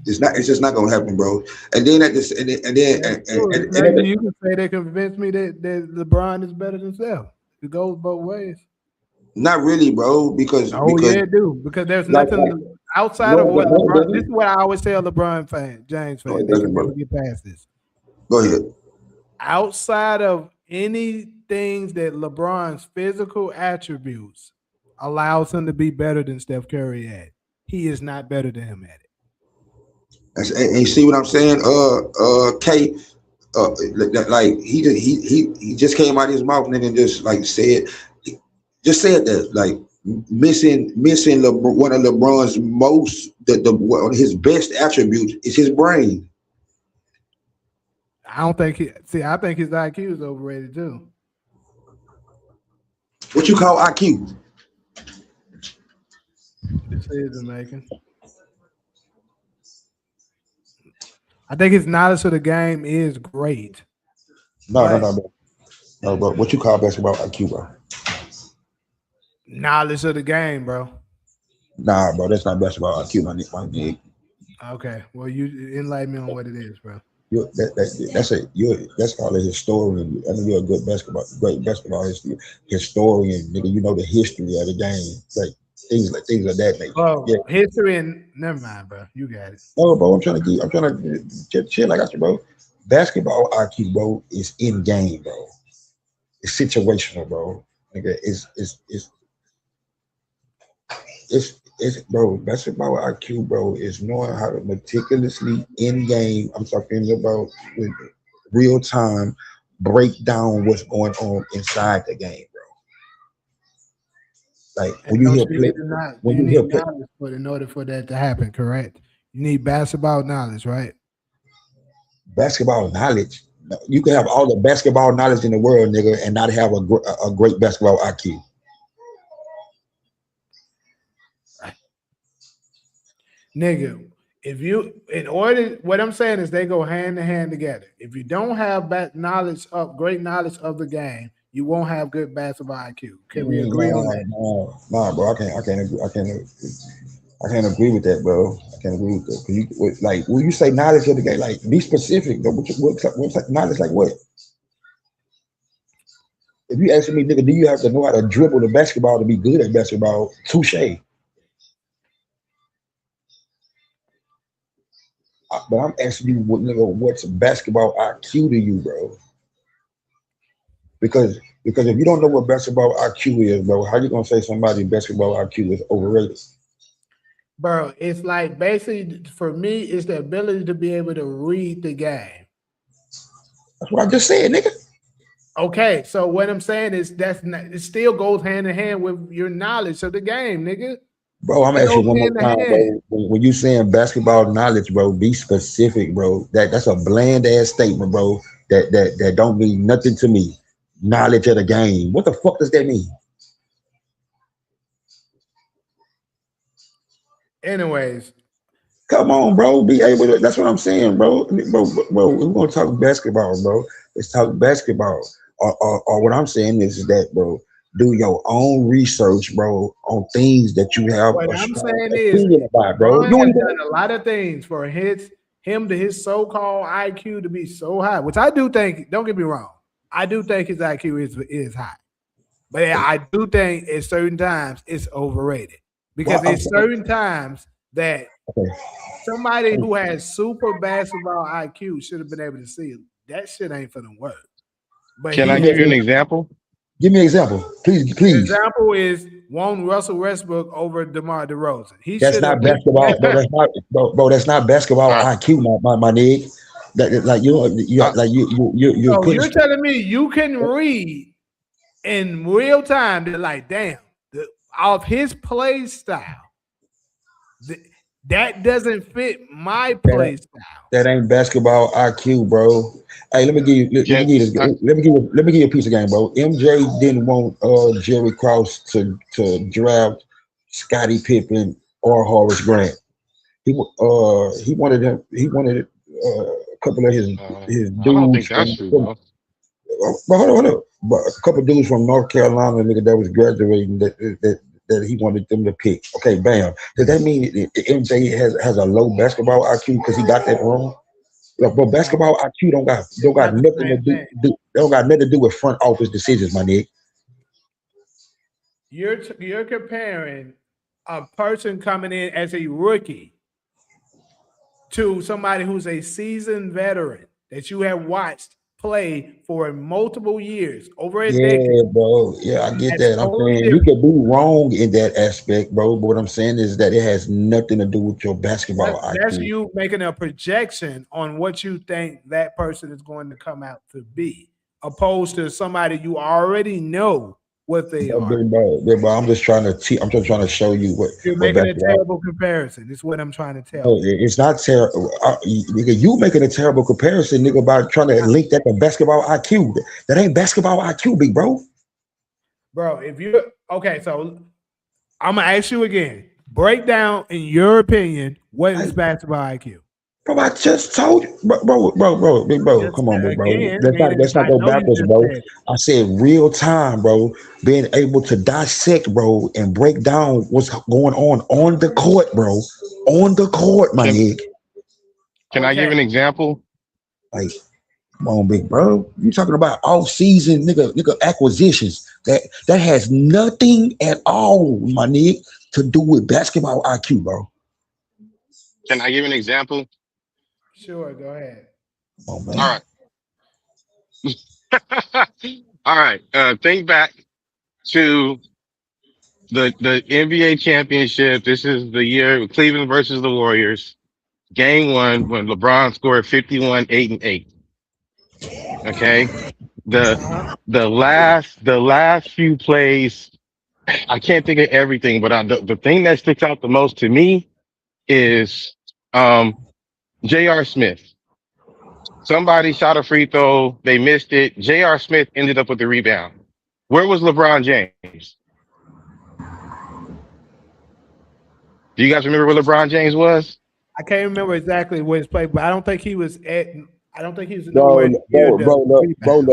it's just not gonna happen, bro. And then at this, Maybe you can say they convinced me that LeBron is better than Steph. It goes both ways. not really, bro, because Yeah, it do. Because there's nothing outside of what LeBron. This is what I always tell LeBron fans, James fans. They can never get past this. Go ahead. Outside of any things that LeBron's physical attributes allows him to be better than Steph Curry at, he is not better than him at it. And you see what I'm saying? K, like he just came out of his mouth and then just like said that like missing one of LeBron's most one of his best attributes is his brain. I don't think I think his IQ is overrated too. What you call IQ? Decision making. I think his knowledge of the game is great. No, bro. What you call basketball IQ, bro? Knowledge of the game, bro. Nah, bro, that's not basketball IQ, my nigga. Okay, well, you enlighten me on what it is, bro. That's called a historian. I mean, you're a great basketball historian, nigga. You know the history of the game, like things of that nature. Oh, yeah. History and never mind, bro. You got it. Oh, bro, I'm trying to chill. I got you, bro. Basketball IQ, bro, is in game, bro. It's situational, bro. Nigga, it's bro, basketball IQ, bro, is knowing how to meticulously in game. I'm talking about with real time break down what's going on inside the game, bro. Like when you hear play, knowledge in order for that to happen, correct? You need basketball knowledge, right? Basketball knowledge. You can have all the basketball knowledge in the world, nigga, and not have a great basketball IQ. Nigga, what I'm saying is they go hand in hand together. If you don't have great knowledge of the game, you won't have good basketball IQ. Can we agree on that? Nah, bro. I can't agree with that, bro. I can't agree with that. Like when you say knowledge of the game, like be specific. Though. What knowledge? Like what? If you ask me, nigga, do you have to know how to dribble the basketball to be good at basketball? Touche. But I'm asking you, what's basketball IQ to you, bro? Because if you don't know what basketball IQ is, bro, how you gonna say somebody's basketball IQ is overrated? Bro, it's like basically for me, it's the ability to be able to read the game. That's what I just said, nigga. Okay, so what I'm saying is it still goes hand in hand with your knowledge of the game, nigga. Bro, I'm asking you one more time, bro. When you saying basketball knowledge, bro, be specific, bro. That's a bland ass statement, bro. That don't mean nothing to me. Knowledge of the game. What the fuck does that mean? Anyways, come on, bro. Be able to. That's what I'm saying, bro. Bro, we're gonna talk basketball, bro. Let's talk basketball. Or what I'm saying is that, bro, do your own research, bro, on things that you have What a I'm strong saying is, opinion about, bro. You LeBron don't has even done a lot of things for his so-called IQ to be so high, which I do think. Don't get me wrong, I do think his IQ is high, but I do think at certain times it's overrated because well, I'm there's certain times that okay. somebody who has super basketball IQ should have been able to see that shit ain't for them work. But Can he I Give me give you an has. example? give me an example, please, please. Example is won Russell Westbrook over DeMar DeRozan. He That's should have not been. basketball, bro. That's not, bro. That's not basketball All IQ, my nigga. Like right. like you're So putting. you're telling me you can read in real time that, like, damn, of his play style, th- that doesn't fit my play style. That ain't basketball IQ, bro. Hey, let me give you let me Can give you let me give you a piece of game, bro. MJ didn't want Jerry Krause to draft Scottie Pippen or Horace Grant. He wanted a couple of his I don't dudes think that's true, from bro. but hold on. But a couple dudes from North Carolina, nigga, that was graduating that he wanted them to pick. Okay, bam. Does that mean MJ has a low basketball IQ because he got that wrong? Look, but No, basketball IQ don't it's got not the nothing to same thing. don't got nothing to do with front office decisions, my nigga. You're comparing a person coming in as a rookie to somebody who's a seasoned veteran that you have watched play for multiple years, over a decade. Yeah, bro. Yeah, I get That's that. I'm totally saying you different. could be wrong in that aspect, bro. But what I'm saying is that it has nothing to do with your basketball That's IQ. you making a projection on what you think that person is going to come out to be, opposed to somebody you already know what they But, are. I'm just trying to I'm just trying to show you You're what making a basketball. terrible comparison. Is what I'm trying to tell No, you. it's not terrible. Nigga, you making a terrible comparison, nigga, about trying to link that to basketball IQ. That ain't basketball IQ, big bro. Bro, if you okay, so I'm gonna ask you again. Break down, in your opinion, what is I, basketball IQ? bro, I just told you, big bro. Just Come on, big bro. again, meaning Let's not I go know you backwards, just bro. said it. I said real time, bro. Being able to dissect, bro, and break down what's going on the court, bro. On the court, my Can nigga. can I give Okay, an example? Like, come on, big bro. You talking about off season nigga acquisitions. That has nothing at all, my nigga, to do with basketball IQ, bro. Can I give an example? sure, go ahead. Come on, All man. right. All right. Think back to the NBA championship. This is the year Cleveland versus the Warriors. Game one when LeBron scored 51, 8, and 8. Okay. The Uh-huh. the last few plays, I can't think of everything, but the thing that sticks out the most to me is um J.R. Smith. Somebody shot a free throw, they missed it. J.R. Smith ended up with the rebound. Where was LeBron James? Do you guys remember where LeBron James was? I can't remember exactly where his play, but I don't think he was at. I don't think he was nowhere Bro, near the bro, rebound.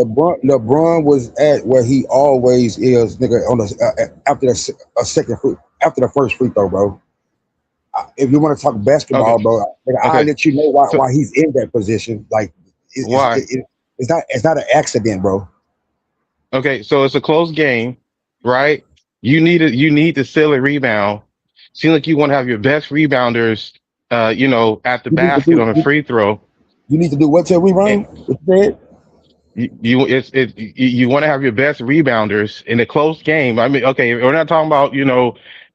LeBron was at where he always is, nigga. On the after a second free, after the first free throw, bro. If you want to talk Okay, basketball, bro, nigga, I'll okay. let you know So why he's in that position. Like, why? it's not an accident, bro. Okay, so it's a close game, right? You need to steal a rebound. Seems like you want to have your best rebounders, at the You need to basket do on a free throw. you need to do what to rebound? What you said? You want to have your best rebounders in a close game. I mean, okay, we're not talking about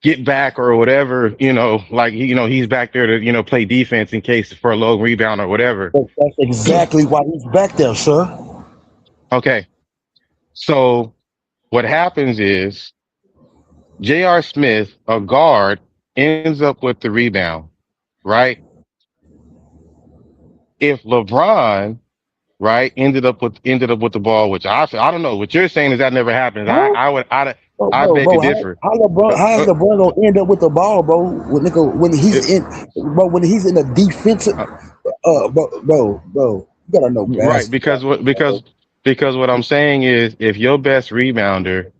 get back or whatever. Like he's back there to play defense in case for a low rebound or whatever. That's exactly why he's back there, sir. Okay, so what happens is J.R. Smith, a guard, ends up with the rebound, right? If LeBron, right, ended up with the ball, which I don't know. What you're saying is that never happens. I Huh? I would I Bro, beg to bro, differ. how is Uh, LeBron gonna end up with the ball, bro? it, When he's in a defensive, uh, you gotta know right, basketball, because what bro. because because what I'm saying is if your best rebounder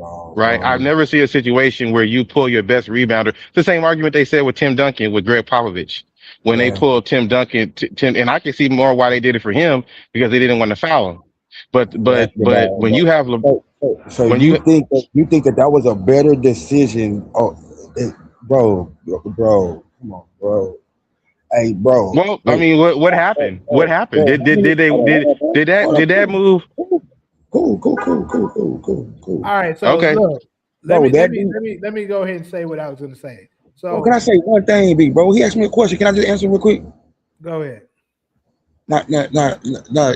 basketball, right? I've bro. never seen a situation where you pull your best rebounder. It's the same argument they said with Tim Duncan with Greg Popovich when they Yeah, pulled Tim Duncan. Tim, and I can see more why they did it for him because they didn't want to foul him. But basketball, when bro. you have So when you you think that was a better decision? Oh, bro, come on, bro. Hey, bro, well, I look, mean, what happened? What happened? bro. How many? Hold Did up, that move? cool. All right, so Okay, look, let Bro, me let that me dude. let me let me go ahead and say what I was going to say. Bro, can I So say one thing, big bro? He asked me a question. Can I just answer real quick? go ahead. Now,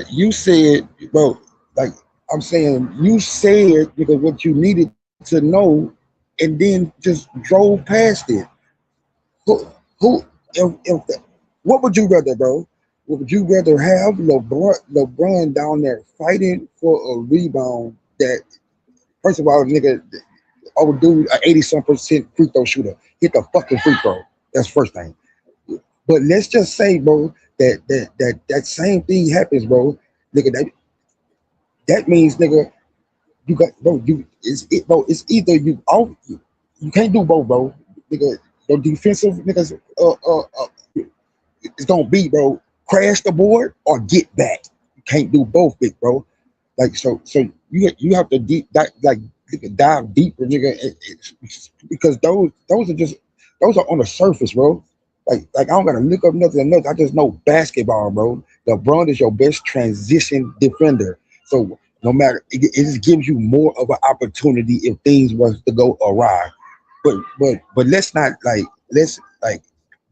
you said, bro, like I'm saying, you said because what you needed to know, and then just drove past it. Who, if what would you rather, bro? Would you rather have LeBron down there fighting for a rebound that, first of all, nigga, old dude, an 80-some% free throw shooter, hit the fucking free throw. That's first thing. But let's just say, bro, that same thing happens, bro. Nigga, that means, nigga, you got, bro. Bro. It's either you can't do both, bro. Nigga, the defensive niggas, it's gonna be, bro, crash the board or get back. You can't do both, big bro. Like so you have to dive deeper, nigga, because those are just those are on the surface, bro. Like I don't gotta look up nothing. I just know basketball, bro. LeBron is your best transition defender. So no matter, it just gives you more of an opportunity if things was to go awry. But let's like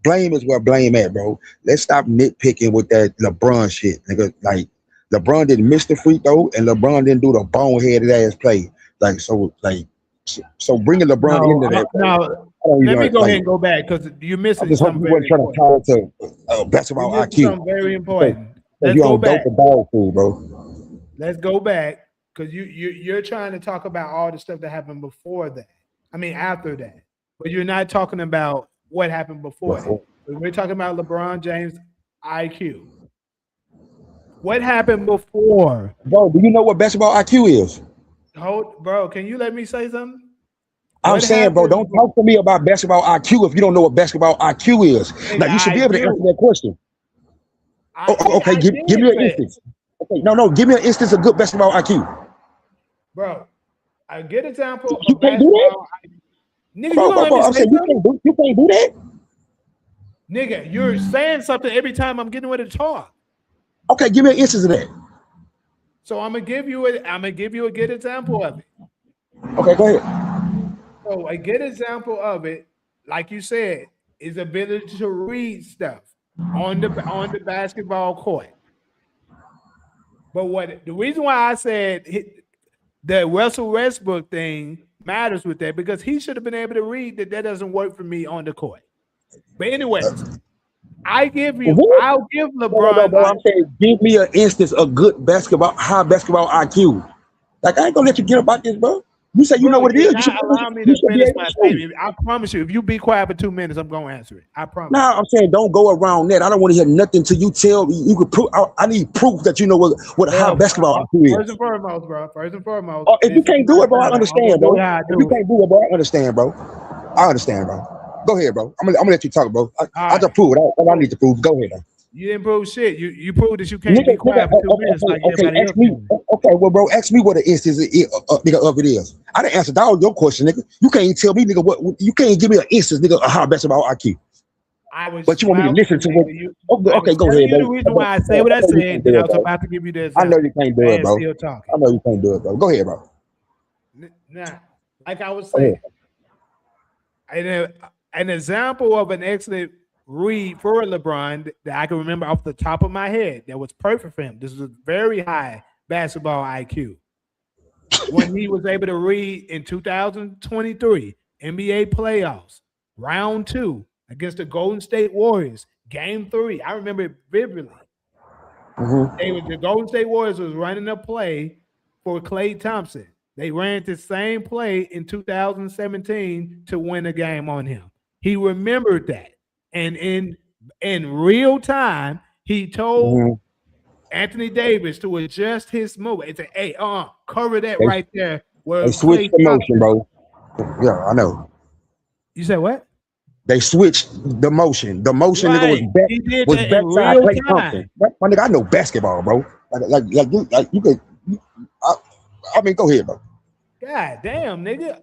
blame is where blame at, bro. Let's stop nitpicking with that LeBron shit, nigga. Like LeBron didn't miss the free throw, and LeBron didn't do the boneheaded ass play. So bringing LeBron into that, bro, Now I don't let me even go ahead like. and go back because you're I missing just hope something you very wasn't trying to important. tie it to You're basketball missing IQ. something very So, important. so Let's you go on dope back. and dog food, bro. Let's go back because you're trying to talk about all the stuff that happened before that. I mean after that, but you're not talking about what happened before that. We're talking about LeBron James IQ. What happened before? Bro, do you know what basketball IQ is? Hold, bro. Can you let me say something? I'm What saying, bro, happened? don't talk to me about basketball IQ if you don't know what basketball IQ is. Now, Nigga, you should be able to answer IQ. that question. Nigga, Okay, I give me did an say it, instance. Okay, no, give me an instance of good basketball IQ. bro. A good example You of can't do that, basketball. Nigga, you gonna let me I'm say saying something? you can't do that. Nigga, you're saying something every time I'm getting ready to talk. Okay, give me an instance of that. So I'm gonna give you a good example of it. Okay, go ahead. So a good example of it, like you said, is ability to read stuff on the basketball court. But what the reason why I said the Russell Westbrook thing matters with that because he should have been able to read that doesn't work for me on the court. But anyways, What? I'll give No, LeBron. bro. I'm saying, give me an instance of good high basketball IQ. Like, I ain't gonna let you get about this, bro. You say you know Bro, what it you're is. not allowing me You to should be finish able to my show. statement. I promise you, if you be quiet for 2 minutes, I'm gonna answer it. I promise you. Now I'm saying don't go around that. I don't want to hear nothing till you tell me. You could prove. I need proof that you know what a high Well, basketball IQ first is. and foremost, bro. First and foremost, If you this is can't my do it, bro, I time. I'm gonna understand, do bro. it how I If you do it. can't do it, bro, I understand, bro. I understand, bro. Go ahead, bro. I'm gonna let you talk, bro. All I just right. prove it. All I So need to prove. Go ahead, bro. you didn't prove shit. You proved that you can't be Nigga, quiet for 2 minutes like everybody ask else me. can. Okay, well, bro, ask me what it is, nigga, of it is. I didn't answer all your question, nigga. You can't even tell me, nigga, you can't give me an instance, nigga, of how basketball IQ. I But you want me to listen to what? I Okay, was go telling ahead, you the bro. reason why I say what I I know you said. can't Then do I it, was bro. about to give you the I know you example. can't do it, And bro. still talking. I know you can't do it, bro. Go ahead, bro. Now, like I was Go saying, ahead. an example of an excellent read for LeBron that I can remember off the top of my head that was perfect for him. This was a very high basketball IQ. When he was able to read in 2023 NBA playoffs, round two against the Golden State Warriors, game three. I remember it vividly. The Golden State Warriors was running a play for Klay Thompson. They ran the same play in 2017 to win a game on him. He remembered that. And in real time, he told Anthony Davis to adjust his move and say, hey, cover that They, right there. Well, They switched the motion, bro. Yeah, I know. You said what? They switched the motion. The motion, nigga, Right. He did was that in backside real Clay time. Thompson. My nigga, I know basketball, bro. Like you could. I, I mean, go ahead, bro. God damn, nigga.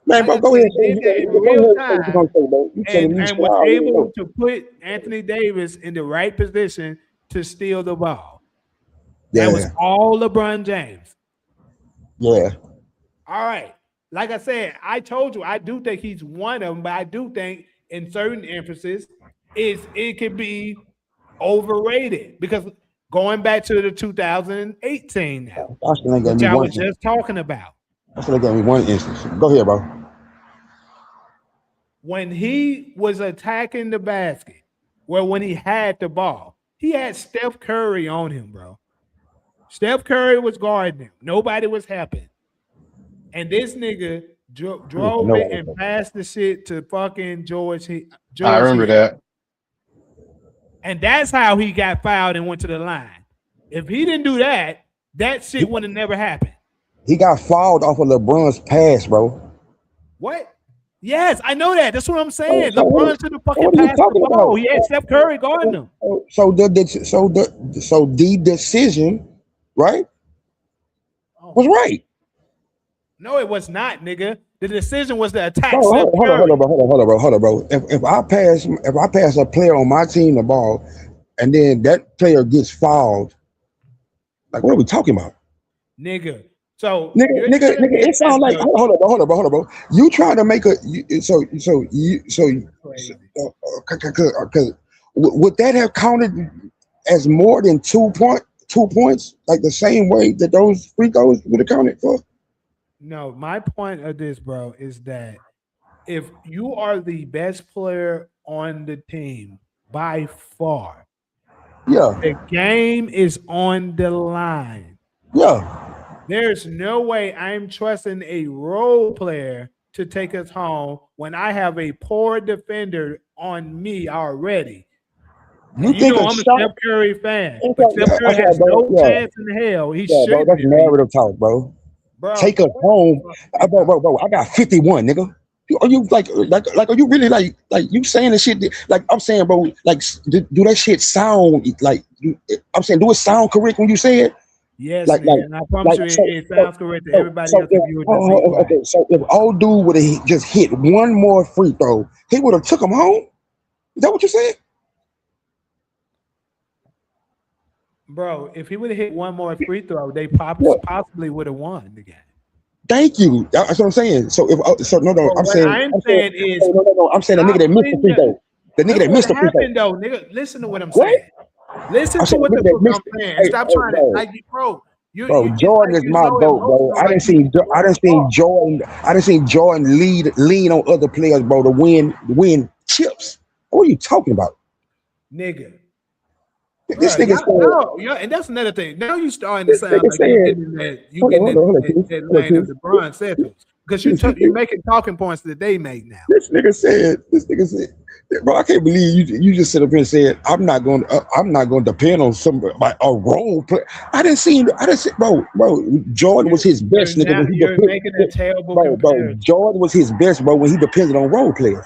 Man, Like bro, I go said, ahead. he did that in Go real ahead and say what you gonna time say, bro. You telling me and shit I was already able know. to put Anthony Davis in the right position to steal the ball. That was Yeah, all LeBron James. yeah. All right. Like I said, I told you I do think he's one of them, but I do think in certain emphasis it can be overrated because going back to the 2018 now, I still ain't gave which me I one. was just talking about. I still ain't gave me one instance. Go ahead, bro. When he was attacking the basket, well, when he had the ball, he had Steph Curry on him, bro. Steph Curry was guarding him. Nobody was helping. And this nigga drove it and No. passed the shit to fucking George I remember Hill. that. And that's how he got fouled and went to the line. If he didn't do that, that shit would have never happened. He got fouled off of LeBron's pass, bro. What? Yes, I know that. That's what I'm saying. So LeBron should have fucking what are you passed the talking ball. about? He had Steph Curry guarding him. So the decision, right, was right. No, it was not, nigga. The decision was to attack Hold Steph on, Curry. hold on, bro. If I pass a player on my team the ball, and then that player gets fouled, like what are we talking about? Nigga. So Nigga, it sounds like hold on, bro. You trying to make because would that have counted as more than 2 points, like the same way that those free throws would have counted for? No, my point of this, bro, is that if you are the best player on the team by far, Yeah, the game is on the line. yeah. There's no way I'm trusting a role player to take us home when I have a poor defender on me already. You You think know a I'm a shot? Steph Curry fan, but Steph Curry Okay, has bro. no Yeah, chance in hell. He yeah, bro. shouldn't That's at least. narrative talk, bro. Bro, Take us home, what the fuck bro. I got 51, nigga. Are you like? Are you really like you saying the shit? Like I'm saying, bro. Like, do that shit sound like? I'm saying, do it sound correct when you say it? Yes, Like, nigga, and I promise you, it sounds correct to everybody else if you would just be quiet. okay. So if old dude would have just hit one more free throw, he would have took him home. Is that what you said? Bro, if he would have hit one more free throw, they Yeah. possibly would have won the game. Thank you. That's what I'm saying. So no, But I'm what saying, I'm saying is, no. I'm saying the nigga stop that missed the putting free throw. The nigga look that what missed the free throw. happened though, nigga. Listen to what I'm What? saying. Listen I to said what the the nigga that fuck I'm missed. saying. And Hey, stop trying to bro. like you, bro. Bro, It's Jordan like is you're my so goat, bro. emotional, like I didn't see Jordan. I didn't see Jordan lean on other players, bro, to win chips. What are you talking about? nigga. This Bro, nigga said. yeah, and that's another thing. Now you starting to This sound nigga like you said. getting in Hold on, that hold lane of on, LeBron Sessions because you making talking points that they make now. This nigga said, bro, I can't believe you just sit up here and said, I'm not going to depend on somebody, like a role player. I didn't see, bro, Jordan was his best nigga when he You're making a terrible comparison. Jordan was his best, bro, when he depended on role players.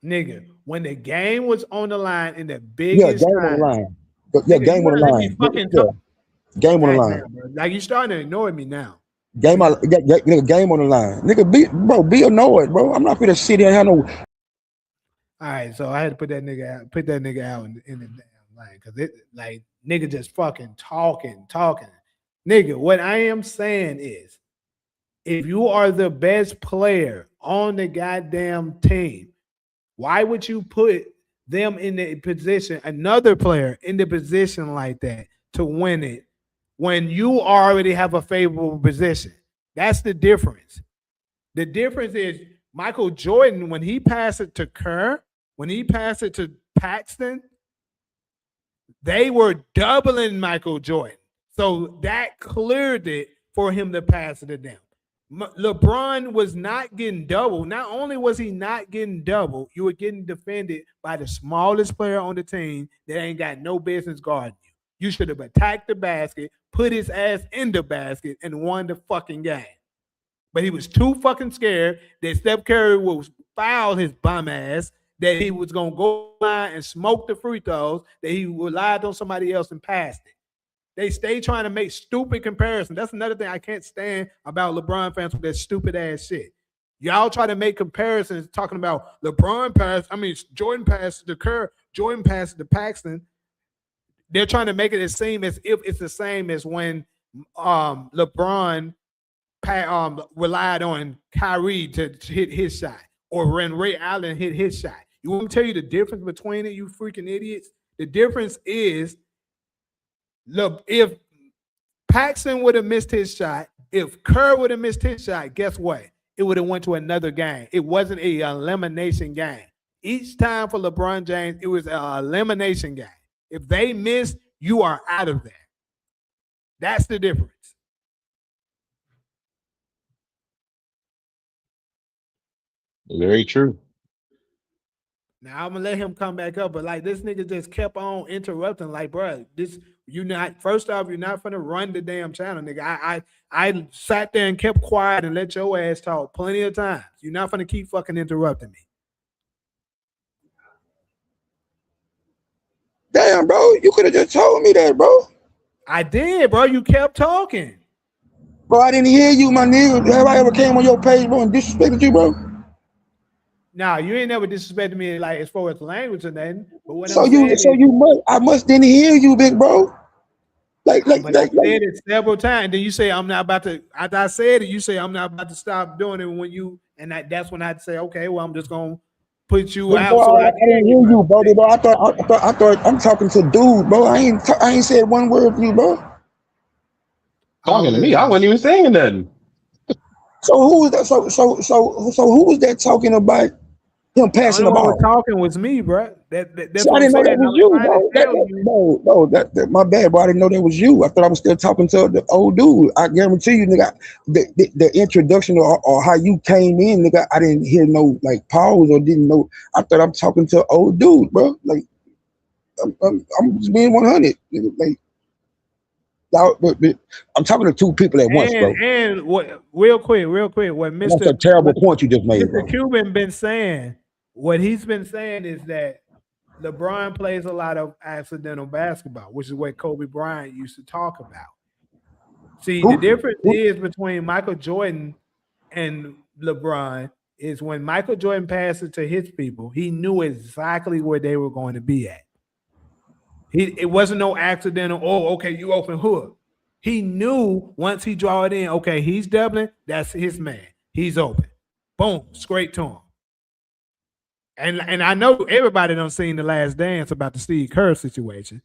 Nigga, when the game was on the line in the Yeah, biggest game on the time, line. nigga, Game you on the gotta be line. fucking Game on the goddamn, line. bro. Like you starting to ignore me now. Nigga, game on the line. Nigga, be annoyed, bro. I'm not gonna sit here and have no. All right, so I had to put that nigga out in the damn line because it like nigga just fucking talking. Nigga, what I am saying is if you are the best player on the goddamn team, why would you put them in the position, another player in the position like that to win it when you already have a favorable position? That's the difference. The difference is Michael Jordan, when he passed it to Kerr, when he passed it to Paxton, they were doubling Michael Jordan. So that cleared it for him to pass it to them. LeBron was not getting double. Not only was he not getting double, you were getting defended by the smallest player on the team that ain't got no business guarding you. You should have attacked the basket, put his ass in the basket, and won the fucking game. But he was too fucking scared that Steph Curry would foul his bum ass, that he was going to go line and smoke the free throws, that he relied on somebody else and passed it. They stay trying to make stupid comparisons. That's another thing I can't stand about LeBron fans with that stupid ass shit. Y'all try to make comparisons talking about Jordan passed to Kerr, Jordan passed to Paxton. They're trying to make it seem as if it's the same as when LeBron relied on Kyrie to hit his shot, or when Ray Allen hit his shot. You want me to tell you the difference between it, you freaking idiots? The difference is, look, if Paxton would have missed his shot, if Kerr would have missed his shot, guess what? It would have went to another game. It wasn't an elimination game. Each time for LeBron James, it was an elimination game. If they missed, you are out of there. That's the difference. Very true. Now I'm gonna let him come back up, but like this nigga just kept on interrupting. Like, bro, this you not. First off, you're not gonna run the damn channel, nigga. I sat there and kept quiet and let your ass talk plenty of times. You're not gonna keep fucking interrupting me. Damn, bro, you could have just told me that, bro. I did, bro. You kept talking. Bro, I didn't hear you, my nigga. Have I ever came on your page, bro, and disrespected you, bro? Nah, you ain't never disrespected me like as far as language or nothing. But what I must didn't hear you, big bro. I said it several times. Then you say I'm not about to. After I said it, you say I'm not about to stop doing it. When you that's when I'd say, okay, well, I'm just gonna put you out. Bro, So I didn't hear you, bro. I thought I'm talking to dude, bro. I ain't said one word to you, bro. Talking to me, I wasn't even saying nothing. So who was that? So who was that talking about him passing the ball? Talking was me, bro. That's So I didn't know that was you, bro. That my bad, bro. I didn't know that was you. I thought I was still talking to the old dude. I guarantee you, nigga, the introduction or how you came in, nigga, I didn't hear no like pause or didn't know. I thought I'm talking to an old dude, bro. Like I'm just being 100, nigga. Like. I'm talking to two people at once, bro. And what? Real quick, what Mr. That's a terrible point you just made, bro. Mr. Cuban been saying. What he's been saying is that LeBron plays a lot of accidental basketball, which is what Kobe Bryant used to talk about. See, the difference is between Michael Jordan and LeBron is when Michael Jordan passed it to his people, he knew exactly where they were going to be at. It wasn't no accidental, oh, okay, you open hook. He knew once he draw it in, okay, he's doubling, that's his man. He's open. Boom, straight to him. And I know everybody done seen The Last Dance about the Steve Kerr situation.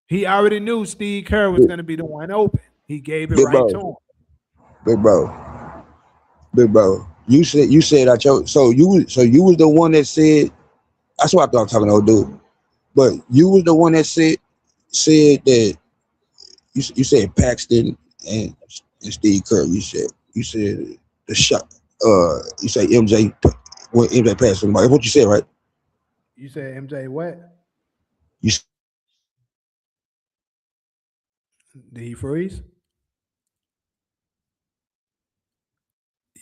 He already knew Steve Kerr was going to be the one open. He gave it right to him. Big bro. You said that so you was the one that said, that's what I thought I'm talking to old dude. But you was the one that said that you said Paxton and Steve Kerr. You said the shot. You say MJ when MJ passed somebody. What you said, right? You said MJ what? Did he freeze?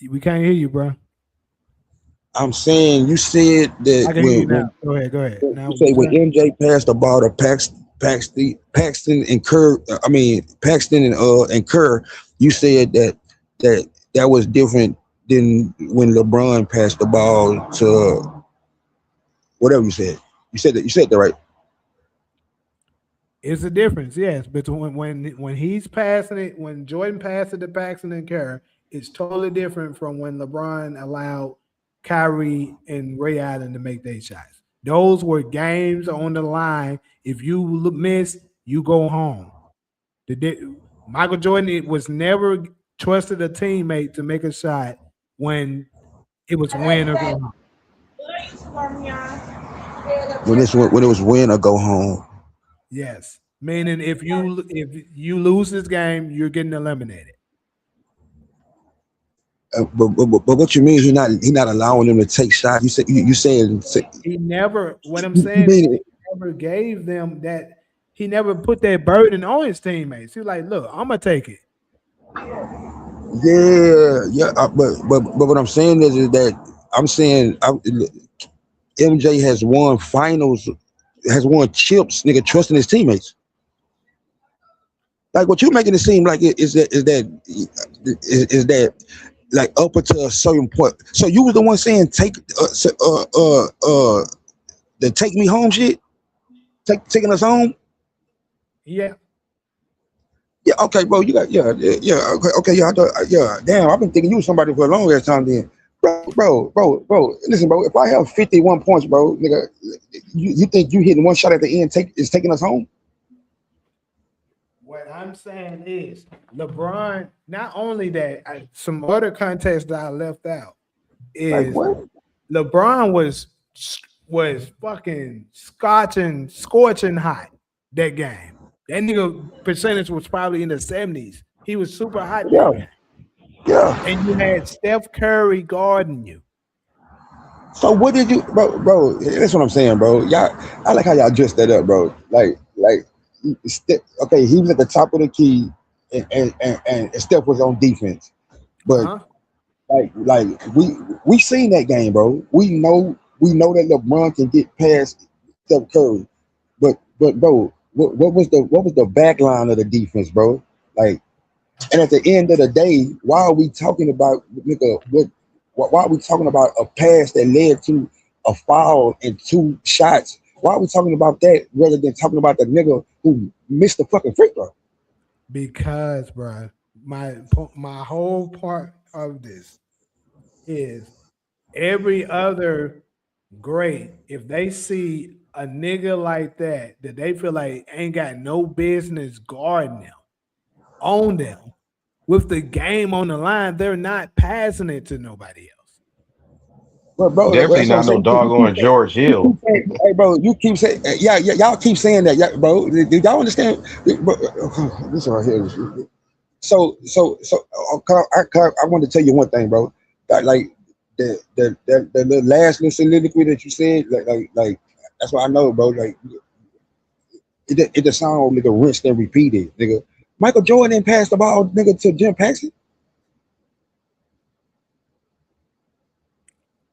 We can't hear you, bro. I'm saying you said that. I can hear you now. Go ahead. Now, you say when MJ passed the ball to Paxton and Kerr. I mean Paxton and Kerr. You said that was different than when LeBron passed the ball to whatever you said. You said that right. It's a difference, yes, between when he's passing it, when Jordan passed it to Paxton and Kerr, it's totally different from when LeBron allowed Kyrie and Ray Allen to make their shots. Those were games on the line. If you miss, you go home. Michael Jordan was never trusted a teammate to make a shot when it was win or go home. When it was win or go home. Yes, meaning if you lose this game, you're getting eliminated. But what you mean? He not allowing them to take shots. You saying he never. What I'm saying is he never gave them that. he never put that burden on his teammates. He was like, look, I'm gonna take it. Yeah. But what I'm saying is that I'm saying MJ has won finals, has won chips, nigga, trusting his teammates. Like what you're making it seem like is that like up until a certain point. So you was the one saying the take me home shit, taking us home. Yeah. Yeah, okay, bro. You got okay, yeah. Yeah, damn. I've been thinking you was somebody for a long ass time. Then, bro. Listen, bro. If I have 51 points, bro, nigga, you think you hitting one shot at the end is taking us home? What I'm saying is LeBron. Not only that, some other context that I left out Like is what? LeBron was fucking scorching hot that game. That nigga percentage was probably in the 70s. He was super hot that game. Yeah. And you had Steph Curry guarding you. So what did you, bro? That's what I'm saying, bro. Y'all, I like how y'all dressed that up, bro. Okay, he was at the top of the key, and Steph was on defense, but like we seen that game, bro. We know that LeBron can get past Steph Curry, but bro, what was the back line of the defense, bro? Like, and at the end of the day, why are we talking about nigga? Why are we talking about a pass that led to a foul and 2 shots? Why are we talking about that rather than talking about the nigga who missed the fucking free throw? Because, bro, my whole part of this is every other great, if they see a nigga like that they feel like ain't got no business guarding them, on them, with the game on the line, they're not passing it to nobody else. Well, bro, Definitely that's what I'm not no saying. doggone George Hill. Hey, bro, you keep saying, yeah, y'all keep saying that, yeah, bro. Do y'all understand? Bro, this right here. So, I want to tell you one thing, bro. Like the last little soliloquy that you said, like that's what I know, bro. Like it just sound like a rinsed and repeated, nigga. Michael Jordan didn't pass the ball, nigga, to Jim Paxson.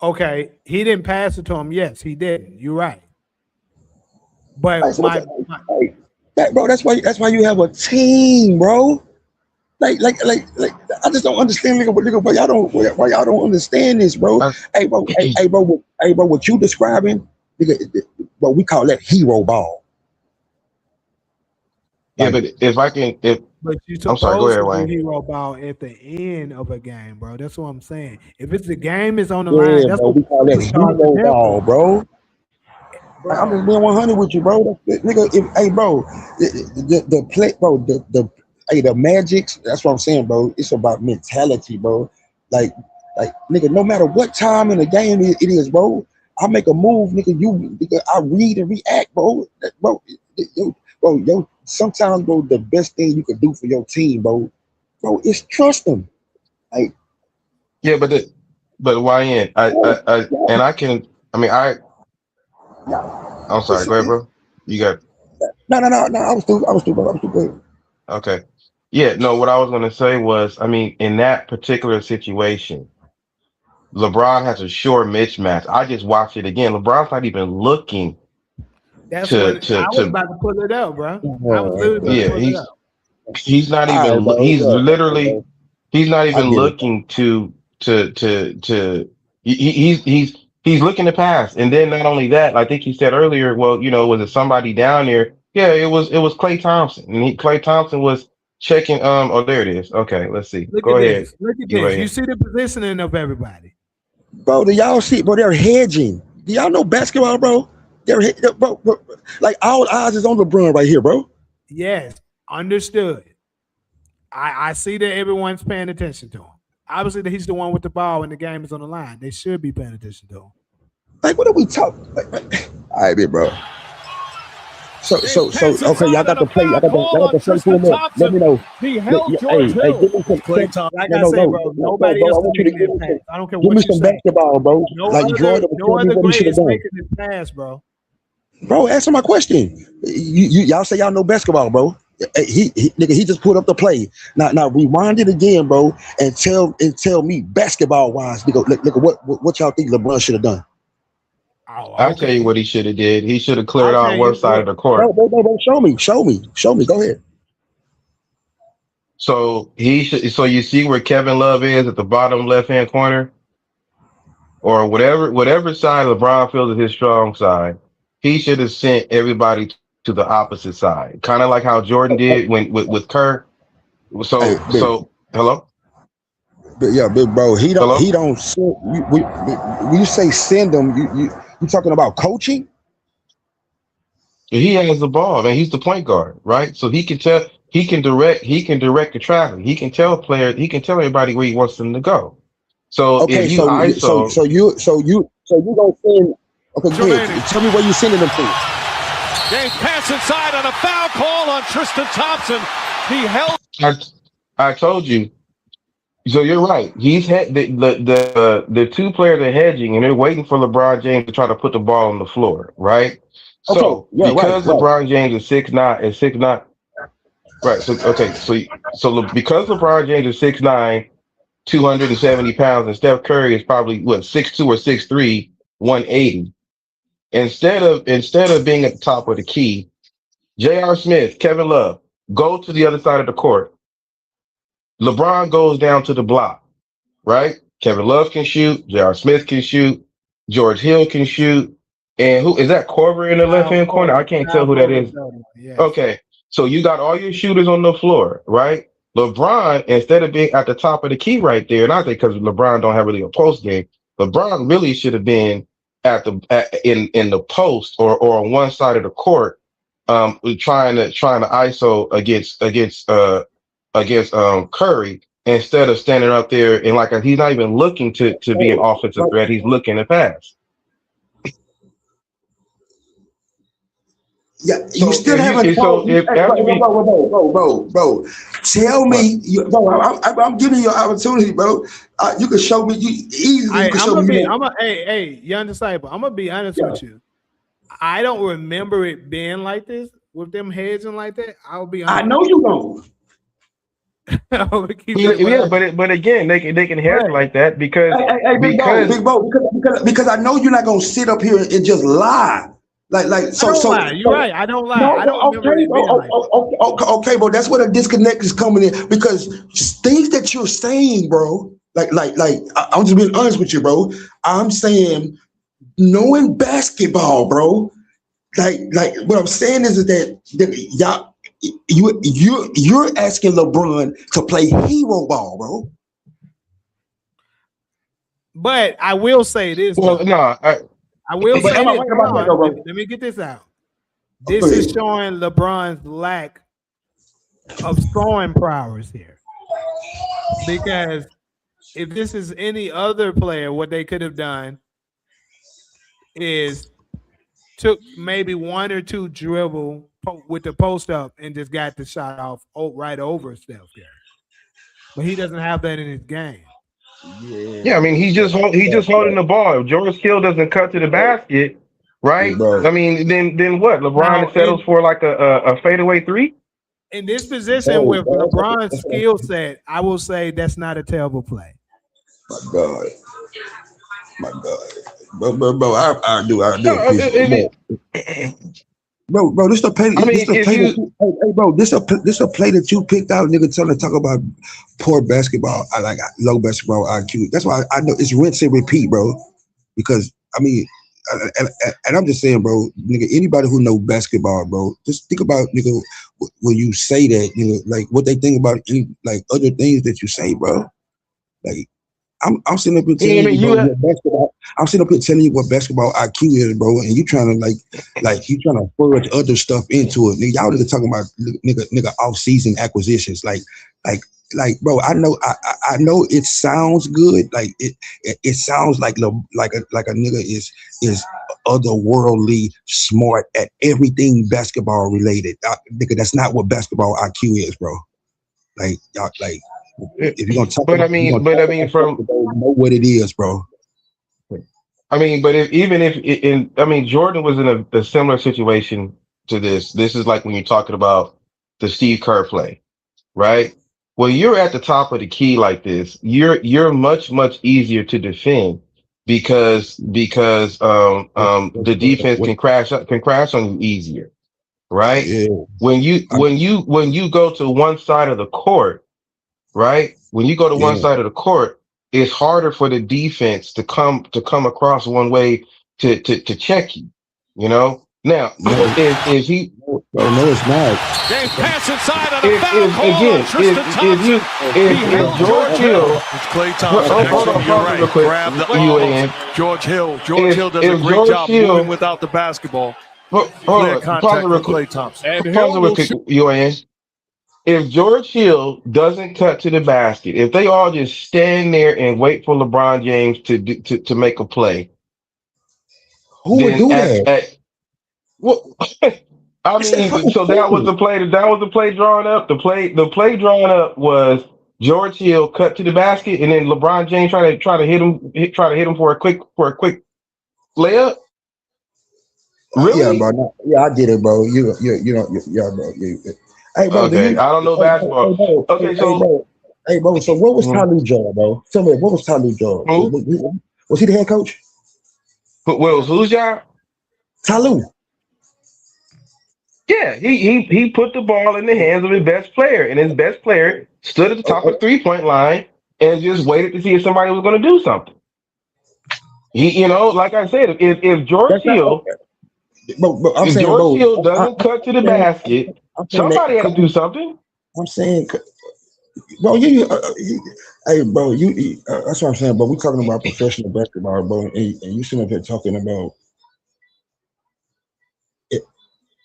Okay, he didn't pass it to him. Yes, he didn't. You're right. But bro, that's why you have a team, bro. Like, I just don't understand, nigga. Why y'all don't understand this, bro? Hey, bro, what you describing, nigga? Bro, we call that hero ball. Yeah, but if I can, but you're I'm sorry, go supposed ahead, to Wayne. do hero ball at the end of a game, bro. That's what I'm saying. If it's the game is on the Yeah, line, that's bro, what we call that hero ball, bro. Bro. I'm just being 100 with you, bro. Nigga, bro, the play, bro, the Magics. That's what I'm saying, bro. It's about mentality, bro. Like, nigga, no matter what time in the game it is, bro. I make a move, nigga. I read and react, bro. Yo, sometimes, bro, the best thing you could do for your team, bro, is trust them. Like, yeah, but Wayne, and I can, I mean, I'm sorry, go ahead, bro. You got. No. I was too, bro. Good. Okay. Yeah, no, what I was going to say was, I mean, in that particular situation, LeBron has a sure mismatch. I just watched it again. LeBron's not even looking That's to, what I was about to pull it up, bro. I was literally about to pull it up. He's not even, he's not even looking he's looking to pass. And then not only that, I think he said earlier, well, was it somebody down there? Yeah, it was Klay Thompson. And Klay Thompson was checking, oh, there it is. Okay, let's see. Go ahead. Look at this. You see the positioning of everybody. Bro, do y'all see, bro, they're hedging. Do y'all know basketball, bro? Bro, like all eyes is on LeBron right here, bro. Yes, understood. I see that everyone's paying attention to him. Obviously, he's the one with the ball and the game is on the line. They should be paying attention to him. Like, what are we talking? All right, big bro. So, okay, y'all got to play. I got to play for him. Let me know. He held George Hill. Give me some. Like I say, bro, nobody else is making that pass. I don't care what you say. Give me some basketball, bro. No other great is making this pass, bro. Bro, answer my question. Y'all say y'all know basketball, bro. He just put up the play. Now rewind it again, bro, and tell me basketball wise, nigga, what y'all think LeBron should have done? Oh, I'll tell you okay. what he should have did. He should have cleared I'll out tell one you side of what. the court. Bro, show me. Go ahead. So he should. So you see where Kevin Love is at the bottom left hand corner, or whatever side LeBron feels is his strong side. He should have sent everybody to the opposite side, kind of like how Jordan did when with Kerr. Hey, So hello, big bro. He hello. don't send, when you say send them, you talking about coaching? He has the ball, man. He's the point guard, right? So he can direct the traffic. He can tell players, he can tell everybody where he wants them to go. So if Okay, you ISO, so you gonna send? Okay, go Tremaine. ahead. Tell me where you sending them to. James pass inside on a foul call on Tristan Thompson. He held. I told you. So you're right. He's had the two players are hedging and they're waiting for LeBron James to try to put the ball on the floor, right? Okay, So yeah, right. because LeBron James is 6'9", right? Because LeBron James is 6'9", 270 pounds, and Steph Curry is probably 6'2" or 6'3", 180. Instead of being at the top of the key, J.R. Smith, Kevin Love, go to the other side of the court. LeBron goes down to the block, right? Kevin Love can shoot, J.R. Smith can shoot, George Hill can shoot, and who is that? Corver in the left hand corner. I can't tell who that is. Yes. Okay, so you got all your shooters on the floor, right? LeBron, instead of being at the top of the key right there, not because LeBron don't have really a post game, LeBron really should have been in the post or on one side of the court, trying to ISO against Curry instead of standing up there and like he's not even looking to be an offensive threat. He's looking to pass. Yeah, you still haven't told. Bro. Tell me, bro. I'm giving you an opportunity, bro. You can show me. You can show me. Hey, young disciple. I'm gonna be honest with you. I don't remember it being like this with them heads and like that. I'll be honest. I know you don't. But again, they can hedge like that because Big Bo, because I know you're not gonna sit up here and just lie. Lie. You're right. I don't lie. I don't remember it being like that. Okay, bro. That's where the disconnect is coming in because things that you're saying, bro. I'm just being honest with you, bro. I'm saying knowing basketball, bro. Like what I'm saying is that y'all. You're asking LeBron to play hero ball, bro. But I will say this. Well, no, I will say this. Bro. Let me get this out. This is showing LeBron's lack of scoring prowess here. Because if this is any other player, what they could have done is took maybe one or two dribble with the post up and just got the shot off right over Steph Curry. But he doesn't have that in his game. Yeah, I mean he's just holding the ball. If George Hill doesn't cut to the basket, right? I mean, then what? LeBron settles for like a fadeaway three. In this position with LeBron's skill set, I will say that's not a terrible play. My God, bro, I do appreciate it. Bro, this the play. This a play that you picked out, nigga. Trying to talk about poor basketball. I like low basketball IQ. That's why I know it's rinse and repeat, bro. Because I mean, and I'm just saying, bro, nigga. Anybody who know basketball, bro, just think about, nigga, when you say that, nigga, like what they think about, like other things that you say, bro. Like I'm sitting up here telling you, bro, basketball. I'm sitting up here telling you what basketball IQ is, bro, and you trying to like you trying to fudge other stuff into it. Nigga, y'all nigga talking about nigga off-season acquisitions, like, bro. I know it sounds good, like it sounds like a nigga is otherworldly smart at everything basketball related. Nigga, that's not what basketball IQ is, bro. Like y'all, like. If you're gonna talk, but I mean, from know what it is, bro. I mean, but Jordan was in a similar situation to this. This is like when you're talking about the Steve Kerr play, right? When you're at the top of the key like this, you're much easier to defend because the defense can crash on you easier, right? Yeah. When you go to one side of the court, right? When you go to one Yeah. side of the court, it's harder for the defense to come across one way to check you. You know. Now, No, if he no, it's not. James pass inside on a foul call on Tristan Thompson. if George Hill, It's Klay Thompson. hold on, Actually, you're pause it right. real quick. Grab the UAN. George Hill. George If- Hill does if a great George job Hill- moving without the basketball. Hold Clear on, contact pause it real for quick. Klay Thompson. And Pause Hill it real will quick, shoot. UAN. If George Hill doesn't cut to the basket, if they all just stand there and wait for LeBron James to make a play, Who would then do that? well, I mean, so that was the play. That was the play drawn up. The play drawn up was George Hill cut to the basket, and then LeBron James try to hit him for a quick layup. Really? Yeah, bro. No, yeah, I get it, bro. You know, yeah, bro. Hey, bro. Okay, I don't know basketball. Okay, so Hey, bro. So what was Mhm. Tyloo job, bro? Tell me, what was Tyloo job? Who? Was he the head coach? who's job? Tyloo. Yeah, he put the ball in the hands of his best player, and his best player stood at the top of the 3-point line and just waited to see if somebody was going to do something. Like I said, if George Hill, I'm if saying, George bro, Hill doesn't cut to the basket, I'm saying somebody that- had to do something. I'm saying, bro, hey, bro, that's what I'm saying, bro. We talking about professional basketball, bro, and you sitting up here talking about.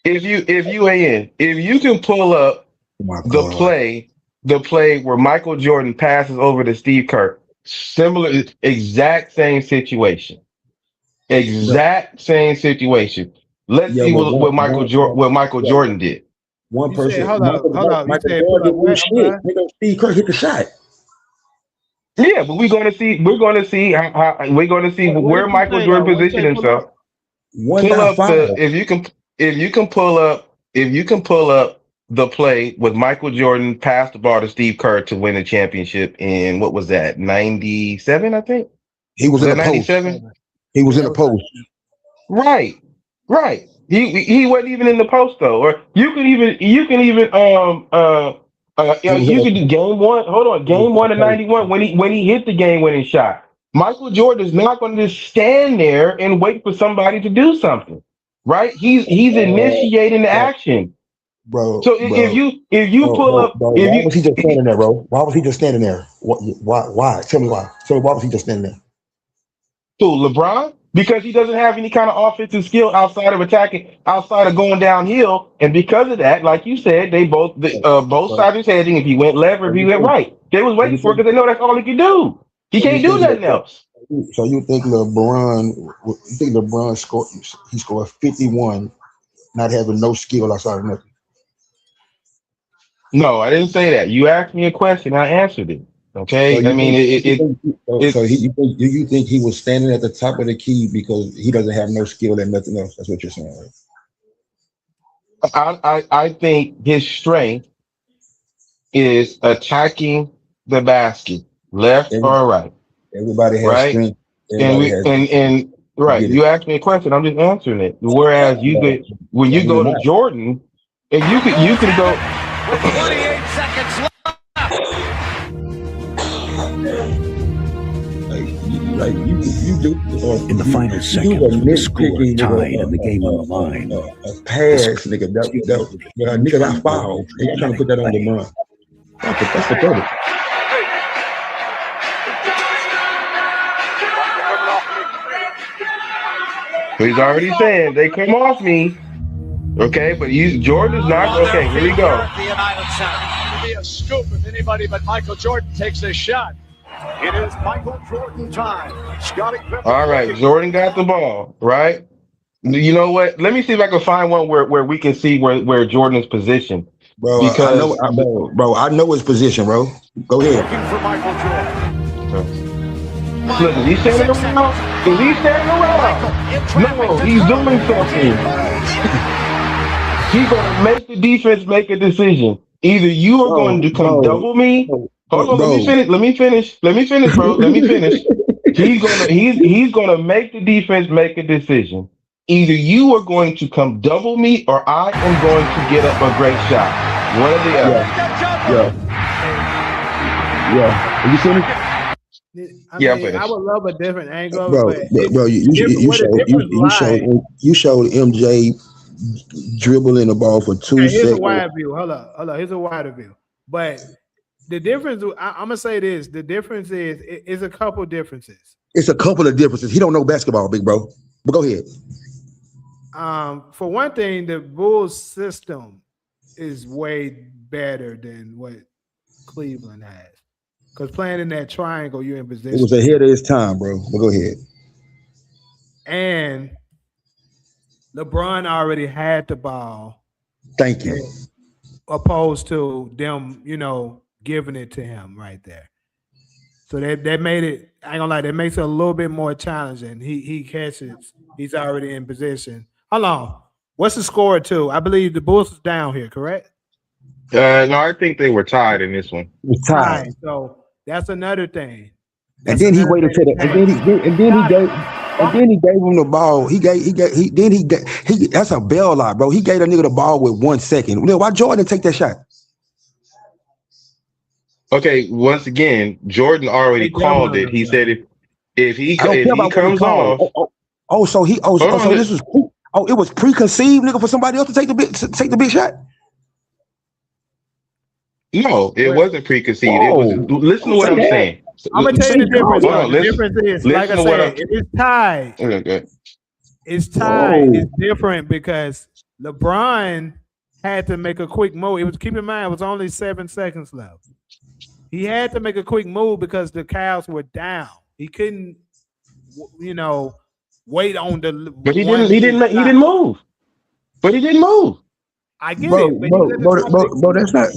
If you can pull up Oh my the God. play where Michael Jordan passes over to Steve Kerr, similar, exact same situation. Exact same situation. Let's Yeah, see but what Michael Jordan did. One You person. said, hold up. You Michael said pull Jordan up what? didn't I'm do shit. sorry. Nigga, Steve Kerr hit the shot. Yeah, but we're gonna see where Michael Jordan positioned himself. One Pull by up five. if you can pull up the play with Michael Jordan passed the ball to Steve Kerr to win the championship in, what was that, 97, I think? He was in that the post. 97? He was in the post. Right. He wasn't even in the post though. Or you can even you can do game one. Hold on, game one of 91 when he hit the game winning shot. Michael Jordan is not going to just stand there and wait for somebody to do something, right? He's initiating the action. Bro. So if you pull up, bro, why was he just standing there, bro? Why was he just standing there? Why? Tell me why. Tell me why was he just standing there? LeBron, because he doesn't have any kind of offensive skill outside of attacking, outside of going downhill, and because of that, like you said, they both sides was hedging. If he went left or if he went right, they was waiting for it because they know that's all he can do. He can't do nothing else. So you think LeBron scored 51, not having no skill outside of nothing? No, I didn't say that. You asked me a question, I answered it. Okay, So I mean do you think he was standing at the top of the key because he doesn't have no skill and nothing else? That's what you're saying, right? I think his strength is attacking the basket, left or right. Everybody has Right? strength. And right, you asked me a question, I'm just answering it. Whereas when you go to Jordan, and you can go With 28 seconds left. You do In the final seconds, with the score tied and the game on the line. A pass, nigga. Nigga got fouled. And you're trying to put that on LeBron. That's pathetic. He's already saying they come off me. Okay, but Jordan's not. Okay, here we go. The United Center. It'd be a scoop if anybody but Michael Jordan takes this shot. It is Michael Jordan time. Scottie Pippen. All right, Jordan got the ball, right? You know what? Let me see if I can find one where we can see where Jordan's position. Bro, I know his position, bro. Go ahead. Looking for Michael Jordan. Look, is he standing around? Is he standing around? No, he's doing something. He's gonna make the defense make a decision. Either you are going to come double me. Hold on, let me finish. Let me finish, bro. Let me finish. He's gonna make the defense make a decision. Either you are going to come double me, or I am going to get up a great shot. One or the other. Yeah. Are you finished? I would love a different angle, Bro, you showed MJ dribbling the ball for 2 seconds. Here's a wide view. Hold up. Here's a wider view. But the difference, I'm gonna say this: the difference is a couple differences. It's a couple of differences. He don't know basketball, big bro. But go ahead. For one thing, the Bulls system is way better than what Cleveland has. Because playing in that triangle, you're in position. It was ahead of his time, bro. But go ahead. And LeBron already had the ball. Thank you. Opposed to them, giving it to him right there. So that made it, I ain't gonna lie, that makes it a little bit more challenging. He catches, he's already in position. Hold on. What's the score too? I believe the Bulls is down here, correct? No, I think they were tied in this one. Tied. So that's another thing. And then he waited till and then he gave him the ball. That's a bailout, bro. He gave a nigga the ball with 1 second. Why Jordan take that shot? Okay, once again, Jordan already called it. He said if he comes off. It was preconceived, nigga, for somebody else to take the big shot. No, it wasn't preconceived. Whoa. It was. Listen to what I'm saying. I'm gonna tell you the difference. The difference is, like I said, it's tied. Okay. It's tied. Whoa. It's different because LeBron had to make a quick move. Keep in mind, it was only 7 seconds left. He had to make a quick move because the Cavs were down. He couldn't, wait on the. But he didn't move. But he didn't move. I get bro, it, bro, that's not,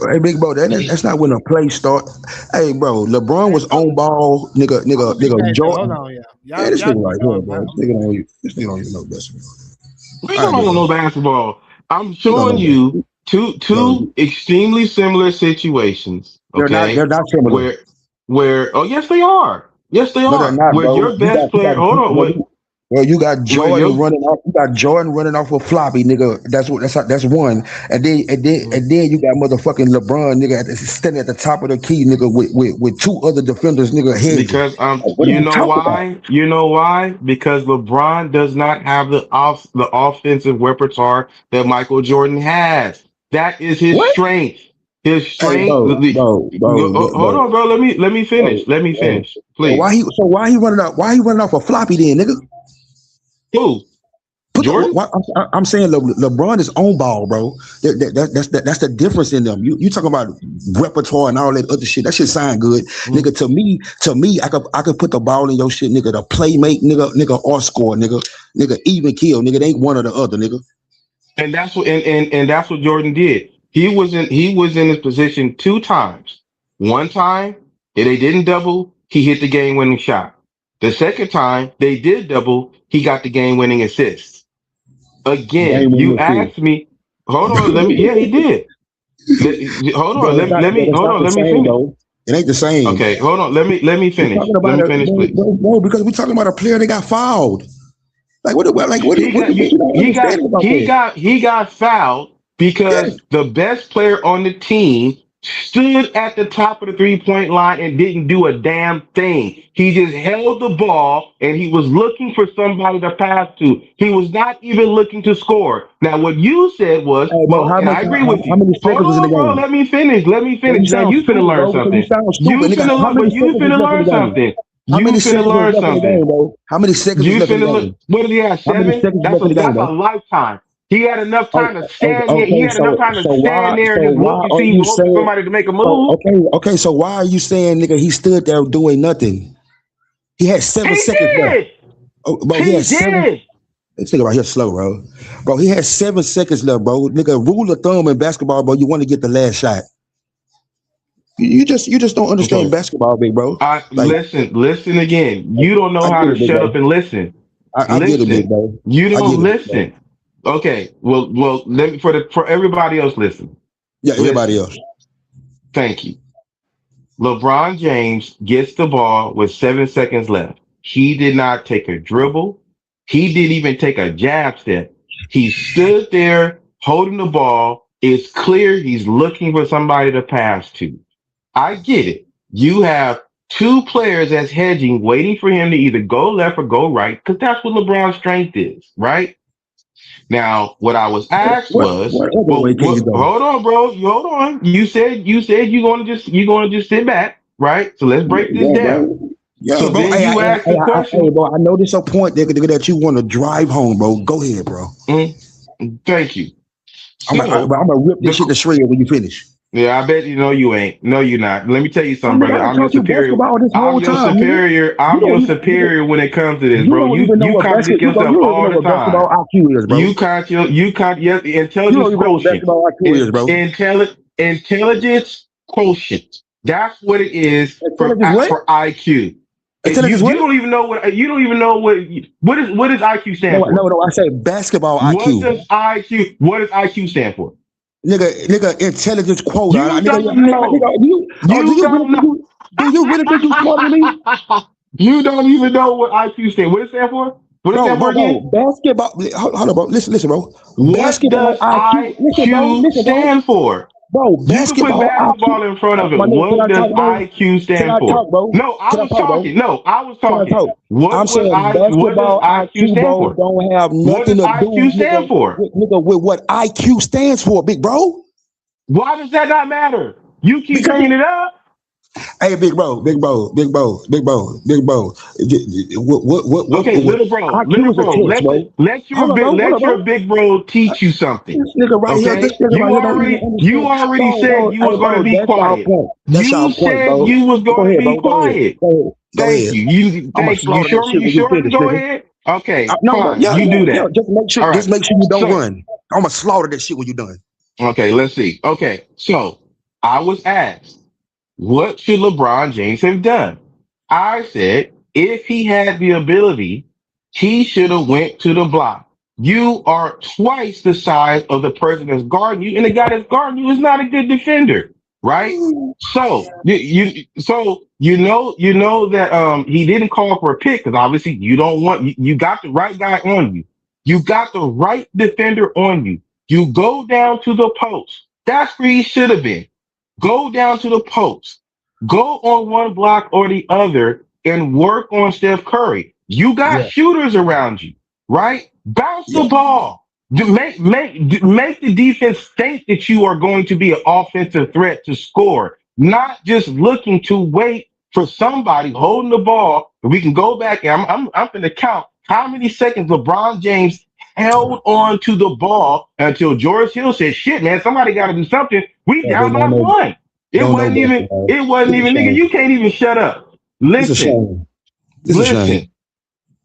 hey, big bro, that's not when a play start. Hey, bro, LeBron was on ball, nigga, Jordan. Hold on, This nigga right here, bro. This nigga don't even know basketball. We don't know basketball. I'm showing you two extremely similar situations. Okay, they're not similar. Where yes they are. Yes they are. Not, where your best player. Hold on. Well, you got Jordan running off. You got Jordan running off with floppy, nigga. That's one. And then you got motherfucking LeBron, nigga, standing at the top of the key, nigga, with 2 other defenders, nigga. Head. Because you know why? About? You know why? Because LeBron does not have the offensive repertoire that Michael Jordan has. That is his strength. His strength. Hey, bro, hold on, bro. Let me finish. Let me finish, please. So why he running out? Why he running off a floppy then, nigga? Who? Jordan? I'm saying LeBron is on ball, bro. That's the difference in them. You talking about repertoire and all that other shit. That shit sound good, nigga. To me, I could put the ball in your shit, nigga. To play make, nigga, or score, nigga, even kill, nigga. It ain't one or the other, nigga. And that's what and that's what Jordan did. He was in his position 2 times. One time they didn't double. He hit the game-winning shot. The second time they did double. He got the game-winning assist. Again, you asked me. Hold on, let me. Yeah, he did. Hold on, let me finish. It ain't the same. Okay, hold on. Let me finish. Let me finish, please. Bro, because we're talking about a player that got fouled. He got fouled because the best player on the team stood at the top of the 3-point line and didn't do a damn thing. He just held the ball and he was looking for somebody to pass to. He was not even looking to score. Now, what you said was, I agree with you. Hold on, bro. Let me finish. Now, you finna learn something. You finna learn something. How many seconds you left in the game? What did he have? 7? That's a lifetime. He had enough time to stand there. He had enough time to stand there and just look and see somebody to make a move. Okay. So why are you saying, nigga, he stood there doing nothing? He had 7 seconds left. He had 7. Let's think about here slow, bro. Bro, he had 7 seconds left, bro. Nigga, rule of thumb in basketball, bro. You want to get the last shot. You just don't understand basketball, big bro. Listen again. You don't know I how get to it, big shut bro. up and listen. I get it, big bro. You I don't get it, big bro. listen. Okay. Well, let me for everybody else listen. Yeah, everybody Listen. else. Thank you. LeBron James gets the ball with 7 seconds left. He did not take a dribble. He didn't even take a jab step. He stood there holding the ball. It's clear he's looking for somebody to pass to. I get it. You have two players that's hedging, waiting for him to either go left or go right, because that's what LeBron's strength is, right? Now, what I was asked was, What other well, way can you go? hold on, bro. You hold on. You're gonna just sit back, right? So let's break this Yeah, down. bro. Yeah, So bro. then Hey, you ask the hey, question. bro. I know this a point that you want to drive home, bro. Go ahead, bro. Thank you. I'm So gonna rip this shit to shreds when you finish. yeah, I bet you know you ain't. No, you're not. Let me tell you something, Nigga, brother. I I'm your taught you superior. basketball this I'm whole your time, nigga. superior. I'm your superior when it comes to this, You bro. don't even know You what contradict basketball. yourself You don't even all know the what time. basketball IQ is, bro. Yes, the You intelligence don't even know what quotient. basketball IQ is, bro. Intelligence quotient. That's what it is Intelligence what? for IQ. Intelligence You what? don't even know what does IQ stand for? No. I say basketball IQ. What does IQ stand for? Nigga, intelligence quota. You don't Nigga, know. You don't know. do you really think you smarter than me? You don't even know what IQ stands. What it stand for? What it stand for Bro, again? basketball. Hold on, bro. Listen, bro. What Basketball does IQ. IQ Listen, bro. stand for? Bro, You can put basketball basketball IQ. in front of it. My nigga, can What I does talk, bro? IQ Can stand I for? talk, bro? No, I Can I was talk, bro? talking. No, I was Can I talking. talk? I'm What saying does basketball IQ IQ, stand bro, for? don't have What nothing does to do, IQ stand for? with what IQ stands for, big bro. Why does that not matter? You keep Because bringing it up. hey, big bro. Okay, What IQ little is a bro. test, bro. Hold on, bro. Let your big bro teach you something. This nigga right here, Okay, don't even you already said you was Hey, going to bro, be that's our quiet. point. That's our You point, said bro. you was Go going to ahead, be bro. Go ahead. quiet. Go Thank ahead. you. I'm gonna You slaughter that sure? shit You when you sure to finish, go nigga. ahead? Okay, No, bro. fine. You do that. Just make sure. All right. Just make sure you don't So, run. I'm gonna slaughter that shit when you're done. okay, let's see. Okay, so I was asked, what should LeBron James have done? I said, if he had the ability, he should have went to the block. You are twice the size of the person that's guarding you, and the guy that's guarding you is not a good defender, right? So you know that he didn't call for a pick because obviously you don't want you got the right guy on you. You got the right defender on you. You go down to the post. That's where he should have been. Go down to the post. Go on one block or the other and work on Steph Curry. You got Yeah, shooters around you, right? Bounce the yeah, ball. Make the defense think that you are going to be an offensive threat to score, not just looking to wait for somebody holding the ball. We can go back and I'm going to count how many seconds LeBron James held on to the ball until George Hill said, "Shit, man, somebody got to do something. We yeah, they down by one." don't know It basketball. wasn't It's a even, nigga. shame. You can't even shut up. It's a Listen, shame. It's a shame. listen.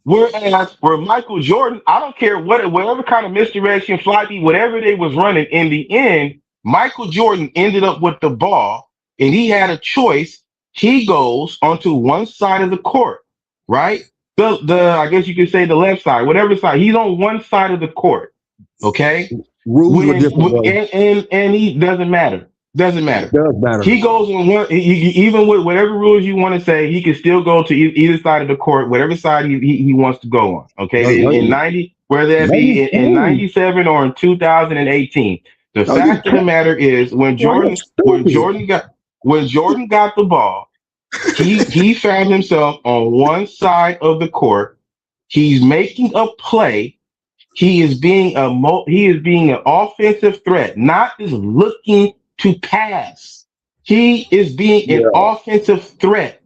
Whereas for Michael Jordan, I don't care whatever kind of misdirection, fly beat, whatever they was running. In the end, Michael Jordan ended up with the ball, and he had a choice. He goes onto one side of the court, right? The I guess you could say the left side, whatever side. He's on one side of the court. Okay, Rules were different, bro. and he doesn't matter. Doesn't It matter. does matter. He goes on one. Even with whatever rules you want to say, he can still go to either side of the court, whatever side he wants to go on. Okay, in 90, whether that No, be you in stupid. 97 or in 2018. The No, you fact of the matter is, you're stupid. when Jordan got the ball, he found himself on one side of the court. He's making a play. He is being an offensive threat, not just looking to pass. He is being an Yeah, offensive threat.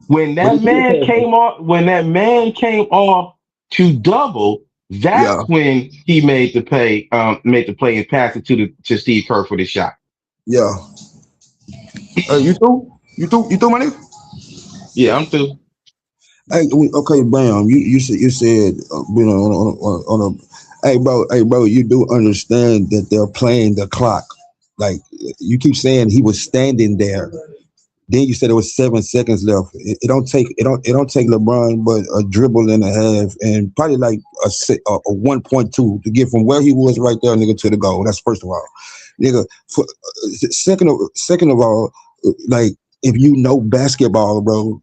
but he did say, When that man came off to double, yeah. that's when he made the play and passed it to Steve Kerr for the shot. Yeah. You threw my nigga? Yeah, I'm through. Hey, okay, bam. You said hey bro, you do understand that they're playing the clock. Like you keep saying he was standing there. Then you said there was 7 seconds left. It don't take LeBron but a dribble and a half and probably like a 1.2 to get from where he was right there, nigga, to the goal. That's first of all, nigga. Second of all, like if you know basketball, bro,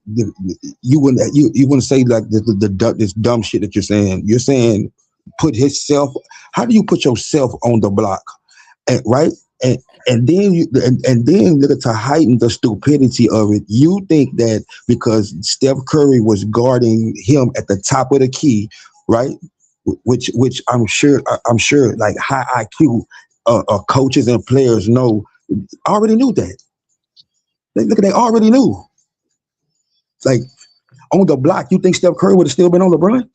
you wouldn't say like this dumb shit that you're saying. You're saying put himself. How do you put yourself on the block, right? And then look to heighten the stupidity of it. You think that because Steph Curry was guarding him at the top of the key, right? Which I'm sure like high IQ coaches and players already knew that. They already knew. Like on the block, you think Steph Curry would have still been on LeBron?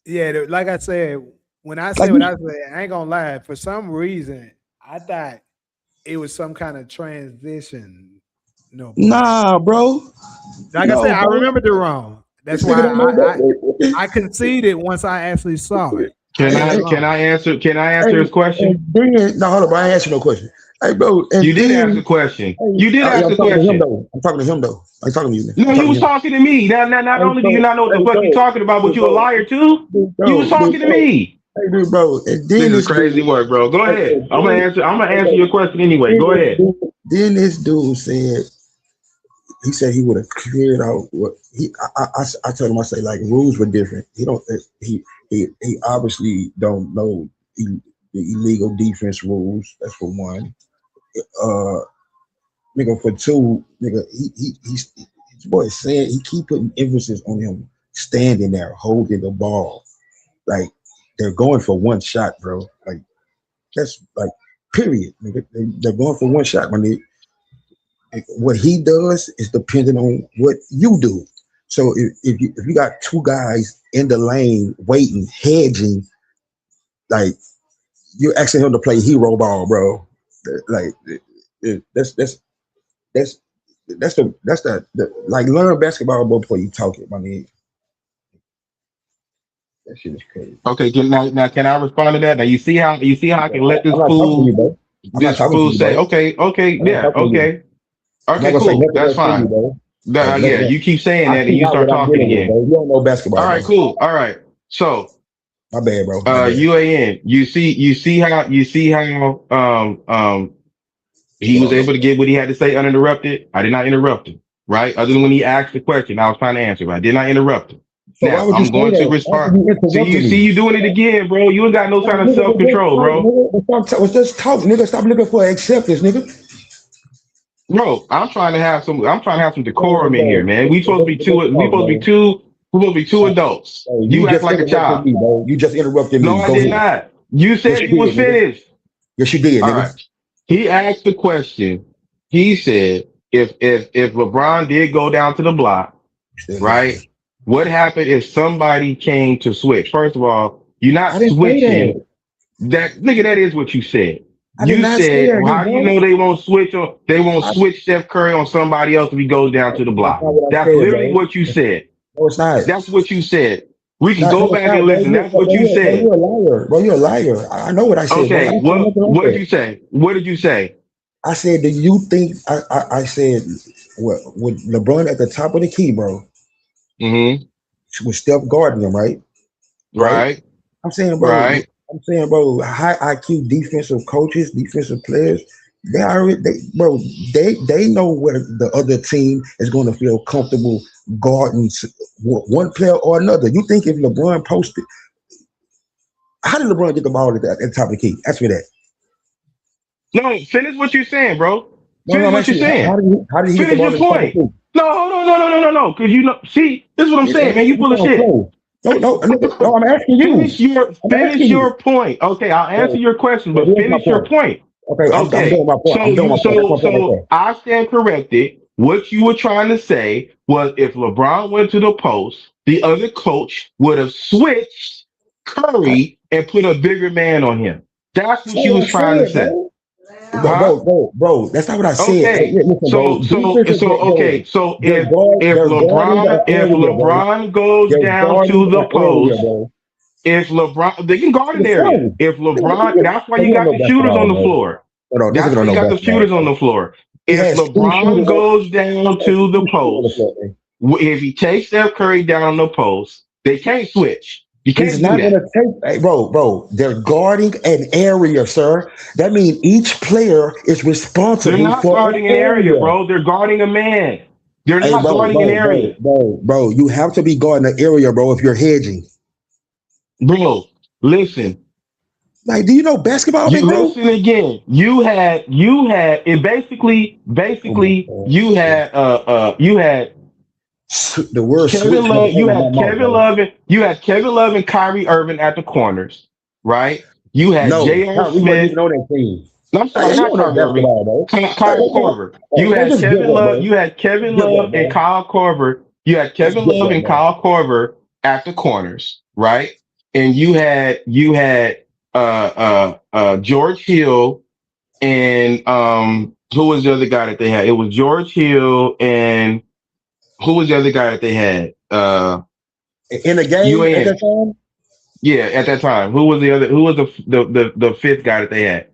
Yeah, like I said. When I say what I say, I ain't gonna lie. For some reason, I thought it was some kind of transition. No, nah, bro. Like I said, I remembered it wrong. That's why I conceded once I actually saw it. Can I answer his question? No, hold on, bro. I ain't answer no question. Hey, bro. You did ask a question. You did ask a question. I'm talking to him though. I'm talking to you. No, you was talking to me. Now, not only do you not know what the fuck you talking about, but you a liar too. You was talking to me. Hey, dude, bro. This is crazy work, bro. Go ahead. I'm gonna answer your question anyway. Go ahead. Then this dude said he would have cleared out what I told him. I say like rules were different. He obviously don't know the illegal defense rules. That's for one. Nigga, for two, nigga, his boy saying he keep putting emphasis on him standing there holding the ball. Like they're going for one shot, bro. Like that's like period. Nigga. They're going for one shot, my nigga. What he does is dependent on what you do. So if you got two guys in the lane waiting, hedging, like you're asking him to play hero ball, bro. Like that's the like learn basketball before you talk it, my nigga. That shit is crazy. Okay, now can I respond to that? Now you see how I can let this fool say, okay, yeah, okay, cool, that's fine. Yeah, you keep saying that and you start talking again. You don't know basketball. All right, cool. All right, so my bad, bro. UAN. You see how he was able to get what he had to say uninterrupted. I did not interrupt him, right? Other than when he asked the question, I was trying to answer, but I did not interrupt him. So now I'm going to respond. See you doing it again, bro. You ain't got no kind of self-control, bro. Was just talk, nigga. Stop looking for acceptance, nigga. Bro, I'm trying to have some decorum in here, man. We supposed to be two adults. You act like a child. You just interrupted me. No, I did not. You said you was finished. Yes, you did. All right. He asked the question. He said, if LeBron did go down to the block, right? What happened if somebody came to switch? First of all, you're not switching. That nigga, that is what you said. You said, well, how do you know they won't switch Steph Curry on somebody else if he goes down to the block? That's literally what you said. No, it's not. That's what you said. We can go back and listen. That's what you said. You're a liar, bro. You're a liar. I know what I said. Okay, what did you say? What did you say? I said, do you think I said with LeBron at the top of the key, bro? Mm-hmm. With Steph guarding him, right? Right. I'm saying, bro. Right. I'm saying, bro. High IQ defensive coaches, defensive players, they know where the other team is going to feel comfortable guarding one player or another. You think if LeBron posted, how did LeBron get the ball at the top of the key? Ask me that. No, finish what you're saying, bro. Finish what you're saying. How did he finish your point? No, no. Because see, this is what I'm saying, man. You full of shit. No, I'm asking you. Finish your point. Okay, I'll answer your question, but finish your point. Okay. I'm doing my point. So I stand corrected. What you were trying to say was if LeBron went to the post, the other coach would have switched Curry and put a bigger man on him. That's what you was trying to say. Bro, that's not what I said. Okay. So if LeBron goes down to the post, if LeBron, they can guard an area. If LeBron, that's why you got the shooters on the floor. Hold on, this That's nigga why don't you know got the basketball. shooters on the floor. He If has two LeBron shooters. goes down to the post, if he takes Steph Curry down the post, they can't switch. You He's can't do not gonna that. take, hey, bro. They're guarding an area, sir. That means each player is They're responsible not for an guarding an area, area. bro. They're guarding a man. They're Hey, not guarding an area. bro. You have to be guarding an area, bro, if you're hedging. Bro, listen. Like, do you know basketball, You big bro? listen again. And basically Oh my you had The word Kevin switch never Love, came to my mouth, bro. you had Kevin Love and Kyrie Irving at the corners, right? You had No, J.R. we wasn't Smith. even on that team. No, I'm sorry, Hey, you not don't know Kyrie Irving. basketball, bro. Kyle Korver. You Hey, had just give Kevin up, Love. bro. You had Kevin Give up, Love and bro. Kyle Korver. You had Just Kevin give Love up, and bro. Kyle Korver at the corners, right? And you had George Hill and who was the other guy that they had? It was George Hill and who was the other guy that they had? In the game at UAN. that time, Yeah, at that time. Who was the other? Who was the fifth guy that they had?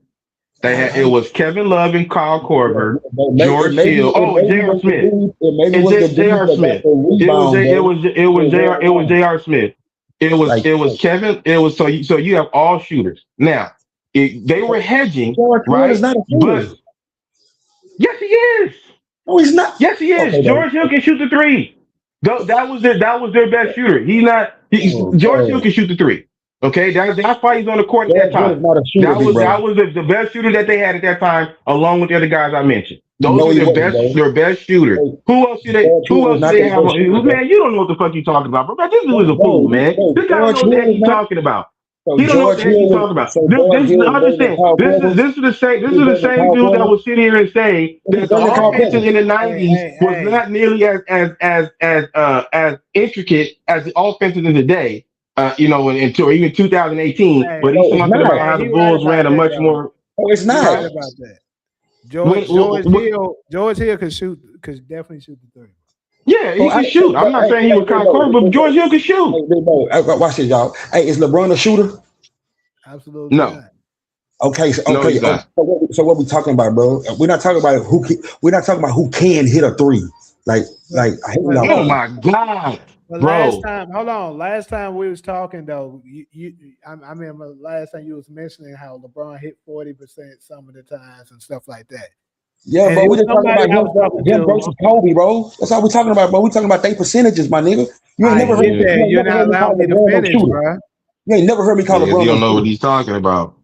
They had it was Kevin Love and Kyle Korver, George Hill. Oh, and J.R. was the Smith. dude. It maybe And was the dude J.R. that got Smith. the rebound, bro. It was J.R. Smith. Like, It was Kevin. It was so you have all shooters. Now, they were hedging, George Hill right? is not a But shooter. yes, he is. No, he's not. Yes, he is. Okay, bro. George Hill can shoot the three. That was their best shooter. He's not. Oh, George bro. Hill can shoot the three. Okay, that's why he's on the court at that George Hill is time. not a shooter, big bro. That was the best shooter that they had at that time, along with the other guys I mentioned. Those No, were he wasn't, bro. their best shooters. Hey, Who else do they? George Who Hill else is do not they the have? best shooter, bro. Man, you don't know what the fuck you talking about, bro. This dude is a fool, man. This guy don't George know what the Hill heck is he's not. talking about. So He don't know what George the heck he's Hill talking about. So George This Hill understand. This is the same dude that was sitting here and saying that the offenses in the '90s was not nearly as intricate as the offenses in today. Until even 2018. Hey, But No, he's it's talking not. about how the he right Bulls ran about a that much though. more. No, it's He not. right about that. George Hill could definitely shoot the three. Yeah, he can shoot. I'm not saying he was Kyle Korver, but George Hill can shoot. Hey, big bro, watch this, y'all. Hey, is LeBron a shooter? Absolutely No. not. Okay, so, No, he's not. so what we talking about, bro? We're not talking about we're not talking about who can hit a three. Like I hate y'all. Oh my God, But bro. last time we was talking though, I remember last time you was mentioning how LeBron hit 40% some of the times and stuff like that. Yeah, And bro, it we was just talking somebody I was about talking him to. versus Kobe, bro. That's all we talking about, bro. We talking about their percentages, my nigga. You ain't I never heard get that. You're never not heard me call allowing me to LeBron no finish, shooter. bro. You ain't never heard me call Because LeBron he no don't know what shooter. he's talking about.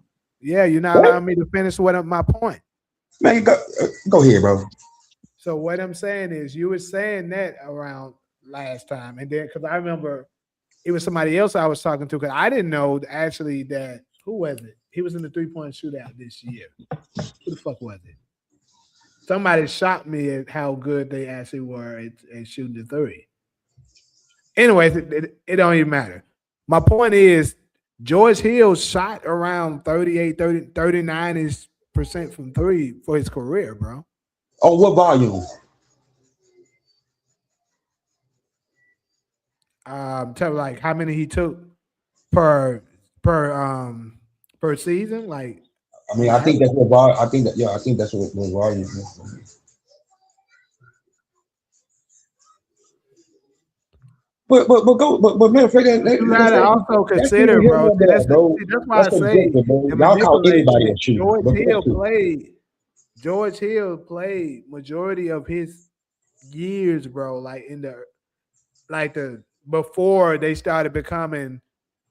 Yeah, you're not allowing me to finish my point. Man, go ahead, bro. So what I'm saying is you were saying that around last time. And then because I remember it was somebody else I was talking to because I didn't know actually that who was it? He was in the 3-point shootout this year. Who the fuck was it? Somebody shocked me at how good they actually were at shooting the three. Anyways, it don't even matter. My point is George Hill shot around 39% from three for his career, bro. On what volume? Tell me like how many he took per season. Like, I mean, I think that's what volume. I think that's what volume is. But man, figure you gotta also consider, bro. That's why I say y'all call anybody a shooter. George Hill played majority of his years, bro. Like before they started becoming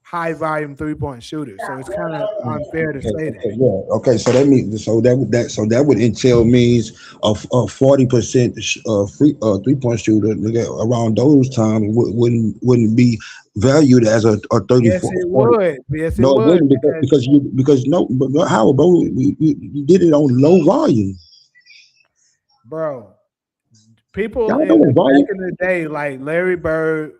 high volume 3-point shooters. So it's kind of unfair to say that. Yeah. Okay. So that means that would entail means a 40% free 3-point shooter around those times wouldn't be valued as a 34. Yes, it would. Yes, it no, would. It wouldn't because how bro you did it on low volume, bro. People back in the day like Larry Bird,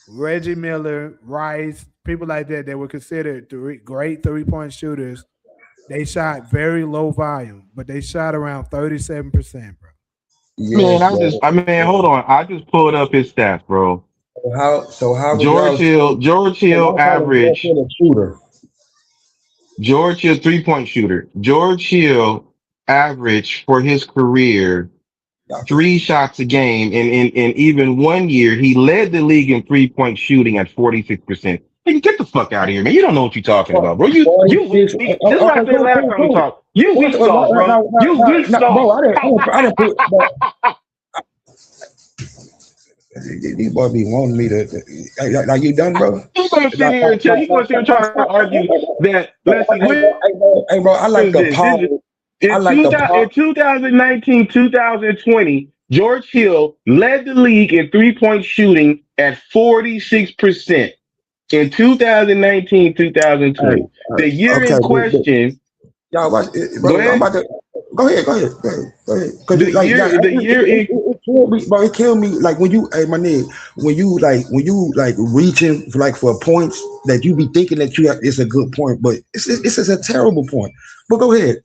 Reggie Miller, Rice, people like that, they were considered great 3-point shooters. They shot very low volume, but they shot around 37%, bro. Yes, man, hold on. I just pulled up his stats, bro. How George Hill average. Shooter. George Hill, 3-point shooter. George Hill averaged for his career 3 shots a game. And in even 1 year, he led the league in 3-point shooting at 46%. Hey, get the fuck out of here, man. You don't know what you're talking about, bro. You weak. This is what I said last time we talked. You weak sauce, bro. You weak sauce. Bro, I didn't put. These boys be wanting me to. Like you done, bro? You gonna sit here and tell you gonna sit here trying to argue that? Listen, Hey, bro, I like the power. In 2019, 2020, George Hill led the league in 3-point shooting at 46%. In 2019, 2020, the year in question. Y'all, bro, I'm about to go ahead. Cause the year it killed me, bro. It killed me. Like when you, hey, my nigga, when you reaching for points that you be thinking that it's a good point, but it's a terrible point. But go ahead.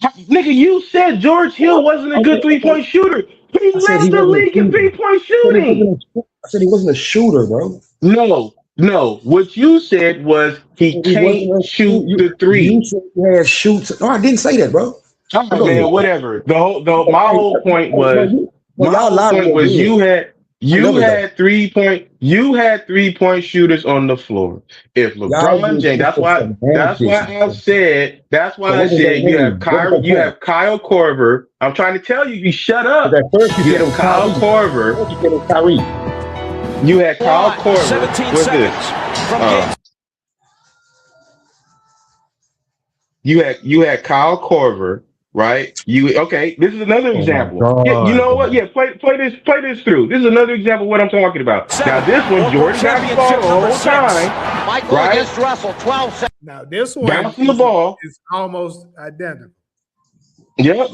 Nigga, you said George Hill wasn't a good 3-point shooter. He led the league in 3-point shooting. I said he wasn't a shooter, bro. No. What you said was he can't shoot the three. You said he had shoots. No, I didn't say that, bro. All right, man, whatever. My whole point was you had 3-point shooters on the floor. If LeBron James, that's why I said you have Kyle Korver. I'm trying to tell you, you shut up. At first you said Kyle Korver. You had Kyle Korver. 17 What's seconds this? You had Kyle Korver, right? This is another example. You know what? Yeah, play this through. This is another example of what I'm talking about. Now this one, Jordan got the ball the whole time. Michael against Russell, 12 seconds. Now this one bouncing the ball is almost identical. Yep,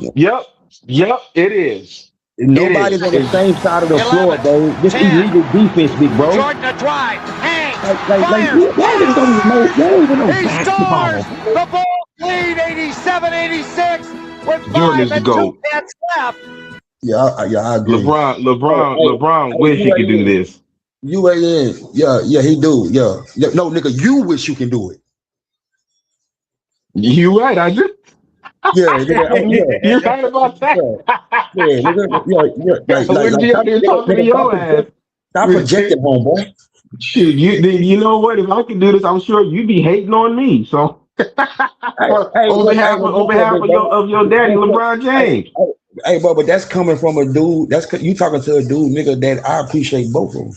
it is. Nobody's on the same side of the floor, bro. This illegal defense, big bro. Jordan a drive. Hangs. Y'all don't even know He basketball. scores. The ball lead 87-86 with Jordan is 5 and the 2 GOAT. minutes left. Yeah, I agree. LeBron wish he could do this. UAN, yeah, he do. Yeah. No, nigga, you wish you can do it. You right, I do. Yeah, You're right about that. Yeah, nigga, talking to your ass. Stop projecting, homeboy. Shoot, you know what? If I could do this, I'm sure you'd be hating on me. So, on behalf of your daddy, LeBron James. Hey, but that's coming from a dude. You talking to a dude, nigga, that I appreciate both of them.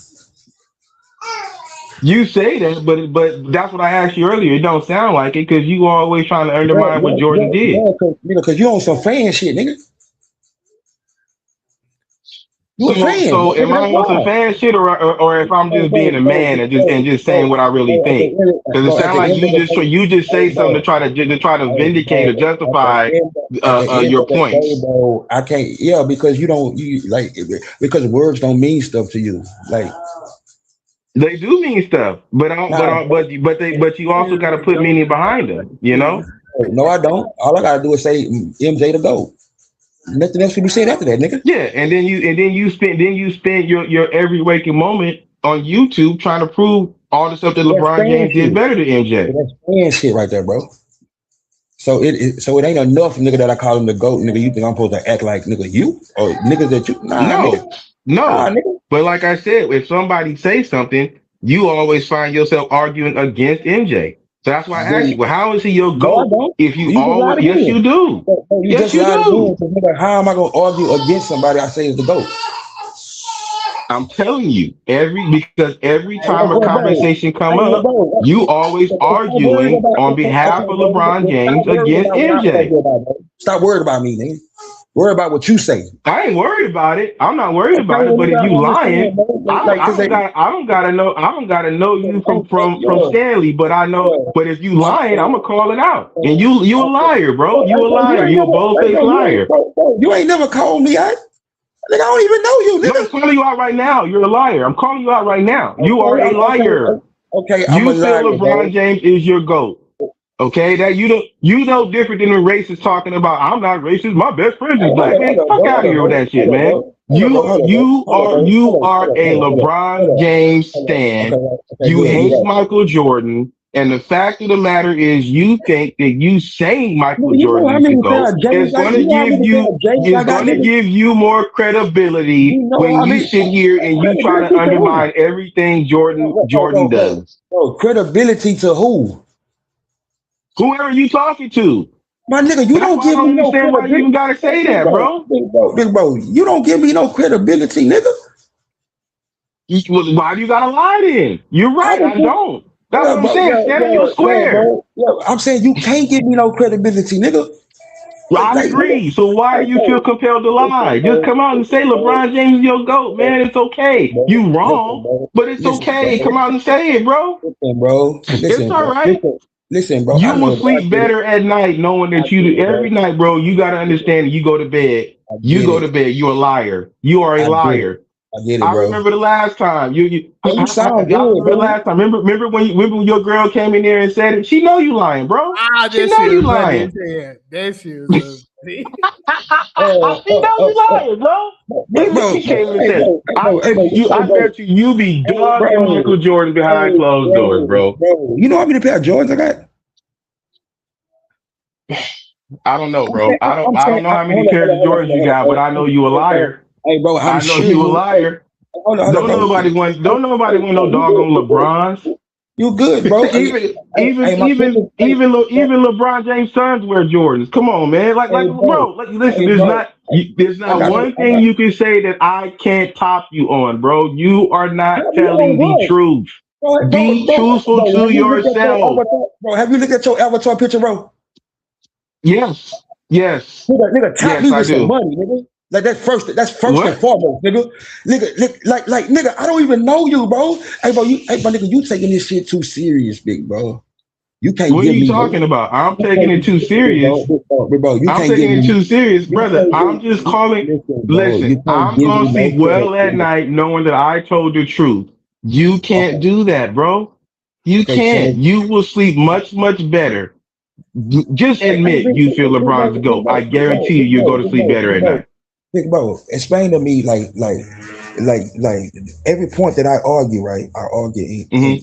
You say that, but that's what I asked you earlier. It don't sound like it because you always trying to undermine what Jordan did. Because you on some fan shit, nigga. So am I on some fan shit, or if I'm just being a man and just saying what I really think? Because it sounds like you just say something to try to vindicate or justify your points. I can't. Yeah, because because words don't mean stuff to you, like. They do mean stuff, but you also got to put meaning behind them. You know? No, I don't. All I gotta do is say MJ to go. Nothing else can be said after that, nigga. Yeah, and then you spend your every waking moment on YouTube trying to prove all the stuff that LeBron James did better than MJ. That's fan shit right there, bro. So it ain't enough, nigga, that I call him the GOAT, nigga. You think I'm supposed to act like nigga you or niggas that you? No. But like I said, if somebody says something, you always find yourself arguing against MJ. So that's why I asked you, well, how is he your GOAT? If you always, yes, you do. Yes, you do. How am I gonna argue against somebody I say is the GOAT? I'm telling you, because every time a conversation come up, you always arguing on behalf of LeBron James against MJ. Stop worrying about me, nigga. Worry about what you say. I ain't worried about it. I'm not worried about it. But if you lying, I don't gotta know you from Stanley. But I know. But if you lying, I'm gonna call it out. And you a liar, bro. You a liar. You a bold-faced liar. You ain't never called me out. Like, I don't even know you, nigga. I'm calling you out right now. You're a liar. I'm calling you out right now. You are a liar. Okay, you feel LeBron James is your GOAT. Okay, that you know different than the racist talking about. I'm not racist. My best friend is black. Man, fuck out of here with that shit, man. You are a LeBron James stan. You hate Michael Jordan. And the fact of the matter is, you think that you saying Michael Nigga, you know Jordan how is the many GOAT pair of J's is I going to you know how give many pair you of J's I is got, going to nigga? give you more credibility You know when how you many sit here and you try to credibility to who? undermine everything Jordan does. Credibility to who? Whoever you talking to. My nigga, you That's don't why I give don't me no understand why you even credibility. got to say Big that, bro, bro. big bro, you don't give me no credibility, nigga. Well, why do you got to lie then? You're I right. was I don't. That's yeah, what I'm bro, saying. Stand on your square. bro. Yeah, I'm saying you can't give me no credibility, nigga. Well, I Nigga, agree. So why do you feel bro, compelled to lie? listen, Just come out and say bro, LeBron James is your GOAT, man. It's okay. You listen, wrong, bro, but it's listen, okay. bro, Come out and say it, bro. listen, bro, It's listen, all bro, right. listen, bro. I You will know, bro. sleep better at night knowing I that get you it, every bro. night, bro. You got to understand that you go to bed. I You get go it. to bed. You're a liar. You are a I get it. liar. I get it, I bro. remember the last time Yeah, you sound I good, remember the bro. last time. Remember when your girl came in there and said it? She know you lying, bro. Ah, She that know shit you was funny lying. as hell. That shit was funny. She know you lying, bro. She came in and Hey, said, bro, hey, bro, hey, bro, hey, I bro, bet you be hey, dogging bro, Michael Jordan behind hey, closed doors, bro. bro. You know how many pair of Jordans I got? I don't know, I'm bro. saying, I'm I saying, don't know how many hold on, hold pairs on, of hold on, Jordans you hold on, got, hold but on. I know you a Hey, bro, liar. hey, bro, I'm I know sure you a you. Hey, liar. hold on, bro. Don't nobody want no You doggone good, LeBrons. you good, bro. Hey, my question, Even LeBron James' sons wear Jordans. Come on, man. hey, Bro. Listen. hey, bro. There's I not got, one thing you can say that I can't top you on, bro. You are not Have you on telling the what? truth. Be truthful to Have you looked at your yourself. avatar? Bro, have you looked at your avatar picture, bro? Yes. Yes. Nigga, tap Yes, me I with some do. money, nigga. Like that's first and What? foremost, nigga. Nigga, I don't even know you, bro. Hey, my nigga, you taking this shit too serious, big bro. You can't What are give you me no. talking about? I'm You taking can't, it too serious. bro. You I'm can't taking give it me. too serious, You brother. can't I'm just calling. listen, bro. Listen, You can't I'm give gonna me no sleep credit, well at nigga. night knowing that I told the truth. You can't Okay, do that, bro. You okay, can't. so You will sleep much better. Just hey, admit you feel LeBron's the GOAT. I guarantee you, you'll go to sleep better at night. big bro, explain to me like every point that I argue, right? I argue Hmm.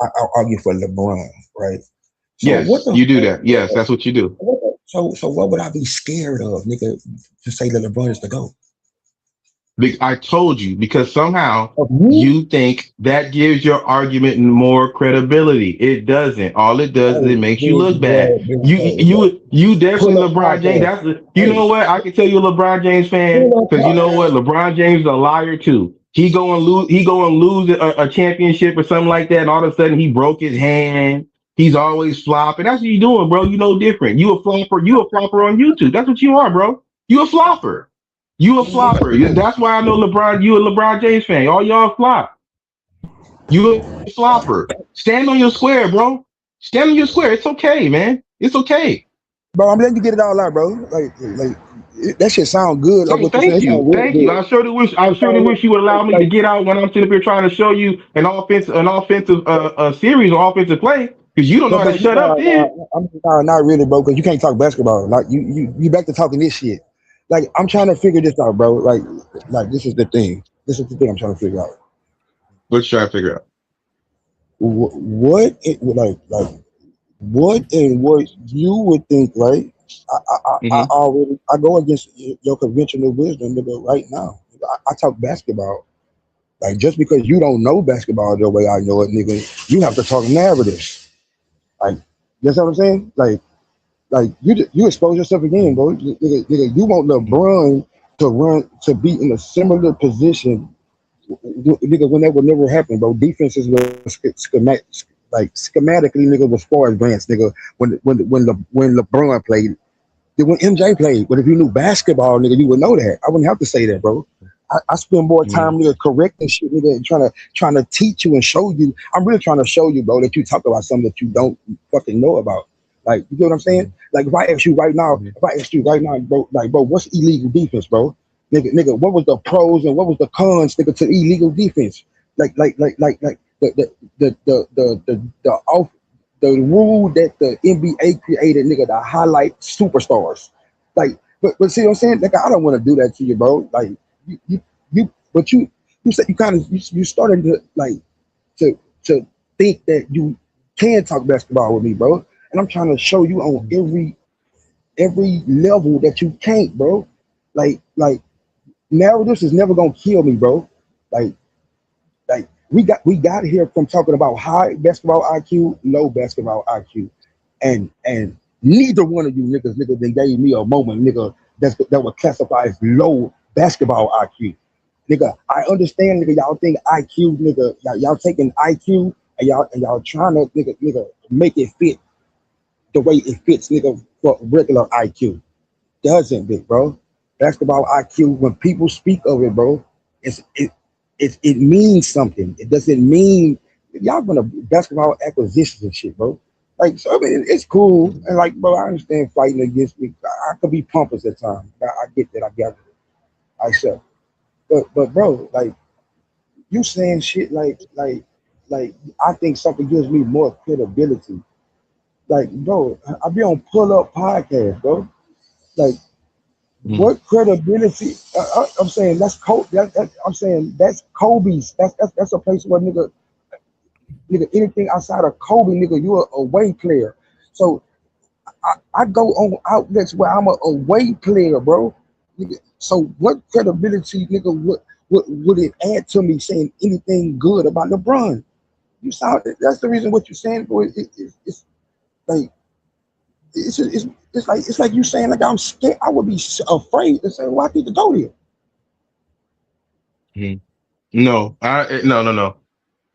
I argue for LeBron, right? So what Yes, the you do that. Yes, that's what you do. so what would I be scared of, nigga, to say that LeBron is the GOAT? I told you because somehow Of me? you think that gives your argument more credibility. It doesn't. All it does is it Hey, makes you look big bad. bro, big bro, bro. You definitely Pull up LeBron James. podcast. You know Hey, what? I can tell you a LeBron James fan pull up because you know what? podcast. LeBron James is a liar too. He go and lose. He go and lose a championship or something like that, and all of a sudden he broke his hand. He's always flopping. That's what you doing, bro. You know different. You a flopper. You a flopper on YouTube. That's what you are, bro. You a flopper. You a flopper. That's why I know LeBron. You a LeBron James fan. All y'all flop. You a flopper. Stand on your square, bro. Stand on your square. It's okay, man. It's okay. Bro, I'm letting you get it all out, bro. That shit sound good. Like So what you're saying, thank it sound you. real Thank you. good. I It surely sound wish you would allow me to like get out when I'm sitting up here trying to show you an offensive series or offensive play because you don't know but how to bro, shut up then. not really, bro, because you can't talk basketball. Like you back to talking this shit. Like I'm trying to figure this out, bro. Like this is the thing. This is the thing I'm trying to figure out. Let's try to figure out. What it like what and what you would think, right? I Hmm. already I go against your conventional wisdom, nigga, right now. I talk basketball. Like just because you don't know basketball the way I know it, nigga, you have to talk narratives. Like, you know what I'm saying? Like you expose yourself again, bro. You want LeBron to run to be in a similar position, nigga, when that would never happen, bro. Defenses were schematically, nigga, was far advanced, nigga. When LeBron played, when MJ played, but if you knew basketball, nigga, you would know that. I wouldn't have to say that, bro. I spend more Hmm. time, nigga, correcting shit, nigga, and trying to teach you and show you. I'm really trying to show you, bro, that you talk about something that you don't fucking know about. Like, you get what I'm saying? Like, if I ask you right now, bro, like, bro, what's illegal defense, bro? What was the pros and what was the cons, nigga, to illegal defense? Like the off the rule that the NBA created, nigga, to highlight superstars. Like, but see what I'm saying? Like, I don't want to do that to you, bro. Like, but you said you kind of you started to like to think that can talk basketball with me, bro. And I'm trying to show you on every level that you can't, bro. Like narratives is never gonna kill me, bro. Like we got here from talking about high basketball IQ, low basketball IQ, and neither one of you niggas then gave me a moment, nigga, that would classify as low basketball IQ. Nigga, I understand, nigga, y'all think IQ, nigga, y'all taking IQ and y'all trying to nigga make it fit the way it fits, nigga, for regular IQ. Doesn't it, bro? Basketball IQ, when people speak of it, bro, it means something. It doesn't mean y'all gonna basketball acquisitions and shit, bro. Like, so I mean, it's cool, and like, bro, I understand fighting against me. I could be pompous at times. I get that. I got it. I said, but bro, like, you saying shit like I think something gives me more credibility. Like, bro, I be on pull up podcast, bro. Like, Mm. what credibility? I'm saying that's Kobe. I'm saying that's Kobe's. That's a place where nigga, anything outside of Kobe, nigga, you're a away player. So I go on outlets where I'm a away player, bro. Nigga, so what credibility, nigga, would it add to me saying anything good about LeBron? You sound. That's the reason what you're saying, bro. It's like it's like you saying like I'm scared. I would be afraid to say, well, I need to go there. Mhm. No, no.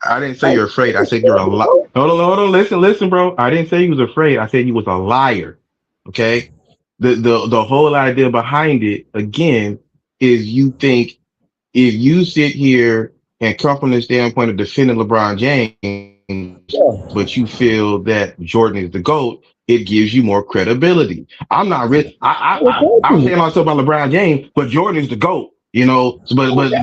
I didn't say Like, you're afraid. I it's said you're a scary, lot. bro. Hold on. Listen, bro. I didn't say you was afraid. I said you was a liar. Okay. The whole idea behind it again is you think if you sit here and come from the standpoint of defending LeBron James, but you Yeah, feel that Jordan is the GOAT, it gives you more credibility. I'm not rich. I'm saying exactly. myself about LeBron James, but Jordan is the GOAT. You know, but what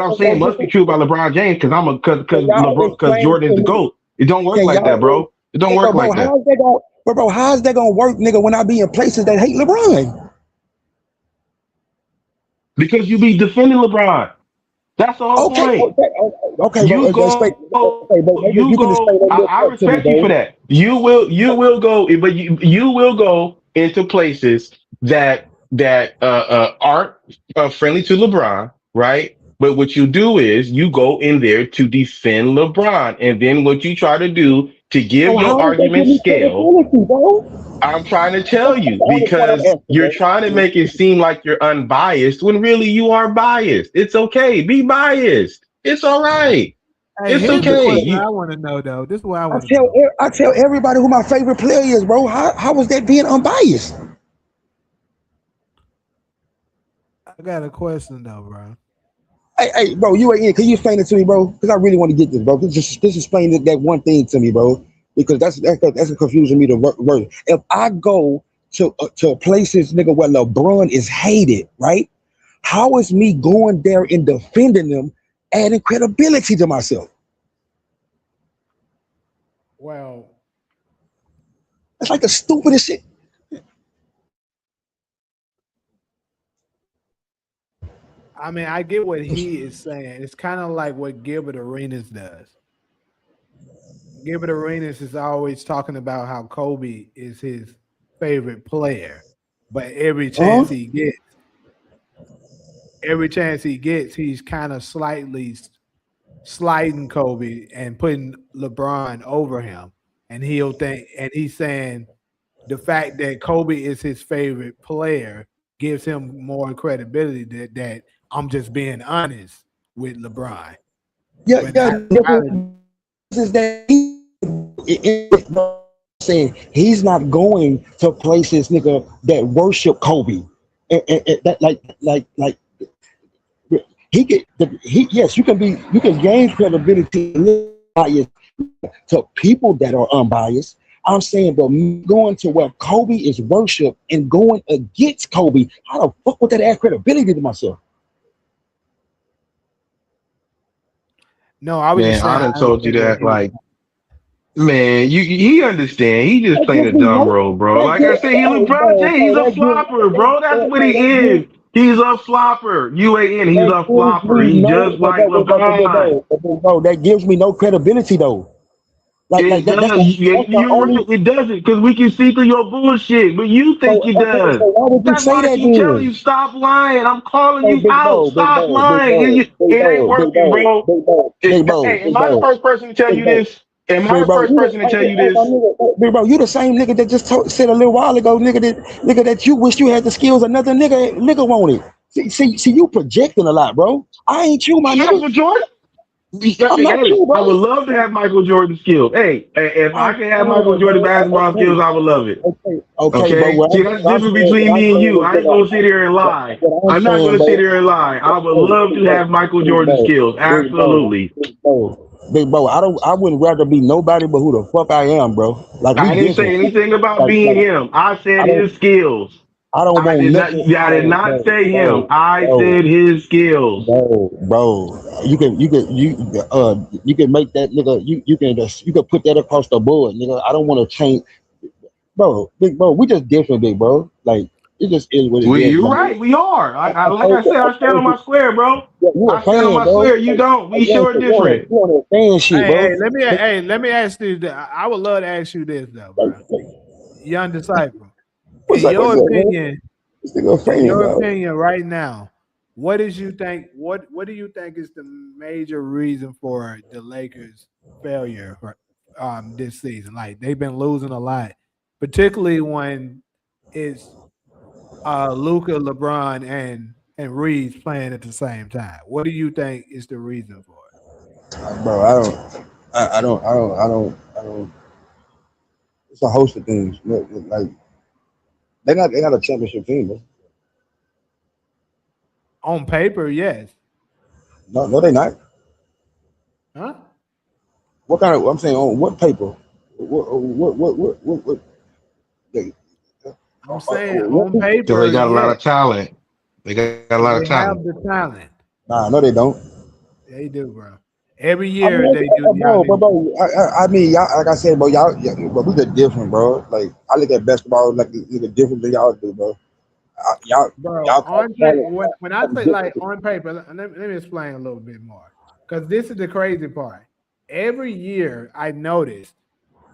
I'm saying must be Okay, true about LeBron James because can y'all because explain Jordan is to the me? GOAT. It don't work Can like that, y'all? bro. It don't work Bro, like that how's that going? Bro, how's that gonna work, nigga? When I be in places that hate LeBron? because you be defending LeBron. That's the whole Okay, point. okay, bro. You Explain. go, Okay, bro. Maybe if you you can go. explain that little I part to me, respect you for bro. that. You will go, but you will go into places that aren't friendly to LeBron, right? But what you do is you go in there to defend LeBron, and then what you try to do to give So your how does that argument give me scale. credibility, bro? I'm trying to tell That's you the only part I'm because asking, you're bro. trying to make it seem like you're unbiased when really you are biased. It's okay. Be biased. It's all right. Hey, It's here's the okay. question You I want to know though. This is what I I want to tell know. I tell everybody who my favorite player is, bro. How was that being unbiased? I got a question though, bro. Hey, bro, you ain't in. Can you explain it to me, bro? Because I really want to get this, bro. Just explain that one thing to me, bro. Because that's confusing me to word. If I go to places, nigga, where LeBron is hated, right? How is me going there and defending them adding credibility to myself? Well, That's like the stupidest shit. I mean, I get what he is saying. It's kind of like what Gilbert Arenas does. Gilbert Arenas is always talking about how Kobe is his favorite player, but Uh-huh. every chance he gets, he's kind of slightly sliding Kobe and putting LeBron over him. And he's saying the fact that Kobe is his favorite player gives him more credibility that I'm just being honest with LeBron. Yeah, But yeah. in actuality, Is that saying he's not going to places, nigga, that worship Kobe. And that like he yes, you can gain credibility bias to people that are unbiased. I'm saying, but me going to where Kobe is worshipped and going against Kobe, how the fuck would that add credibility to myself? no, I was just man, I saying done I told you understand what that he was like man, he understand. He just That playing gives a me dumb no role, bro. that Like I gives said, he hey LeBron bro, James. He's bro, a flopper, bro. That's what he is. He's a flopper. UAN. He's that a gives flopper. me He no just like LeBron. that gives me no credibility though. Like that. That's the only. It doesn't, because we can see through your bullshit, but you think it does. So why would you That's say why I that keep telling then? you, stop lying. I'm calling So you out. Stop lying. It ain't working, bro. Hey, am I the first person to tell you this? Am I Big the bro, first person to tell you this? Big bro, you the same nigga that just said a little while ago, nigga that you wish you had the skills another nigga wanted. See, you projecting a lot, bro. I ain't you, my nigga. Michael Jordan? I'm not Hey, you, I would bro. love to have Michael Jordan skills. Hey, if I could have Michael Jordan basketball skills, I would love it. Okay, bro. Okay? See, that's the difference between me and you. I ain't gonna sit here and lie. What I'm I'm not saying, gonna sit bro. here and lie. I would love to have Michael Jordan skills. Absolutely. Big bro, I wouldn't rather be nobody but who the fuck I am, bro. Like we I didn't say different. anything about Like being him. I said I don't his skills. I don't want nothing. I did not say him. I Bro, said his skills. bro. You can make that nigga. You can put that across the board, nigga. I don't want to change, bro. Big bro, we just different, big bro. Like it just is what it Well, is, you're bro. right. We are. Like I said, I stand on You, my square, bro. you a I stand on fan, my bro. square. You don't. We sure different. You on that fan shit, bro. Let me ask you. I would love to ask you this though, bro. Young disciple. What's In up, your man? opinion, This nigga a fan, bro. right now, what do you think? What do you think is the major reason for the Lakers' failure this season? Like they've been losing a lot, particularly when it's Luka, LeBron, and Reeves playing at the same time. What do you think is the reason for it? Bro, I don't. It's a host of things. Like they not a championship team, bro. On paper, yes. No, they not. Huh? What kind of? I'm saying on what paper? What they, I'm saying what on people? Because they paper, got a lot yes. of talent. They got a lot of They have talent. the talent. Nah, no, they don't. They do, bro. Every I mean, year they do. Y'all do. bro. I mean, y'all, like I said, bro, but we just different, bro. Like I look at basketball like different than y'all do, bro. Bro, Y'all on talent, paper, when I say like on paper, let me explain a little bit more. Because this is the crazy part. Every year I notice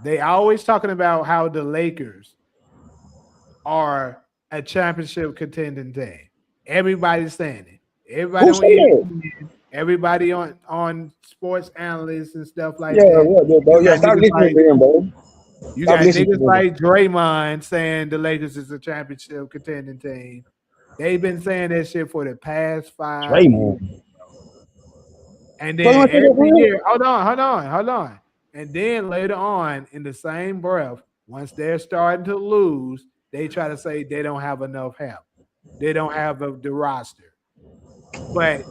they always talking about how the Lakers are a championship contending team. Everybody's saying it. Everybody Who on say that? ESPN, everybody on sports analysts and stuff like Yeah, that. bro. You Yeah, got stop niggas listening like to him, bro. You Stop got listening to niggas him. like Draymond saying the Lakers is a championship contending team. They've been saying that shit for the past 5 years. Draymond. And So you then want to every real? year, hold on. And then later on, in the same breath, once they're starting to lose, they try to say they don't have enough help. They don't have the roster. But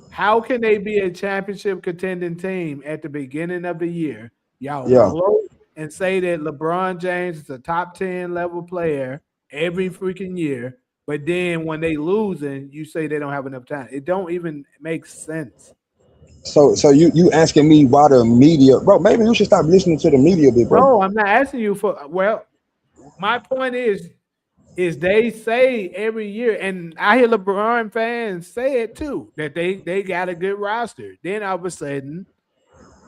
how can they be a championship contending team at the beginning of the year? Y'all Yeah. gloat and say that LeBron James is a top 10 level player every freaking year, but then when they losing, you say they don't have enough time. It don't even make sense. So you asking me why the media, bro? Maybe you should stop listening to the media, big bro. No, I'm not asking you for my point is they say every year, and I hear LeBron fans say it too, that they got a good roster. Then all of a sudden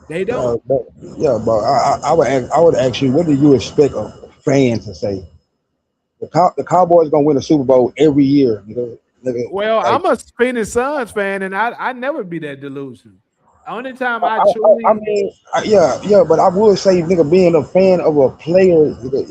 they don't. Bro. I would ask you, what do you expect a fan to say? The Cowboys gonna win a Super Bowl every year, nigga. Well, Like, I'm a Phoenix Suns fan, and I never be that delusional. The only time I truly, I mean, yeah, but I would say, nigga, being a fan of a player, nigga,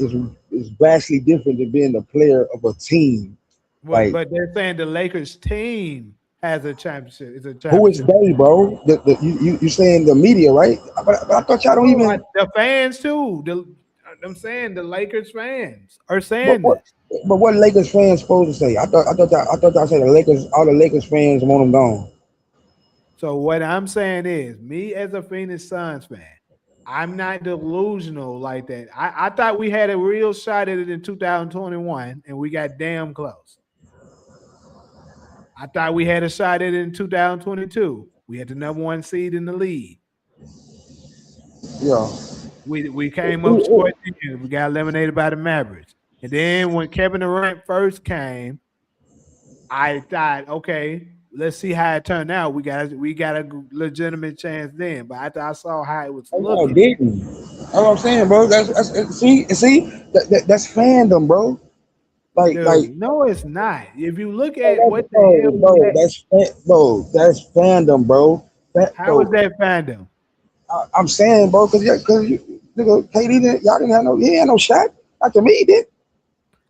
is vastly different than being a player of a team. Like, but they're saying the Lakers team has a championship. It's a who is championship. they, bro? You saying the media, right? But I thought y'all don't even. The fans too. I'm saying the Lakers fans are But saying what? this. But what Lakers fans supposed to say? I thought y'all said the Lakers. All the Lakers fans want them gone. So what I'm saying is, me as a Phoenix Suns fan, I'm not delusional like that. I thought we had a real shot at it in 2021, and we got damn close. I thought we had a shot at it in 2022. We had the number one seed in the league. Yeah. We came up short. We got eliminated by the Mavericks. And then when Kevin Durant first came, I thought, okay, let's see how it turned out. We got a legitimate chance then. But after I saw how it was Oh, y'all looking, didn't. what I'm saying, bro. That's see, that's fandom, bro. Like, Dude, no, it's not. If you look at bro, what the hell he bro, had, that's fandom, bro. how is that fandom? I'm saying, bro, because nigga, KD didn't, y'all didn't have no, he had no shot. Not to me, he did.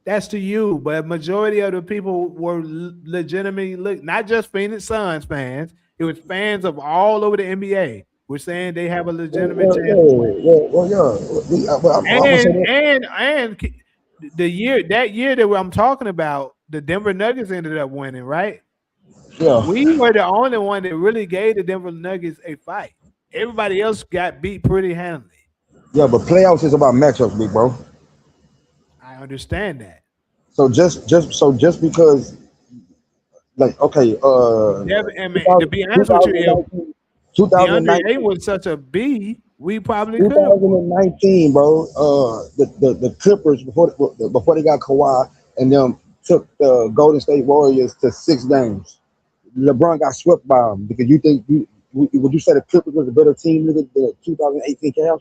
That's to you, but majority of the people were legitimately not just Phoenix Suns fans. It was fans of all over the NBA. We're saying they have a legitimate chance to win. Yeah. Well, I'm gonna say that. And the year that I'm talking about, the Denver Nuggets ended up winning, right? Yeah, We were the only one that really gave the Denver Nuggets a fight. Everybody else got beat pretty handily. yeah, but playoffs is about matchups, big bro. I understand that. So just because, like, okay, I mean, to 2000, be honest with you, if DeAndre 2019, Ayton was such a B, we probably could have won. 2019, bro. The Clippers before they got Kawhi and them took the Golden State Warriors to 6 games. LeBron got swept by them because you think would you say the Clippers was a better team than the 2018 Cavs?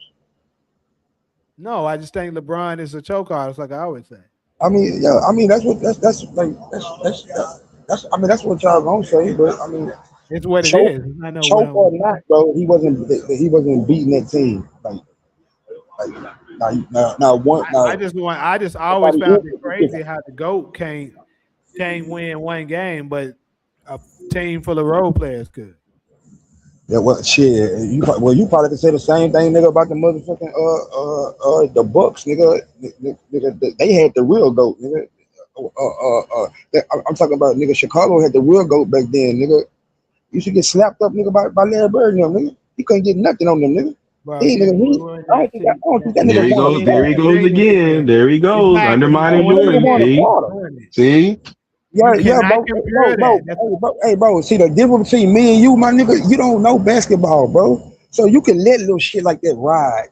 No, I just think LeBron is a choke artist, like I always say. I mean, yeah, I mean that's like that's I mean that's what y'all gonna say, but I mean It's what it choke is. I know choke what or not, bro, he wasn't beating that team like now one now I just always somebody found else it is crazy different. how the GOAT can't win one game, but a team full of role players could. Yeah, well, shit. You probably could say the same thing, nigga, about the motherfucking the Bucks, nigga. They had the real goat, nigga. I'm talking about nigga. Chicago had the real goat back then, nigga. You should get slapped up, nigga, by Larry Bird, and them, nigga. He couldn't get nothing on them, nigga. Bro, He, you nigga, he. I don't think that There nigga he Pack won a goes. There he quarter. goes again. There he you goes. pack him Undermining doing That it nigga Jordan. won a again. See? quarter. Doing it. See? You Yeah, cannot bro. compare that. That's Hey, bro. See the difference between me and you, my nigga. You don't know basketball, bro. So you can let little shit like that ride.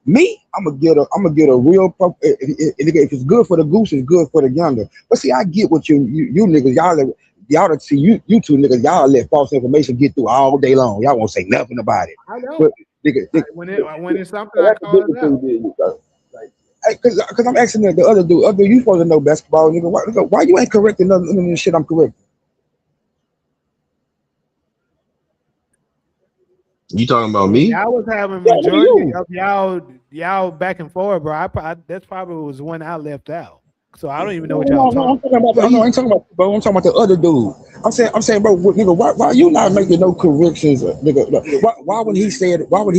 Me, I'm gonna get a real. If it's good for the goose, it's good for the gander. But see, I get what you niggas y'all see you two niggas y'all let false information get through all day long. Y'all won't say nothing about it. I But don't. nigga, When it's something, so I that's the call it difference out. between me and you, bro. Like, cause I'm asking the other dude, you supposed to know basketball, nigga. Why you ain't correcting none of the shit I'm correcting? You talking about When me? y'all was having Yeah, nigga, majority you. of y'all back and forth, bro. That's probably was one I left out. So I don't even know what y'all No, talking I'm talking about. Well, I ain't talking about, bro. I'm talking about the other dude. I'm saying, bro, nigga, why you not making no corrections, nigga? Why when he said, why when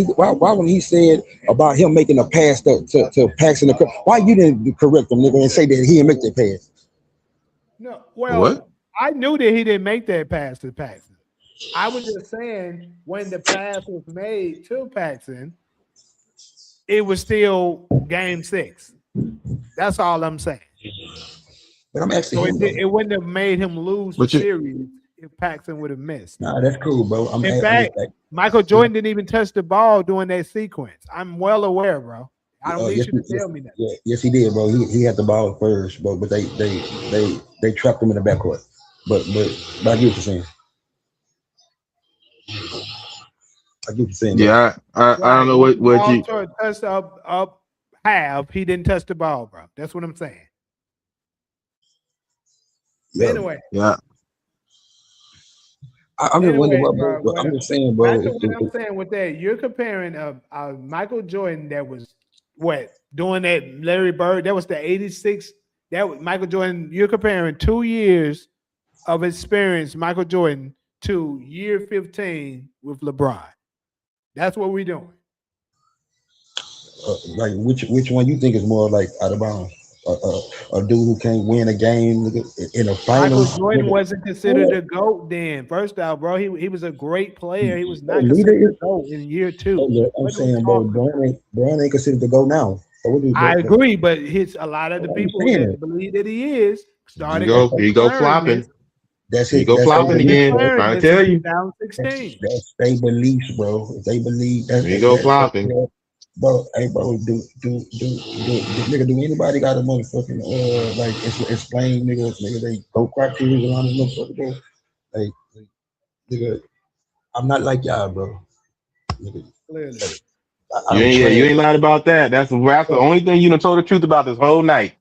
he said about him making a pass to Paxson, why you didn't correct him, nigga, and say that he didn't make that pass? No, what? well, I knew that he didn't make that pass to Paxton. I was just saying when the pass was made to Paxton, it was still game 6. That's all I'm saying. But I'm asking So him though. it wouldn't have made him lose the But you series if Paxton would have missed. Nah, that's cool, bro. In I'm just fact, like, Michael Jordan didn't even touch the ball during that sequence. I'm well aware, bro. I don't need yes, you to tell me that. yes, he did, bro. He had the ball first, bro. But they trapped him in the backcourt. But I get what you're saying. I get what you're saying though. yeah, I don't Right. know When the what ball you touched up half, he didn't touch the ball, bro. That's what I'm saying. But Yeah, yeah. I'm just wondering anyway, what, bro. bro. I'm just saying, bro. Back to what I'm saying with that, you're comparing Michael Jordan that was doing that Larry Bird. That was the '86. That was Michael Jordan. You're comparing 2 years of experience, Michael Jordan, to year 15 with LeBron. That's what we're doing. Like which one you think is more like out of bounds? A dude who can't win a game, nigga, in a Michael finals. Jordan Nigga. wasn't considered a GOAT then. First off, bro, he was a great player. He was not Neither considered is. a GOAT in year 2. I'm What are we saying, bro, talking about? Brown ain't considered to go now. So what do you? I agree, but a lot of the I'm people saying that it. believe that he is started Here you go declaring this, flopping. That's Here you it. go flopping again. declaring Trying to this in tell you. 2016. That's they beliefs, bro. If they believe Here you go flopping. bro. Hey, bro, nigga, do anybody got a motherfucking like explain nigga they go crack theories around this motherfucker, bro? Like, nigga, I'm not like y'all, bro. Nigga, Clearly. You I'm ain't, trash. you ain't lied about that. That's the only thing you done told the truth about this whole night.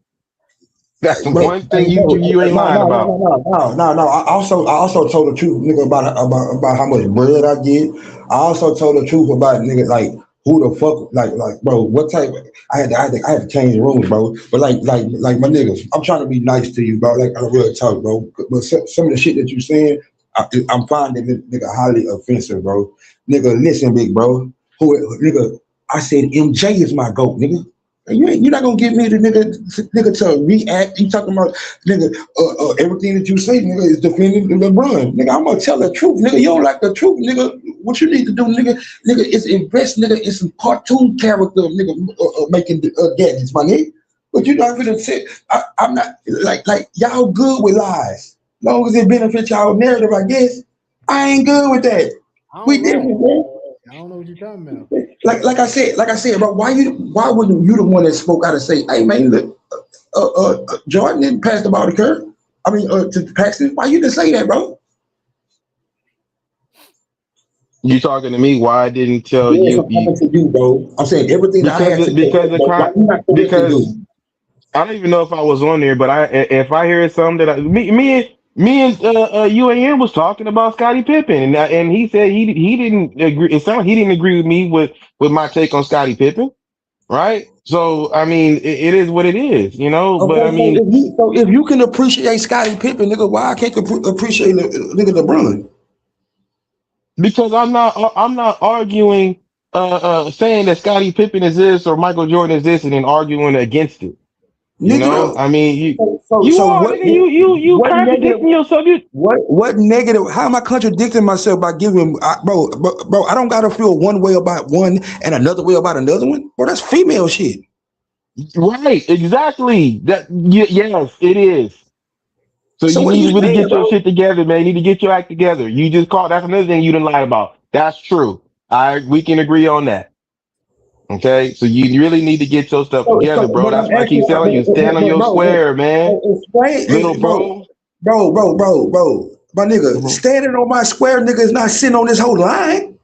That's the Bro, one thing bro, you ain't lying about. no. I also told the truth, nigga, about how much bread I get. I also told the truth about nigga like who the fuck like bro, what type I had to change the rooms, bro. But like my niggas, I'm trying to be nice to you, bro. Like I real talk, bro. But some of the shit that you saying, I'm finding it nigga highly offensive, bro. Nigga, listen, big bro. Nigga, I said MJ is my GOAT, nigga. You're not gonna get me the nigga to react. You talking about nigga everything that you say, nigga, is defending LeBron. Nigga, I'm gonna tell the truth, nigga. You don't like the truth, nigga. What you need to do, nigga, is invest, nigga, in some cartoon character, nigga, making gadgets, my nigga. But you're not gonna say I'm not like y'all good with lies. As long as it benefits y'all narrative, I guess. I ain't good with that. We different, man. I don't know what you're talking about. Like I said, bro. Why wouldn't you the one that spoke out and say, "Hey, man, look, Jordan didn't pass the ball to Kerr. I mean, to Paxton. Why you didn't say that, bro?" You talking to me? Why I didn't tell Yes, you? I'm talking to you, bro. I'm saying everything that I Because had to say, why you not correcting because dude? I don't even know if I was on there, but if I hear something that me and UAN was talking about Scottie Pippen, and he said he didn't agree. It sounded he didn't agree with me with my take on Scottie Pippen, right? So I mean, it is what it is, you know. But I Okay, mean, so if you can appreciate Scottie Pippen, nigga, why I can't appreciate nigga LeBron? because I'm not arguing saying that Scottie Pippen is this or Michael Jordan is this and then arguing against it. You know, Nigga, I mean, you so are what? nigga, you What negative? contradicting yourself. You What negative? How am I contradicting myself by giving, bro? I don't gotta feel one way about one and another way about another one, bro. That's female shit. right, exactly. Yes, it is. So So you what are need you to really saying, get your bro? shit together, man. You need to get your act together. You just called. That's another thing you didn't lie about. That's true. We can agree on that. Okay, so you really need to get your stuff together, bro. But I'm That's why I asking, keep telling you, stand on but your bro, square, man, little explain, bro. bro, my nigga, Mhm. standing on my square, nigga, is not sitting on this whole line.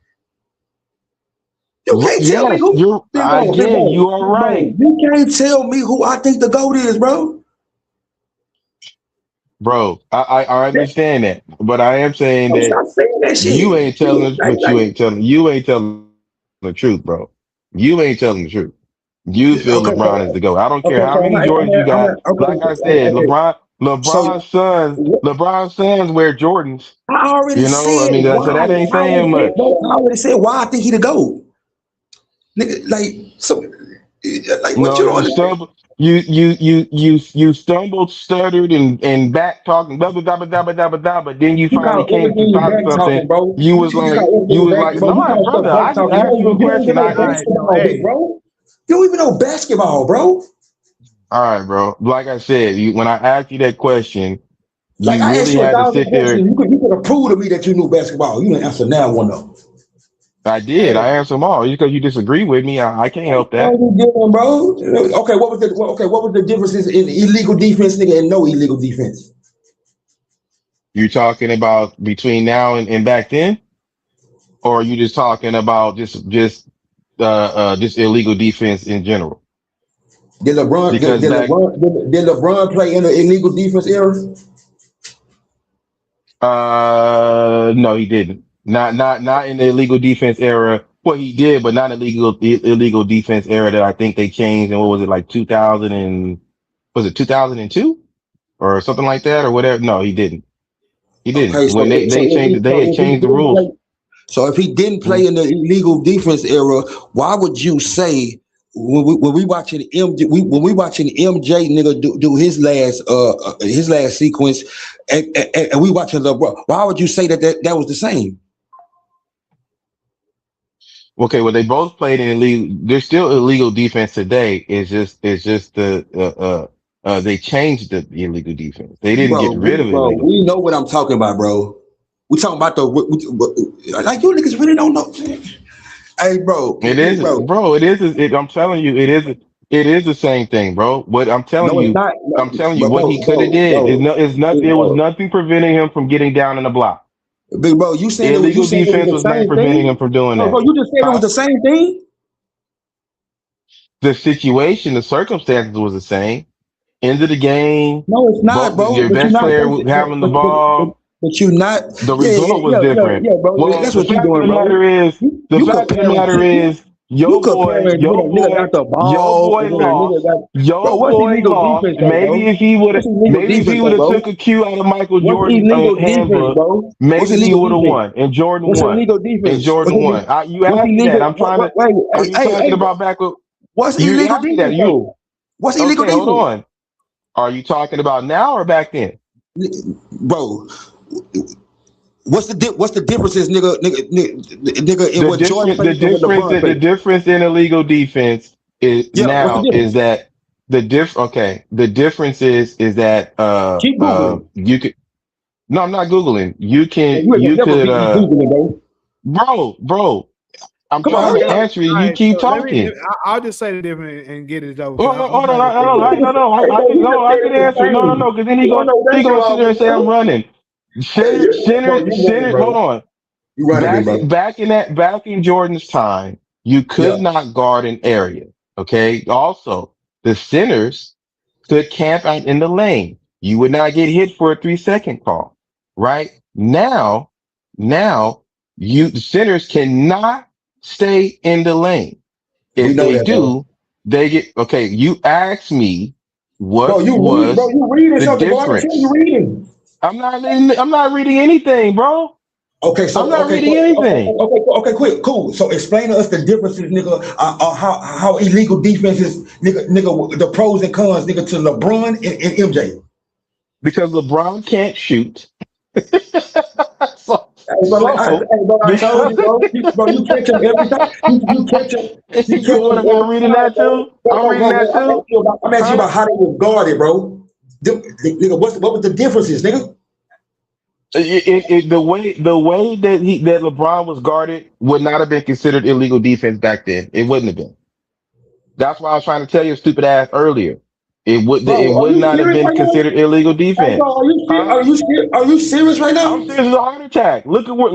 You can't tell me Yes, who, you're again. You are big bro. right, You can't tell me who I think the GOAT is, bro. bro. I understand that, but I am saying Bro, that stop saying that you shit. ain't telling us, but you ain't telling the truth, bro. You ain't telling the truth. You feel Okay, LeBron is the GOAT. I don't care how so many Jordans you got. Like I said, okay. So LeBron's sons wear Jordans. I already You know, I said mean, so why. that ain't saying much. I already said why I think he the GOAT. Nigga, what No, you don't you understand? stumbled, you stumbled, stuttered, and back talking, blah blah blah blah blah blah blah blah. But then you You finally call came to everything talk back something. talking, bro. You was You like, call everything back, bro. You no, call brother, stuff I back just talking. asked you a You don't even question. know All right, no, basketball, big hey, bro. You don't even know basketball, bro. All right, bro. Like I said, when I asked you that question, Like you I asked really you a had to thousand sit there. questions. You could have proved to me that you knew basketball. You didn't answer now one though. I did. hey, I answered them all. Just because you disagree with me, I can't help How that. you doing, bro? Okay, what was the differences in illegal defense, nigga, and no illegal defense? You talking about between now and back then, or are you just talking about just illegal defense in general? Because back Did LeBron play in the illegal defense era? No, he didn't. Not in the illegal defense era. Well, he did, but not illegal defense era that I think they changed. And what was it like 2000 and was it 2002 or something like that or whatever? No, he didn't. He didn't. Okay, When they changed it, they had changed the rules. if he didn't Mhm. play in the illegal defense era, why would you say when we watching MJ nigga do his last sequence and we watching LeBron, why would you say that was the same? Okay, well, they both played in illegal. There's still illegal defense today. It's just they changed the illegal defense. They didn't get rid of illegal We know defense. what I'm talking about, bro. We talking about like you niggas really don't know. Hey, bro, It is, bro. bro. I'm telling you, it is the same thing, bro. What No, it's not. I'm telling you, But what he could have did is no, it's not. big There was bro, nothing preventing him from getting down in the block. big bro. You saying Illegal it was defense the was nothing same preventing him thing? from doing Bro, that. you just said it was Huh? the same thing. The situation, the circumstances was the same. End of the game, No, it's not, both bro. your But you're best not. player having the ball. But you're not. The Yeah, yeah, result was yeah, yeah, different. yeah, bro. Well, That's the what you're fact of doing, the bro. matter is, the You fact of the comparing. matter is, You comparing when a nigga got the your ball boy and when a nigga lost. got. Bro, Your what's boy illegal lost. defense, though, bro? What's illegal Maybe if defense, he though, would have bro? took a cue out of Michael What's Jordan's illegal defense, handbook, bro? What's maybe he illegal would have defense? won, and Jordan What's won. illegal And defense? Jordan won. You What's asked me that. illegal? I'm trying to. Wait, Are hey, you hey, talking hey, about back with? what's You illegal asked me that. defense, though? What's illegal Okay? Hold defense, on. Are you talking about now or back then? bro? What's the differences, nigga, in what Jordan faced and what LeBron The faced? difference in illegal defense is Yeah, what's the now is difference? that the difference is that Keep googling. you could no, I'm not googling. You ain't gonna You never could beat me googling, bro. bro, I'm Come on, trying hurry to up. answer you and All you right, keep so talking. I'll just say the difference and get it over. Oh, 'Cause I'm hold on, trying to figure it out. I can answer. No, because then he gonna sit there and say I'm running. Center. Hold on. You running me, bro. Back in Jordan's time, you Yeah. could not guard an area. Okay. Also, the centers could camp out in the lane. You would not get hit for a 3-second call. Right now, the centers cannot stay in the lane. We If know they that, bro. do, they get okay. You asked me Bro, what you was reading the something, bro. I can tell you difference. reading. I'm not reading anything, bro. Okay, I'm not reading anything. okay, quick, cool. So explain to us the differences, nigga. How illegal defense is, nigga. The pros and cons, nigga, to LeBron and MJ. Because LeBron can't shoot. so, Hey, bro, I told you, bro. You catch him every time. You catch him. You catch what him am I every reading time, that bro. too? I'm reading that too. I'm asking you Huh? about how they was guarded, bro. Nigga, what was the differences, nigga? The way that LeBron was guarded would not have been considered illegal defense back then. It wouldn't have been. That's why I was trying to tell your stupid ass earlier. It Bro, are would you not have serious been right now? considered illegal Hey, bro, defense. are Huh? you serious right I'm now? serious as a heart attack. Look at So what?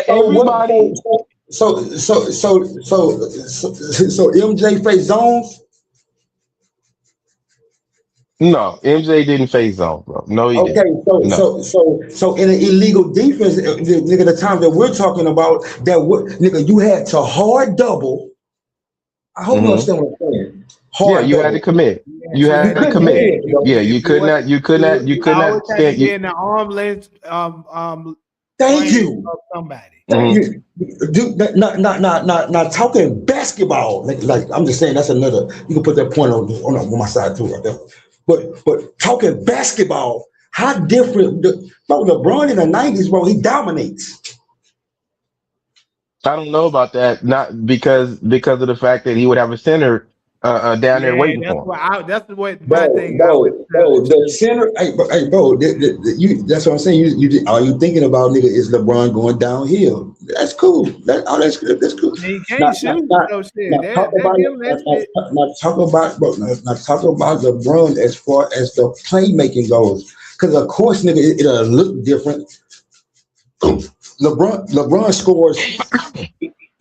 everybody. So MJ face zones. No, MJ didn't phase zone, bro. No, he Okay, didn't. No. so in an illegal defense, nigga, the time that we're talking about, nigga, you had to hard double. I hope you Hmm. understand what I'm saying. Yeah, Hard you had to double. commit. Yeah, You so You had to couldn't commit. hedge, bro. Yeah, you could not. You could always not had to stand. be in the arm length Thank range you. of somebody. Mhm. Not talking basketball. Like I'm just saying that's another. You can put that point on my side too, right there. But talking basketball, how different? Bro, LeBron in the '90s, bro, he dominates. I don't know about that. Not because of the fact that he would have a center down there Yeah, waiting for him. that's what my Bro, thing I would bro, challenge the too. center, hey, bro, that's what I'm saying. Are you thinking about, nigga, is LeBron going downhill? That's cool. That's good. That's cool. He Not, can't not, shoot, not, so shit. not talk That about, him, that shit. not talk about LeBron as far as the playmaking goes. Because of course, nigga, it'll look different. LeBron scores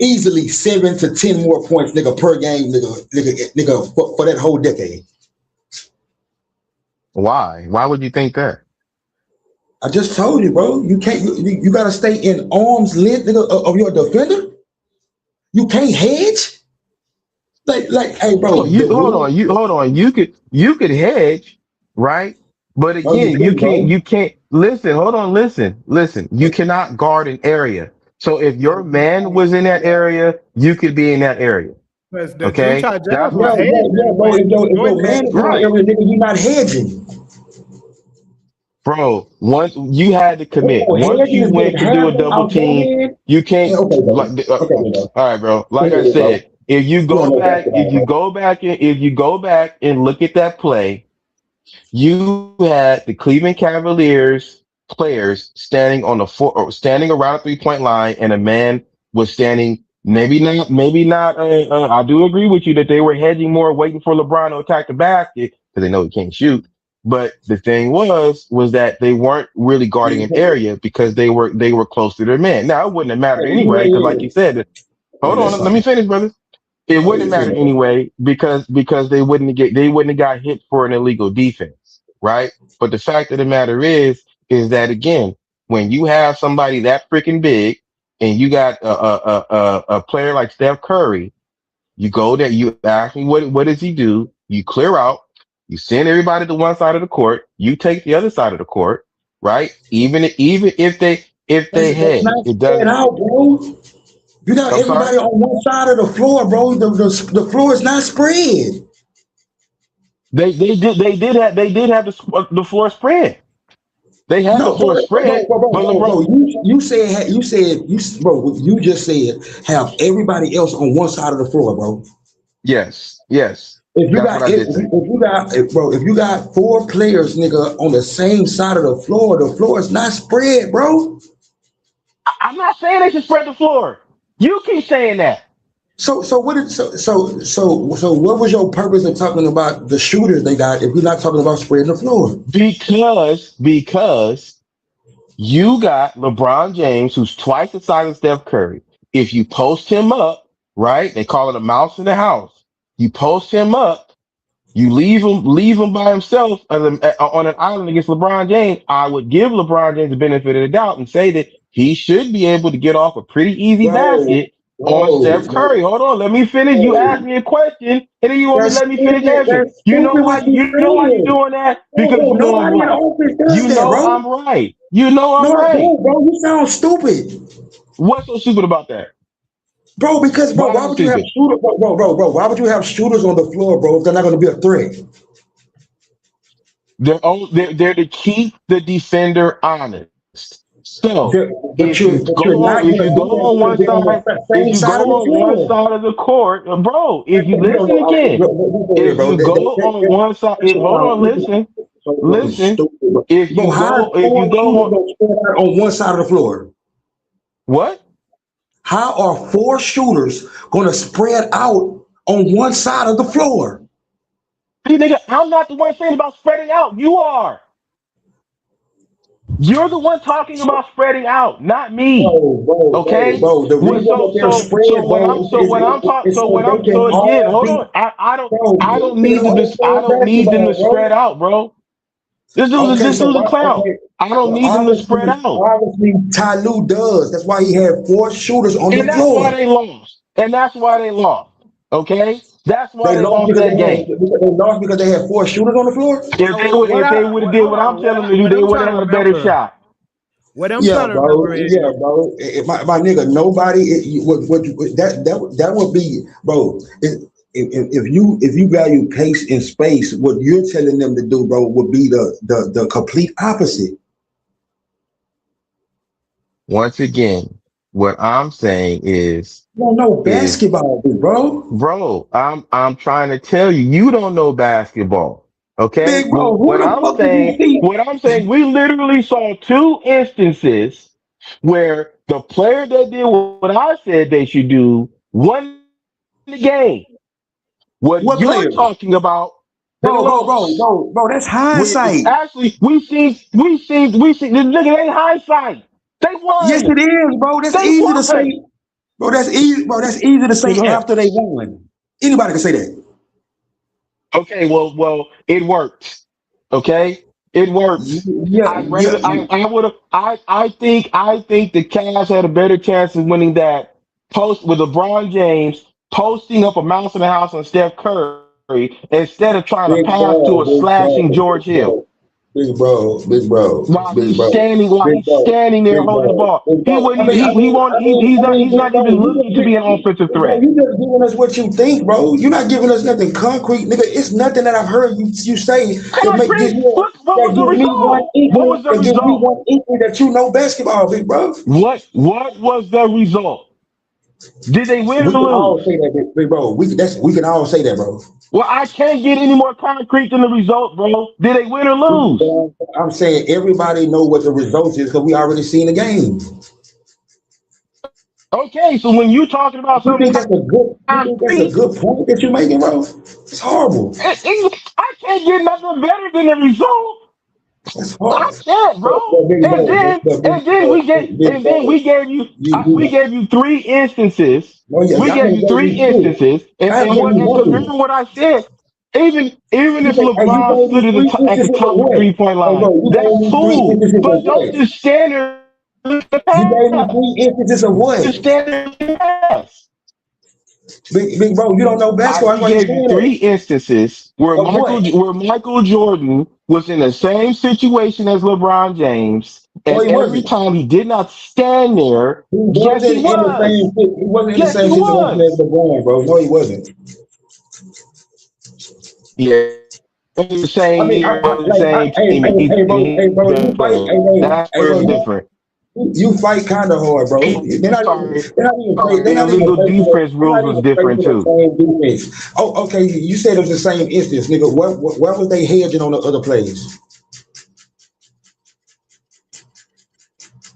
easily 7 to 10 more points, nigga, per game, nigga, for that whole decade. Why? Why would you think that? I just told you, bro. You can't. You gotta stay in arm's length, nigga, of your defender. You can't hedge. Hey, Oh, bro. you hold on. Hold on. You could hedge, right? But No, you again, couldn't, bro. you can't listen. Hold on. Listen. You cannot guard an area. So if your man was in that area, you could be in that area. Because the Okay, Utah Jazz that's was what. Yeah, hedging bro. If when your Jordan man had is the in the Right, ball. area, nigga, you not hedging. bro. Once you had to commit. Oh, Once hedging you is getting went to do a halfway double out your team, head. you Yeah, can't. okay, Like, bro. Okay, bro. all right, bro. Like I Okay, bro. said, if you You don't go know back, basketball, bro. if you go back and look at that play, you had the Cleveland Cavaliers players standing on the four, or standing around a 3-point line, and a man was standing. Maybe not. I do agree with you that they were hedging more, waiting for LeBron to attack the basket because they know he can't shoot. But the thing was that they weren't really guarding an area because they were close to their man. Now it wouldn't have mattered Hey, you anyway because, like know, you said, yeah, hold that's on, let me fine. finish, brother. It Oh, wouldn't have you mattered feel anyway because they wouldn't have got hit for an illegal defense, right? But the fact of the matter is that again, when you have somebody that freaking big and you got a player like Steph Curry, you go there, you ask me what does he do? You clear out, you send everybody to one side of the court, you take the other side of the court, right? Even if they that's hedge, not it spread doesn't. out, bro. You got I'm sorry. everybody on one side of the floor, bro. The floor is not spread. They did have the floor spread. They had the No, floor spread, but LeBron. You bro. You just said have everybody else on one side of the floor, bro. Yes, If you that's what got I if did say. you got bro, if you got four players, nigga, on the same side of the floor is not spread, bro. I'm not saying they should spread the floor. You keep saying that So what is so what was your purpose of talking about the shooters they got if you're not talking about spreading the floor? because you got LeBron James, who's twice the size of Steph Curry. If you post him up, right? They call it a mouse in the house. You post him up. You leave him by himself on an island against LeBron James. I would give LeBron James the benefit of the doubt and say that he should be able to get off a pretty easy Bro, basket on Steph Curry. Hold on, let me finish. You bro. asked me a question, and then you want me to That's let me finish stupid. answering. That's stupid what you You know why you're saying. doing that? Because Bro, you know I'm nobody in right. office does You that, know bro. I'm right. You know I'm No, I right. don't, bro. You sound stupid. What's so stupid about that? Bro, because Why is why it would you have stupid? shooters, why would you have shooters on the floor, bro, if they're not gonna be a threat? They're to keep the defender honest. So But you're not if gonna you do go that on because one they're on side, the if same you side of go the on one floor. side of the court, bro, if you You don't listen know. again, if Bro, you go on one side, hold on, that's listen. stupid, bro. If Bro, you how is go, if four you go shooters on gonna spread out on one side of the floor? what? How are four shooters gonna spread out on one side of the floor? See, nigga, I'm not the one saying about spreading out. You are. You're the one talking about spreading out, not me. Okay. The reason that they're spread, bro, is so they can So again, all hold be, on. I don't they can need them all to play I don't need them to basketball, spread bro. out, bro. Okay, This so dude's a why? clown. Okay, I don't well, need them to spread out. obviously, Ty Lue does. That's why he had four shooters on the And that's why floor. they lost. And that's why they lost. Okay? That's why They they lost lost because that game. they had four shooters on the floor. So If they would have did what I'm telling them to do, what they I'm would trying have to had a better remember, shot. what I'm Yeah, trying to bro. remember Yeah, is bro. My nigga, nobody. That would be, bro. If you value pace and space, what you're telling them to do, bro, would be the complete opposite. Once again, what I'm saying You don't know is basketball, bro. bro, I'm trying to tell you, you don't know basketball. Okay? Big bro, who the fuck did you see? What I'm saying, we literally saw two instances where the player that did what I said they should do won the game. What What you're players? talking about, they lost. Bro. That's hindsight. Actually, we seen this nigga ain't hindsight. They Yes, won. it is, bro. That's They easy to won. say. Bro, that's easy. Bro, that's easy to say Good. after they won. Anybody can say that. Okay, well, it worked. Okay, it worked. Yeah, I yeah. rather I would have I think the Cavs had a better chance of winning that post with LeBron James posting up a mouse in the house on Steph Curry instead of trying to Big pass to bro, a slashing George Hill while he's standing there holding the ball. big He bro. wouldn't even he won't he's Big not bro, even looking to be an offensive bro, threat. you just giving us what you think, bro. You're not giving us nothing concrete, nigga. It's nothing that I've heard you say Concrete. What was the give me result? What was the result? one inkling that you know basketball, big bro. What was the result? Did they win We or can all lose? say that, big bro. We can all say that, bro. Well, I can't get any more concrete than the result, bro. Did they win or lose? I'm saying everybody know what the results is because we already seen the game. Okay, so when you talking about You something think that's a good? You think that's a concrete, good point that you're making, bro? It's horrible. I can't get nothing better than the result. That's I horrible. can't, bro. Big And bro, then and then we gave big bro. we gave you You three instances yeah, We I gave haven't you gave three you two. instances, I haven't and gave what? you And remember one. what I said. Even if Hey, you LeBron gave stood me at three at the instances of top of the what? 3 point Hey, line, bro, you that's gave me three cool. instances of But don't what? just stand there and the You gave me pass. three instances of what? Just stand there and pass. Big bro, you don't know I basketball. That's just why you gave you saying three that. instances Of what? Where Michael Jordan was in the same situation as LeBron James, No, and he every wasn't. time he did not stand there. He Yes, he wasn't in the was. same. He wasn't in the Yes, same he situation as was. LeBron, bro. No, he wasn't. Yeah, in the I same mean, year, on the same hey, team, and he's hey, the bro, best you fight, player. hey, bro, That's hey, where bro, it's different. you fight kind of hard, bro. I'm sorry. They're not even, Sorry, they're the not even illegal facing defense they're rules not was even different facing the too. same defense. Oh, okay, you said it was the same instance, nigga. Where was they hedging on the other plays?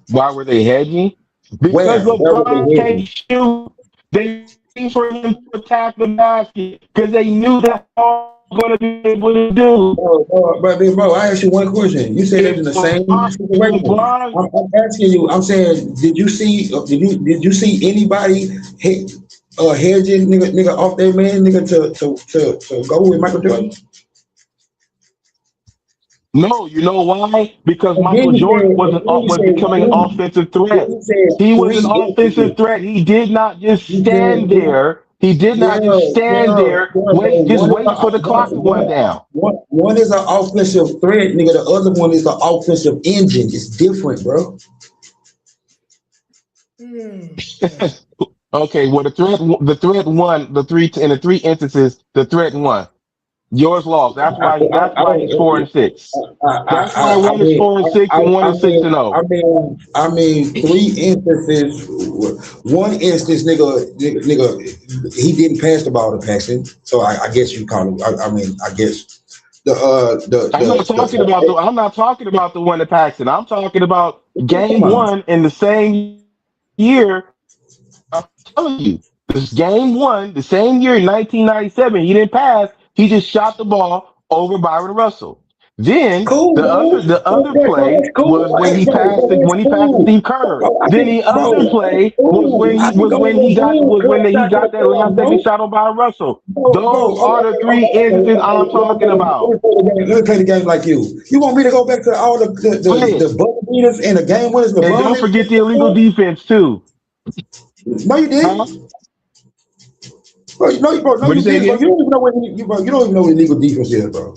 Why were they hedging? Because Where were LeBron they can't hedging? shoot. They waiting for him to attack the basket because they knew that's all he was going to be able to do. Bro, I asked you one question. You said it was in If the same LeBron, if situation. LeBron I'm asking you. I'm saying, did you see anybody hedging nigga off their man nigga to go with Michael Jordan? No, you know why? Because And then Michael you Jordan said, and then you was said becoming an three. offensive Then threat. you said He was an three offensive instances. threat. He did not just You said stand three. there. He did Yeah, not just stand there, bro. wait for the clock to run down. One is an offensive threat, nigga. The other one is an offensive engine. It's different, bro. Okay, well the threat won in the three instances. The threat won. Yours lost. That's why he's 4-6. That's why one is 4-6 and one is 6-0. I mean, three instances. One instance, nigga, he didn't pass the ball to Paxton. So I guess you call him. I guess I'm not talking about the one at Paxton. I'm talking about come game on. one in the same year. I'm telling you, this game one, the same year in 1997, he didn't pass. He just shot the ball over Byron Russell. Then Cool, bro. the other play That's cool. was when Hey, he bro, passed that's when he passed to cool. Steve Kerr. Bro, I Then can, the other bro, that's play cool. I can go with again. was when Clutch he shot to got the that club, last second bro. shot on Byron Russell. Bro, Those are the three instances I'm talking about. let me play the game like you. You want me to go back to all Play it. the buzzer beaters and the game winners And LeBron don't and forget the illegal defense too. no, you Huh? didn't. Bro, no, What do you you say didn't, bro. again? You don't even know you don't even know what illegal defense is, bro.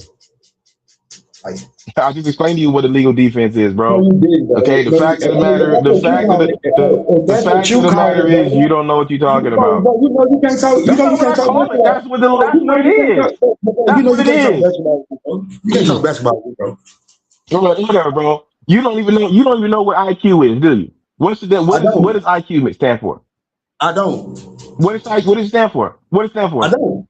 Like, I just explained to you what illegal defense is, no, bro. you didn't, bro. Okay, the No, fact of the matter, if the that's what fact of you the call matter it, is you bro. don't know what you're talking Bro, about. you know you can't talk. That's not You what can't I talk call it. basketball. Bro, That's what it you can't is. talk. Bro, That's you what it can't talk is. basketball. Bro. You can't talk basketball, bro. Whatever, bro. You don't even know what IQ is, do you? I What don't. does IQ stand for? I don't. What does it stand for? What does it stand I for? don't.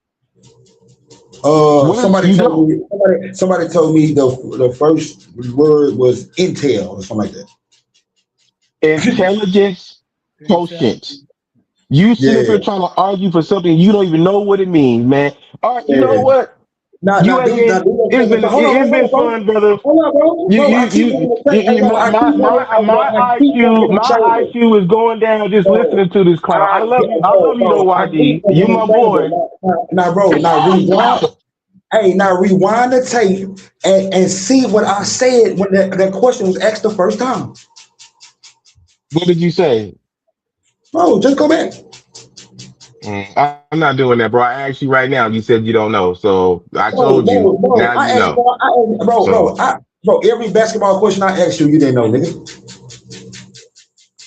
What is Somebody you told don't? me. Somebody told me the first word was intel or something like that. Intelligence quotient. You sit up Yeah. here trying to argue for something you don't even know what it means, man. All right, you know Yeah. what? Now, do that. Hold on, It's been bro. fun, brother. Hold on, bro. Bro, I keep wanting to say, hey, bro, I keep wanting, hey, bro, I keep wanting to My show IQ is going down just bro. listening to this clown. I love you though, I keep YD. You wanting my to say, boy. bro. Now, bro, now rewind. Hey, now rewind the tape and see what I said when that question was asked the first time. What did you say? Bro, just go back. I'm not doing that, bro. I asked you right now. You said you don't know, so I told you. Bro. Now you know. So Bro, every basketball question I asked you, you didn't know, nigga.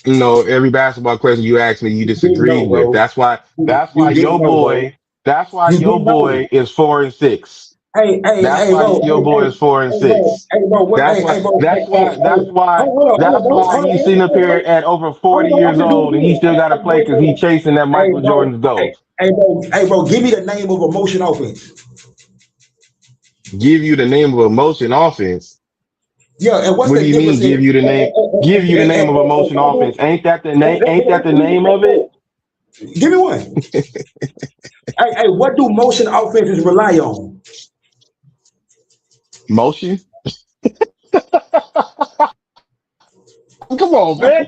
you know every basketball question you asked me, you You didn't know, disagreed with. bro. That's You why didn't your know, bro. boy. That's why You your didn't know. boy is 4-6. That's Hey, why bro. your boy is four and Hey, bro. six. Hey, bro. What? Hey, bro. Hold That's on, bro. why he's sitting up here at over 40 years I'm old and he still got to play because he's chasing that Hey, Michael bro. Jordan's ghost. Hey, bro. Give me the name of a motion offense. Give you the name of a motion offense. Yeah, and what's What do the you mean? difference in? Give you the name? Give you the name of a motion offense? Ain't that the name? Ain't that the name of it? Give me one. Hey, what do motion offenses rely on? Motion. Come on, man.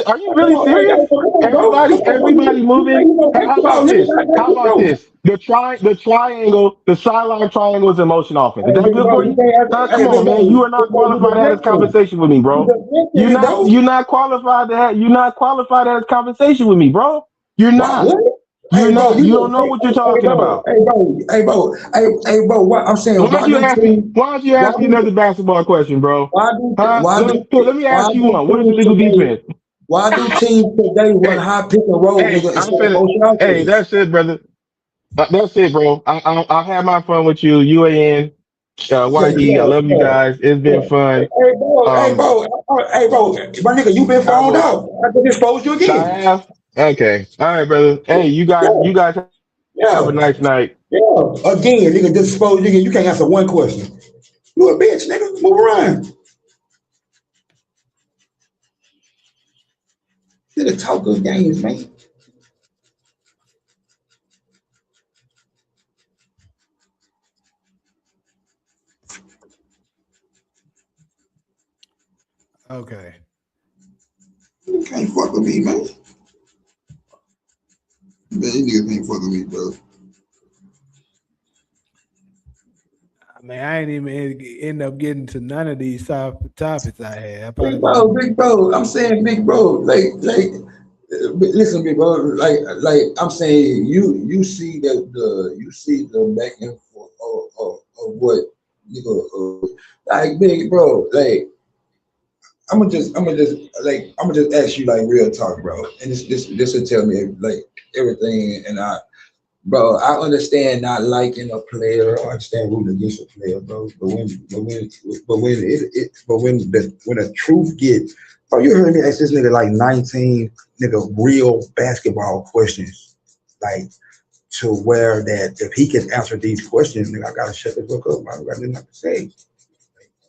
Are you really serious? Everybody moving. Hey, how about this? How about this? The triangle, the sideline triangle is in motion offense. Is that good for you? Come on, man. You are not qualified to have this conversation with me, bro. You're not qualified to have. You're not qualified to have this conversation with me, bro. You're not. You're not. You don't know what you're talking about. Hey, bro. What I'm saying? Why don't you ask me another basketball question, bro? Let me ask you one. What is illegal defense? Why do teams today run high pick and roll, nigga? Hey, that's it, brother. That's it, bro. I've had my fun with you. UAN, YD. I love you guys. It's been fun. Hey, bro. My nigga, you been phoned out. I can expose you again. I have. Okay. All right, brother. Hey, you guys have a nice night. Yeah. Again, nigga, expose you again. You can't answer one question. You a bitch, nigga. Move around. Nigga, talk good games, man. Okay. You can't fuck with me, man. Man, you niggas can't fuck with me, bro. I mean, I ain't even end up getting to none of these topics I had. Big bro. I'm saying, big bro. Listen, big bro. Like I'm saying, you see the back and forth of what nigga. Like, big bro. Like, I'm gonna just ask you like real talk, bro. And this will tell me like everything. And I understand not liking a player. I understand rooting against a player, bro. But when the truth gets, bro, you heard me ask this nigga like 19 real basketball questions, like to where that if he can answer these questions, nigga, I gotta shut the book up. I got nothing to say.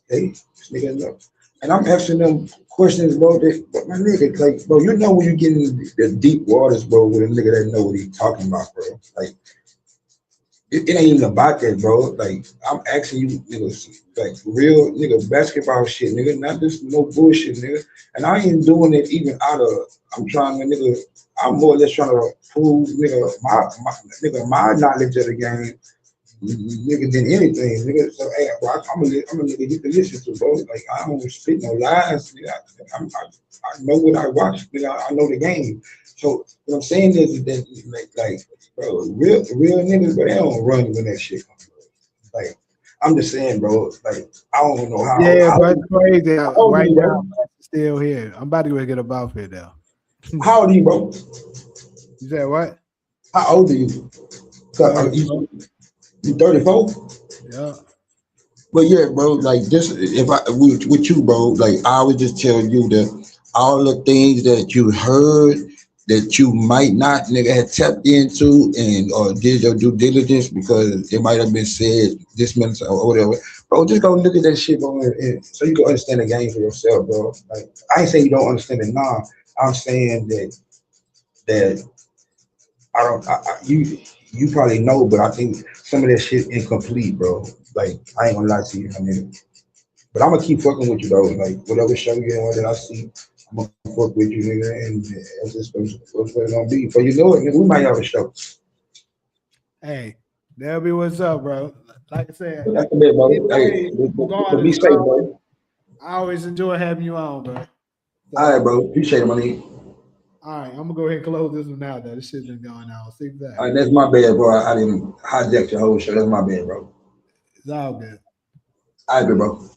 Hey, this nigga know. And I'm asking them questions, bro. But my nigga, like, bro, you know when you get in the deep waters, bro, with a nigga that know what he's talking about, bro. Like, it ain't even about that, bro. Like, I'm asking you, niggas, like, real nigga basketball shit, nigga, not just no bullshit, nigga. And I ain't doing it even out of. I'm more or less trying to prove, nigga, my knowledge of the game. Nigga than anything, nigga. So hey, bro, I'm a nigga you can listen to, bro. Like I don't spit no lies. Nigga. I know what I watch. Nigga, I know the game. So what I'm saying is that like bro, real niggas, but they don't run when that shit comes. Like I'm just saying, bro. Like I don't know how. Yeah, but it's crazy. Right now, I'm still here. I'm about to go get up here now. How old are you, bro? You said what? How old are you? You 34? Yeah. But yeah, bro, like this, with you, bro, like I would just tell you that all the things that you heard that you might not nigga have tapped into and or did your due diligence because it might have been said this minute or whatever. Bro, just go look at that shit, bro, and so you can understand the game for yourself, bro. Like I ain't saying you don't understand it now. I'm saying that you probably know, but I think some of that shit incomplete, bro. Like I ain't gonna lie to you, I mean. But I'm gonna keep fucking with you though. Like whatever show you and that I see, I'm gonna fuck with you, nigga, and that's just what's gonna be. But you know it, nigga, we might have a show. Hey, that'll be what's up, bro. Like I said, that's a bit, bro. Hey, be safe, bro. I always enjoy having you on, bro. So, all right, bro. Appreciate it, my nigga. All right, I'm gonna go ahead and close this one out. Though this shit's been going on. See that? All right, that's my bad, bro. I didn't hijack your whole show. That's my bad, bro. It's all good. All right, bro.